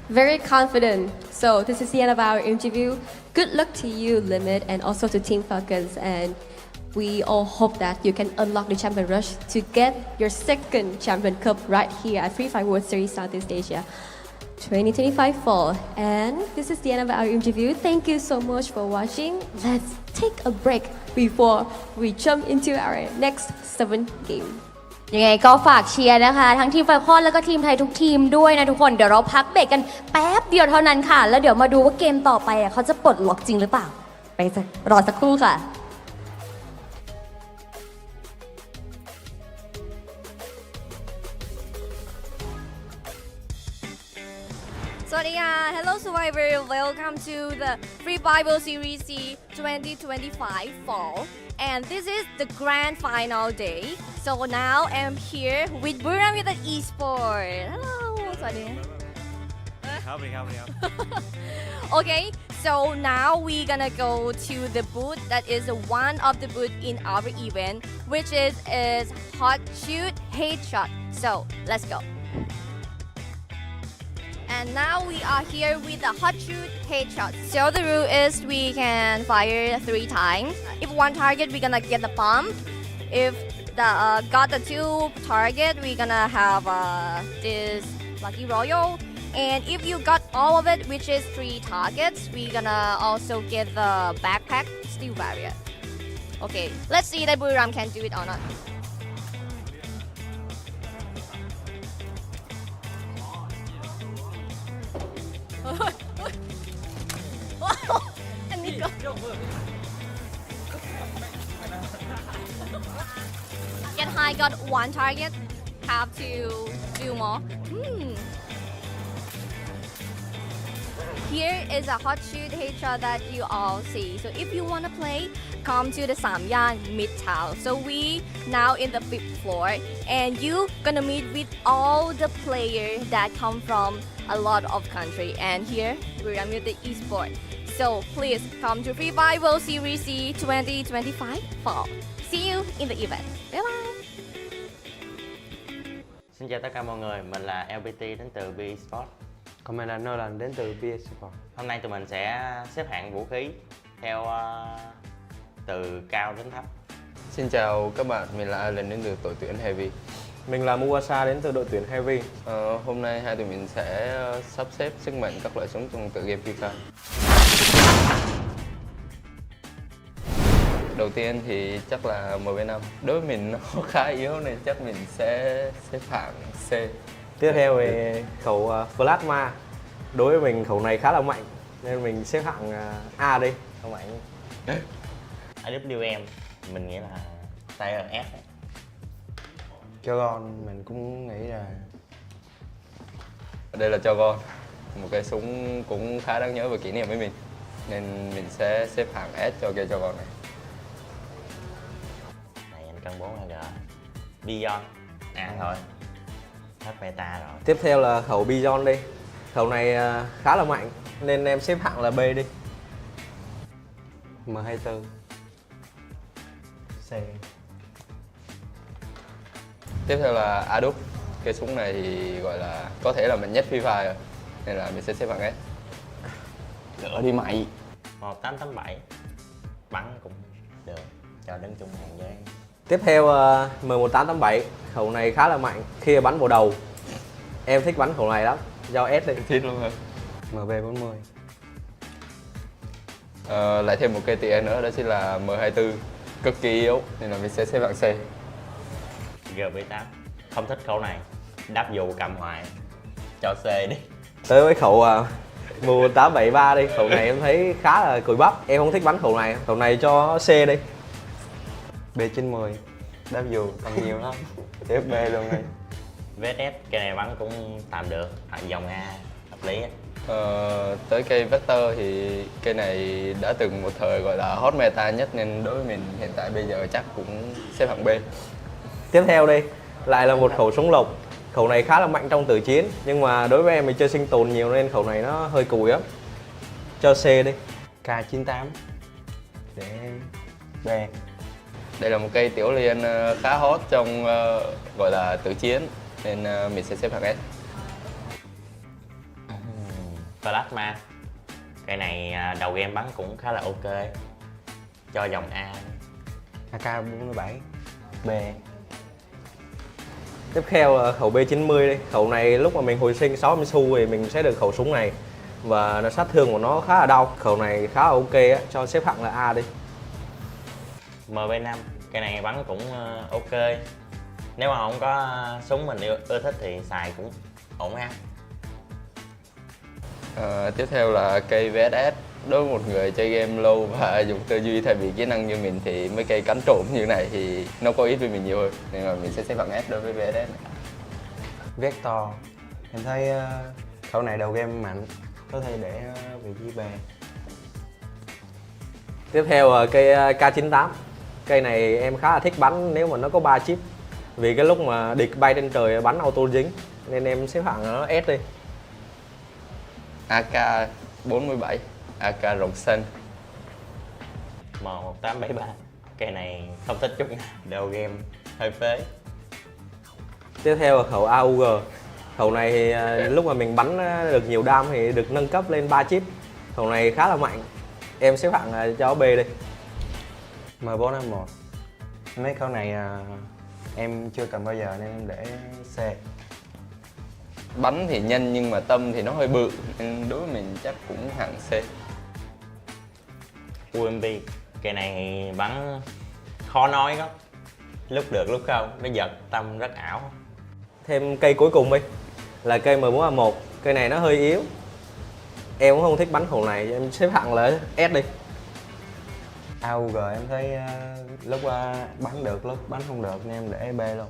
Very confident. So this is the end of our interview. Good luck to you, Limit, and also to Team Falcons. And we all hope that you can unlock the champion rush to get your second champion cup right here at Free Fire World Series Southeast Asia 2025 fall. And this is the end of our interview. Thank you so much for watching. Let's take a break before we jump into our next 7th game. ยังไงก็ฝากเชียร์นะคะทั้งทีมไฟคอนแล้วก็ทีมไทยทุกทีมด้วยนะทุกคนเดี๋ยวเราพักเบรกกันแป๊บเดียวเท่านั้นค่ะแล้วเดี๋ยวมาดูว่าเกมต่อไปเขาจะปลดล็อกจริงหรือเปล่าไปรอสักครู่ค่ะ สวัสดีค่ะ Hello Survivor Welcome to the Free Bible Series C 2025 Fall and this is the grand final day so now I'm here with Buram with the Esport Hello สวัสดีครับOkay so now we gonna go to the booth that is one of the booth in our event which is hot shoot headshot so let's go And now we are here with the hot shoot headshot. So the rule is we can fire 3 times. If one target, we're gonna get the bomb. If got the 2 target, we're gonna have this lucky royal. And if you got all of it, which is 3 targets, we're gonna also get the backpack steel barrier. Okay, let's see that Buram can do it or not. And Nico. Get high, got 1 target. Have to do more. Here is a hot shoot headshot that you all see. So if you wanna play, come to the Samyan Midtown. So we now in the 5th floor, and you gonna meet with all the players that come from a lot of country. And here we're with the esport. So please come to Free Bible Series C 2025 Fall. See you in the event. Bye bye. Xin chào tất cả mọi người, mình là LPT đến từ B Sport. Còn mình là Nolan đến từ PS Sport. Hôm nay tụi mình sẽ xếp hạng vũ khí theo từ cao đến thấp. Xin chào các bạn, mình là Alan đến từ đội tuyển Heavy. Mình là Muasa đến từ đội tuyển Heavy. Hôm nay hai tụi mình sẽ sắp xếp sức mạnh các loại súng trong tựa game FIFA. Đầu tiên thì chắc là MV5. Đối với mình nó khá yếu nên chắc mình sẽ xếp hạng C. Tiếp theo về khẩu Plasma. Đối với mình khẩu này khá là mạnh nên mình xếp hạng A đi, không mạnh. FFWS mình nghĩ là tier S. Cho con mình cũng nghĩ là đây là cho con, một cái súng cũng khá đáng nhớ và kỷ niệm với mình nên mình sẽ xếp hạng S cho cái cho con này. Này anh cân 4G Beyond thôi, hết meta rồi. Tiếp theo là khẩu Beyond đi. Khẩu này khá là mạnh nên em xếp hạng là B đi. M24 C. Tiếp theo là Adux. Cái súng này thì gọi là có thể là mạnh nhất FIFA rồi nên là mình sẽ xếp hạng S. Lửa đi mày. 1887 bắn cũng được, cho đứng chung hàng với. Tiếp theo M1887. Khẩu này khá là mạnh khi bắn vào đầu. Em thích bắn khẩu này lắm, do S đi. Thích luôn hả? MV40. Lại thêm một cây tỉa nữa đó chính là M24, cực kỳ yếu nên là mình sẽ xếp hạng C. GB8 không thích khẩu này, đáp dù cầm hoài, cho C đi. Tới với khẩu M873 đi. Khẩu này em thấy khá là cùi bắp, em không thích bắn khẩu này. Khẩu này cho C đi. B910 đáp dù còn nhiều lắm. FB luôn đi. VSS cây này bắn cũng tạm được, dòng A hợp lý. Tới cây Vector thì cây này đã từng một thời gọi là hot meta nhất nên đối với mình hiện tại bây giờ chắc cũng xếp hạng B. Tiếp theo đây lại là một khẩu súng lục. Khẩu này khá là mạnh trong tử chiến nhưng mà đối với em mình chơi sinh tồn nhiều nên khẩu này nó hơi cùi lắm. Cho C đi. K98 để B. Đây là một cây tiểu liên khá hot trong gọi là tử chiến nên mình sẽ xếp hạng S. Plasma cây này đầu game bắn cũng khá là ok, cho dòng A. AK47 B. Tiếp theo là khẩu B90 đi. Khẩu này lúc mà mình hồi sinh 60 xu thì mình sẽ được khẩu súng này và nó sát thương của nó khá là đau. Khẩu này khá là ok á, cho xếp hạng là A đi. MV5 cây này bắn cũng ok, Nếu mà không có súng mình ưa thích thì xài cũng ổn ha. Tiếp theo là cây VSS. Đối với một người chơi game lâu và dùng tư duy thay vì kỹ năng như mình thì mấy cây cắn trộm như này thì nó có ít với mình nhiều hơn, nên là mình sẽ xếp hạng S đối với VSS. Vector. Em thấy khẩu này đầu game mạnh, có thể để vị trí B. Tiếp theo là cây K98. Cây này em khá là thích bắn nếu mà nó có 3 chip. Vì cái lúc mà địch bay trên trời bắn auto dính, nên em xếp hạng nó S đi. AK47, AK rộng xanh. M1873. Cây này không thích chút nào, đầu game hơi phế. Tiếp theo là khẩu AUG. Khẩu này thì lúc mà mình bắn được nhiều đam thì được nâng cấp lên 3 chip. Khẩu này khá là mạnh. Em xếp hạng cho B đi. M4A1. Mấy khẩu này em chưa cầm bao giờ nên em để C. Bắn thì nhanh nhưng mà tâm thì nó hơi bự, nên đối với mình chắc cũng hạng C. UMP. Cây này bắn khó nói lắm, lúc được lúc không, nó giật tâm rất ảo. Thêm cây cuối cùng đi là cây M4A1. Cây này nó hơi yếu, em cũng không thích bắn khẩu này, em xếp hạng là S đi. AUG em thấy lúc bắn được, lúc bắn không được nên em để B luôn.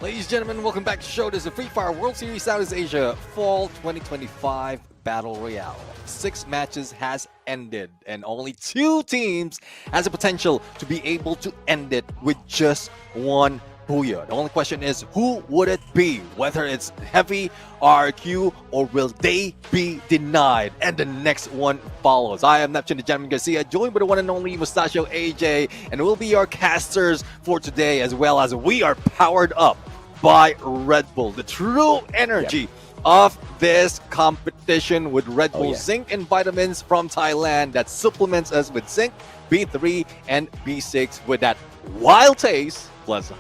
Ladies and gentlemen, welcome back to the show. This is the Free Fire World Series Southeast Asia Fall 2025 Battle Royale. 6 matches has ended and only 2 teams has the potential to be able to end it with just 1 booyah. The only question is, who would it be? Whether it's Heavy, RRQ, or will they be denied? And the next one follows. I am Neptune the Gentleman Garcia, joined by the one and only Mustachio AJ, and we'll be your casters for today, as well as we are powered up by Red Bull, the true energy of this competition with Red Bull Zinc and vitamins from Thailand that supplements us with zinc, B3, and B6 with that wild taste, plus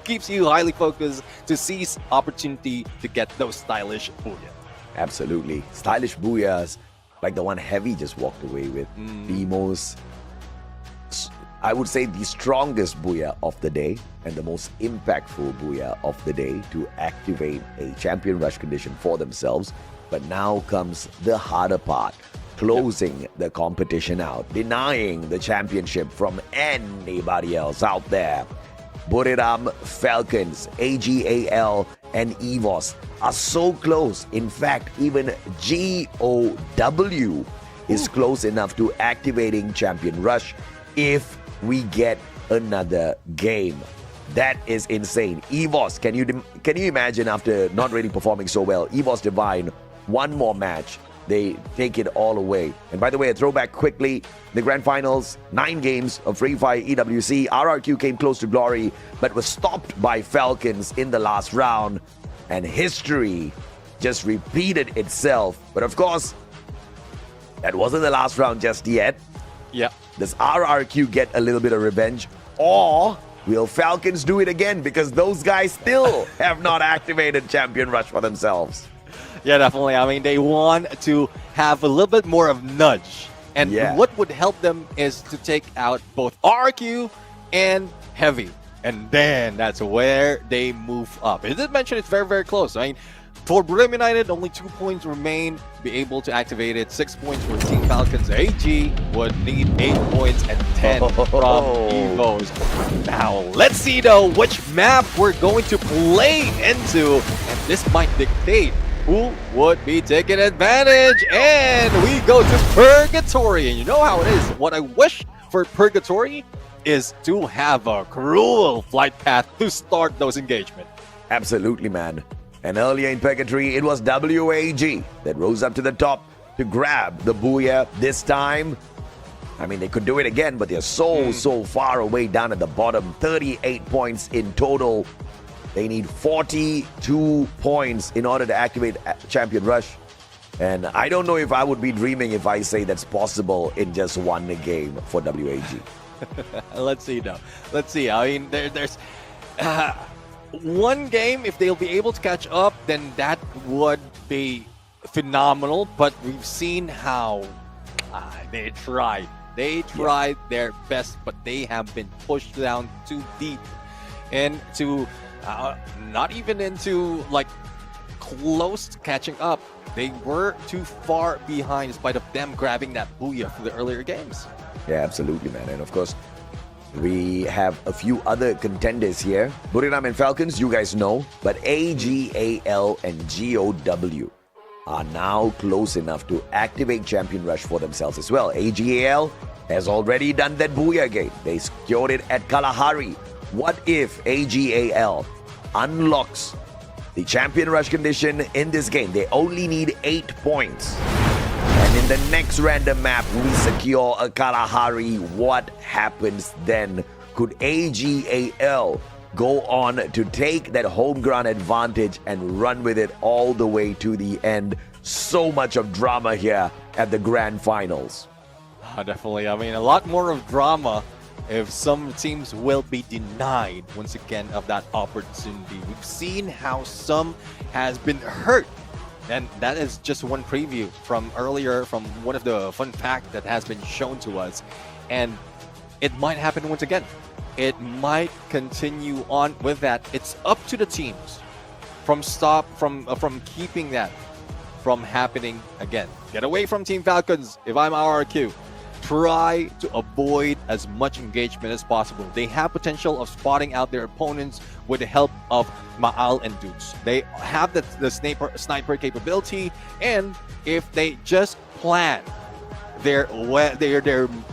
keeps you highly focused to seize opportunity to get those stylish booyah. Absolutely. Stylish booyahs like the one Heavy just walked away with. The most, I would say, the strongest booyah of the day and the most impactful booyah of the day to activate a champion rush condition for themselves. But now comes the harder part, closing the competition out, denying the championship from anybody else out there. Buriram Falcons, AGAL, and EVOS are so close. In fact, even GOW is close enough to activating Champion Rush if we get another game. That is insane. EVOS, can you imagine after not really performing so well, EVOS Divine, one more match, they take it all away. And by the way, a throwback quickly, the grand finals, 9 games of Free Fire EWC. RRQ came close to glory, but was stopped by Falcons in the last round. And history just repeated itself. But of course, that wasn't the last round just yet. Yeah. Does RRQ get a little bit of revenge? Or will Falcons do it again? Because those guys still have not activated Champion Rush for themselves. Yeah, definitely. I mean, they want to have a little bit more of nudge. And what would help them is to take out both RQ and Heavy. And then that's where they move up. It did mention it's very, very close. I mean, for Buriram United, only 2 points remain to be able to activate it. 6 points for Team Falcons. AG would need 8 points and 10 from EVOS. Now, let's see though which map we're going to play into. And this might dictate who would be taking advantage. And we go to Purgatory. And you know how it is. What I wish for Purgatory is to have a cruel flight path to start those engagements. Absolutely, man. And earlier in Purgatory, it was WAG that rose up to the top to grab the Booyah. This time, I mean, they could do it again, but they're so far away down at the bottom. 38 points in total. They need 42 points in order to activate Champion Rush. And I don't know if I would be dreaming if I say that's possible in just one game for WAG. Let's see now. Let's see. I mean, there's one game, if they'll be able to catch up, then that would be phenomenal. But we've seen how they tried. They tried their best, but they have been pushed down too deep into not even into like close to catching up. They were too far behind in spite of them grabbing that Booyah for the earlier games. Yeah, absolutely, man. And of course, we have a few other contenders here. Buriram and Falcons, you guys know. But AGAL and GOW are now close enough to activate Champion Rush for themselves as well. AGAL has already done that Booyah game. They secured it at Kalahari. What if AGAL unlocks the Champion Rush condition in this game? They only need 8 points. And in the next random map, we secure a Kalahari. What happens then? Could AGAL go on to take that home ground advantage and run with it all the way to the end? So much of drama here at the grand finals. Definitely. I mean, a lot more of drama if some teams will be denied once again of that opportunity. We've seen how some has been hurt. And that is just one preview from earlier, from one of the fun facts that has been shown to us. And it might happen once again. It might continue on with that. It's up to the teams from keeping that from happening again. Get away from Team Falcons if I'm RRQ. Try to avoid as much engagement as possible. They have potential of spotting out their opponents with the help of Ma'al and Dukes. They have the sniper capability, and if they just plan their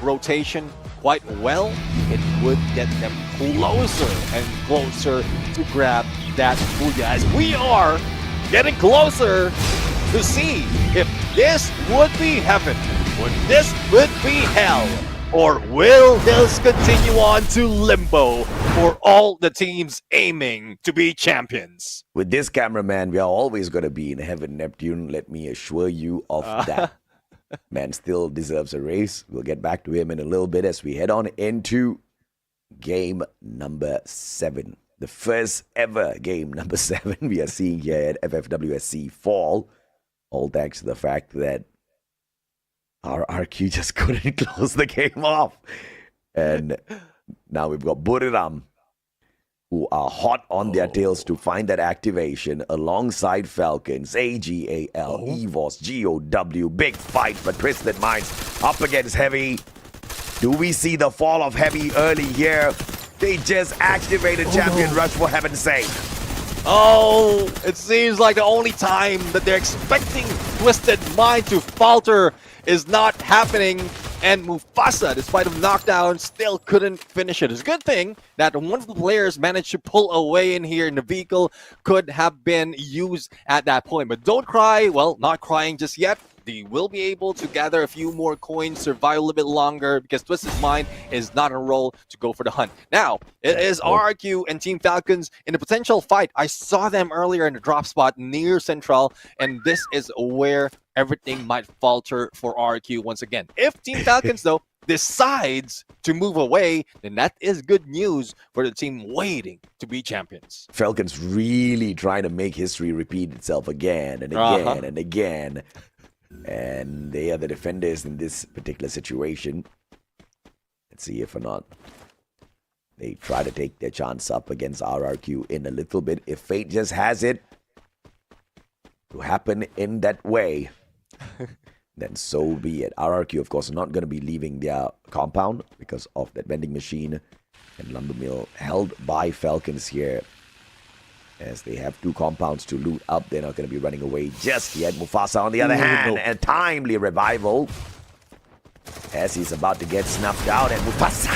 rotation quite well, it would get them closer and closer to grab that Booyah, as we are getting closer to see if this would be heaven, would this would be hell, or will this continue on to limbo for all the teams aiming to be champions? With this cameraman, we are always going to be in heaven, Neptune. Let me assure you of that. Man still deserves a race. We'll get back to him in a little bit as we head on into game number 7. The first ever game number 7 we are seeing here at FFWSC Fall. All thanks to the fact that our RQ just couldn't close the game off. And now we've got Buriram, who are hot on their tails to find that activation alongside Falcons, AGAL, EVOS, GOW. Big fight for Twisted Minds up against Heavy. Do we see the fall of Heavy early here? They just activated Champion Rush, for heaven's sake. Oh, it seems like the only time that they're expecting Twisted Mind to falter is not happening. And Mufasa, despite of knockdown, still couldn't finish it. It's a good thing that one of the players managed to pull away in here, and the vehicle could have been used at that point. But don't cry. Well, not crying just yet. They will be able to gather a few more coins, survive a little bit longer, because Twisted Mind is not on a roll to go for the hunt. Now, it is RRQ and Team Falcons in a potential fight. I saw them earlier in the drop spot near Central, and this is where everything might falter for RRQ once again. If Team Falcons, though, decides to move away, then that is good news for the team waiting to be champions. Falcons really trying to make history repeat itself again and again and again. And they are the defenders in this particular situation. Let's see if or not they try to take their chance up against RRQ in a little bit. If fate just has it to happen in that way, then so be it. RRQ, of course, not going to be leaving their compound because of that vending machine and lumber mill held by Falcons here. as they have 2 compounds to loot up. They're not going to be running away just yet. Mufasa, on the other hand, a timely revival as he's about to get snuffed out. And Mufasa,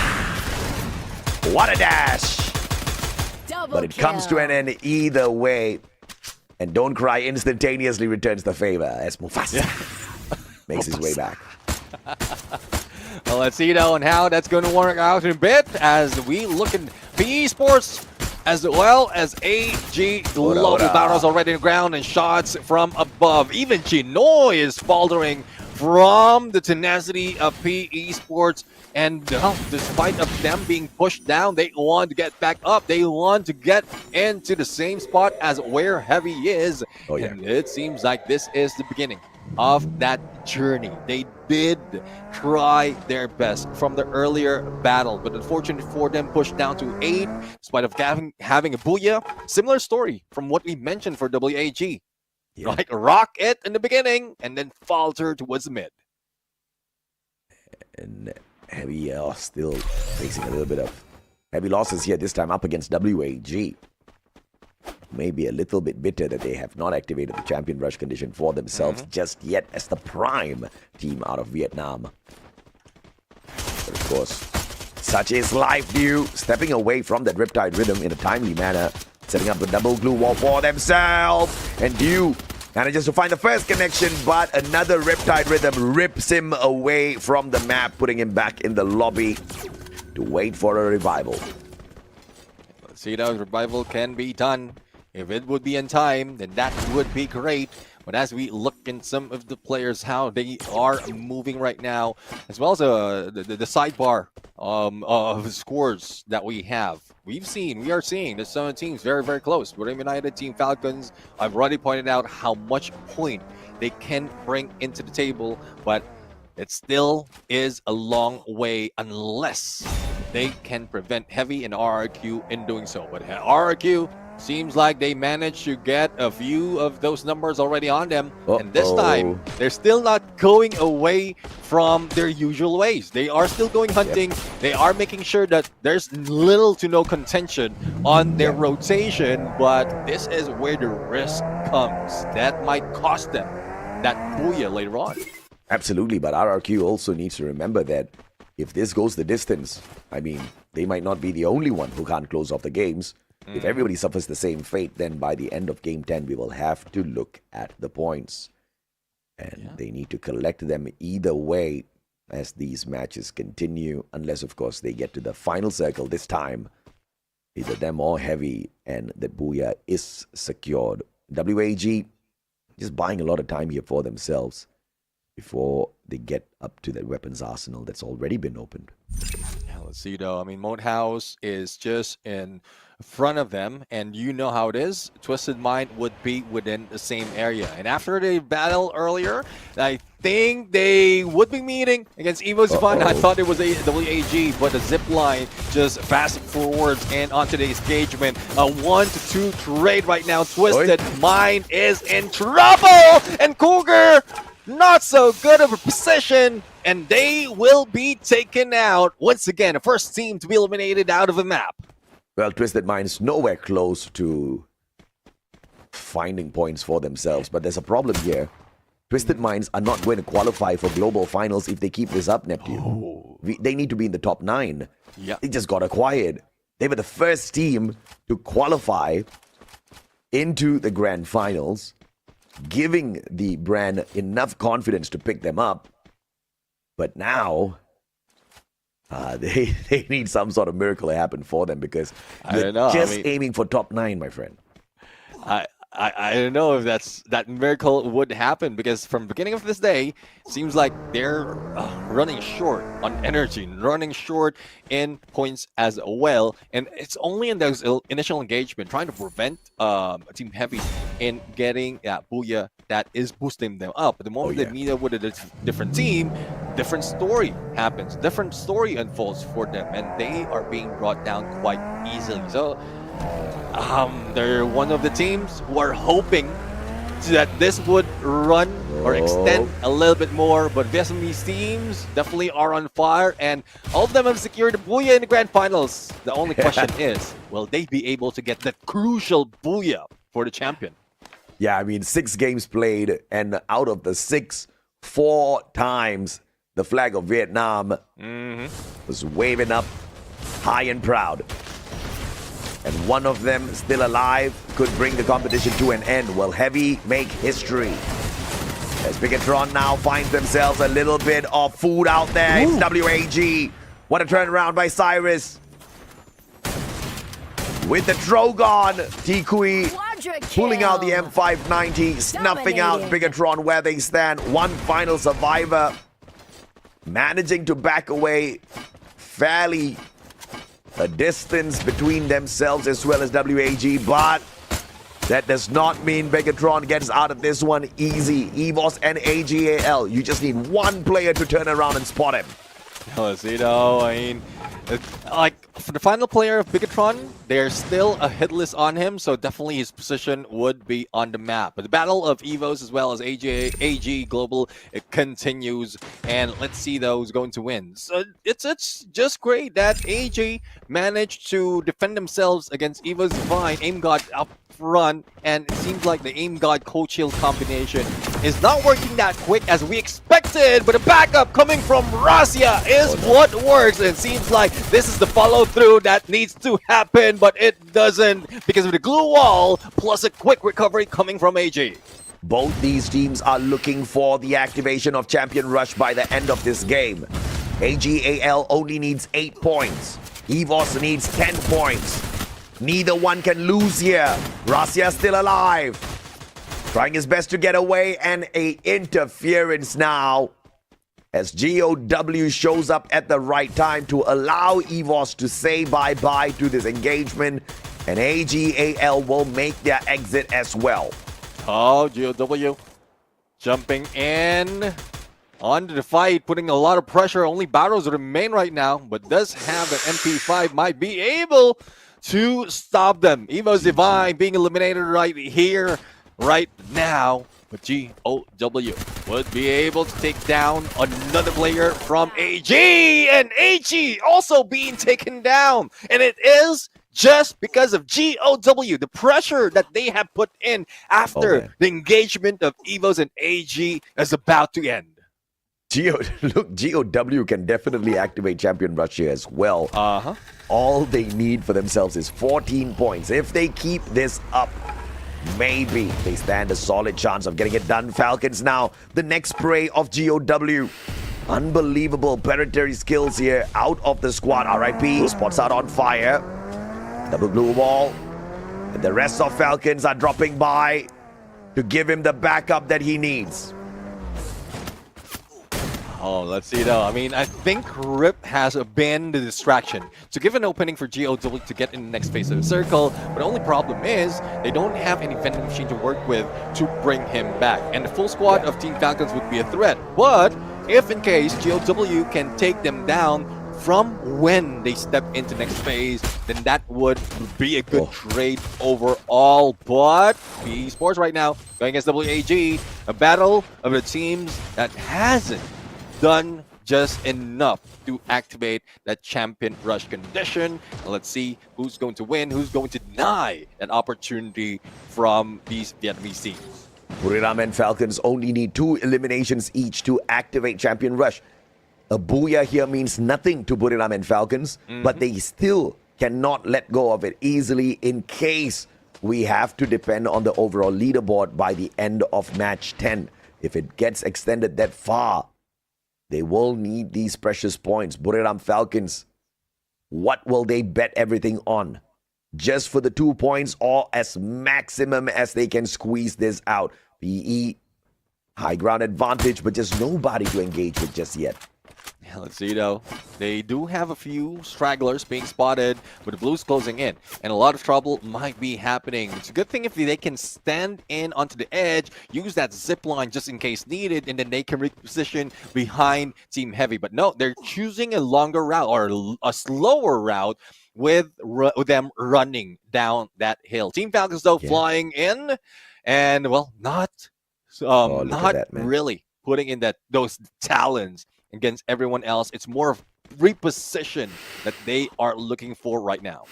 what a dash! But it comes to an end either way. And Don't Cry instantaneously returns the favor as Mufasa makes his way back. Well, let's see though on how that's going to work out in a bit as we look at PE Sports as well as AG Global. Barros already on the ground and shots from above. Even Chinoy is faltering from the tenacity of PE Sports. And despite of them being pushed down, they want to get back up. They want to get into the same spot as where Heavy is. And it seems like this is the beginning of that journey. They did try their best from the earlier battle, but unfortunately for them, pushed down to 8 despite of having a booyah. Similar story from what we mentioned for WAG. Like rock it in the beginning and then falter towards the mid. And Heavy still facing a little bit of heavy losses here, this time up against WAG. Maybe a little bit bitter that they have not activated the champion rush condition for themselves just yet as the prime team out of Vietnam. But of course, such is life, Dew. Stepping away from that Riptide Rhythm in a timely manner, setting up the double glue wall for themselves. And Dew manages to find the first connection, but another Riptide Rhythm rips him away from the map, putting him back in the lobby to wait for a revival. Let's see how revival can be done. If it would be in time, then that would be great. But as we look in some of the players, how they are moving right now, as well as the sidebar of scores that we have. We are seeing the some teams very, very close. Burim United, Team Falcons, I've already pointed out how much point they can bring into the table, but it still is a long way unless they can prevent Heavy and RRQ in doing so. But RRQ seems like they managed to get a few of those numbers already on them. And this time, they're still not going away from their usual ways. They are still going hunting. They are making sure that there's little to no contention on their rotation. But this is where the risk comes. That might cost them that booyah later on. Absolutely, but RRQ also needs to remember that if this goes the distance, I mean, they might not be the only one who can't close off the games. If everybody suffers the same fate, then by the end of Game 10, we will have to look at the points. And they need to collect them either way as these matches continue, unless, of course, they get to the final circle this time. Either them or Heavy, and the booyah is secured. WAG just buying a lot of time here for themselves before they get up to that weapons arsenal that's already been opened. Yeah, let's see though. I mean, Moat House is just in front of them, and you know how it is. Twisted Mind would be within the same area. And after the battle earlier, I think they would be meeting against Evo's Fun. I thought it was a WAG, but the zip line just fast forwards and onto the engagement. A 1-2 trade right now. Twisted Mind is in trouble, and Cougar not so good of a position, and they will be taken out once again. The first team to be eliminated out of the map. Well, Twisted Mind's nowhere close to finding points for themselves, but there's a problem here. Twisted Minds are not going to qualify for global finals if they keep this up, Neptune. They need to be in the top 9. They just got acquired. They were the first team to qualify into the grand finals, giving the brand enough confidence to pick them up. But now they need some sort of miracle to happen for them, because they're just aiming for top 9, my friend. I don't know if that miracle would happen, because from the beginning of this day, it seems like they're running short on energy, running short in points as well. And it's only in those initial engagement, trying to prevent Team Heavy in getting that booyah that is boosting them up. But the moment they meet up with a different team, different story happens, different story unfolds for them, and they are being brought down quite easily. So they're one of the teams who are hoping that this would run or extend a little bit more, but Vietnamese teams definitely are on fire, and all of them have secured the booyah in the grand finals. The only question is, will they be able to get that crucial booyah for the champion? Yeah, I mean, 6 games played, and out of the 6, 4 times the flag of Vietnam was waving up high and proud. And one of them still alive could bring the competition to an end. Will Heavy make history? As Bigatron now finds themselves a little bit of food out there. It's WAG. What a turnaround by Cyrus. With the Drogon, Tikui pulling out the M590, snuffing out Bigatron where they stand. One final survivor managing to back away fairly a distance between themselves as well as WAG, but that does not mean Bigatron gets out of this one easy. EVOS and AGAL, you just need one player to turn around and spot him. Zito, I mean, like, for the final player of Bigatron, there's still a hit list on him, so definitely his position would be on the map. But the battle of EVOS as well as AG Global, it continues, and let's see who's going to win. So it's just great that AG managed to defend themselves against EVOS Divine, Aim God up front, and it seems like the Aim God Cold Shield combination is not working that quick as we expected, but a backup coming from Russia is what works. It seems like this is the follow-through that needs to happen, but it doesn't because of the glue wall plus a quick recovery coming from AG. Both these teams are looking for the activation of Champion Rush by the end of this game. AGAL only needs 8 points. EVOS needs 10 points. Neither one can lose here. Russia still alive. Trying his best to get away, and a interference now as GOW shows up at the right time to allow EVOS to say bye-bye to this engagement, and AGAL will make their exit as well. Oh, GOW jumping in onto the fight, putting a lot of pressure. Only battles remain right now, but does have an MP5, might be able to stop them. EVOS Divine being eliminated right here, right now. But GOW would be able to take down another player from AG, and AG also being taken down. And it is just because of GOW, the pressure that they have put in after the engagement of EVOS and AG is about to end. Look, GOW can definitely activate Champion Rush here as well. All they need for themselves is 14 points. If they keep this up, maybe they stand a solid chance of getting it done. Falcons now, the next prey of GOW. Unbelievable predatory skills here out of the squad. RIP spots out on fire. Double blue wall. And the rest of Falcons are dropping by to give him the backup that he needs. Oh, let's see though. I mean, I think Rip has been the distraction to give an opening for GOW to get in the next phase of the circle. But the only problem is they don't have any vending machine to work with to bring him back. And the full squad of Team Falcons would be a threat. But if in case GOW can take them down from when they step into next phase, then that would be a good trade overall. But PE Sports right now going against WAG, a battle of the teams that hasn't done just enough to activate that Champion Rush condition. And let's see who's going to win, who's going to deny an opportunity from these Vietnamese teams. Buriram and Falcons only need 2 eliminations each to activate Champion Rush. A booyah here means nothing to Buriram and Falcons, but they still cannot let go of it easily in case we have to depend on the overall leaderboard by the end of match 10. If it gets extended that far, they will need these precious points. Buriram Falcons, what will they bet everything on? Just for the 2 points or as maximum as they can squeeze this out? PE, high ground advantage, but just nobody to engage with just yet. Yeah, let's see though. They do have a few stragglers being spotted, but the Blues closing in, and a lot of trouble might be happening. It's a good thing if they can stand in onto the edge, use that zip line just in case needed, and then they can reposition behind Team Heavy. But no, they're choosing a longer route or a slower route with them running down that hill. Team Falcons though flying in, and well, not look at that, man. really putting in those talents against everyone else. It's more of reposition that they are looking for right now.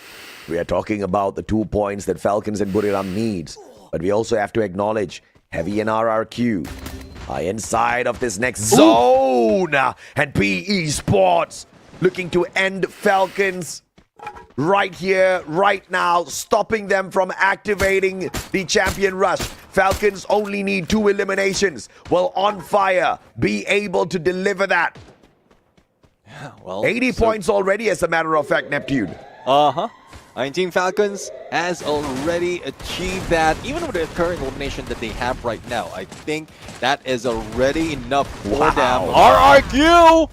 We are talking about the 2 points that Falcons and Buriram needs, but we also have to acknowledge Heavy and RRQ are inside of this next zone, and PE Sports looking to end Falcons right here, right now, stopping them from activating the champion rush. Falcons only need 2 eliminations. Will On Fire be able to deliver that? Well, 80 points already, as a matter of fact, Neptune. 19 Falcons has already achieved that. Even with the current elimination that they have right now, I think that is already enough for them. RRQ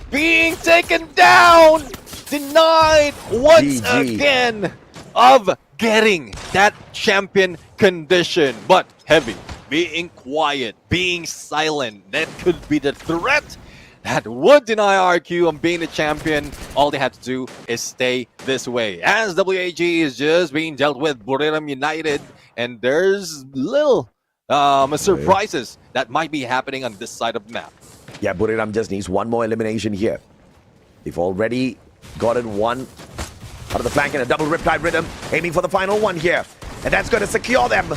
being taken down, denied once again of getting that champion condition. But Heavy being quiet, being silent, that could be the threat that would deny RQ on being the champion. All they have to do is stay this way. As WAG is just being dealt with Buriram United, and there's little surprises that might be happening on this side of the map. Yeah, Buriram just needs 1 more elimination here. They've already gotten 1 out of the flank in a double Riptide Rhythm, aiming for the final 1 here. And that's going to secure them.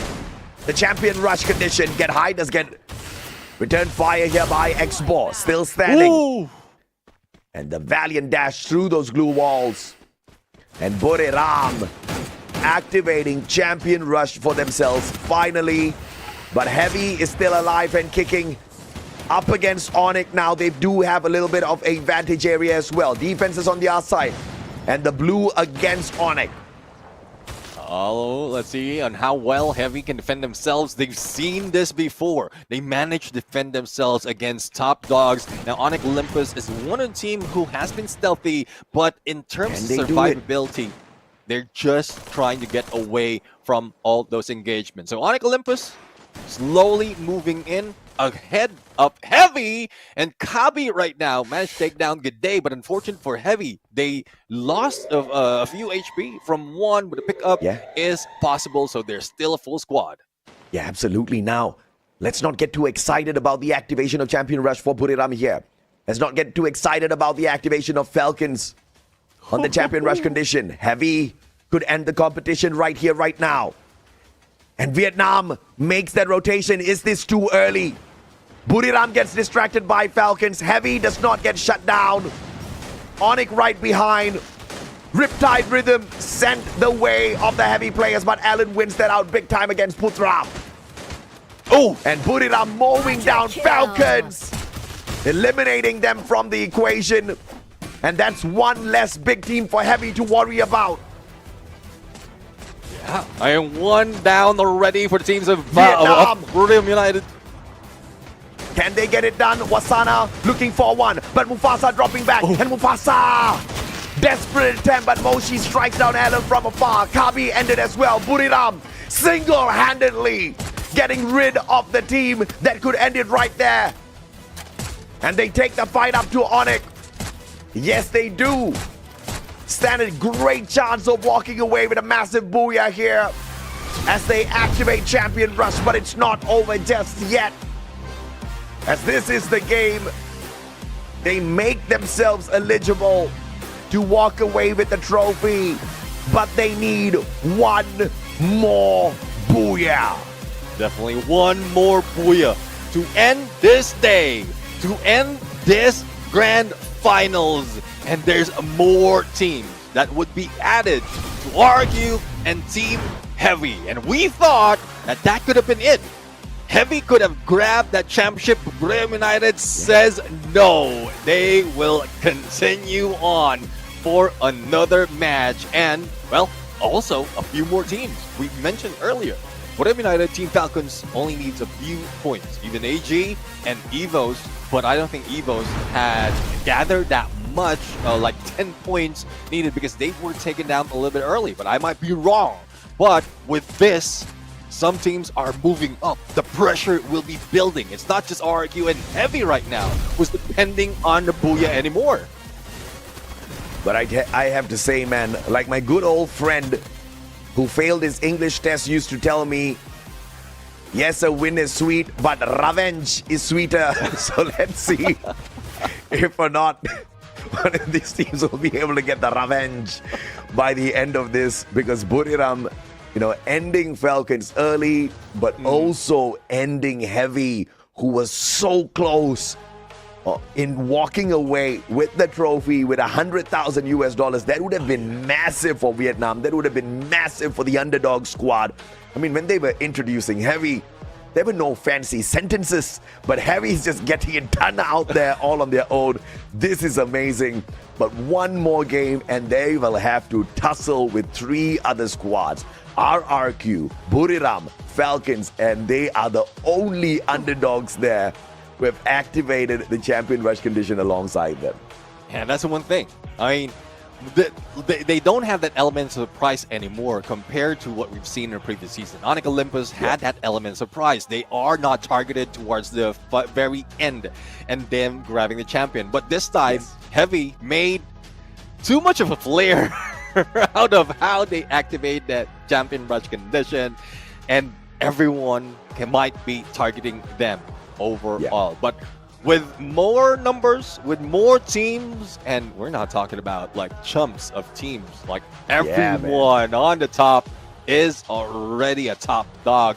The champion rush condition. Get high, does get return fire here by X-Ball, still standing. Ooh. And the valiant dash through those glue walls. And Buriram activating champion rush for themselves finally. But Heavy is still alive and kicking. Up against Onyx now, they do have a little bit of a vantage area as well. Defense is on the outside. And the blue against Onyx. Oh, let's see on how well Heavy can defend themselves. They've seen this before. They managed to defend themselves against top dogs. Now, Onyx Olympus is one of the team who has been stealthy, but in terms of survivability, they're just trying to get away from all those engagements. So Onyx Olympus slowly moving in ahead of Heavy, and Kabi right now managed to take down Good Day, but unfortunate for Heavy, they lost a few HP from 1, but the pickup is possible, so they're still a full squad. Yeah, absolutely. Now, let's not get too excited about the activation of Champion Rush for Buriram here. Let's not get too excited about the activation of Falcons on the Champion Rush condition. Heavy could end the competition right here, right now. And Vietnam makes that rotation. Is this too early? Buriram gets distracted by Falcons. Heavy does not get shut down. Onyx right behind. Riptide Rhythm sent the way of the Heavy players, but Allen wins that out big time against Putra. Oh, and Buriram mowing down Falcons, eliminating them from the equation. And that's 1 less big team for Heavy to worry about. Yeah, I am 1 down already for the teams of Vietnam. Buriram United. Can they get it done? Wasana looking for 1, but Mufasa dropping back. And Mufasa, desperate attempt, but Moshi strikes down Allen from afar. Kabi ended as well. Buriram single-handedly getting rid of the team that could end it right there. And they take the fight up to Onyx. Yes, they do. Stand a great chance of walking away with a massive booyah here as they activate Champion Rush, but it's not over just yet. As this is the game, they make themselves eligible to walk away with the trophy, but they need 1 more booyah. Definitely 1 more booyah to end this day, to end this grand finals. And there's more teams that would be added to RQ and Team Heavy. And we thought that that could have been it. Heavy could have grabbed that championship. Buriram United says no. They will continue on for another match. And, well, also a few more teams. We mentioned earlier, Buriram United, Team Falcons only needs a few points. Even AG and EVOS, but I don't think EVOS had gathered that much, like 10 points needed, because they were taken down a little bit early. But I might be wrong. But with this, some teams are moving up. The pressure will be building. It's not just RQ and Heavy right now who's depending on the booyah anymore. But I have to say, man, like my good old friend who failed his English test used to tell me, Yes, a win is sweet, but revenge is sweeter. So let's see if or not one of these teams will be able to get the revenge by the end of this, because Buriram, ending Falcons early, but also ending Heavy, who was so close in walking away with the trophy with $100,000. That would have been massive for Vietnam. That would have been massive for the underdog squad. I mean, when they were introducing Heavy, there were no fancy sentences, but Heavy is just getting it done out there all on their own. This is amazing. But one more game and they will have to tussle with 3 other squads. RRQ, Buriram, Falcons, and they are the only underdogs there who have activated the champion rush condition alongside them. Yeah, that's the one thing. I mean, they don't have that element of surprise anymore compared to what we've seen in the previous season. Onyx Olympus had that element of surprise. They are not targeted towards the very end and them grabbing the champion. But this time, Heavy made too much of a flair out of how they activate that champion rush condition, and everyone might be targeting them overall. But with more numbers, with more teams, and we're not talking about like chumps of teams, like everyone on the top is already a top dog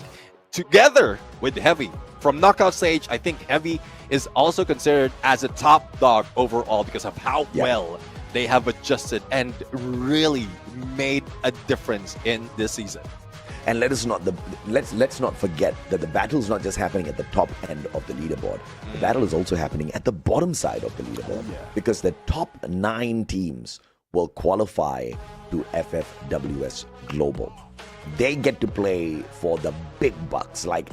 together with Heavy. From knockout stage, I think Heavy is also considered as a top dog overall because of how well they have adjusted and really made a difference in this season. And let's not forget that the battle is not just happening at the top end of the leaderboard. The battle is also happening at the bottom side of the leaderboard, because the top 9 teams will qualify to FFWS Global. They get to play for the big bucks. Like,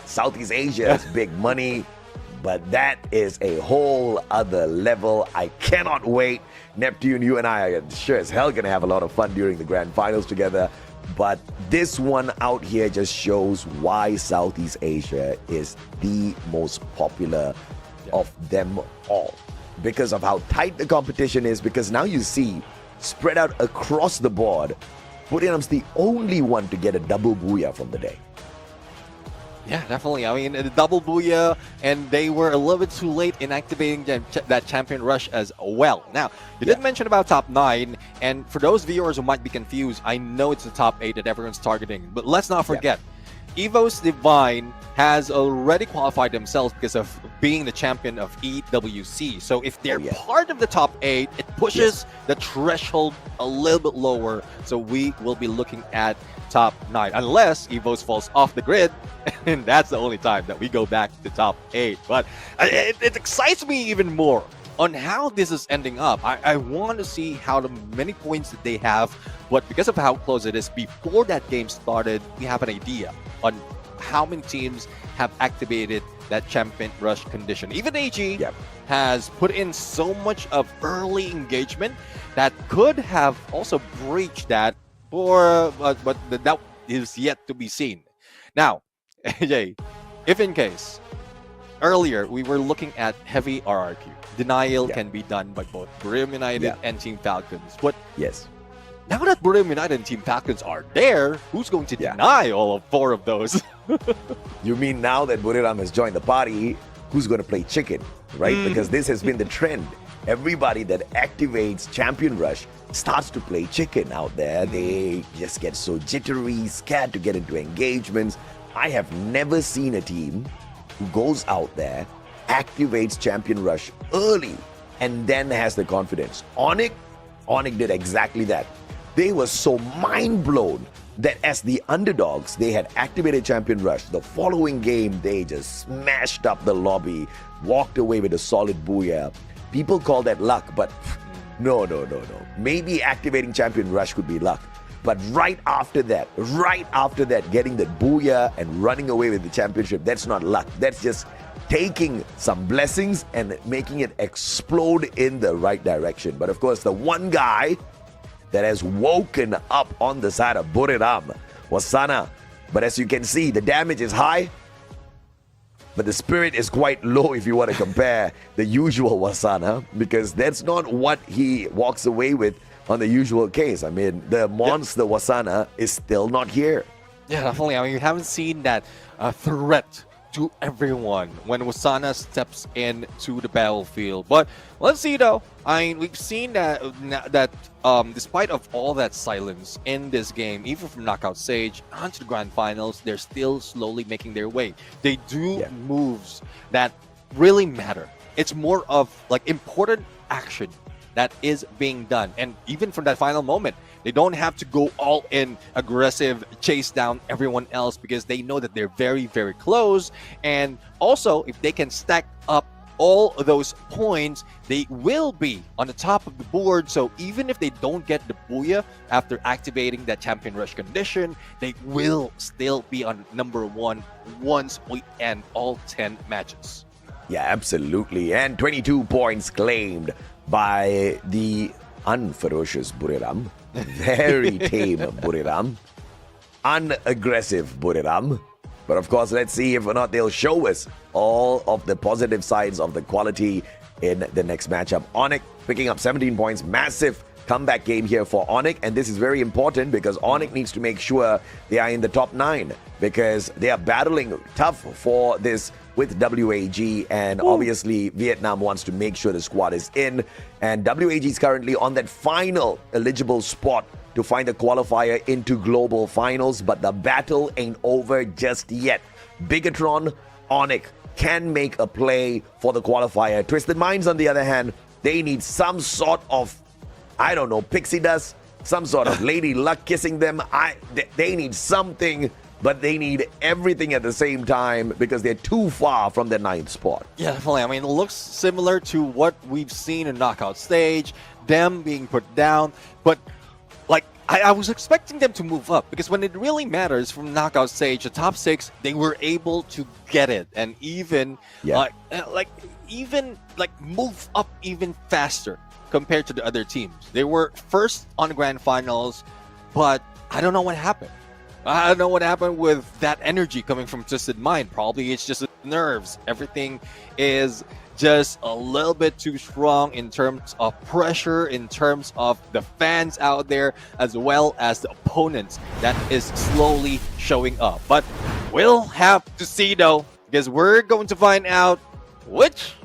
Southeast Asia is big money, but that is a whole other level. I cannot wait. Neptune, you and I are sure as hell gonna have a lot of fun during the grand finals together. But this one out here just shows why Southeast Asia is the most popular of them all. Because of how tight the competition is, because now you see, spread out across the board, Buriram's the only one to get a double booyah from the day. Yeah, definitely. I mean, the double booyah, and they were a little bit too late in activating that champion rush as well. Now, you did mention about top 9, and for those viewers who might be confused, I know it's the top 8 that everyone's targeting, but let's not forget, Evos Divine has already qualified themselves because of being the champion of EWC. So if they're part of the top 8, it pushes the threshold a little bit lower. So we will be looking at top 9, unless Evos falls off the grid, and that's the only time that we go back to top 8. But it excites me even more on how this is ending up. I want to see how many points that they have, but because of how close it is, before that game started, we have an idea on how many teams have activated that champion rush condition. Even AG has put in so much of early engagement that could have also breached that, but that is yet to be seen. Now, AJ, if in case earlier we were looking at heavy RRQ, denial can be done by both Buriram United and Team Falcons. But now that Buriram United and Team Falcons are there, who's going to deny all 4 of those? You mean now that Buriram has joined the party, who's going to play chicken, right? Because this has been the trend. Everybody that activates Champion Rush starts to play chicken out there. They just get so jittery, scared to get into engagements. I have never seen a team who goes out there, activates Champion Rush early, and then has the confidence. Onyx did exactly that. They were so mind blown that as the underdogs, they had activated Champion Rush. The following game, they just smashed up the lobby, walked away with a solid booyah. People call that luck, but no. Maybe activating Champion Rush could be luck. But right after that, getting that booyah and running away with the championship, that's not luck. That's just taking some blessings and making it explode in the right direction. But of course, the one guy that has woken up on the side of Buriram was Sana. But as you can see, the damage is high, but the spirit is quite low if you want to compare the usual Wasana, because that's not what he walks away with on the usual case. I mean, the monster Wasana is still not here. Yeah, definitely. I mean, we haven't seen that threat to everyone when Wasana steps into the battlefield. But let's see, though. I mean, we've seen that despite of all that silence in this game, even from Knockout Stage onto the Grand Finals, they're still slowly making their way. They do moves that really matter. It's more of like important action that is being done. And even from that final moment, they don't have to go all in aggressive, chase down everyone else because they know that they're very, very close. And also, if they can stack up all of those points, they will be on the top of the board. So even if they don't get the Booyah after activating that Champion Rush condition, they will still be on number 1 once we end all 10 matches. Yeah, absolutely. And 22 points claimed by the unferocious Buriram. Very tame Buriram. Unaggressive Buriram. But of course, let's see if or not they'll show us all of the positive sides of the quality in the next matchup. Onyx picking up 17 points. Massive comeback game here for Onyx. And this is very important because Onyx needs to make sure they are in the top 9 because they are battling tough for this with WAG, and obviously Vietnam wants to make sure the squad is in, and WAG is currently on that final eligible spot to find the qualifier into global finals, but the battle ain't over just yet. Bigatron, Onyx can make a play for the qualifier. Twisted Minds, on the other hand, they need some sort of, I don't know, pixie dust, some sort of lady luck kissing them. They need something, but they need everything at the same time because they're too far from the 9th spot. Yeah, definitely. I mean, it looks similar to what we've seen in Knockout Stage, them being put down. But, like, I was expecting them to move up because when it really matters from Knockout Stage, the top 6, they were able to get it and even, move up even faster compared to the other teams. They were first on the Grand Finals, but I don't know what happened. I don't know what happened with that energy coming from Twisted Mind. Probably it's just nerves. Everything is just a little bit too strong in terms of pressure, in terms of the fans out there, as well as the opponents that is slowly showing up. But we'll have to see, though, because we're going to find out which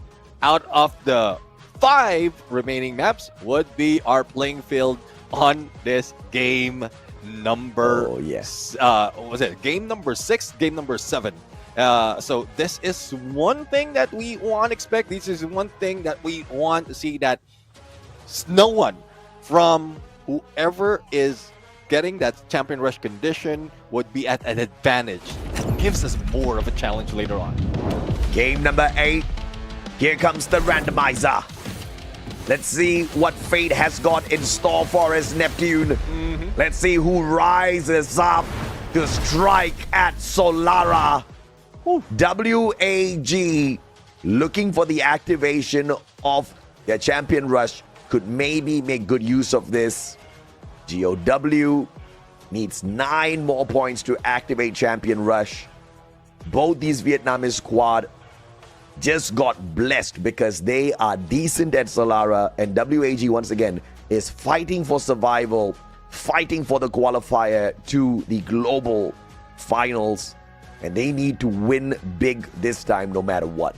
out of the 5 remaining maps would be our playing field on this game number was it game number 6, game number 7. So this is one thing that we want to expect. This is one thing that we want to see, that no one from whoever is getting that Champion Rush condition would be at an advantage. That gives us more of a challenge later on. Game number 8. Here comes the randomizer. Let's see what fate has got in store for us, Neptune. Let's see who rises up to strike at Solara. WAG looking for the activation of their Champion Rush. Could maybe make good use of this. GOW needs 9 more points to activate Champion Rush. Both these Vietnamese squad just got blessed because they are decent at Solara, and WAG once again is fighting for survival, fighting for the qualifier to the global finals, and they need to win big this time no matter what.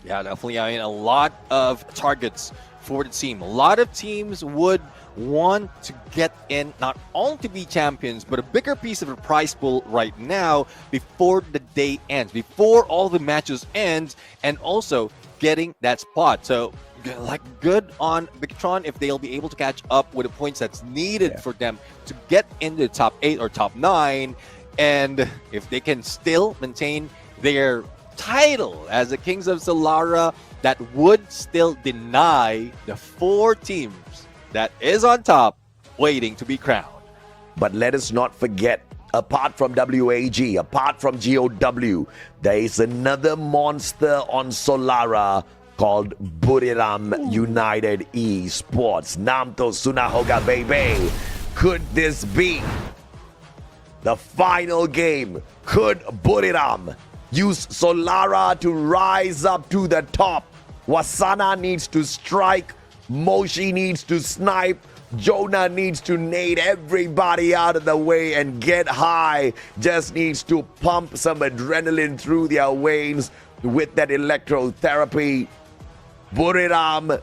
Yeah, definitely. I mean, a lot of targets for the team. A lot of teams would want to get in, not only to be champions, but a bigger piece of the prize pool right now before the day ends, before all the matches ends, and also getting that spot. So, like, good on Bigatron if they'll be able to catch up with the points that's needed for them to get into the top 8 or top 9. And if they can still maintain their title as the Kings of Solara, that would still deny the 4 teams that is on top waiting to be crowned. But let us not forget, apart from WAG, apart from GOW, there is another monster on Solara called Buriram United Esports. Namto Sunahoga baby. Could this be the final game? Could Buriram use Solara to rise up to the top? Wasana needs to strike, Moshi needs to snipe, Jonah needs to nade everybody out of the way and get high. Just needs to pump some adrenaline through their veins with that electrotherapy. Buriram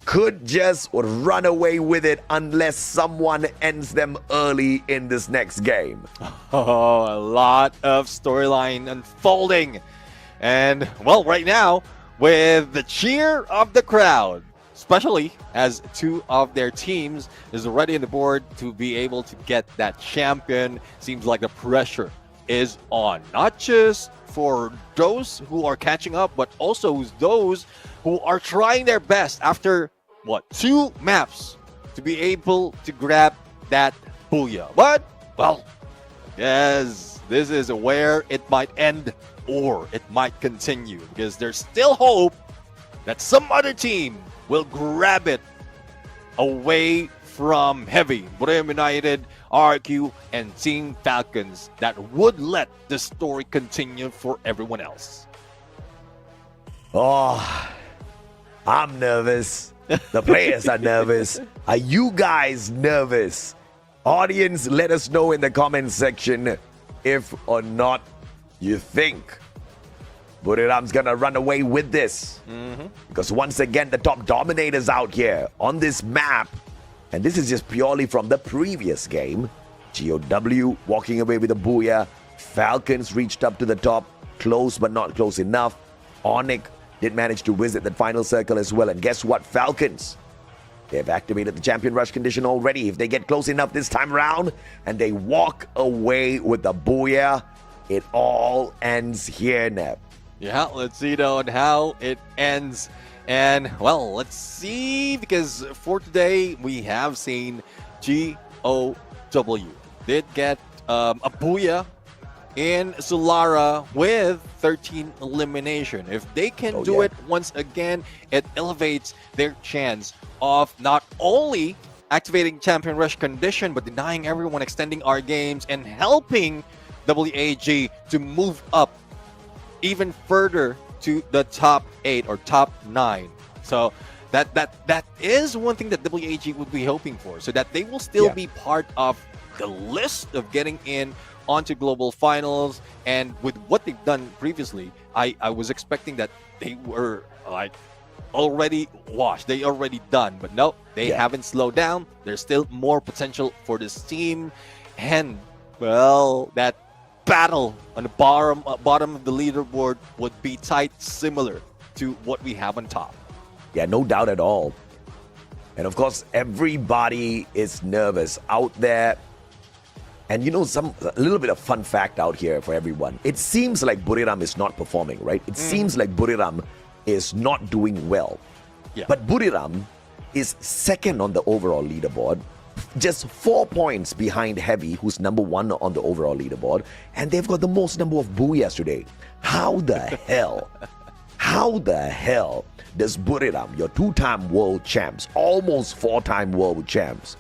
could just run away with it unless someone ends them early in this next game. Oh, a lot of storyline unfolding. And, well, right now, with the cheer of the crowd, especially as two of their teams is already on the board to be able to get that champion, seems like the pressure is on. Not just for those who are catching up, but also those who are trying their best after, what, 2 maps to be able to grab that booyah. But, well, yes, this is where it might end or it might continue, because there's still hope that some other team will grab it away from Heavy, Buriram United, RQ, and Team Falcons, that would let the story continue for everyone else. Oh, I'm nervous. The players are nervous. Are you guys nervous? Audience, let us know in the comment section if or not you think Buriram's gonna run away with this. Because once again, the top dominators out here on this map, and this is just purely from the previous game. GOW walking away with a booyah. Falcons reached up to the top, close but not close enough. Onyx did manage to visit that final circle as well. And guess what, Falcons? They've activated the champion rush condition already. If they get close enough this time around and they walk away with the booyah, it all ends here, Neb. Yeah, let's see though on how it ends. And, well, let's see, because for today we have seen GOW did get a booyah in Solara with 13 elimination. If they can do it once again, it elevates their chance of not only activating champion rush condition, but denying everyone extending our games and helping WAG to move up even further to the top 8 or top 9. So that is one thing that WAG would be hoping for, so that they will still be part of the list of getting in onto global finals. And with what they've done previously, I was expecting that they were like already washed, they already done, but no, they haven't slowed down. There's still more potential for this team. And, well, that battle on the bottom of the leaderboard would be tight, similar to what we have on top. Yeah, no doubt at all. And of course, everybody is nervous out there. And you know, a little bit of fun fact out here for everyone. It seems like Buriram is not performing, right? It seems like Buriram is not doing well. Yeah. But Buriram is second on the overall leaderboard, just 4 points behind Heavy, who's number 1 on the overall leaderboard, and they've got the most number of booyahs today. How the hell does Buriram, your 2-time world champs, almost 4-time world champs,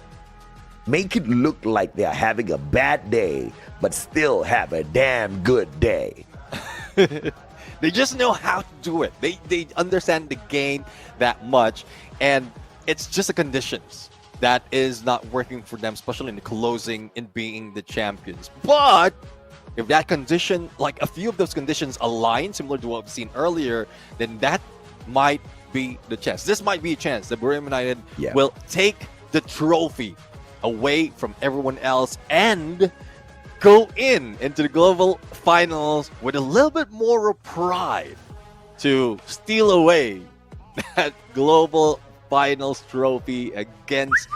make it look like they're having a bad day, but still have a damn good day? They just know how to do it. They understand the game that much, and it's just the conditions that is not working for them, especially in the closing and being the champions. But if that condition, like a few of those conditions align, similar to what we've seen earlier, then that might be the chance. This might be a chance that Buriram United will take the trophy away from everyone else and go into the global finals with a little bit more pride to steal away that global finals trophy against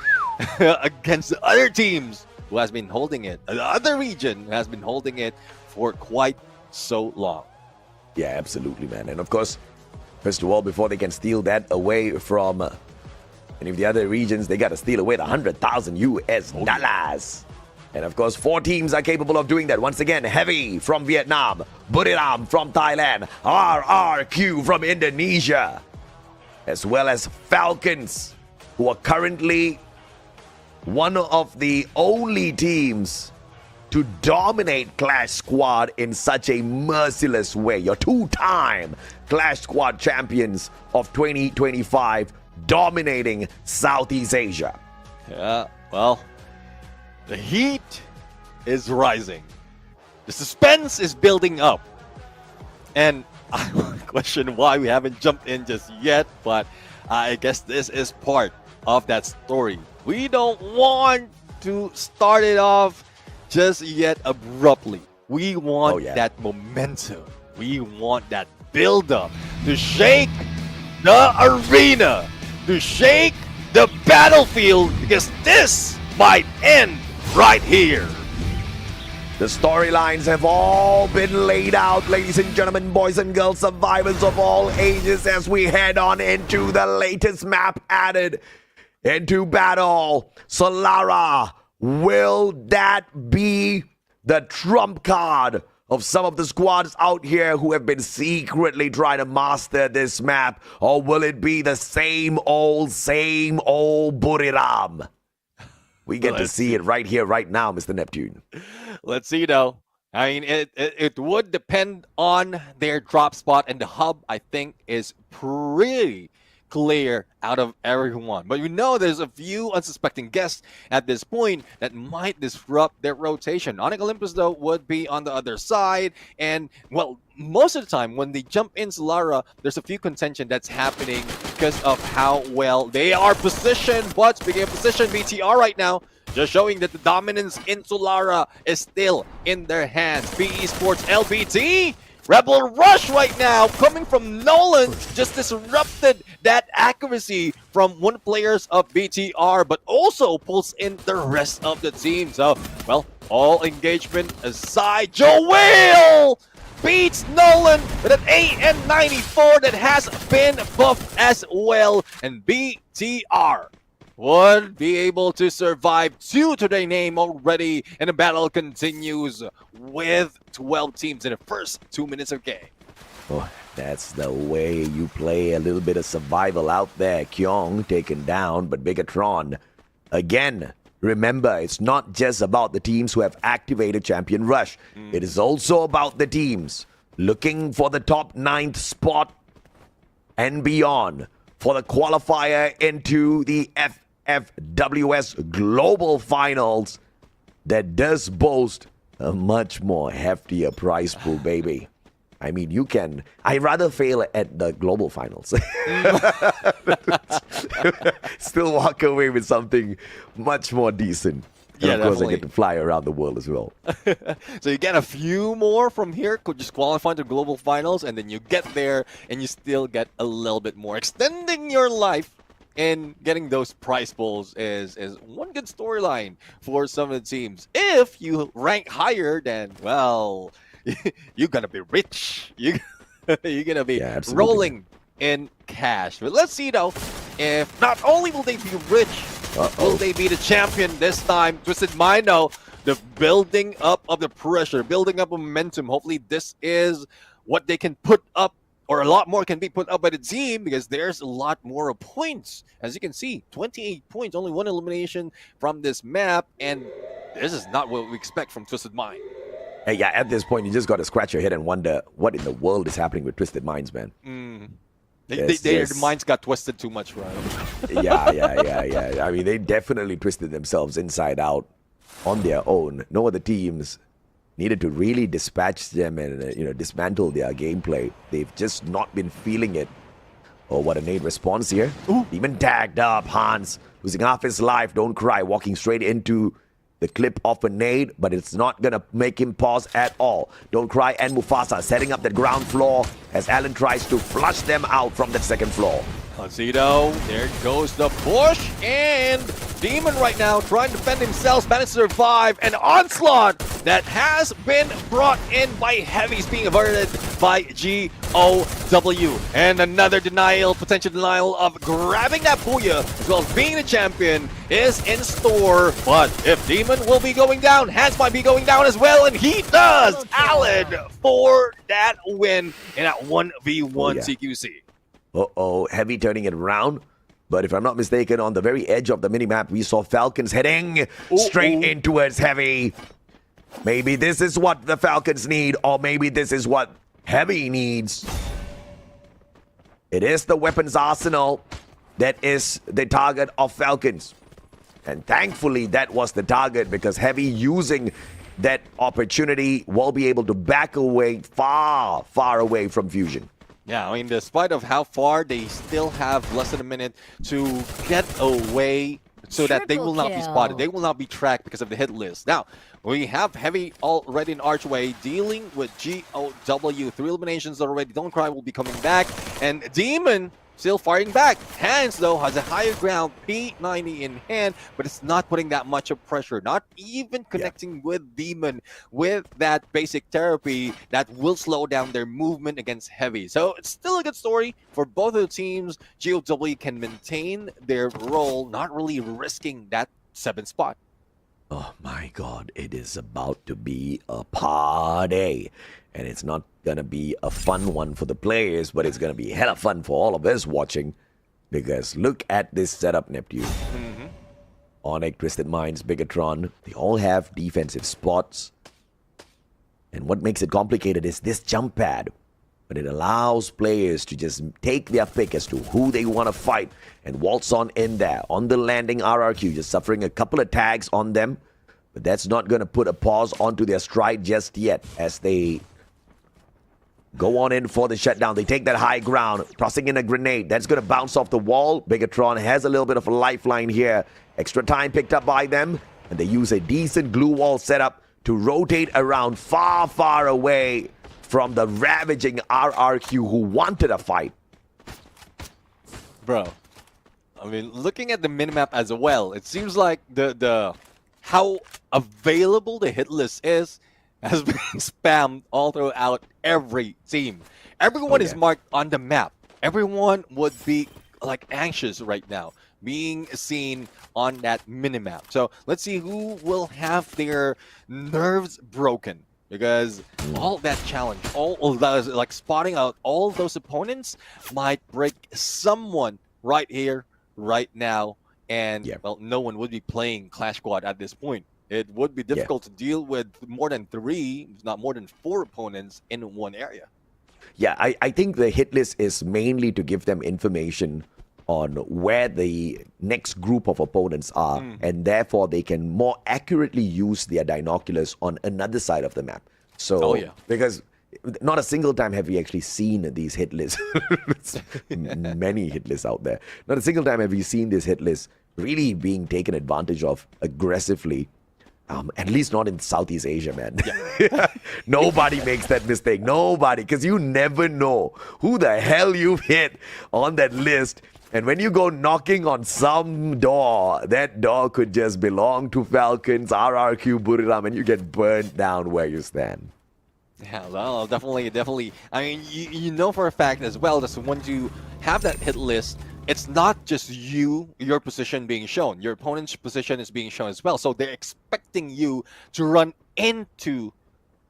the other teams who has been holding it, the other region has been holding it for quite so long. Yeah, absolutely, man. And of course, first of all, before they can steal that away from any of the other regions, they got to steal away the 100,000 US dollars. And of course, 4 teams are capable of doing that. Once again, Heavy from Vietnam, Buriram from Thailand, RRQ from Indonesia, as well as Falcons, who are currently one of the only teams to dominate Clash Squad in such a merciless way. Your 2-time Clash Squad champions of 2025, dominating Southeast Asia. Yeah, well, the heat is rising. The suspense is building up. And I question why we haven't jumped in just yet, but I guess this is part of that story. We don't want to start it off just yet abruptly. We want that momentum. We want that build-up to shake the arena, to shake the battlefield, because this might end right here. The storylines have all been laid out, ladies and gentlemen, boys and girls, survivors of all ages, as we head on into the latest map added into battle. Solara, will that be the trump card of some of the squads out here who have been secretly trying to master this map, or will it be the same old Buriram? We get to see it right here, right now, Mr. Neptune. Let's see, though. I mean, it would depend on their drop spot, and the hub, I think, is pretty clear out of everyone. But you know there's a few unsuspecting guests at this point that might disrupt their rotation. Onyx Olympus, though, would be on the other side. And, well, most of the time when they jump in Solara, there's a few contention that's happening because of how well they are positioned. But speaking of position, BTR right now, just showing that the dominance in Solara is still in their hands. PE Sports LBT, Rebel Rush right now coming from Nolan, just disrupted that accuracy from one players of BTR, but also pulls in the rest of the team. So, well, all engagement aside, Joel beats Nolan with an AN94 that has been buffed as well, and BTR would be able to survive 2 to their name already, and the battle continues with 12 teams in the first 2 minutes of game. Oh, that's the way you play a little bit of survival out there. Kyong taken down, but Bigatron, again, remember, it's not just about the teams who have activated Champion Rush. It is also about the teams looking for the top 9th spot and beyond for the qualifier into the FFWS Global Finals that does boast a much more heftier prize pool, baby. I mean, I'd rather fail at the Global Finals. Still walk away with something much more decent. And of course, I get to fly around the world as well. So you get a few more from here, could just qualify to Global Finals, and then you get there and you still get a little bit more. Extending your life and getting those prize pools is one good storyline for some of the teams. If you rank higher, then, well, you're going to be rich. You're going to be rolling in cash. But let's see, though, if not only will they be rich, will they be the champion this time? Twisted Mind, though, the building up of the pressure, building up momentum. Hopefully this is what they can put up, or a lot more can be put up by the team, because there's a lot more points. As you can see, 28 points, only 1 elimination from this map, and this is not what we expect from Twisted Mind. Hey, yeah, at this point, you just got to scratch your head and wonder what in the world is happening with Twisted Minds, man. Their minds got twisted too much, right? Yeah. I mean, they definitely twisted themselves inside out on their own. No other teams needed to really dispatch them and dismantle their gameplay. They've just not been feeling it. Oh, what a nade response here. Even tagged up. Hans losing half his life. Don't cry. Walking straight into the clip of a nade, but it's not gonna make him pause at all. Don't cry and Mufasa setting up the ground floor as Alan tries to flush them out from the second floor. Azito, there goes the push, and Demon right now trying to defend himself, managed to survive an onslaught that has been brought in by Heavies, being averted by GOW. And another potential denial of grabbing that Booyah, as well as being the champion, is in store. But if Demon will be going down, Hans might be going down as well, and he does! Alan for that win in that 1v1 CQC. Heavy turning it around. But if I'm not mistaken, on the very edge of the minimap, we saw Falcons heading straight in towards Heavy. Maybe this is what the Falcons need, or maybe this is what Heavy needs. It is the weapons arsenal that is the target of Falcons. And thankfully, that was the target because Heavy using that opportunity will be able to back away far, far away from Fusion. Yeah, I mean, despite of how far, they still have less than a minute to get away so that they will not be spotted. They will not be tracked because of the hit list. Now, we have Heavy already in Archway dealing with GOW. 3 eliminations already. Don't Cry will be coming back. And Demon still firing back. Hands, though, has a higher ground, P90 in hand, but it's not putting that much of pressure. Not even connecting with Demon with that basic therapy that will slow down their movement against Heavy. So it's still a good story for both of the teams. GOW can maintain their role, not really risking that 7th spot. Oh my God, it is about to be a party. And it's not going to be a fun one for the players, but it's going to be hella fun for all of us watching. Because look at this setup, Neptune. Onyx, Twisted Minds, Bigatron, they all have defensive spots. And what makes it complicated is this jump pad. But it allows players to just take their pick as to who they want to fight and waltz on in there. On the landing, RRQ just suffering a couple of tags on them. But that's not going to put a pause onto their stride just yet as they go on in for the shutdown. They take that high ground, tossing in a grenade. That's going to bounce off the wall. Bigatron has a little bit of a lifeline here. Extra time picked up by them. And they use a decent glue wall setup to rotate around far, far away from the ravaging RRQ who wanted a fight. Bro, I mean, looking at the minimap as well, it seems like the how available the hit list is has been spammed all throughout every team. Everyone is marked on the map. Everyone would be like anxious right now, being seen on that minimap. So let's see who will have their nerves broken. Because all that challenge, all of those, like spotting out all those opponents might break someone right here, right now. And, well, no one would be playing Clash Squad at this point. It would be difficult to deal with more than 3, if not more than 4 opponents in one area. Yeah, I think the hit list is mainly to give them information on where the next group of opponents are, and therefore they can more accurately use their binoculars on another side of the map. So, because not a single time have we actually seen these hit lists. Many hit lists out there. Not a single time have we seen this hit list really being taken advantage of aggressively. At least not in Southeast Asia, man. Nobody makes that mistake. Nobody. Because you never know who the hell you've hit on that list. And when you go knocking on some door, that door could just belong to Falcons, RRQ, Buriram, and you get burnt down where you stand. Yeah, well, definitely. I mean, you know for a fact as well that once you have that hit list, it's not just your position being shown. Your opponent's position is being shown as well. So they're expecting you to run into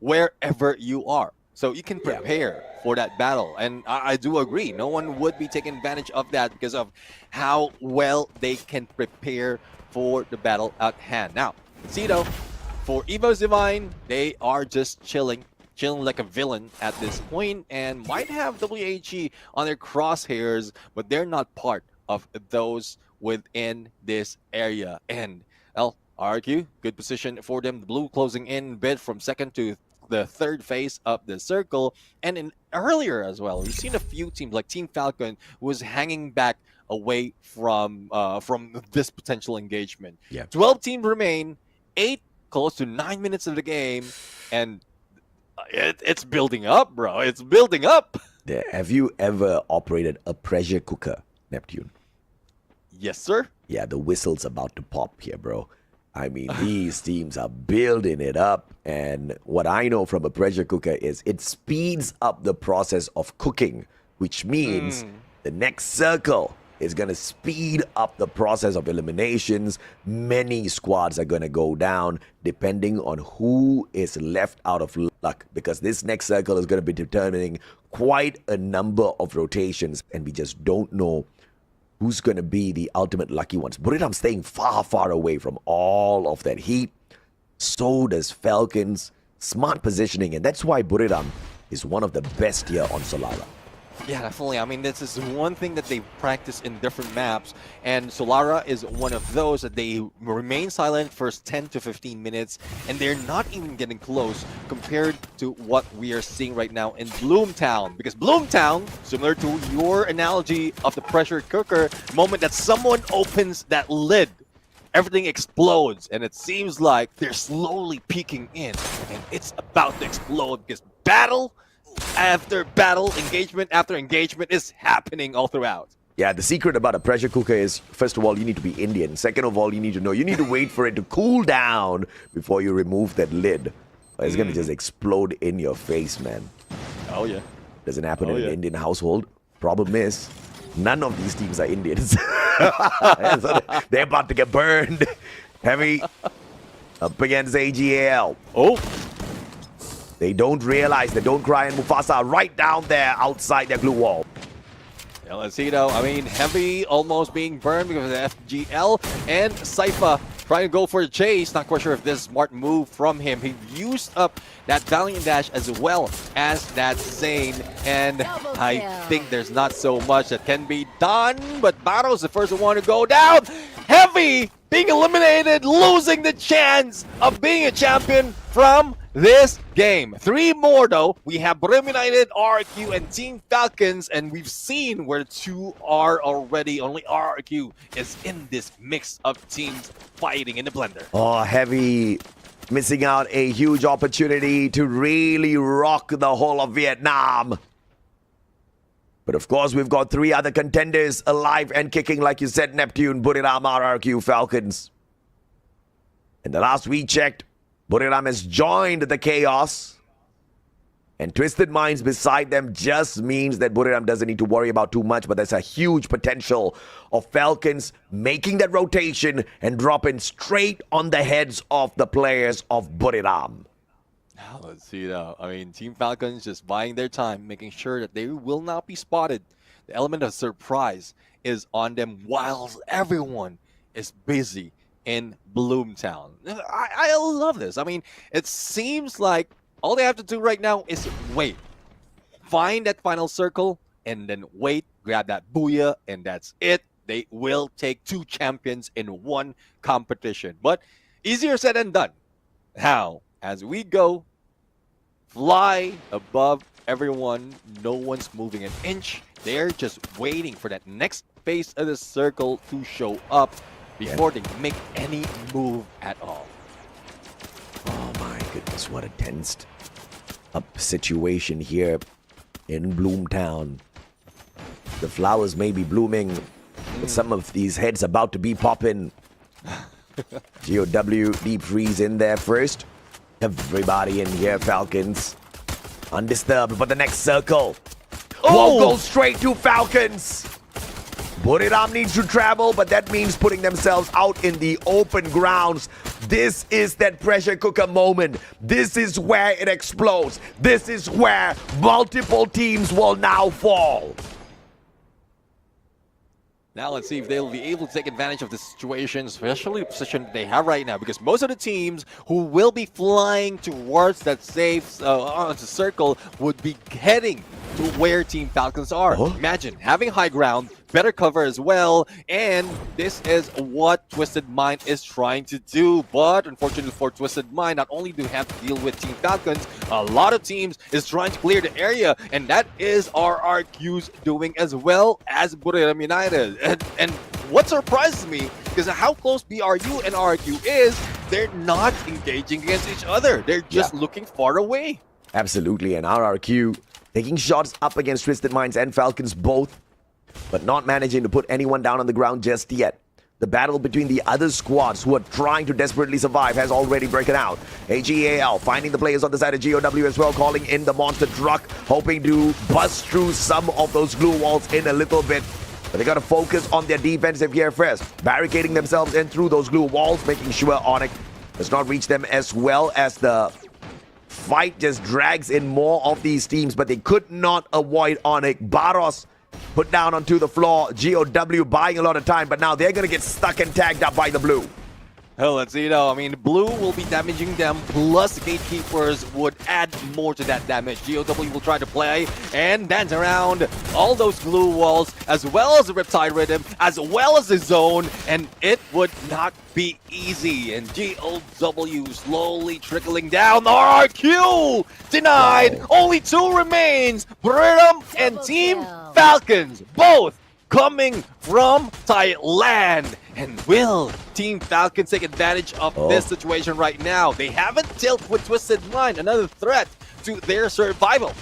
wherever you are. So you can prepare for that battle. And I do agree. No one would be taking advantage of that because of how well they can prepare for the battle at hand. Now, see though, for Evo's Divine, they are just chilling like a villain at this point and might have WHE on their crosshairs, but they're not part of those within this area. And, well, RQ, good position for them. The blue closing in bit from second to the third phase of the circle. And in earlier as well, we've seen a few teams like Team Falcon who was hanging back away from this potential engagement. 12 teams remain, 8 close to 9 minutes of the game, and it's building up, bro. It's building up. Yeah. Have you ever operated a pressure cooker, Neptune? Yes, sir. Yeah, the whistle's about to pop here, bro. I mean, these teams are building it up. And what I know from a pressure cooker is it speeds up the process of cooking, which means the next circle is going to speed up the process of eliminations. Many squads are going to go down depending on who is left out of luck, because this next circle is going to be determining quite a number of rotations, and we just don't know who's going to be the ultimate lucky ones. Buriram staying far, far away from all of that heat. So does Falcons. Smart positioning, and that's why Buriram is one of the best here on Solara. Yeah, definitely. I mean, this is one thing that they practice in different maps, and Solara is one of those that they remain silent first 10 to 15 minutes, and they're not even getting close compared to what we are seeing right now in Bloomtown. Because Bloomtown, similar to your analogy of the pressure cooker, the moment that someone opens that lid, everything explodes, and it seems like they're slowly peeking in, and it's about to explode because battle after battle, engagement after engagement is happening all throughout. Yeah, the secret about a pressure cooker is, first of all, you need to be Indian. Second of all, you need to know, you need to wait for it to cool down before you remove that lid. Or it's going to just explode in your face, man. Oh, yeah. Doesn't happen in an Indian household. Problem is, none of these teams are Indians. So they're about to get burned. Heavy up against AGAL. Oh. They don't realize that Don't Cry and Mufasa are right down there outside their glue wall. Yeah, let's see though. I mean, Heavy almost being burned because of the FGL, and Sypha trying to go for the chase. Not quite sure if this is a smart move from him. He used up that Valiant Dash as well as that Zane, and I think there's not so much that can be done, but Battle's the first one to go down. Heavy being eliminated, losing the chance of being a champion from this game. 3 more though. We have Brim United, RRQ, and Team Falcons, and we've seen where the 2 are already. Only RRQ is in this mix of teams fighting in the blender. Oh, Heavy missing out a huge opportunity to really rock the whole of Vietnam. But of course, we've got 3 other contenders alive and kicking, like you said, Neptune, Buriram, RRQ, Falcons. And the last we checked, Buriram has joined the chaos. And Twisted Minds beside them just means that Buriram doesn't need to worry about too much, but there's a huge potential of Falcons making that rotation and dropping straight on the heads of the players of Buriram. Now let's see though. I mean, Team Falcons just buying their time, making sure that they will not be spotted. The element of surprise is on them while everyone is busy in Bloomtown. I love this. I mean, it seems like all they have to do right now is wait. Find that final circle and then wait, grab that booyah, and that's it. They will take 2 champions in 1 competition. But easier said than done. How? As we go, fly above everyone, no one's moving an inch. They're just waiting for that next phase of the circle to show up before they make any move at all. Oh my goodness, what a tensed up situation here in Bloomtown. The flowers may be blooming, but some of these heads about to be popping. GOW deep freeze in there first. Everybody in here, Falcons. Undisturbed, but the next circle won't go straight to Falcons. Buriram needs to travel, but that means putting themselves out in the open grounds. This is that pressure cooker moment. This is where it explodes. This is where multiple teams will now fall. Now let's see if they'll be able to take advantage of the situation, especially the position they have right now, because most of the teams who will be flying towards that safe circle would be heading to where Team Falcons are. Imagine having high ground, better cover as well, and this is what Twisted Mind is trying to do. But unfortunately for Twisted Mind, not only do they have to deal with Team Falcons, a lot of teams is trying to clear the area, and that is RRQ's doing as well as Buriram United. And what surprises me, because of how close BRU and RRQ is, they're not engaging against each other. They're just looking far away. Absolutely, and RRQ taking shots up against Twisted Minds and Falcons both, but not managing to put anyone down on the ground just yet. The battle between the other squads who are trying to desperately survive has already broken out. AGAL finding the players on the side of GOW as well, calling in the monster truck, hoping to bust through some of those glue walls in a little bit. But they got to focus on their defensive gear first, barricading themselves in through those glue walls, making sure Onyx does not reach them, as well as the fight just drags in more of these teams, but they could not avoid Onyx. Barros put down onto the floor. GOW buying a lot of time, but now they're going to get stuck and tagged up by the blue. Oh, let's see though. I mean, blue will be damaging them, plus the gatekeepers would add more to that damage. GOW will try to play and dance around all those glue walls, as well as the Riptide Rhythm, as well as the zone, and it would not be easy. And GOW slowly trickling down. RRQ denied. Only 2 remains. Britam and Team Falcons, both coming from Thailand. And will Team Falcons take advantage of this situation right now? They haven't dealt with Twisted Mind, another threat to their survival.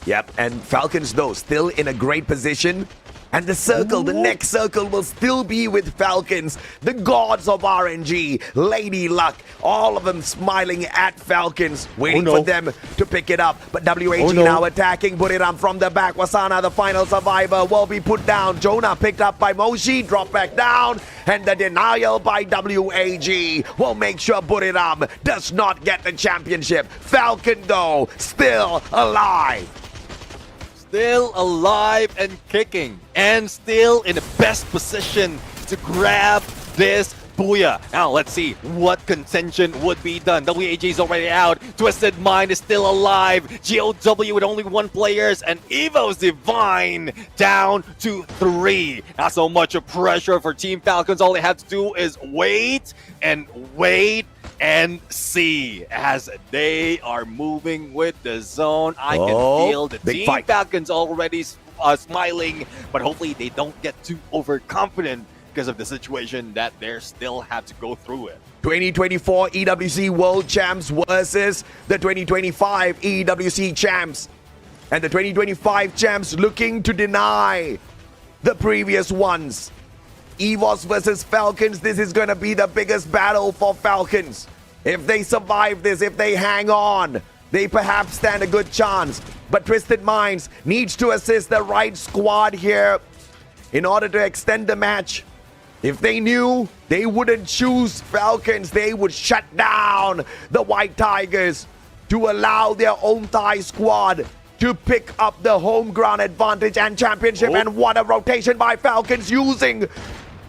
Yep, and Falcons though still in a great position. And the circle, the next circle will still be with Falcons, the gods of RNG, Lady Luck, all of them smiling at Falcons, waiting for them to pick it up. But WAG now attacking Buriram from the back. Wasana, the final survivor, will be put down. Jonah picked up by Moshi, dropped back down. And the denial by WAG will make sure Buriram does not get the championship. Falcon though, still alive. Still alive and kicking, and still in the best position to grab this booyah. Now let's see what contention would be done. WAG is already out. Twisted Mind is still alive. GOW with only 1 player, and Evo's Divine down to 3. Not so much of pressure for Team Falcons. All they have to do is wait and see as they are moving with the zone. I can feel the Team Falcons already smiling, but hopefully they don't get too overconfident because of the situation that they still have to go through it. 2024 EWC World Champs versus the 2025 EWC Champs. And the 2025 champs looking to deny the previous ones. EVOS versus Falcons, this is going to be the biggest battle for Falcons. If they survive this, if they hang on, they perhaps stand a good chance. But Twisted Minds needs to assist the right squad here in order to extend the match. If they knew they wouldn't choose Falcons, they would shut down the White Tigers to allow their own Thai squad to pick up the home ground advantage and championship. And what a rotation by Falcons, using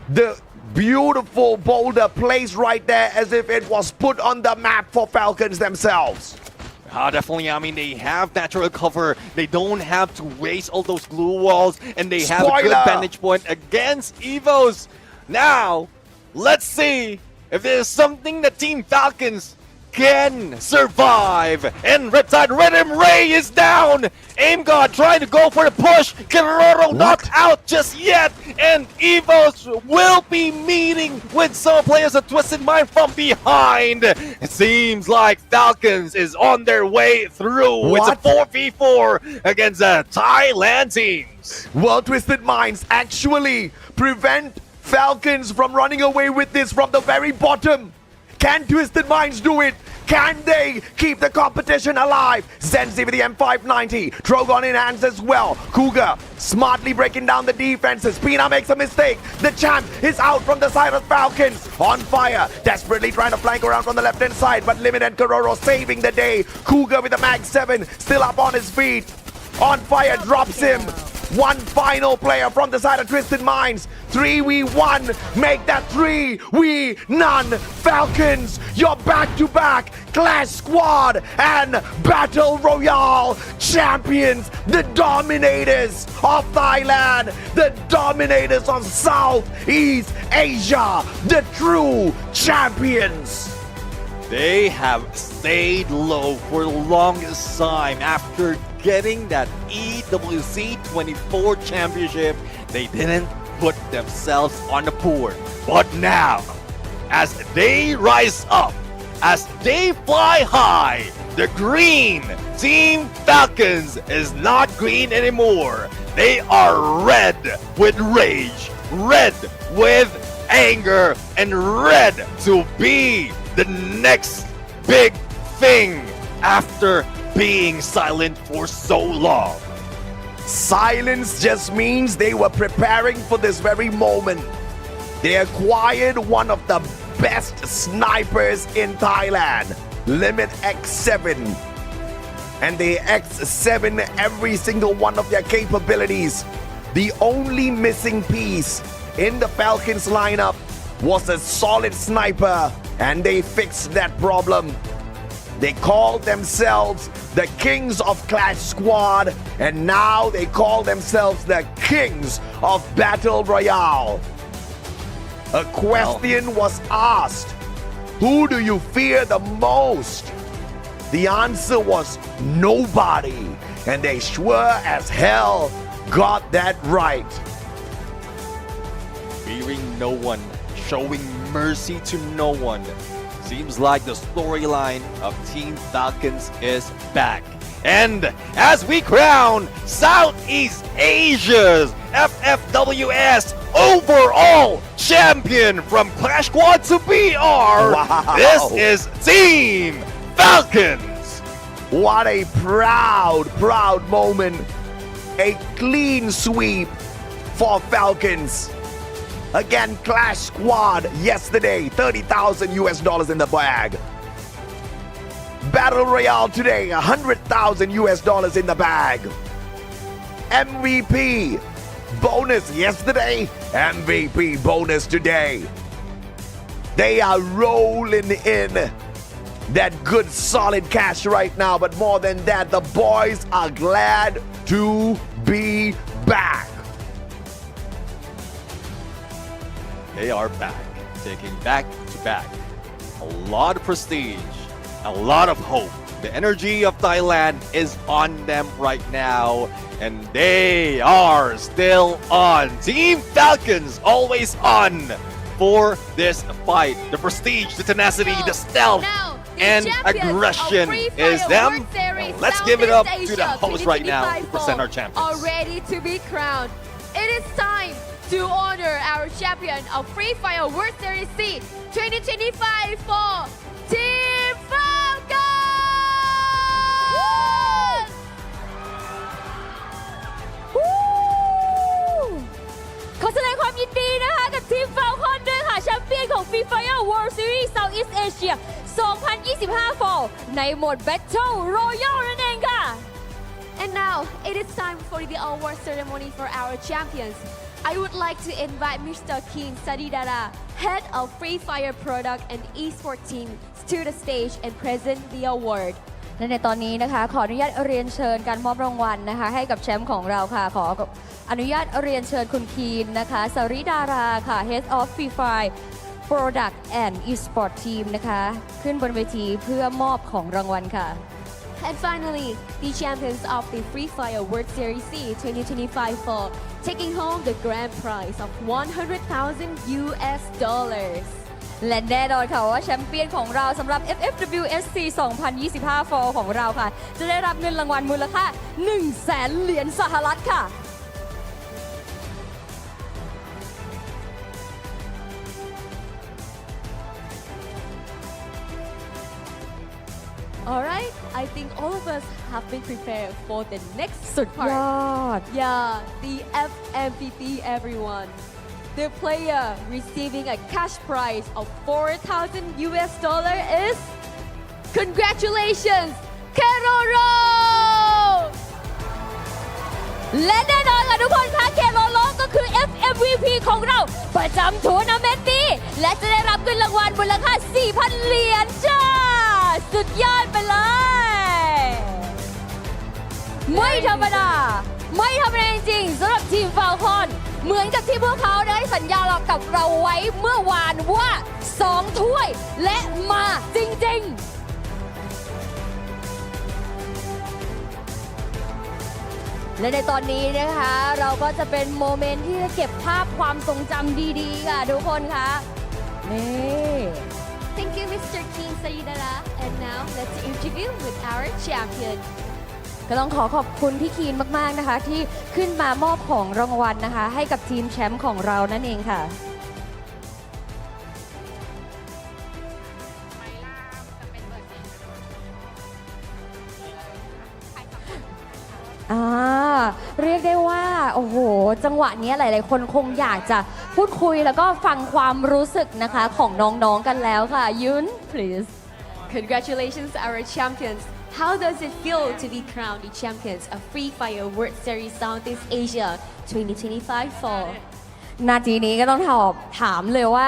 the beautiful boulder placed right there as if it was put on the map for Falcons themselves. Definitely. I mean, they have natural cover. They don't have to waste all those glue walls, and they have a good vantage point against Evos. Now, let's see if there's something that Team Falcons can survive. And Riptide Rhythm Ray is down. Aim God trying to go for the push. Keroro not out just yet. And Evos will be meeting with some players of Twisted Mind from behind. It seems like Falcons is on their way through. It's a 4v4 against the Thailand teams. Well, Twisted Minds actually prevent Falcons from running away with this from the very bottom. Can Twisted Minds do it? Can they keep the competition alive? Zenzi with the M590. Drogon in hands as well. Cougar smartly breaking down the defenses. Pina makes a mistake. The champ is out from the side of Falcons. On fire. Desperately trying to flank around from the left-hand side. But Limit and Kororo saving the day. Cougar with the Mag 7. Still up on his feet. On fire drops him. One final player from the side of Twisted Minds. 3v1. Make that 3v0. Falcons, your back-to-back Clash Squad and Battle Royale champions. The dominators of Thailand. The dominators of Southeast Asia. The true champions. They have stayed low for the longest time after getting that EWC 24 championship. They didn't put themselves on the board. But now, as they rise up, as they fly high, the green Team Falcons is not green anymore. They are red with rage, red with anger, and red to be the next big thing after being silent for so long. Silence just means they were preparing for this very moment. They acquired one of the best snipers in Thailand, Limit X7. And they X7 every single one of their capabilities. The only missing piece in the Falcons lineup was a solid sniper, and they fixed that problem. They called themselves the Kings of Clash Squad, and now they call themselves the Kings of Battle Royale. A question was asked, who do you fear the most? The answer was nobody, and they sure as hell got that right. Fearing no one, showing mercy to no one. Seems like the storyline of Team Falcons is back. And as we crown Southeast Asia's FFWS overall champion from Clash Squad to BR, this is Team Falcons. What a proud moment. A clean sweep for Falcons. Again, Clash Squad yesterday, $30,000 in the bag. Battle Royale today, $100,000 in the bag. MVP bonus yesterday, MVP bonus today. They are rolling in that good solid cash right now, but more than that, the boys are glad to be back. They are back, taking back to back. A lot of prestige, a lot of hope. The energy of Thailand is on them right now, and they are still on. Team Falcons always on for this fight. The prestige, the tenacity, the stealth, and aggression is them. And let's give it up to the host right now to present our champions. Are ready to be crowned. It is time to honor our champion of Free Fire World Series C 2025 for Team Falcons! ขอแสดงความยินดีนะคะกับทีม Falcon ด้วยค่ะแชมเปี้ยนของ Free Fire World Series Southeast Asia 2025 Fall ในโหมด Battle Royale นั่นเองค่ะ And now it is time for the award ceremony for our champions. I would like to invite Mr. King Sadidara, head of Free Fire product and eSport team, to the stage and present the award. และในตอนนี้นะคะขออนุญาตเรียนเชิญการมอบรางวัลนะคะให้กับแชมป์ของเราค่ะขออนุญาตเรียนเชิญคุณคีนนะคะสริดาราค่ะ Head of Free Fire Product and Esport Team นะคะขึ้นบนเวทีเพื่อมอบของรางวัลค่ะ And finally, the champions of the Free Fire World Series C 2025 Fall, taking home the grand prize of $100,000. และแน่นอนค่ะว่าแชมเปี้ยนของเราสำหรับ FFWS 2025 Fall ของเราค่ะจะได้รับเงินรางวัลมูลค่า 100,000 เหรียญสหรัฐค่ะ Alright, I think all of us have been prepared for the next สุด part. ยอด Yeah, the FMVP everyone. The player receiving a cash prize of $4,000 is congratulations, Keroro! และแน่นอนค่ะทุกคนค่ะเคโรโลก็คือ FMVP ของเราประจำทัวร์นาเมนต์นี้และจะได้รับเงินรางวัลมูลค่า 4,000 เหรียญจ้าสุดยอดไปเลยไม่ธรรมดาจริงๆสำหรับทีมฟาลคอนเหมือนกับที่พวกเขาได้สัญญากับเราไว้เมื่อวานว่า2ถ้วยและมาจริงๆและในตอนนี้นะคะเราก็จะเป็นโมเมนต์ที่จะเก็บภาพความทรงจำดีๆค่ะทุกคนคะนี่ Thank you, Mr. King Sayidara. And now let's interview with our champion. ก็ต้องขอบคุณพี่คีนมากๆนะคะที่ขึ้นมามอบของรางวัลนะคะให้กับทีมแชมป์ของเรานั่นเองค่ะเรียกได้ว่าโอ้โหจังหวะนี้หลายๆคนคงอยากจะพูดคุยแล้วก็ฟังความรู้สึกนะคะของน้องๆกันแล้วค่ะยุน please Congratulations, our champions. How does it feel to be crowned the champions of Free Fire World Series Southeast Asia 2025 Fall? นาทีนี้ก็ต้องถามเลยว่า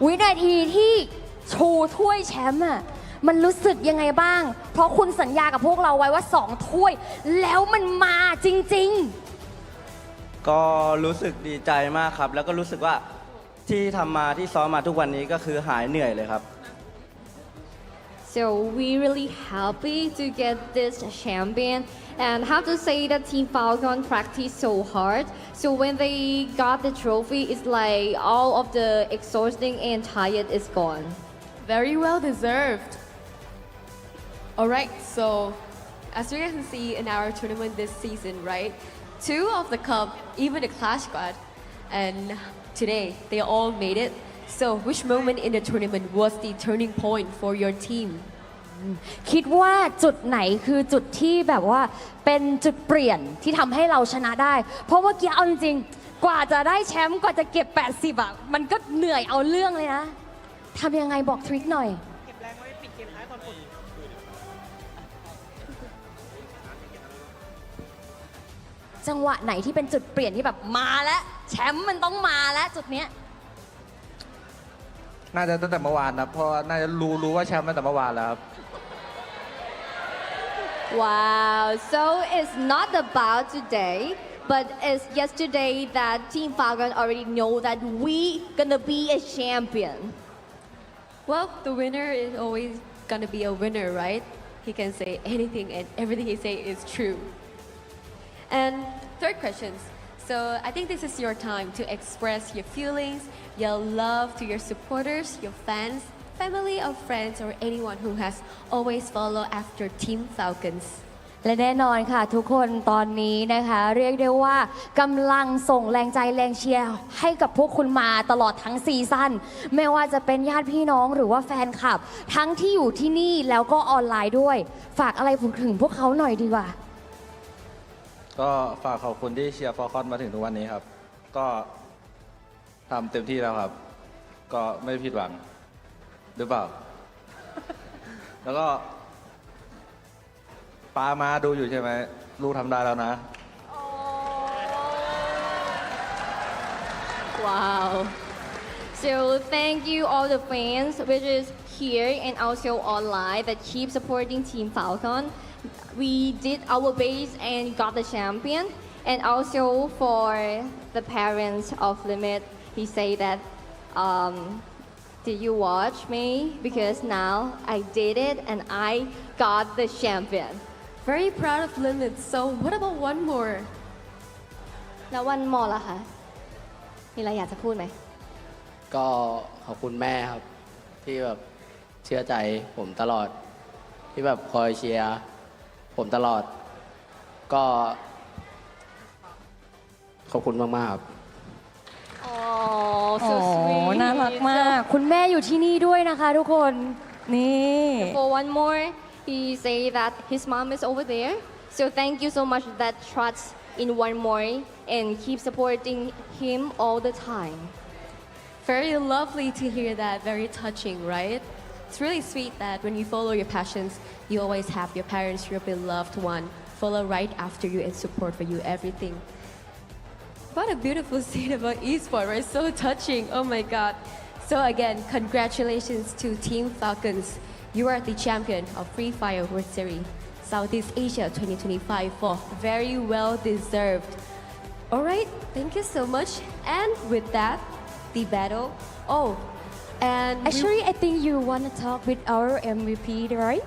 วินาทีที่ชูถ้วยแชมป์อะมันรู้สึกยังไงบ้าง เพราะคุณสัญญากับพวกเราไว้ว่า2ถ้วยแล้วมันมาจริงๆก็รู้สึกดีใจมากครับ แล้วก็รู้สึกว่าที่ทำมาที่ซ้อมมาทุกวันนี้ก็คือหายเหนื่อยเลยครับ So we really happy to get this champion and have to say that Team Falcon practiced so hard. So when they got the trophy, it's like all of the exhausting and tired is gone. Very well deserved. Alright, so as you can see in our tournament this season, right? 2 of the cup, even the Clash Squad, and today they all made it. So which moment in the tournament was the turning point for your team? คิดว่าจุดไหนคือจุดที่แบบว่าเป็นจุดเปลี่ยนที่ทำให้เราชนะได้ เพราะเมื่อกี้เอาจริงๆกว่าจะได้แชมป์กว่าจะเก็บ80อ่ะมันก็เหนื่อยเอาเรื่องเลยนะทำยังไงบอกทริคหน่อยจังหวะไหนที่เป็นจุดเปลี่ยนที่แบบมาแล้วแชมป์มันต้องมาแล้วจุดเนี้ย น่าจะตั้งแต่เมื่อวานนะเพราะน่าจะรู้ว่าแชมป์ตั้งแต่เมื่อวานแล้วครับ Wow, so it's not about today, but it's yesterday that Team Falcon already know that we gonna be a champion. Well, the winner is always gonna be a winner, right? He can say anything and everything he say is true. And third questions. So I think this is your time to express your feelings, your love to your supporters, your fans, family or friends or anyone who has always followed after Team Falcons. และแน่นอนค่ะทุกคนตอนนี้นะคะเรียกได้ว่ากำลังส่งแรงใจแรงเชียร์ให้กับพวกคุณมาตลอดทั้งซีซั่นไม่ว่าจะเป็นญาติพี่น้องหรือว่าแฟนคลับทั้งที่อยู่ที่นี่แล้วก็ออนไลน์ด้วยฝากอะไรถึงพวกเขาหน่อยดีกว่าก็ฝากขอบคุณที่เชียร์ฟอลคอนมาถึงทุกวันนี้ครับ ก็ทำเต็มที่แล้วครับ ก็ไม่ผิดหวังหรือเปล่า แล้วก็ป้ามาดูอยู่ใช่ไหมลูกทำได้แล้วนะ Wow. So thank you all the fans which is here and also online that keep supporting Team Falcon. We did our best and got the champion. And also for the parents of Limit, he say that, did you watch me? Because now I did it and I got the champion. Very proud of Limit. So what about one more? แล้ววันมอล่ะคะมีอะไรอยากจะพูดไหม ก็ขอบคุณแม่ครับ ที่แบบเชื่อใจผมตลอด ที่แบบคอยเชียร์ผมตลอด ก็ขอบคุณมากๆครับ Oh, so sweet. น่ารักมากคุณแม่อยู่ที่นี่ด้วยนะคะทุกคนนี่ For one more, he say that his mom is over there. So thank you so much that trust in one more and keep supporting him all the time. Very lovely to hear that. Very touching, right? It's really sweet that when you follow your passions, you always have your parents, your beloved one, follow right after you and support for you everything. What a beautiful scene about esports, right? So touching. Oh my God. So again, congratulations to Team Falcons. You are the champion of Free Fire World Series Southeast Asia 2025 for very well deserved. All right, thank you so much. And with that, the battle. Oh, and actually I think you want to talk with our MVP, right?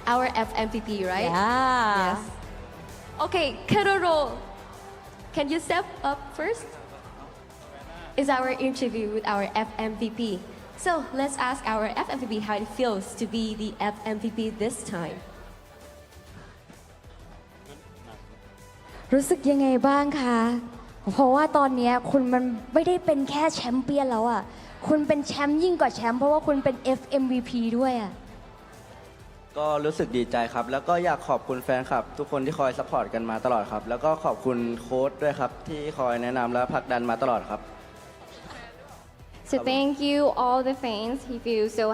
Our FMVP, right? Yeah. Yes. Okay, Keroro, can you step up first? Is our interview with our FMVP. So let's ask our FMVP how it feels to be the FMVP this time. รู้สึกยังไงบ้างคะเพราะว่าตอนนี้คุณมันไม่ได้เป็นแค่แชมเปี้ยนแล้วอ่ะคุณเป็นแชมป์ยิ่งกว่าแชมป์เพราะว่าคุณเป็น FMVP ด้วยอ่ะ ก็รู้สึกดีใจครับ แล้วก็อยากขอบคุณแฟนคลับทุกคนที่คอยซัพพอร์ตกันมาตลอดครับ แล้วก็ขอบคุณโค้ชด้วยครับที่คอยแนะนำและผลักดันมาตลอดครับ So thank you all the fans. He feels so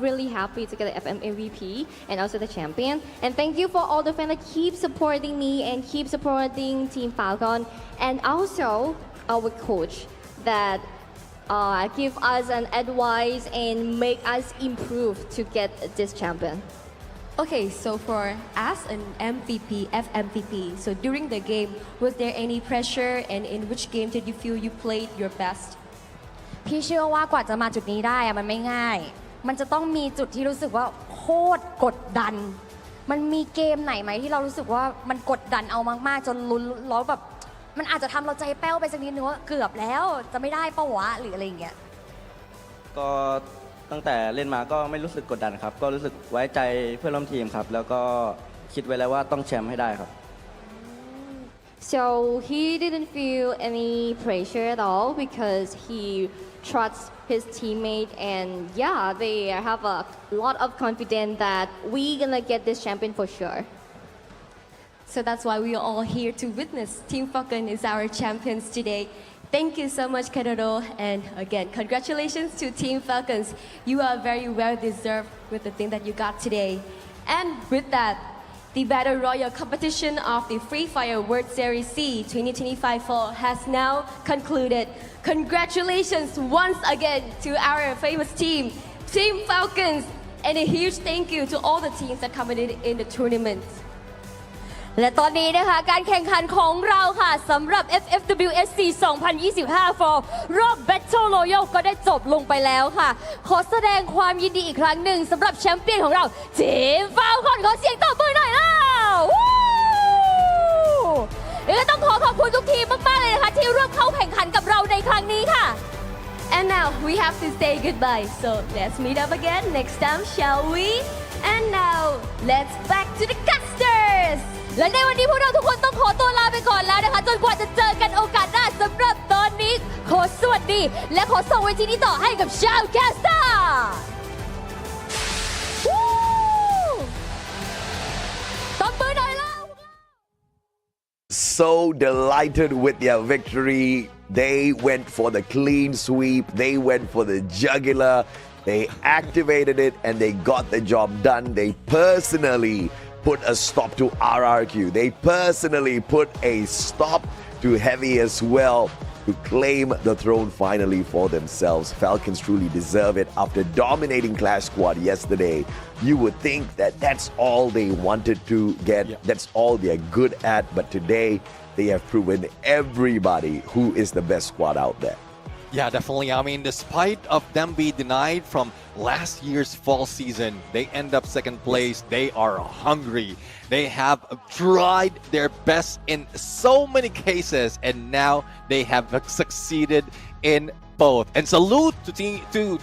really happy to get the FM MVP and also the champion. And thank you for all the fans that keep supporting me and keep supporting Team Falcon. And also our coach that give us an advice and make us improve to get this champion. Okay, so for as an MVP, FMVP, so during the game, was there any pressure and in which game did you feel you played your best? พี่เชื่อว่ากว่าจะมาจุดนี้ได้อะมันไม่ง่าย มันจะต้องมีจุดที่รู้สึกว่าโคตรกดดัน มันมีเกมไหนไหมที่เรารู้สึกว่ามันกดดันเอามากๆจนลุ้นแล้วแบบมันอาจจะทำเราใจแป้วไปสักนิดนึงว่าเกือบแล้วจะไม่ได้ปะวะหรืออะไรอย่างเงี้ย ก็ตั้งแต่เล่นมาก็ไม่รู้สึกกดดันครับ ก็รู้สึกไว้ใจเพื่อนร่วมทีมครับ แล้วก็คิดไว้แล้วว่าต้องแชมป์ให้ได้ครับ So he didn't feel any pressure at all because he trusts his teammate and yeah, they have a lot of confidence that we're gonna get this champion for sure. So that's why we are all here to witness Team Falcon is our champions today. Thank you so much, Kadoro, and again, congratulations to Team Falcons. You are very well deserved with the thing that you got today. And with that, the Battle Royale competition of the Free Fire World Series C 2025 fall has now concluded. Congratulations once again to our famous team, Team Falcons, and a huge thank you to all the teams that competed in the tournament. และตอนนี้นะคะการแข่งขันของเราค่ะสำหรับ FFWS 2025 Fall รอบ Battle Royale ก็ได้จบลงไปแล้วค่ะขอแสดงความยินดีอีกครั้งหนึ่งสำหรับแชมเปี้ยนของเราทีมฟาวคอนขอเสียงตบมือหน่อยแล้วและต้องขอบคุณทุกทีมมากๆเลยนะคะที่ร่วมเข้าแข่งขันกับเราในครั้งนี้ค่ะ And now we have to say goodbye, so let's meet up again next time, shall we? And now let's back to the casters. และในวันนี้พวกเราทุกคนต้องขอตัวลาไปก่อนแล้วนะคะจนกว่าจะเจอกันโอกาสหน้าสำหรับตอนนี้ขอสวัสดีและขอส่งเวทีนี้ต่อให้กับชาวแคสเตอร์ตบมือหน่อยแล้ว So delighted with their victory. They went for the clean sweep. They went for the jugular. They activated it and they got the job done. They personally put a stop to RRQ. They personally put a stop to Heavy as well to claim the throne finally for themselves. Falcons truly deserve it after dominating Clash Squad yesterday. You would think that that's all they wanted to get. That's all they're good at. But today they have proven everybody who is the best squad out there. Yeah, definitely. I mean, despite of them being denied from last year's fall season, they end up second place. They are hungry. They have tried their best in so many cases, and now they have succeeded in both. And salute to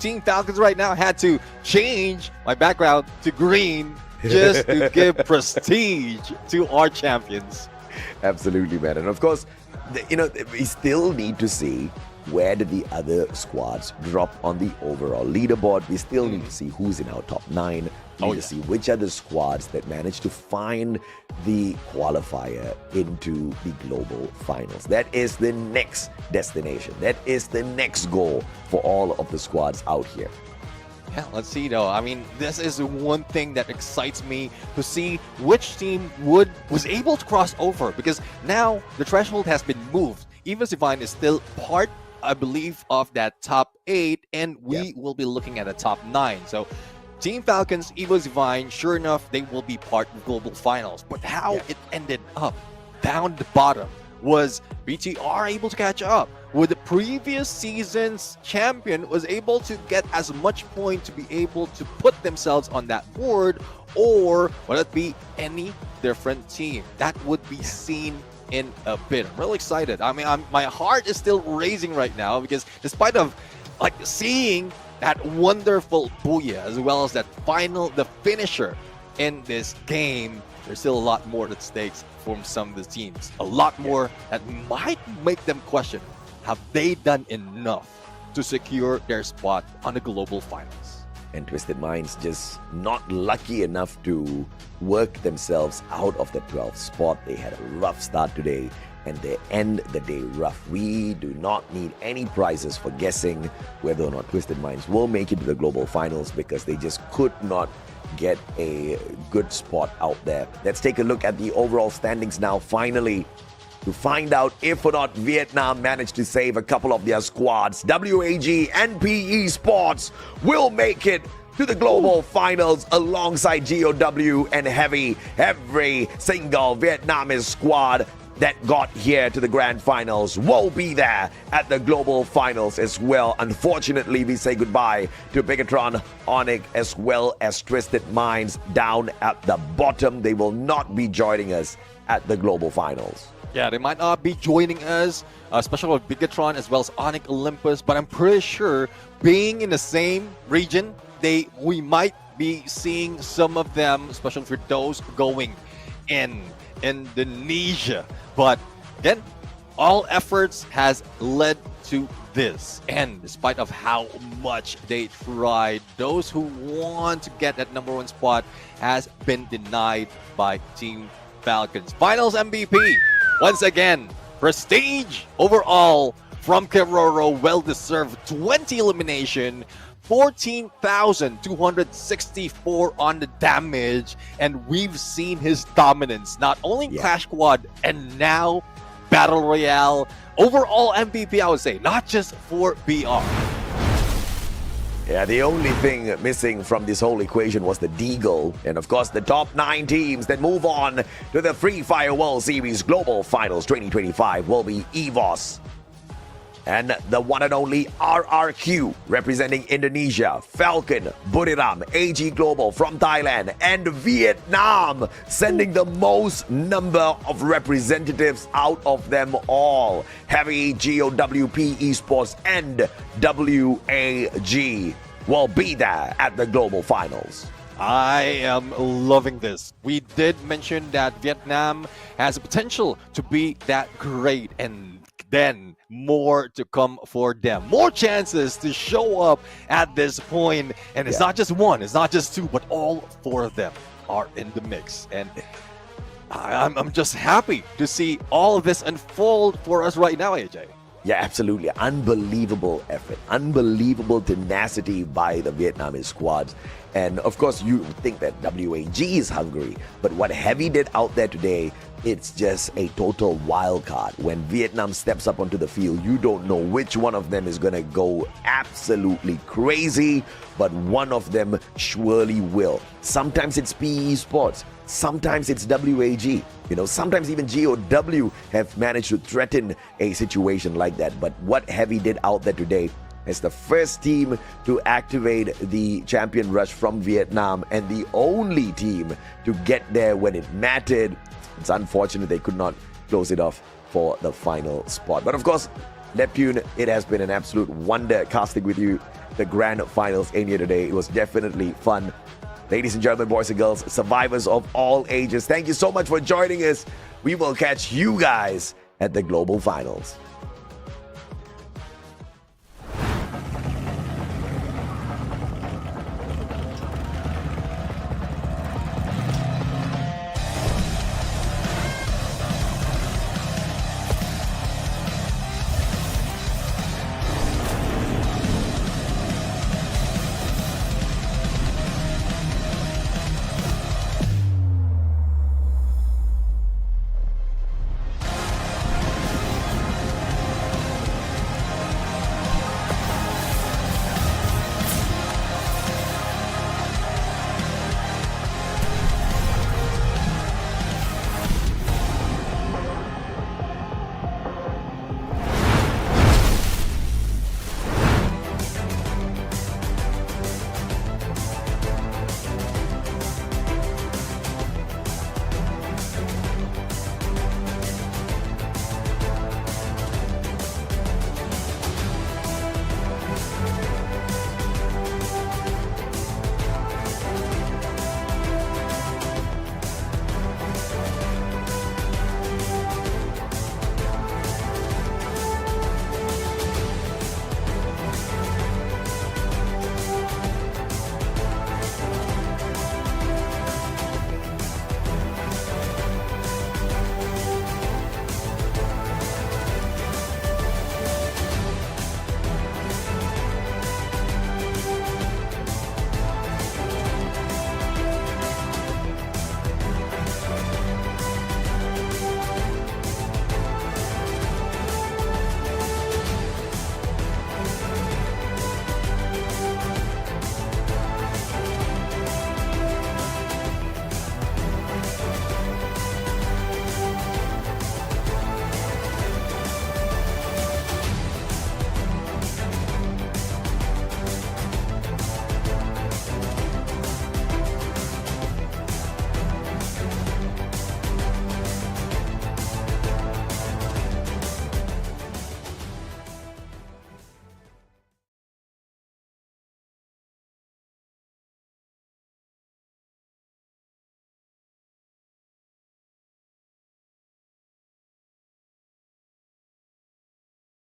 Team Falcons right now. Had to change my background to green just to give prestige to our champions. Absolutely, man. And of course, we still need to see where did the other squads drop on the overall leaderboard. We still need to see who's in our top 9. We need to see which are the squads that managed to find the qualifier into the global finals. That is the next destination. That is the next goal for all of the squads out here. Yeah, let's see though. I mean, this is one thing that excites me to see which team was able to cross over, because now the threshold has been moved. Even Divine is still part, I believe, of that top 8, and we will be looking at the top 9. So Team Falcons, Evo Divine, sure enough, they will be part of global finals. But how it ended up down the bottom was BTR able to catch up with the previous season's champion, was able to get as much point to be able to put themselves on that board, or would it be any different team that would be seen in a bit. I'm really excited. I mean, my heart is still racing right now, because despite of like seeing that wonderful Booyah as well as that the finisher in this game, there's still a lot more at stake from some of the teams. A lot more that might make them question, have they done enough to secure their spot on the global finals? And Twisted Minds just not lucky enough to work themselves out of the 12th spot. They had a rough start today, and they end the day rough. We do not need any prizes for guessing whether or not Twisted Minds will make it to the global finals, because they just could not get a good spot out there. Let's take a look at the overall standings now. Finally, to find out if or not Vietnam managed to save a couple of their squads. WAG and PE Sports will make it to the global finals alongside GOW and Heavy. Every single Vietnamese squad that got here to the grand finals will be there at the global finals as well. Unfortunately, we say goodbye to Bigatron, Onyx, as well as Twisted Minds down at the bottom. They will not be joining us at the global finals. Yeah, they might not be joining us, especially with Bigatron as well as Onyx Olympus, but I'm pretty sure being in the same region, we might be seeing some of them, especially for those going in Indonesia. But again, all efforts has led to this, and despite of how much they tried, those who want to get that #1 spot has been denied by Team Falcons. Finals MVP, once again, prestige overall from Keroro, well-deserved 20 elimination, 14,264 on the damage, and we've seen his dominance not only in Clash Squad and now Battle Royale. Overall MVP, I would say, not just for BR. Yeah, the only thing missing from this whole equation was the Deagle. And of course, the top 9 teams that move on to the Free Fire World Series Global Finals 2025 will be EVOS. And the one and only RRQ representing Indonesia, Falcon, Buriram, AG Global from Thailand, and Vietnam, sending the most number of representatives out of them all. Heavy, GOWP Esports, and WAG will be there at the global finals. I am loving this. We did mention that Vietnam has the potential to be that great, and then more to come for them. More chances to show up at this point. And it's not just one, it's not just two, but all 4 of them are in the mix. And I'm just happy to see all of this unfold for us right now, AJ. Yeah, absolutely. Unbelievable effort. Unbelievable tenacity by the Vietnamese squads. And of course, you think that WAG is hungry. But what Heavy did out there today, it's just a total wild card. When Vietnam steps up onto the field, you don't know which one of them is going to go absolutely crazy, but one of them surely will. Sometimes it's PE Sports. Sometimes it's WAG. You know, sometimes even GOW have managed to threaten a situation like that. But what Heavy did out there today as the first team to activate the champion rush from Vietnam and the only team to get there when it mattered, it's unfortunate they could not close it off for the final spot. But of course, Neptune, it has been an absolute wonder casting with you the grand finals in here today. It was definitely fun. Ladies and gentlemen, boys and girls, survivors of all ages, thank you so much for joining us. We will catch you guys at the global finals.